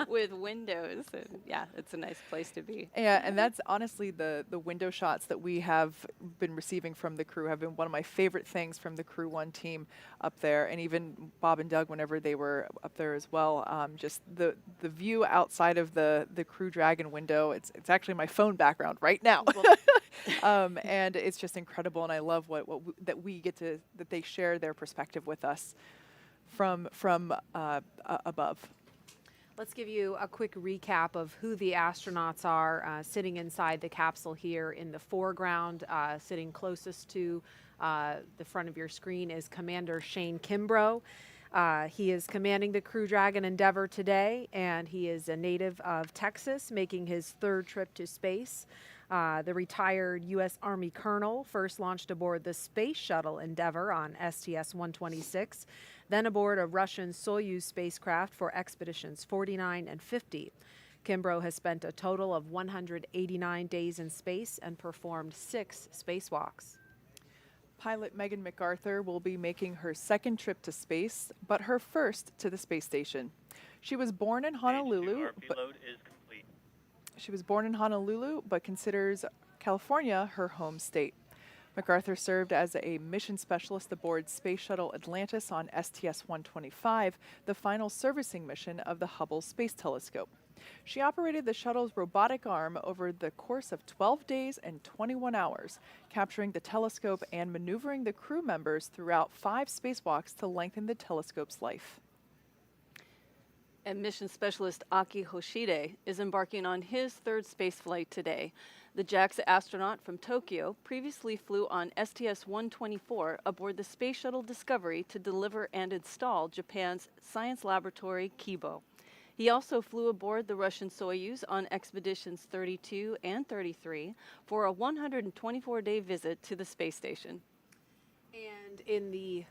With windows. And yeah, it's a nice place to be. Yeah, and that's honestly the window shots that we have been receiving from the crew have been one of my favorite things from the Crew-1 team up there, and even Bob and Doug whenever they were up there as well. Just the view outside of the Crew Dragon window, it's actually my phone background right now. And it's just incredible, and I love that we get to, that they share their perspective with us from above. Let's give you a quick recap of who the astronauts are sitting inside the capsule here. In the foreground, sitting closest to the front of your screen, is Commander Shane Kimbrough. He is commanding the Crew Dragon Endeavour today, and he is a native of Texas, making his 3rd trip to space. The retired U.S. Army colonel first launched aboard the Space Shuttle Endeavour on STS-126, then aboard a Russian Soyuz spacecraft for expeditions 49 and 50. Kimbrough has spent a total of 189 days in space and performed 6 spacewalks. Pilot Megan McArthur will be making her 2nd trip to space, but her 1st to the space station. She was born in Honolulu. She was born in Honolulu, but considers California her home state. McArthur served as a mission specialist aboard Space Shuttle Atlantis on STS-125, the final servicing mission of the Hubble Space Telescope. She operated the shuttle's robotic arm over the course of 12 days and 21 hours, capturing the telescope and maneuvering the crew members throughout 5 spacewalks to lengthen the telescope's life. And mission specialist Akihiko Hoshide is embarking on his 3rd space flight today. The JAXA astronaut from Tokyo previously flew on STS-124 aboard the Space Shuttle Discovery to deliver and install Japan's science laboratory Kimbrough. He also flew aboard the Russian Soyuz on expeditions 32 and 33 for a 124-day visit to the space station. And in the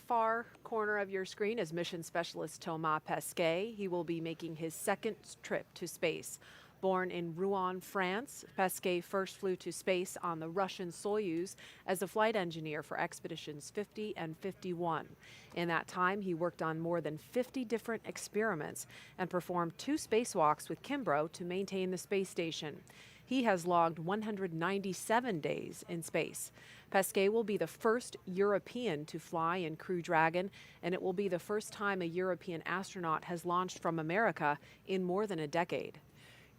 far corner of your screen is mission specialist Thomas Pesquet. He will be making his 2nd trip to space. Born in Rouen, France, Pesquet first flew to space on the Russian Soyuz as a flight engineer for expeditions 50 and 51. In that time, he worked on more than 50 different experiments and performed 2 spacewalks with Kimbrough to maintain the space station. He has logged 197 days in space. Pesquet will be the first European to fly in Crew Dragon, and it will be the first time a European astronaut has launched from America in more than a decade.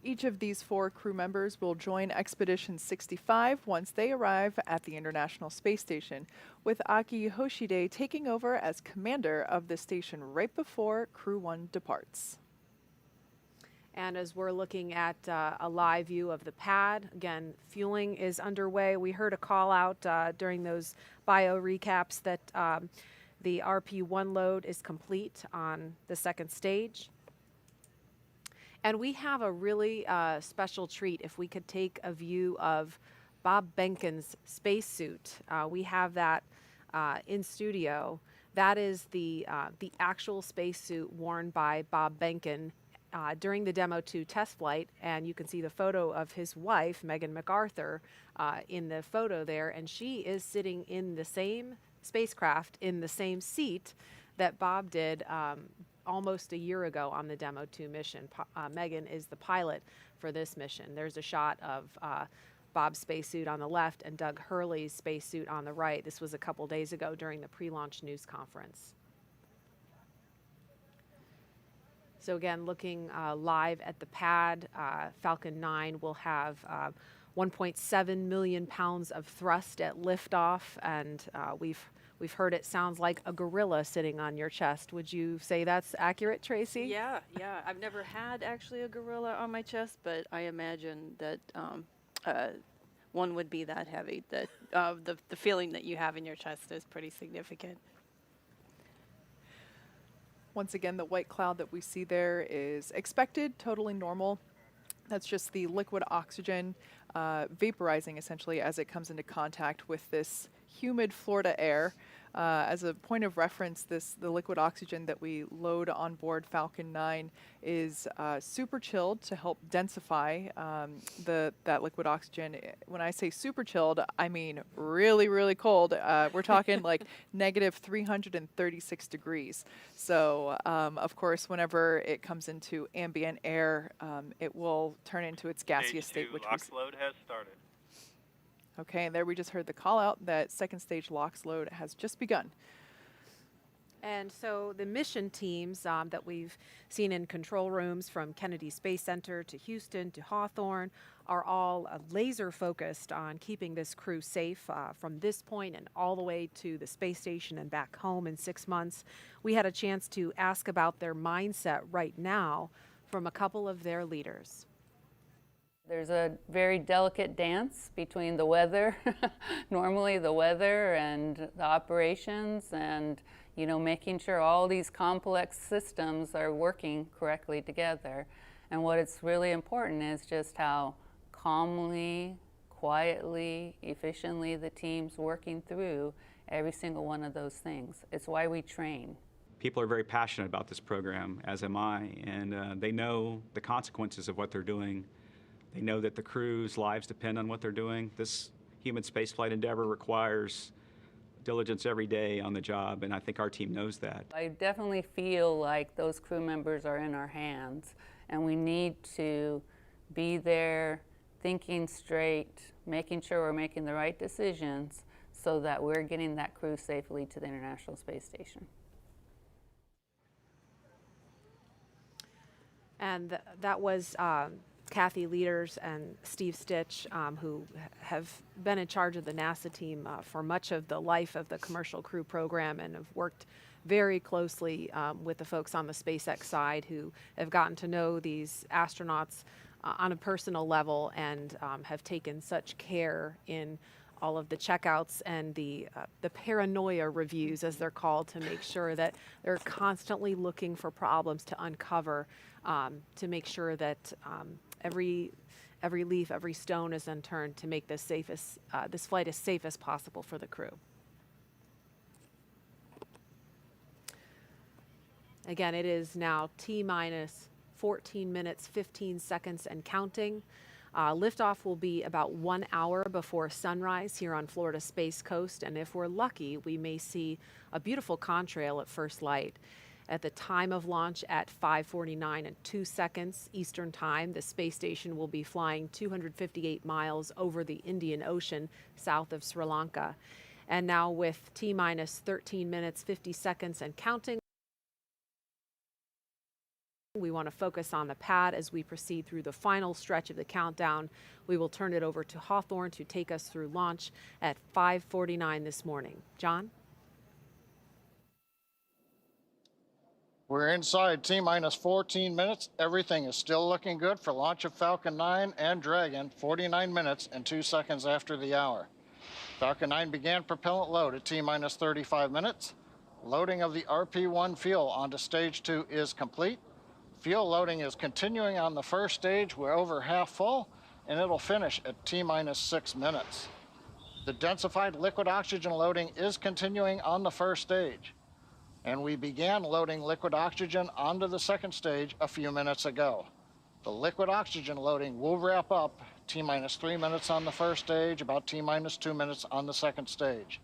Each of these 4 crew members will join Expedition 65 once they arrive at the International Space Station, with Akihiko Hoshide taking over as commander of the station right before Crew-1 departs. And as we're looking at a live view of the pad, again, fueling is underway. We heard a call out during those bio recaps that the RP-1 load is complete on the 2nd stage. And we have a really special treat if we could take a view of Bob Behnken's spacesuit. We have that in studio. That is the actual spacesuit worn by Bob Behnken during the Demo 2 test flight, and you can see the photo of his wife, Megan McArthur, in the photo there, and she is sitting in the same spacecraft, in the same seat that Bob did almost a year ago on the Demo 2 mission. Megan is the pilot for this mission. There's a shot of Bob's spacesuit on the left and Doug Hurley's spacesuit on the right. This was a couple days ago during the pre-launch news conference. So again, looking live at the pad, Falcon 9 will have 1.7 million pounds of thrust at liftoff, and We've heard it sounds like a gorilla sitting on your chest. Would you say that's accurate, Tracy? Yeah, yeah. I've never had actually a gorilla on my chest, but I imagine that one would be that heavy. That the feeling that you have in your chest is pretty significant. Once again, the white cloud that we see there is expected, totally normal. That's just the liquid oxygen vaporizing essentially as it comes into contact with this humid Florida air. As a point of reference, the liquid oxygen that we load on board Falcon 9 is super chilled to help densify that liquid oxygen. When I say super chilled, I mean really, really cold. We're talking like negative 336 degrees. So, of course, whenever it comes into ambient air, it will turn into its gaseous state, which LOX load has started. Okay, and there we just heard the call out that second stage LOX load has just begun. And so the mission teams that we've seen in control rooms from Kennedy Space Center to Houston to Hawthorne are all laser focused on keeping this crew safe from this point and all the way to the space station and back home in 6 months. We had a chance to ask about their mindset right now from a couple of their leaders. There's a very delicate dance between the weather, normally the weather and the operations, and making sure all these complex systems are working correctly together. And what it's really important is just how calmly, quietly, efficiently the team's working through every single one of those things. It's why we train. People are very passionate about this program, as am I, and they know the consequences of what they're doing. They know that the crew's lives depend on what they're doing. This human spaceflight endeavor requires diligence every day on the job, and I think our team knows that. I definitely feel like those crew members are in our hands, and we need to be there thinking straight, making sure we're making the right decisions so that we're getting that crew safely to the International Space Station. And that was Kathy Leaders and Steve Stitch, who have been in charge of the NASA team for much of the life of the commercial crew program and have worked very closely with the folks on the SpaceX side who have gotten to know these astronauts on a personal level and have taken such care in all of the checkouts and the paranoia reviews, as they're called, to make sure that they're constantly looking for problems to uncover, to make sure that every leaf, every stone is unturned to make this flight as safe as possible for the crew. Again, it is now T-minus 14 minutes, 15 seconds and counting. Liftoff will be about 1 hour before sunrise here on Florida Space Coast, and if we're lucky, we may see a beautiful contrail at first light. At the time of launch at 5:49 and 2 seconds Eastern Time, the space station will be flying 258 miles over the Indian Ocean south of Sri Lanka. And now with T-minus 13 minutes, 50 seconds and counting, we want to focus on the pad as we proceed through the final stretch of the countdown. We will turn it over to Hawthorne to take us through launch at 5:49 this morning. John? We're inside T-minus 14 minutes. Everything is still looking good for launch of Falcon 9 and Dragon, 49 minutes and 2 seconds after the hour. Falcon 9 began propellant load at T-minus 35 minutes. Loading of the RP-1 fuel onto stage 2 is complete. Fuel loading is continuing on the first stage. We're over half full, and it'll finish at T-minus 6 minutes. The densified liquid oxygen loading is continuing on the first stage, and we began loading liquid oxygen onto the second stage a few minutes ago. The liquid oxygen loading will wrap up T-minus 3 minutes on the first stage, about T-minus 2 minutes on the second stage.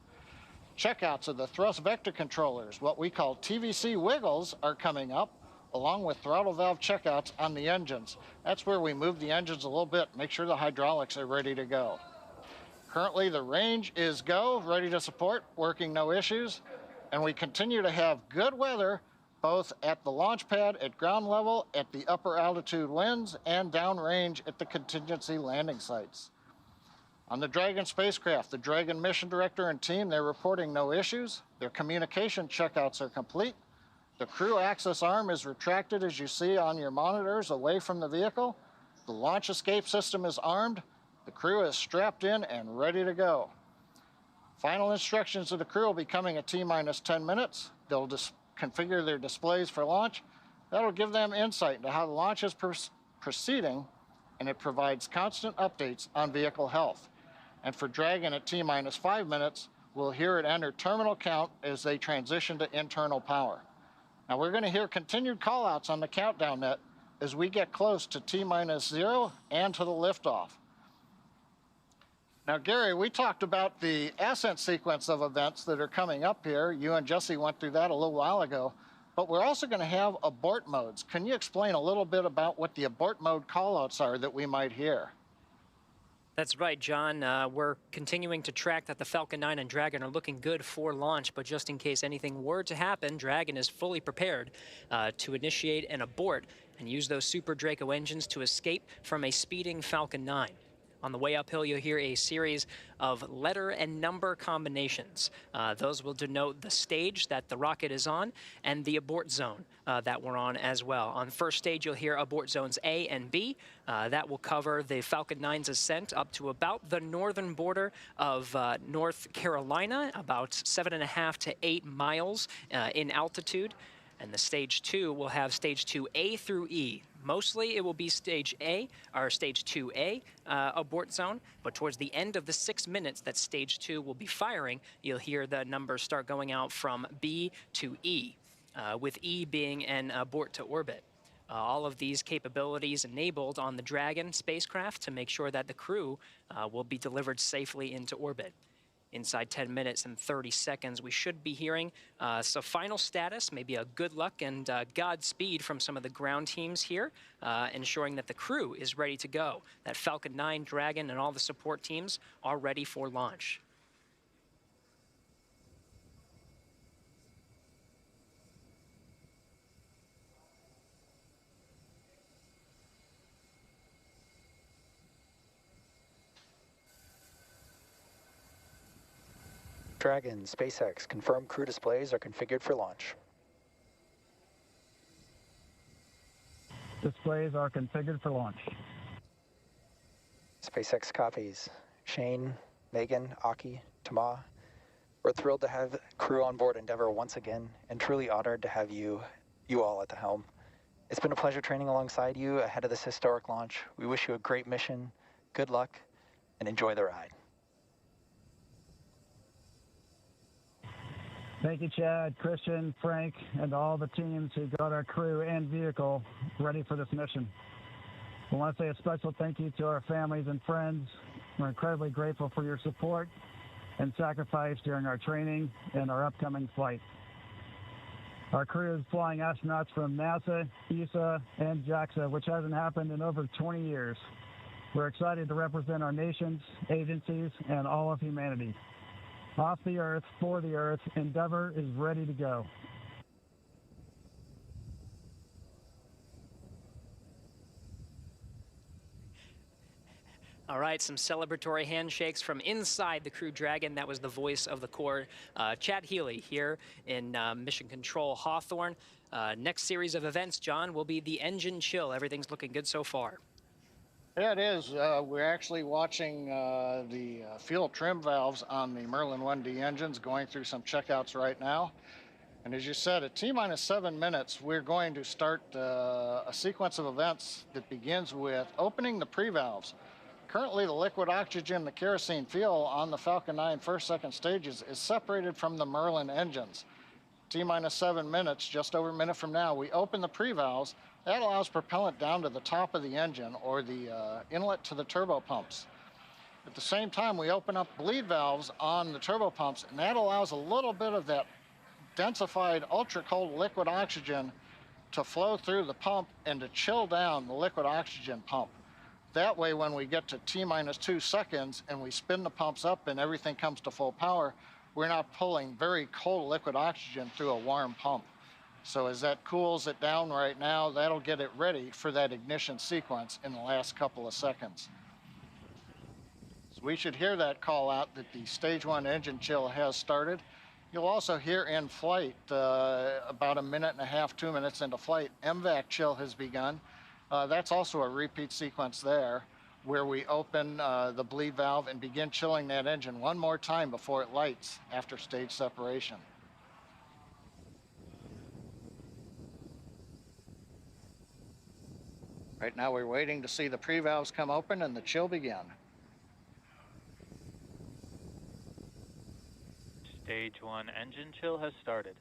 Checkouts of the thrust vector controllers, what we call TVC wiggles, are coming up, along with throttle valve checkouts on the engines. That's where we move the engines a little bit, make sure the hydraulics are ready to go. Currently, the range is go, ready to support, working no issues, and we continue to have good weather both at the launch pad at ground level, at the upper altitude winds, and downrange at the contingency landing sites. On the Dragon spacecraft, the Dragon mission director and team, they're reporting no issues. Their communication checkouts are complete. The crew access arm is retracted, as you see on your monitors, away from the vehicle. The launch escape system is armed. The crew is strapped in and ready to go. Final instructions to the crew will be coming at T-minus 10 minutes. They'll configure their displays for launch. That'll give them insight into how the launch is proceeding, and it provides constant updates on vehicle health. And for Dragon at T-minus 5 minutes, we'll hear it enter terminal count as they transition to internal power. Now we're going to hear continued callouts on the countdown net as we get close to T-minus 0 and to the liftoff. Now, Gary, we talked about the Ascent sequence of events that are coming up here. You and Jesse went through that a little while ago, but we're also going to have abort modes. Can you explain a little bit about what the abort mode callouts are that we might hear? That's right, John. We're continuing to track that the Falcon 9 and Dragon are looking good for launch, but just in case anything were to happen, Dragon is fully prepared to initiate an abort and use those Super Draco engines to escape from a speeding Falcon 9. On the way uphill, you'll hear a series of letter and number combinations. Those will denote the stage that the rocket is on and the abort zone that we're on as well. On the first stage, you'll hear abort zones A and B. That will cover the Falcon 9's ascent up to about the northern border of North Carolina, about 7.5 to 8 miles in altitude. And the stage 2 will have stage 2A through E. Mostly it will be stage A, or stage 2A abort zone, but towards the end of the 6 minutes that stage 2 will be firing, you'll hear the numbers start going out from B to E, with E being an abort to orbit. All of these capabilities enabled on the Dragon spacecraft to make sure that the crew will be delivered safely into orbit. Inside 10 minutes and 30 seconds, we should be hearing some final status, maybe a good luck and Godspeed from some of the ground teams here, ensuring that the crew is ready to go, that Falcon 9, Dragon, and all the support teams are ready for launch. Dragon, SpaceX, confirmed crew displays are configured for launch. Displays are configured for launch. SpaceX copies. Shane, Megan, Aki, Tama. We're thrilled to have crew on board Endeavour once again, and truly honored to have you all at the helm. It's been a pleasure training alongside you ahead of this historic launch. We wish you a great mission, good luck, and enjoy the ride. Thank you, Chad, Christian, Frank, and all the teams who got our crew and vehicle ready for this mission. I want to say a special thank you to our families and friends. We're incredibly grateful for your support and sacrifice during our training and our upcoming flight. Our crew is flying astronauts from NASA, ESA, and JAXA, which hasn't happened in over 20 years. We're excited to represent our nations, agencies, and all of humanity. Off the Earth, for the Earth, Endeavour is ready to go. All right, some celebratory handshakes from inside the Crew Dragon. That was the voice of the Corps, Chad Healy, here in Mission Control Hawthorne. Next series of events, John, will be the engine chill. Everything's looking good so far. Yeah, it is. We're actually watching the fuel trim valves on the Merlin 1D engines going through some checkouts right now. And as you said, at T-minus 7 minutes, we're going to start a sequence of events that begins with opening the pre-valves. Currently, the liquid oxygen, the kerosene fuel on the Falcon 9 first, second stages is separated from the Merlin engines. T-minus 7 minutes, just over a minute from now, we open the pre-valves. That allows propellant down to the top of the engine or the inlet to the turbo pumps. At the same time, we open up bleed valves on the turbo pumps, and that allows a little bit of that densified ultra-cold liquid oxygen to flow through the pump and to chill down the liquid oxygen pump. That way, when we get to T-minus 2 seconds and we spin the pumps up and everything comes to full power, we're not pulling very cold liquid oxygen through a warm pump. So as that cools it down right now, that'll get it ready for that ignition sequence in the last couple of seconds. We should hear that call out that the stage 1 engine chill has started. You'll also hear in flight, about a minute and a half, 2 minutes into flight, MVAC chill has begun. That's also a repeat sequence there, where we open the bleed valve and begin chilling that engine one more time before it lights after stage separation. Right now we're waiting to see the pre-valves come open and the chill begin. Stage 1 engine chill has started.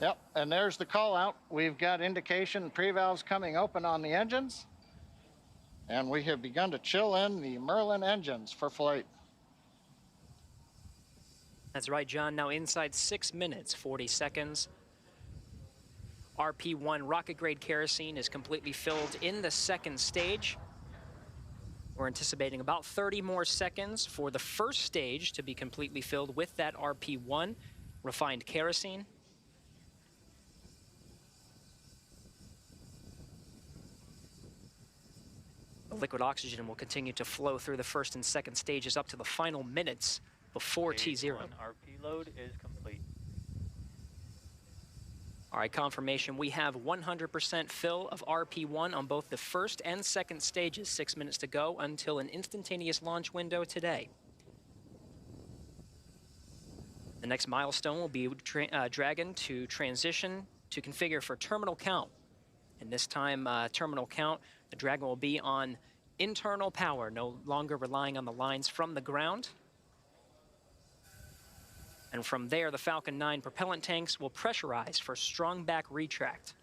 Yep, and there's the call out. We've got indication pre-valves coming open on the engines, and we have begun to chill in the Merlin engines for flight. That's right, John. Now inside 6 minutes, 40 seconds. RP1 rocket-grade kerosene is completely filled in the second stage. We're anticipating about 30 more seconds for the first stage to be completely filled with that RP1 refined kerosene. The liquid oxygen will continue to flow through the first and second stages up to the final minutes before Stage T0. 1 RP load is complete. All right, confirmation. We have 100% fill of RP1 on both the first and second stages. 6 minutes to go until an instantaneous launch window today. The next milestone will be Dragon to transition to configure for terminal count. And this time, terminal count, the Dragon will be on internal power, no longer relying on the lines from the ground. And from there, the Falcon 9 propellant tanks will pressurize for strong back retract.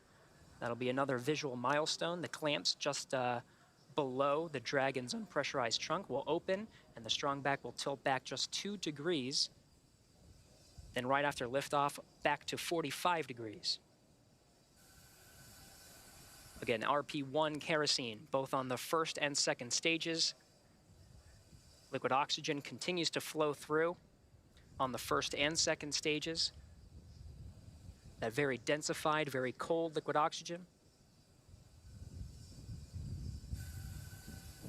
That'll be another visual milestone. The clamps just below the Dragon's unpressurized trunk will open, and the strong back will tilt back just 2 degrees. Then right after liftoff, back to 45 degrees. Again, RP1 kerosene, both on the first and second stages. Liquid oxygen continues to flow through on the first and second stages. That very densified, very cold liquid oxygen.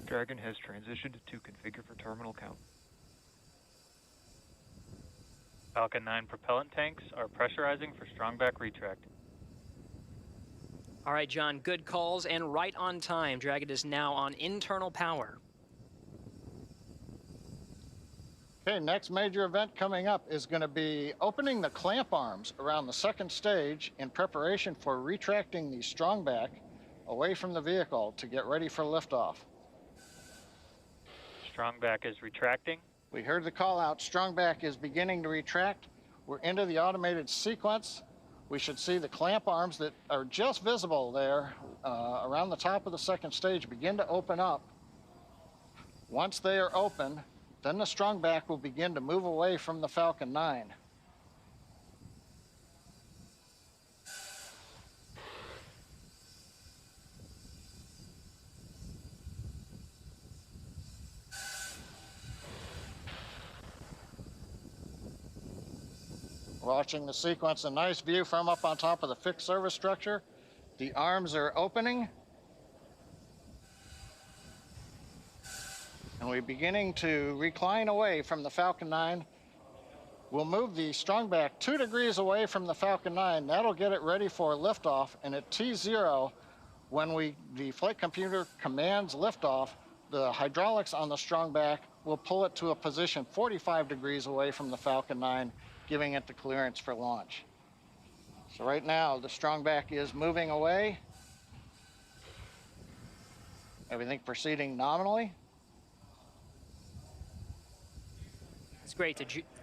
Dragon has transitioned to configure for terminal count. Falcon 9 propellant tanks are pressurizing for strong back retract. All right, John, good calls and right on time. Dragon is now on internal power. Okay, next major event coming up is going to be opening the clamp arms around the second stage in preparation for retracting the strong back away from the vehicle to get ready for liftoff. Strong back is retracting. We heard the call out, strong back is beginning to retract. We're into the automated sequence. We should see the clamp arms that are just visible there around the top of the second stage begin to open up. Once they are open, then the strong back will begin to move away from the Falcon 9. Watching the sequence, a nice view from up on top of the fixed service structure. The arms are opening. And we're beginning to recline away from the Falcon 9. We'll move the strong back 2 degrees away from the Falcon 9. That'll get it ready for liftoff. And at T0, when the flight computer commands liftoff, the hydraulics on the strong back will pull it to a position 45 degrees away from the Falcon 9, giving it the clearance for launch. So right now, the strong back is moving away. Everything proceeding nominally. It's great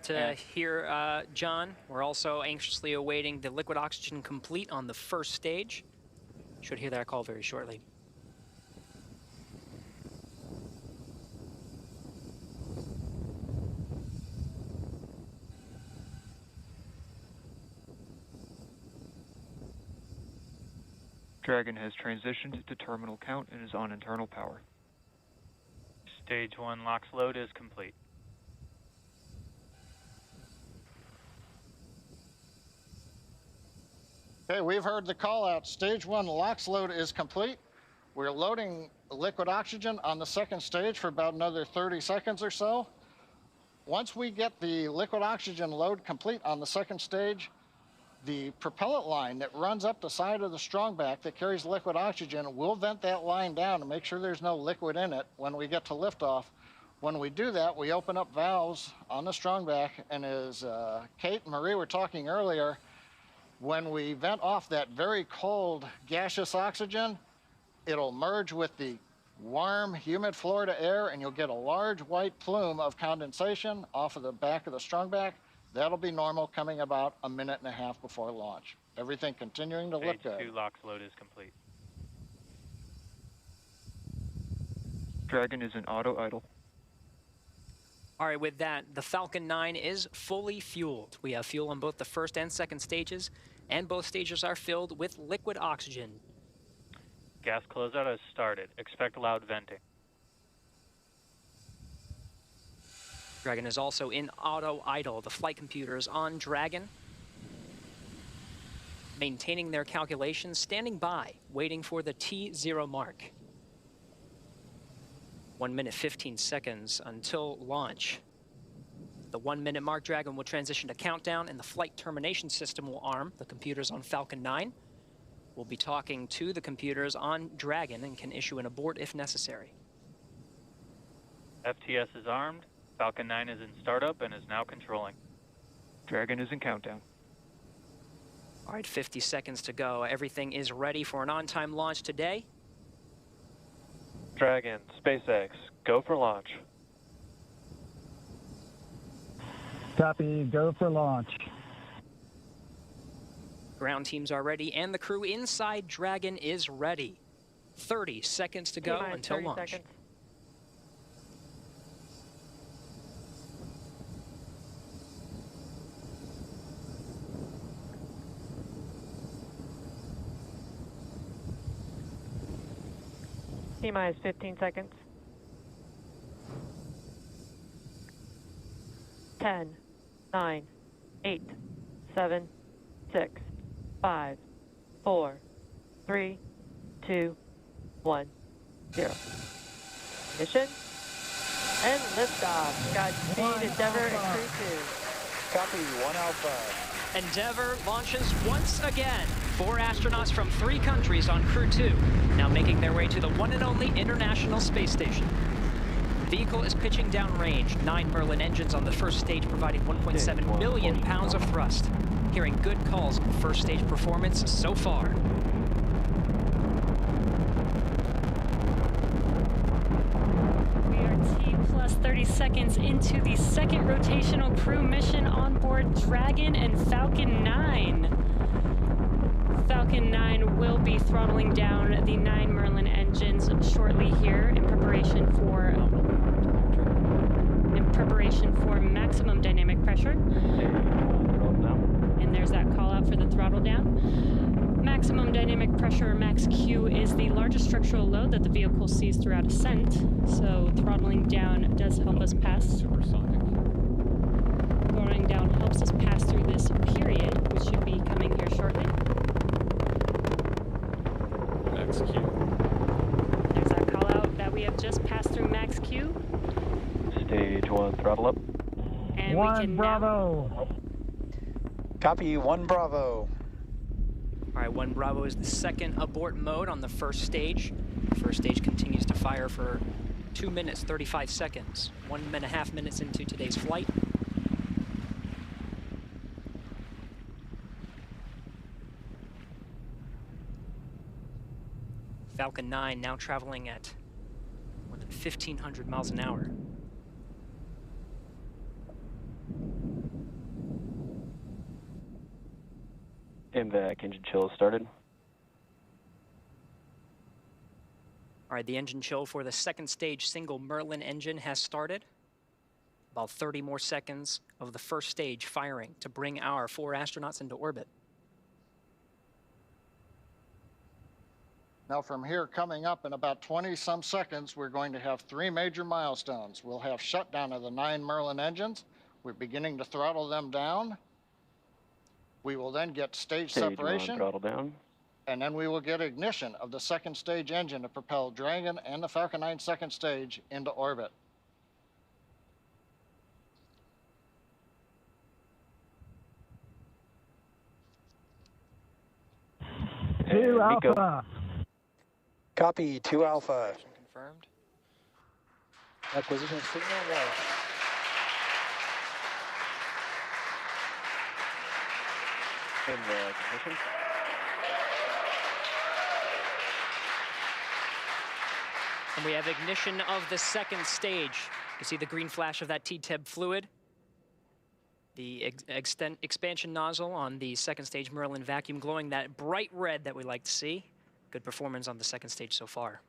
to hear, John. We're also anxiously awaiting the liquid oxygen complete on the first stage. Should hear that call very shortly. Dragon has transitioned to terminal count and is on internal power. Stage 1 LOX load is complete. Okay, we've heard the call out. Stage 1 LOX load is complete. We're loading liquid oxygen on the second stage for about another 30 seconds or so. Once we get the liquid oxygen load complete on the second stage, the propellant line that runs up the side of the strongback that carries liquid oxygen, we'll vent that line down to make sure there's no liquid in it when we get to liftoff. When we do that, we open up valves on the strongback, and as Kate and Marie were talking earlier, when we vent off that very cold gaseous oxygen, it'll merge with the warm, humid Florida air, and you'll get a large white plume of condensation off of the back of the strongback. That'll be normal, coming about a minute and a half before launch. Everything continuing to look good. Stage 2 LOX load is complete. Dragon is in auto idle. All right, with that, the Falcon 9 is fully fueled. We have fuel on both the first and second stages, and both stages are filled with liquid oxygen. Gas closeout has started. Expect loud venting. Dragon is also in auto idle. The flight computers on Dragon, maintaining their calculations, standing by, waiting for the T0 mark. 1 minute, 15 seconds until launch. The 1 minute mark, Dragon will transition to countdown, and the flight termination system will arm the computers on Falcon 9. We'll be talking to the computers on Dragon and can issue an abort if necessary. FTS is armed. Falcon 9 is in startup and is now controlling. Dragon is in countdown. All right, 50 seconds to go. Everything is ready for an on-time launch today. Dragon, SpaceX, go for launch. Copy, go for launch. Ground teams are ready, and the crew inside Dragon is ready. 30 seconds to go until launch. Seconds. T-minus 15 seconds. 10, 9, 8, 7, 6, 5, 4, 3, 2, 1, 0. Mission and liftoff. Godspeed, Endeavour and Crew-2. Copy, 1 Alpha. Endeavour launches once again. 4 astronauts from 3 countries on Crew-2, now making their way to the one and only International Space Station. The vehicle is pitching downrange. 9 Merlin engines on the first stage, providing 1.7 million pounds of thrust. Hearing good calls on first stage performance so far. We are T plus 30 seconds into the second rotational crew mission on board Dragon and Falcon 9. Falcon 9 will be throttling down the 9 Merlin engines shortly here in preparation for maximum dynamic pressure. And there's that call out for the throttle down. Maximum dynamic pressure, or max Q, is the largest structural load that the vehicle sees throughout ascent. So throttling down does help us pass. Throttling down helps us pass through this period, which should be coming here shortly. Max Q. There's that call out that we have just passed through max Q. Stage 1, throttle up. And 1 we can Bravo. Copy, 1 Bravo. All right, 1 Bravo is the second abort mode on the first stage. The first stage continues to fire for 2 minutes, 35 seconds. 1.5 minutes into today's flight. Falcon 9 now traveling at more than 1,500 miles an hour. MVAC engine chill started. All right, the engine chill for the second stage single Merlin engine has started. About 30 more seconds of the first stage firing to bring our 4 astronauts into orbit. Now from here, coming up in about 20-some seconds, we're going to have 3 major milestones. We'll have shutdown of the 9 Merlin engines. We're beginning to throttle them down. We will then get stage separation. 1, throttle down. and then we will get ignition of the second stage engine to propel Dragon and the Falcon 9 second stage into orbit. Two Nico. Alpha. Copy, 2 Alpha. Confirmed. Acquisition of signal lost. And ignition. And we have ignition of the second stage. You see the green flash of that T-TEB fluid. The expansion nozzle on the second stage Merlin vacuum glowing that bright red that we like to see. Good performance on the second stage so far.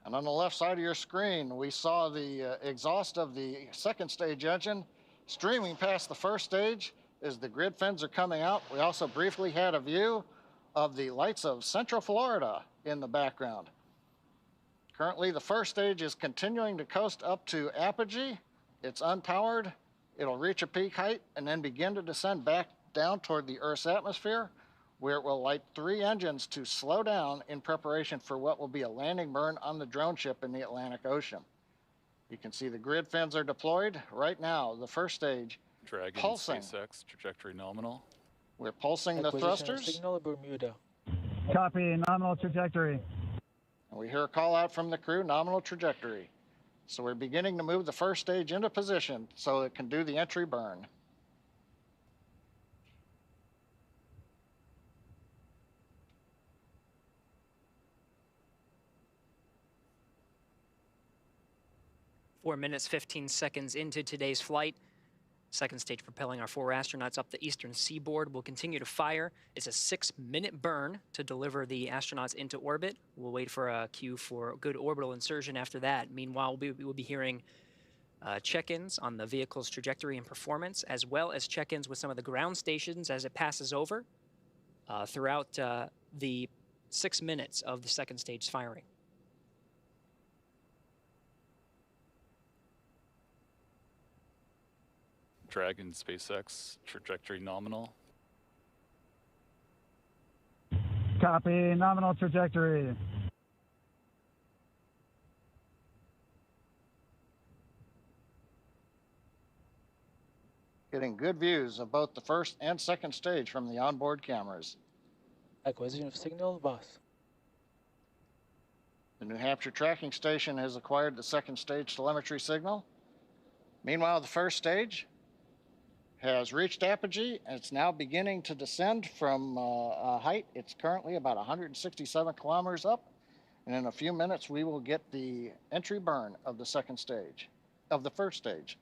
And on the left side of your screen, we saw the exhaust of the second stage engine streaming past the first stage as the grid fins are coming out. We also briefly had a view of the lights of Central Florida in the background. Currently, the first stage is continuing to coast up to apogee. It's unpowered. It'll reach a peak height and then begin to descend back down toward the Earth's atmosphere, where it will light 3 engines to slow down in preparation for what will be a landing burn on the drone ship in the Atlantic Ocean. You can see the grid fins are deployed right now. The first stage Dragon, pulsing. SpaceX, trajectory nominal. We're pulsing the thrusters. Signal Bermuda. Copy, nominal trajectory. And we hear a call out from the crew, nominal trajectory. So we're beginning to move the first stage into position so it can do the entry burn. Four minutes, 15 seconds into today's flight. Second stage propelling our 4 astronauts up the eastern seaboard. We'll continue to fire. It's a 6-minute burn to deliver the astronauts into orbit. We'll wait for a cue for good orbital insertion after that. Meanwhile, we will be hearing check-ins on the vehicle's trajectory and performance, as well as check-ins with some of the ground stations as it passes over throughout the 6 minutes of the second stage firing. Dragon, SpaceX, trajectory nominal. Copy, nominal trajectory. Getting good views of both the first and second stage from the onboard cameras. Acquisition of signal bus. The New Hampshire tracking station has acquired the second stage telemetry signal. Meanwhile, the first stage has reached apogee, and it's now beginning to descend from a height. It's currently about 167 kilometers up, and in a few minutes we will get the entry burn of the second stage, of the first stage.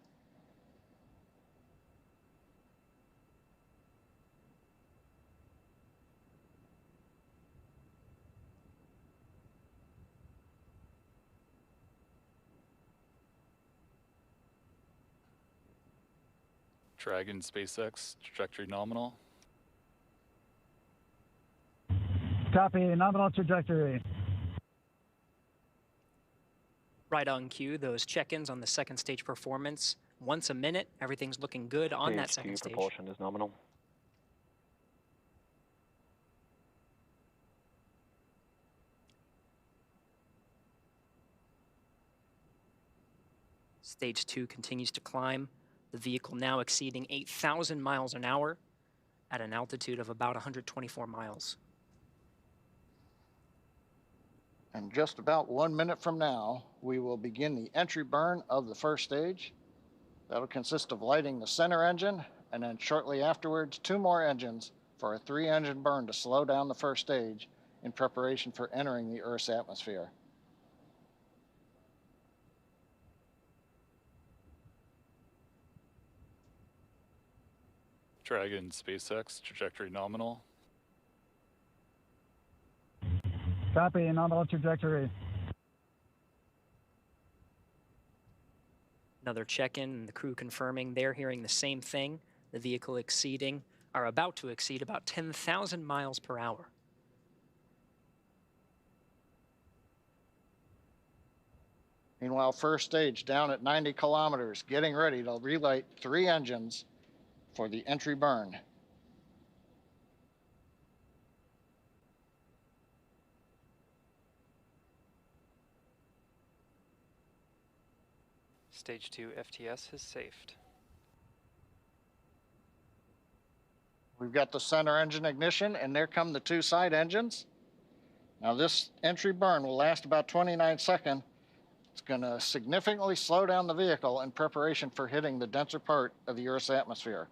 Dragon, SpaceX, trajectory nominal. Copy, nominal trajectory. Right on cue, those check-ins on the second stage performance. Once a minute, everything's looking good on that second stage. Propulsion is nominal. Stage 2 continues to climb. The vehicle now exceeding 8,000 miles an hour at an altitude of about 124 miles. And just about 1 minute from now, we will begin the entry burn of the first stage. That'll consist of lighting the center engine, and then shortly afterwards, 2 more engines for a 3-engine burn to slow down the first stage in preparation for entering the Earth's atmosphere. Dragon, SpaceX, trajectory nominal. Copy, nominal trajectory. Another check-in, and the crew confirming they're hearing the same thing. The vehicle exceeding, or about to exceed, about 10,000 miles per hour. Meanwhile, first stage down at 90 kilometers, getting ready to relight 3 engines for the entry burn. Stage 2 FTS has safed. We've got the center engine ignition, and there come the two side engines. Now this entry burn will last about 29 seconds. It's going to significantly slow down the vehicle in preparation for hitting the denser part of the Earth's atmosphere.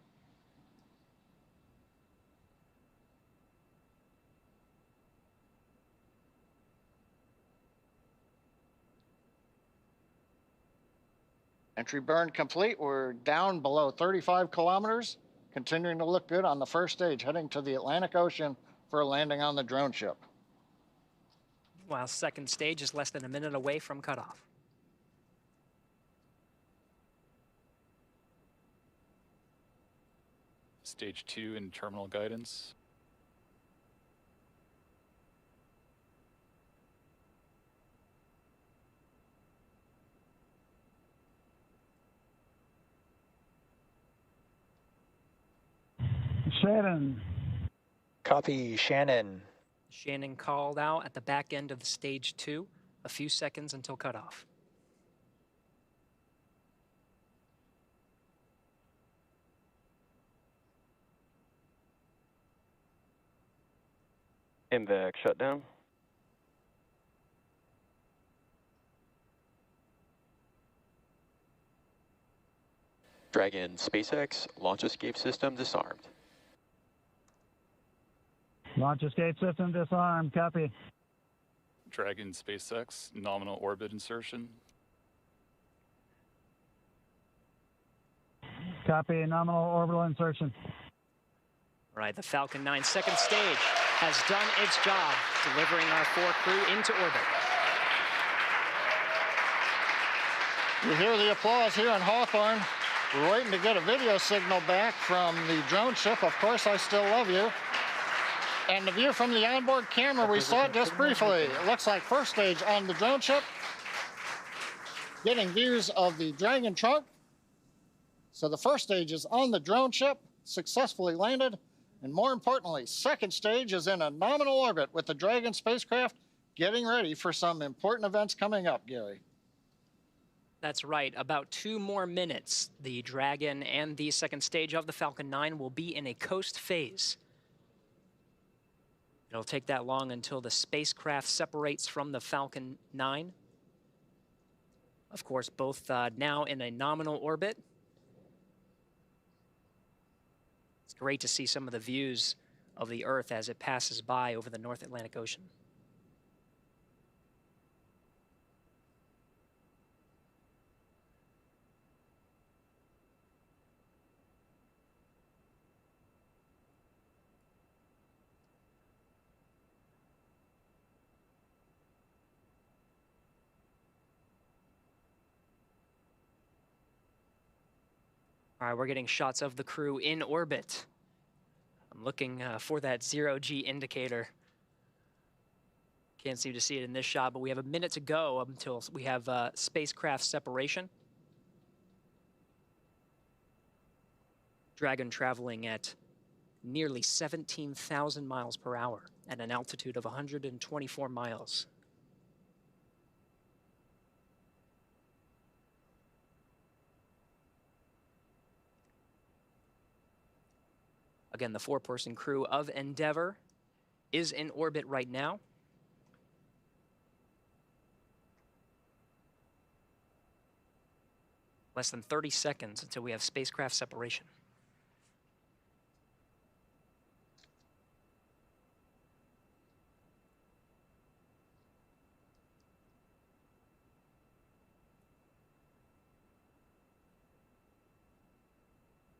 Entry burn complete. We're down below 35 kilometers, continuing to look good on the first stage, heading to the Atlantic Ocean for a landing on the drone ship. While second stage is less than a minute away from cutoff. Stage 2 in terminal guidance. Shannon. Copy, Shannon. Shannon called out at the back end of the stage 2, a few seconds until cutoff. MVAC shutdown. Dragon SpaceX launch escape system disarmed. Launch escape system disarmed. Copy. Dragon SpaceX nominal orbit insertion. Copy. Nominal orbital insertion. All right, the Falcon 9 second stage has done its job, delivering our 4 crew into orbit. You hear the applause here in Hawthorne. We're waiting to get a video signal back from the drone ship. Of course, I still love you. And the view from the onboard camera, we saw it just briefly. It looks like first stage on the drone ship. Getting views of the Dragon trunk. So the first stage is on the drone ship, successfully landed. And more importantly, second stage is in a nominal orbit with the Dragon spacecraft getting ready for some important events coming up, Gary. That's right, about 2 more minutes. The Dragon and the second stage of the Falcon 9 will be in a coast phase. It'll take that long until the spacecraft separates from the Falcon 9. Of course, both now in a nominal orbit. It's great to see some of the views of the Earth as it passes by over the North Atlantic Ocean. All right, we're getting shots of the crew in orbit. I'm looking for that 0G indicator. Can't seem to see it in this shot, but we have a minute to go until we have spacecraft separation. Dragon traveling at nearly 17,000 miles per hour at an altitude of 124 miles. Again, the 4-person crew of Endeavour is in orbit right now. Less than 30 seconds until we have spacecraft separation.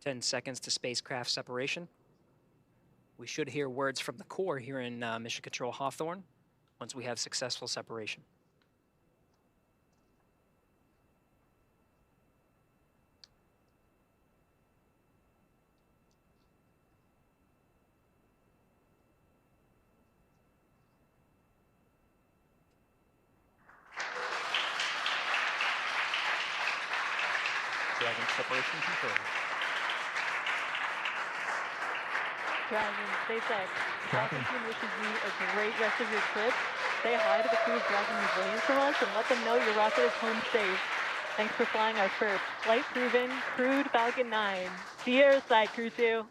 Ten seconds to spacecraft separation. We should hear words from the core here in Mission Control Hawthorne once we have successful separation. Dragon separation control. Dragon, SpaceX, I think you wishes you a great rest of your trip. Say hi to the crew of Dragon Resilience from us and let them know your rocket is home safe. Thanks for flying our first flight-proven crewed Falcon 9. See you airside, Crew-2.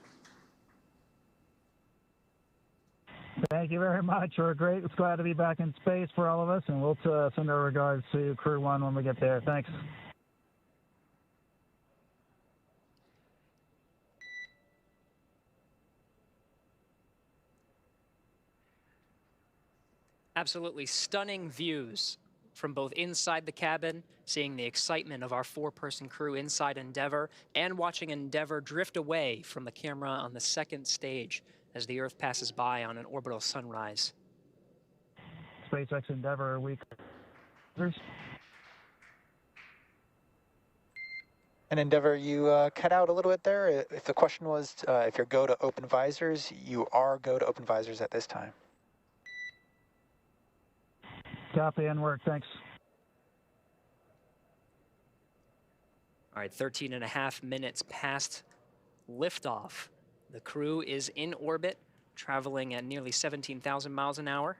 Thank you very much. We're great. It's glad to be back in space for all of us, and we'll send our regards to Crew 1 when we get there. Thanks. Absolutely stunning views from both inside the cabin, seeing the excitement of our 4-person crew inside Endeavour, and watching Endeavour drift away from the camera on the second stage as the Earth passes by on an orbital sunrise. SpaceX Endeavour week. And Endeavour, you cut out a little bit there. If the question was if you're go to open visors, you are go to open visors at this time. Copy and work. Thanks. All right, 13 and a half minutes past liftoff. The crew is in orbit, traveling at nearly 17,000 miles an hour.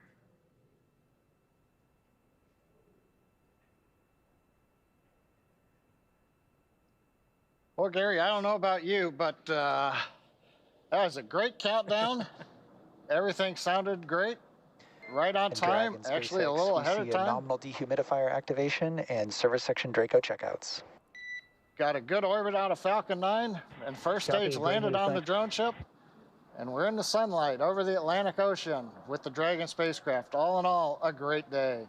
Well, Gary, I don't know about you, but that was a great countdown. Everything sounded great. Right on time, actually a little ahead of time. Nominal dehumidifier activation and service section Draco checkouts. Got a good orbit out of Falcon 9, and first stage landed on the drone ship. And we're in the sunlight over the Atlantic Ocean with the Dragon spacecraft. All in all, a great day.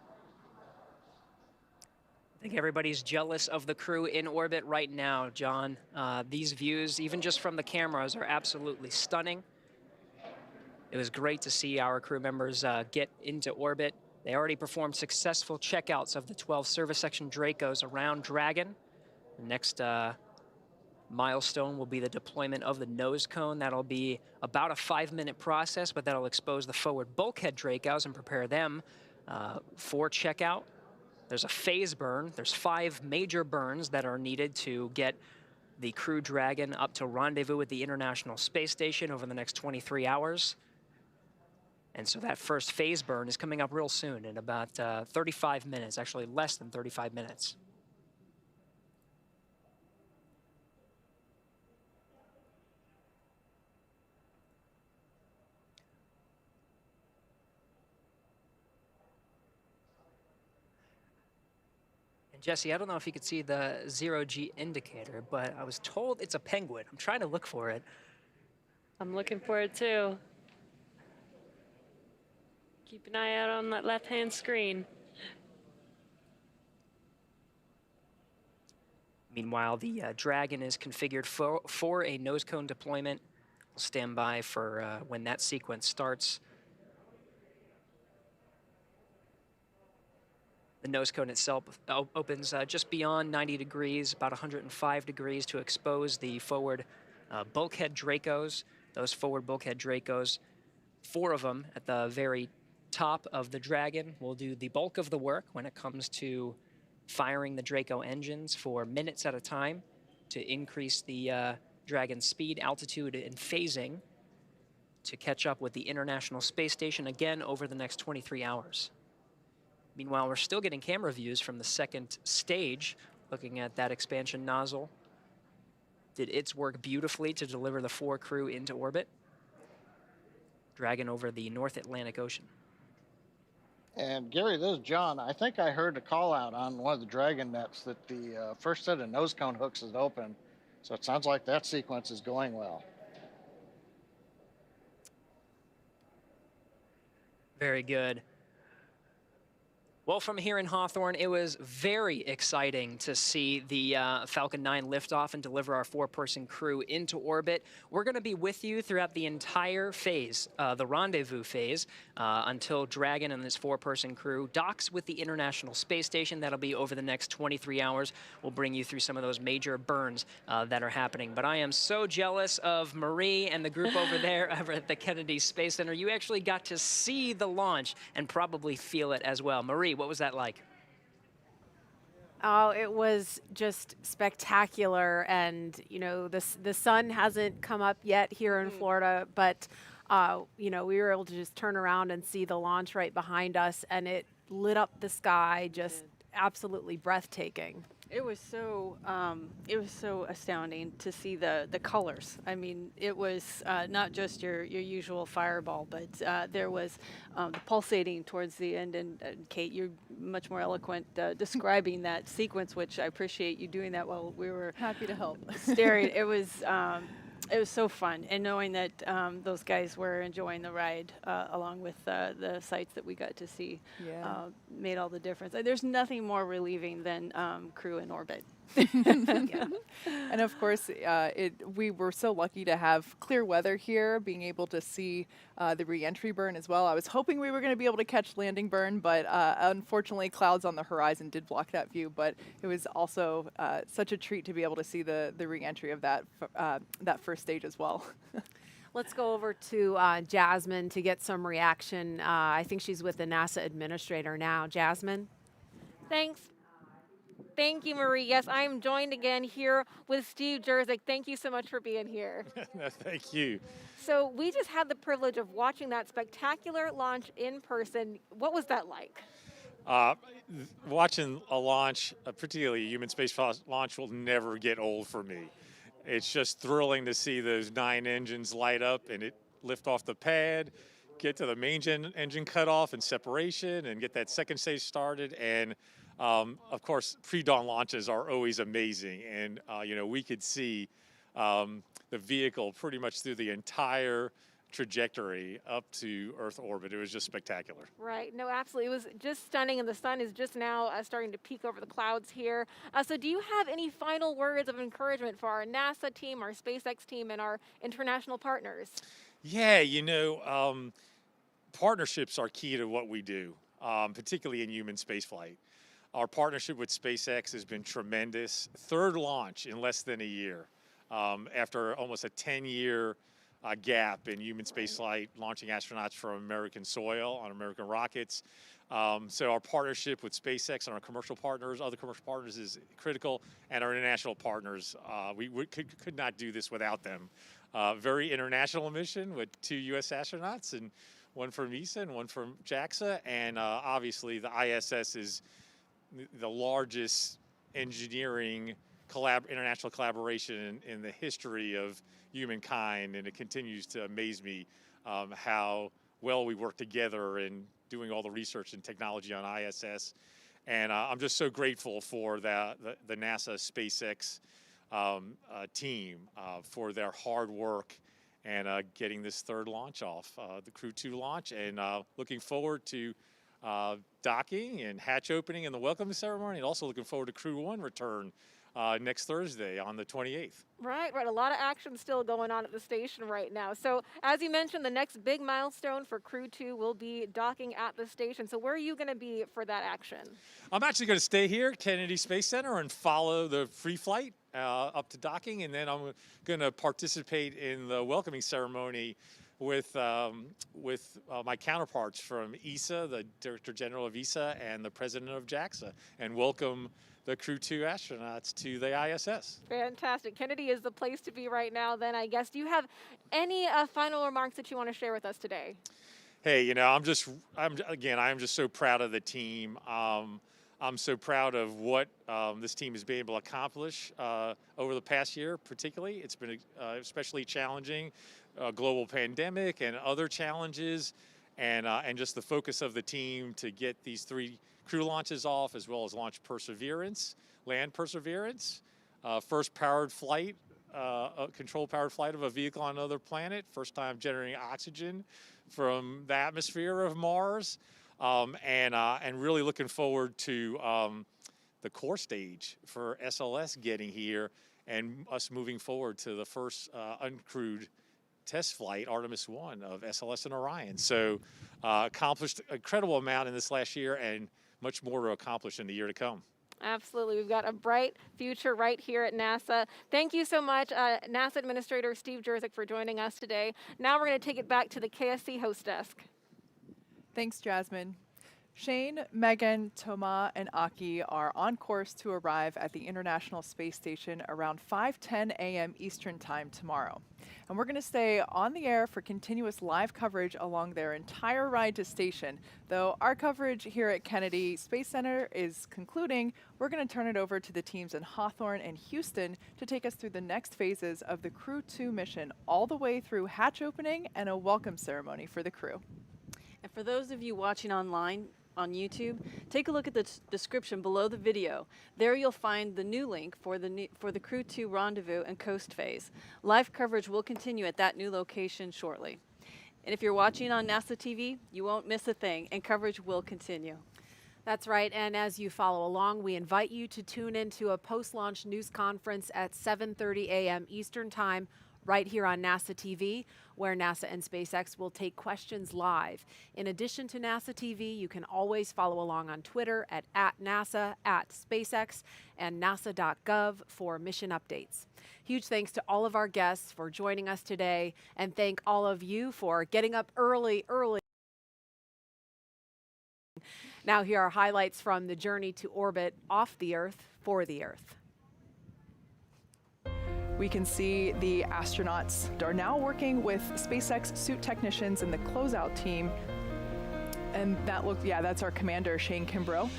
I think everybody's jealous of the crew in orbit right now, John. These views, even just from the cameras, are absolutely stunning. It was great to see our crew members get into orbit. They already performed successful checkouts of the 12 service section Dracos around Dragon. The next milestone will be the deployment of the nose cone. That'll be about a 5-minute process, but that'll expose the forward bulkhead Dracos and prepare them for checkout. There's a phase burn. There's 5 major burns that are needed to get the Crew Dragon up to rendezvous at the International Space Station over the next 23 hours. And so that first phase burn is coming up real soon in about 35 minutes, actually less than 35 minutes. And Jesse, I don't know if you could see the 0G indicator, but I was told it's a penguin. I'm trying to look for it. I'm looking for it too. Keep an eye out on that left-hand screen. Meanwhile, the Dragon is configured for a nose cone deployment. We'll stand by for when that sequence starts. The nose cone itself opens just beyond 90 degrees, about 105 degrees, to expose the forward bulkhead Dracos. Those forward bulkhead Dracos, 4 of them at the very top of the Dragon, will do the bulk of the work when it comes to firing the Draco engines for minutes at a time to increase the Dragon's speed, altitude, and phasing to catch up with the International Space Station again over the next 23 hours. Meanwhile, we're still getting camera views from the second stage, looking at that expansion nozzle. Did its work beautifully to deliver the 4 crew into orbit. Dragon over the North Atlantic Ocean. And Gary, this is John. I think I heard a call out on one of the Dragon nets that the first set of nose cone hooks is open. So it sounds like that sequence is going well. Very good. Well, from here in Hawthorne, it was very exciting to see the Falcon 9 lift off and deliver our 4-person crew into orbit. We're going to be with you throughout the entire phase, the rendezvous phase, until Dragon and this 4-person crew docks with the International Space Station. That'll be over the next 23 hours. We'll bring you through some of those major burns that are happening. But I am so jealous of Marie and the group over there over at the Kennedy Space Center. You actually got to see the launch and probably feel it as well. Marie, what was that like? Oh, it was just spectacular. And, you know, the sun hasn't come up yet here in Florida, but, you know, we were able to just turn around and see the launch right behind us, and it lit up the sky, just absolutely breathtaking. It was so astounding to see the colors. I mean, it was not just your usual fireball, but there was the pulsating towards the end. And Kate, you're much more eloquent describing that sequence, which I appreciate you doing that while we were happy to help staring. It was so fun, and knowing that those guys were enjoying the ride along with the sights that we got to see made all the difference. There's nothing more relieving than crew in orbit. Yeah. And of course, we were so lucky to have clear weather here, being able to see the re-entry burn as well. I was hoping we were going to be able to catch landing burn, but unfortunately clouds on the horizon did block that view. But it was also such a treat to be able to see the re-entry of that first stage as well. Let's go over to Jasmine to get some reaction. I think she's with the NASA administrator now. Jasmine? Thanks. Thank you, Marie. Yes, I am joined again here with Steve Jerzik. Thank you so much for being here. No, thank you. So we just had the privilege of watching that spectacular launch in person. What was that like? Watching a launch, particularly a human space launch, will never get old for me. It's just thrilling to see those 9 engines light up and it lift off the pad, get to the main engine cutoff and separation, and get that second stage started. And of course, pre-dawn launches are always amazing, and we could see the vehicle pretty much through the entire trajectory up to Earth orbit. It was just spectacular. Right. No, absolutely. It was just stunning, and the sun is just now starting to peek over the clouds here. So do you have any final words of encouragement for our NASA team, our SpaceX team, and our international partners? Yeah, partnerships are key to what we do, particularly in human spaceflight. Our partnership with SpaceX has been tremendous. 3rd launch in less than a year, after almost a 10-year gap in human spaceflight, launching astronauts from American soil on American rockets. So our partnership with SpaceX and our commercial partners, other commercial partners, is critical, and our international partners. We could not do this without them. Very international mission with 2 U.S. astronauts, and one from ESA and one from JAXA, and obviously the ISS is the largest engineering international collaboration in the history of humankind, and it continues to amaze me how well we work together in doing all the research and technology on ISS. And I'm just so grateful for the NASA SpaceX team for their hard work and getting this 3rd launch off, the Crew-2 launch, and looking forward to docking and hatch opening and the welcoming ceremony, and also looking forward to Crew-1 return next Thursday on the 28th. Right. A lot of action still going on at the station right now. So as you mentioned, the next big milestone for Crew-2 will be docking at the station. So where are you going to be for that action? I'm actually going to stay here at Kennedy Space Center and follow the free flight up to docking, and then I'm going to participate in the welcoming ceremony with my counterparts from ESA, the Director General of ESA, and the President of JAXA, and welcome the Crew-2 astronauts to the ISS. Fantastic. Kennedy is the place to be right now then, I guess. Do you have any final remarks that you want to share with us today? Hey, I'm just so proud of the team. I'm so proud of what this team has been able to accomplish over the past year, particularly. It's been especially challenging, global pandemic and other challenges, and just the focus of the team to get these 3 crew launches off, as well as launch Perseverance, land Perseverance, first powered flight, controlled powered flight of a vehicle on another planet, first time generating oxygen from the atmosphere of Mars, and really looking forward to the core stage for SLS getting here and us moving forward to the first uncrewed test flight, Artemis 1 of SLS and Orion. So accomplished an incredible amount in this last year, and much more to accomplish in the year to come. Absolutely. We've got a bright future right here at NASA. Thank you so much, NASA Administrator Steve Jerzik, for joining us today. Now we're going to take it back to the KSC host desk. Thanks, Jasmine. Shane, Megan, Thomas, and Aki are on course to arrive at the International Space Station around 5:10 a.m. Eastern Time tomorrow. And we're going to stay on the air for continuous live coverage along their entire ride to station. Though our coverage here at Kennedy Space Center is concluding, we're going to turn it over to the teams in Hawthorne and Houston to take us through the next phases of the Crew-2 mission, all the way through hatch opening and a welcome ceremony for the crew. And for those of you watching online on YouTube, take a look at the description below the video. There you'll find the new link for the Crew-2 rendezvous and coast phase. Live coverage will continue at that new location shortly. And if you're watching on NASA TV, you won't miss a thing, and coverage will continue. That's right, and as you follow along, we invite you to tune into a post-launch news conference at 7:30 a.m. Eastern Time, right here on NASA TV, where NASA and SpaceX will take questions live. In addition to NASA TV, you can always follow along on Twitter at @NASA, @SpaceX, and nasa.gov for mission updates. Huge thanks to all of our guests for joining us today, and thank all of you for getting up early. Now here are highlights from the journey to orbit off the Earth for the Earth. We can see the astronauts are now working with SpaceX suit technicians and the closeout team. And that's our commander, Shane Kimbrough.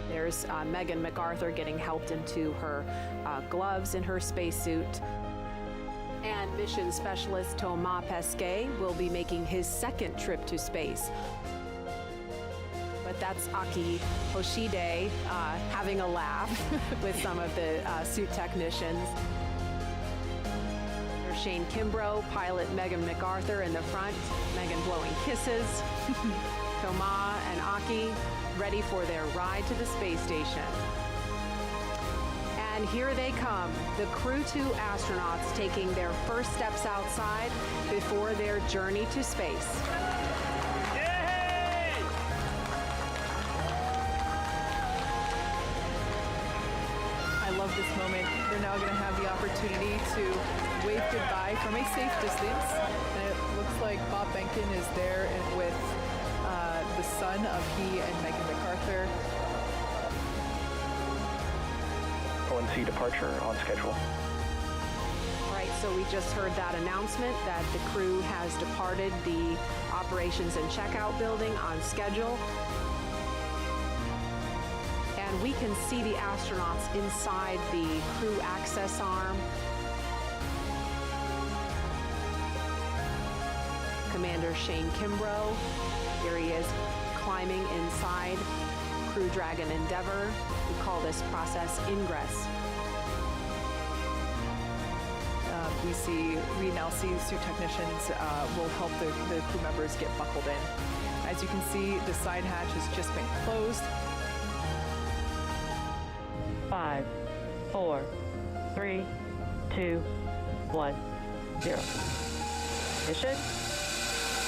There's Megan McArthur getting helped into her gloves in her spacesuit. And mission specialist Thomas Pesquet will be making his second trip to space. But that's Akihiko Hoshide having a laugh with some of the suit technicians. There's Shane Kimbrough, pilot Megan McArthur in the front, Megan blowing kisses. Thomas and Aki ready for their ride to the space station. And here they come, the Crew-2 astronauts taking their first steps outside before their journey to space. This moment, they're now going to have the opportunity to wave goodbye from a safe distance. And it looks like Bob Behnken is there with the son of he and Megan McArthur. ONC departure on schedule. Right, so we just heard that announcement that the crew has departed the operations and checkout building on schedule. And we can see the astronauts inside the crew access arm. Commander Shane Kimbrough, here he is climbing inside Crew Dragon Endeavour. We call this process Ingress. We now see suit technicians will help the crew members get buckled in. As you can see, the side hatch has just been closed. 5, 4, 3, 2, 1, 0. Mission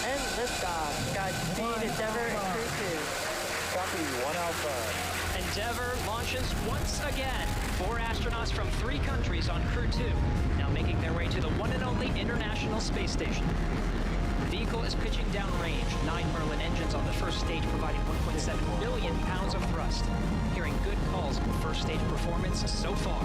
and liftoff. Godspeed, Endeavour and Crew-2. Copy, 1 Alpha. Endeavour launches once again. 4 astronauts from 3 countries on Crew-2, now making their way to the one and only International Space Station. The vehicle is pitching downrange. 9 Merlin engines on the first stage providing 1.7 billion pounds of thrust. Hearing good calls on first stage performance so far.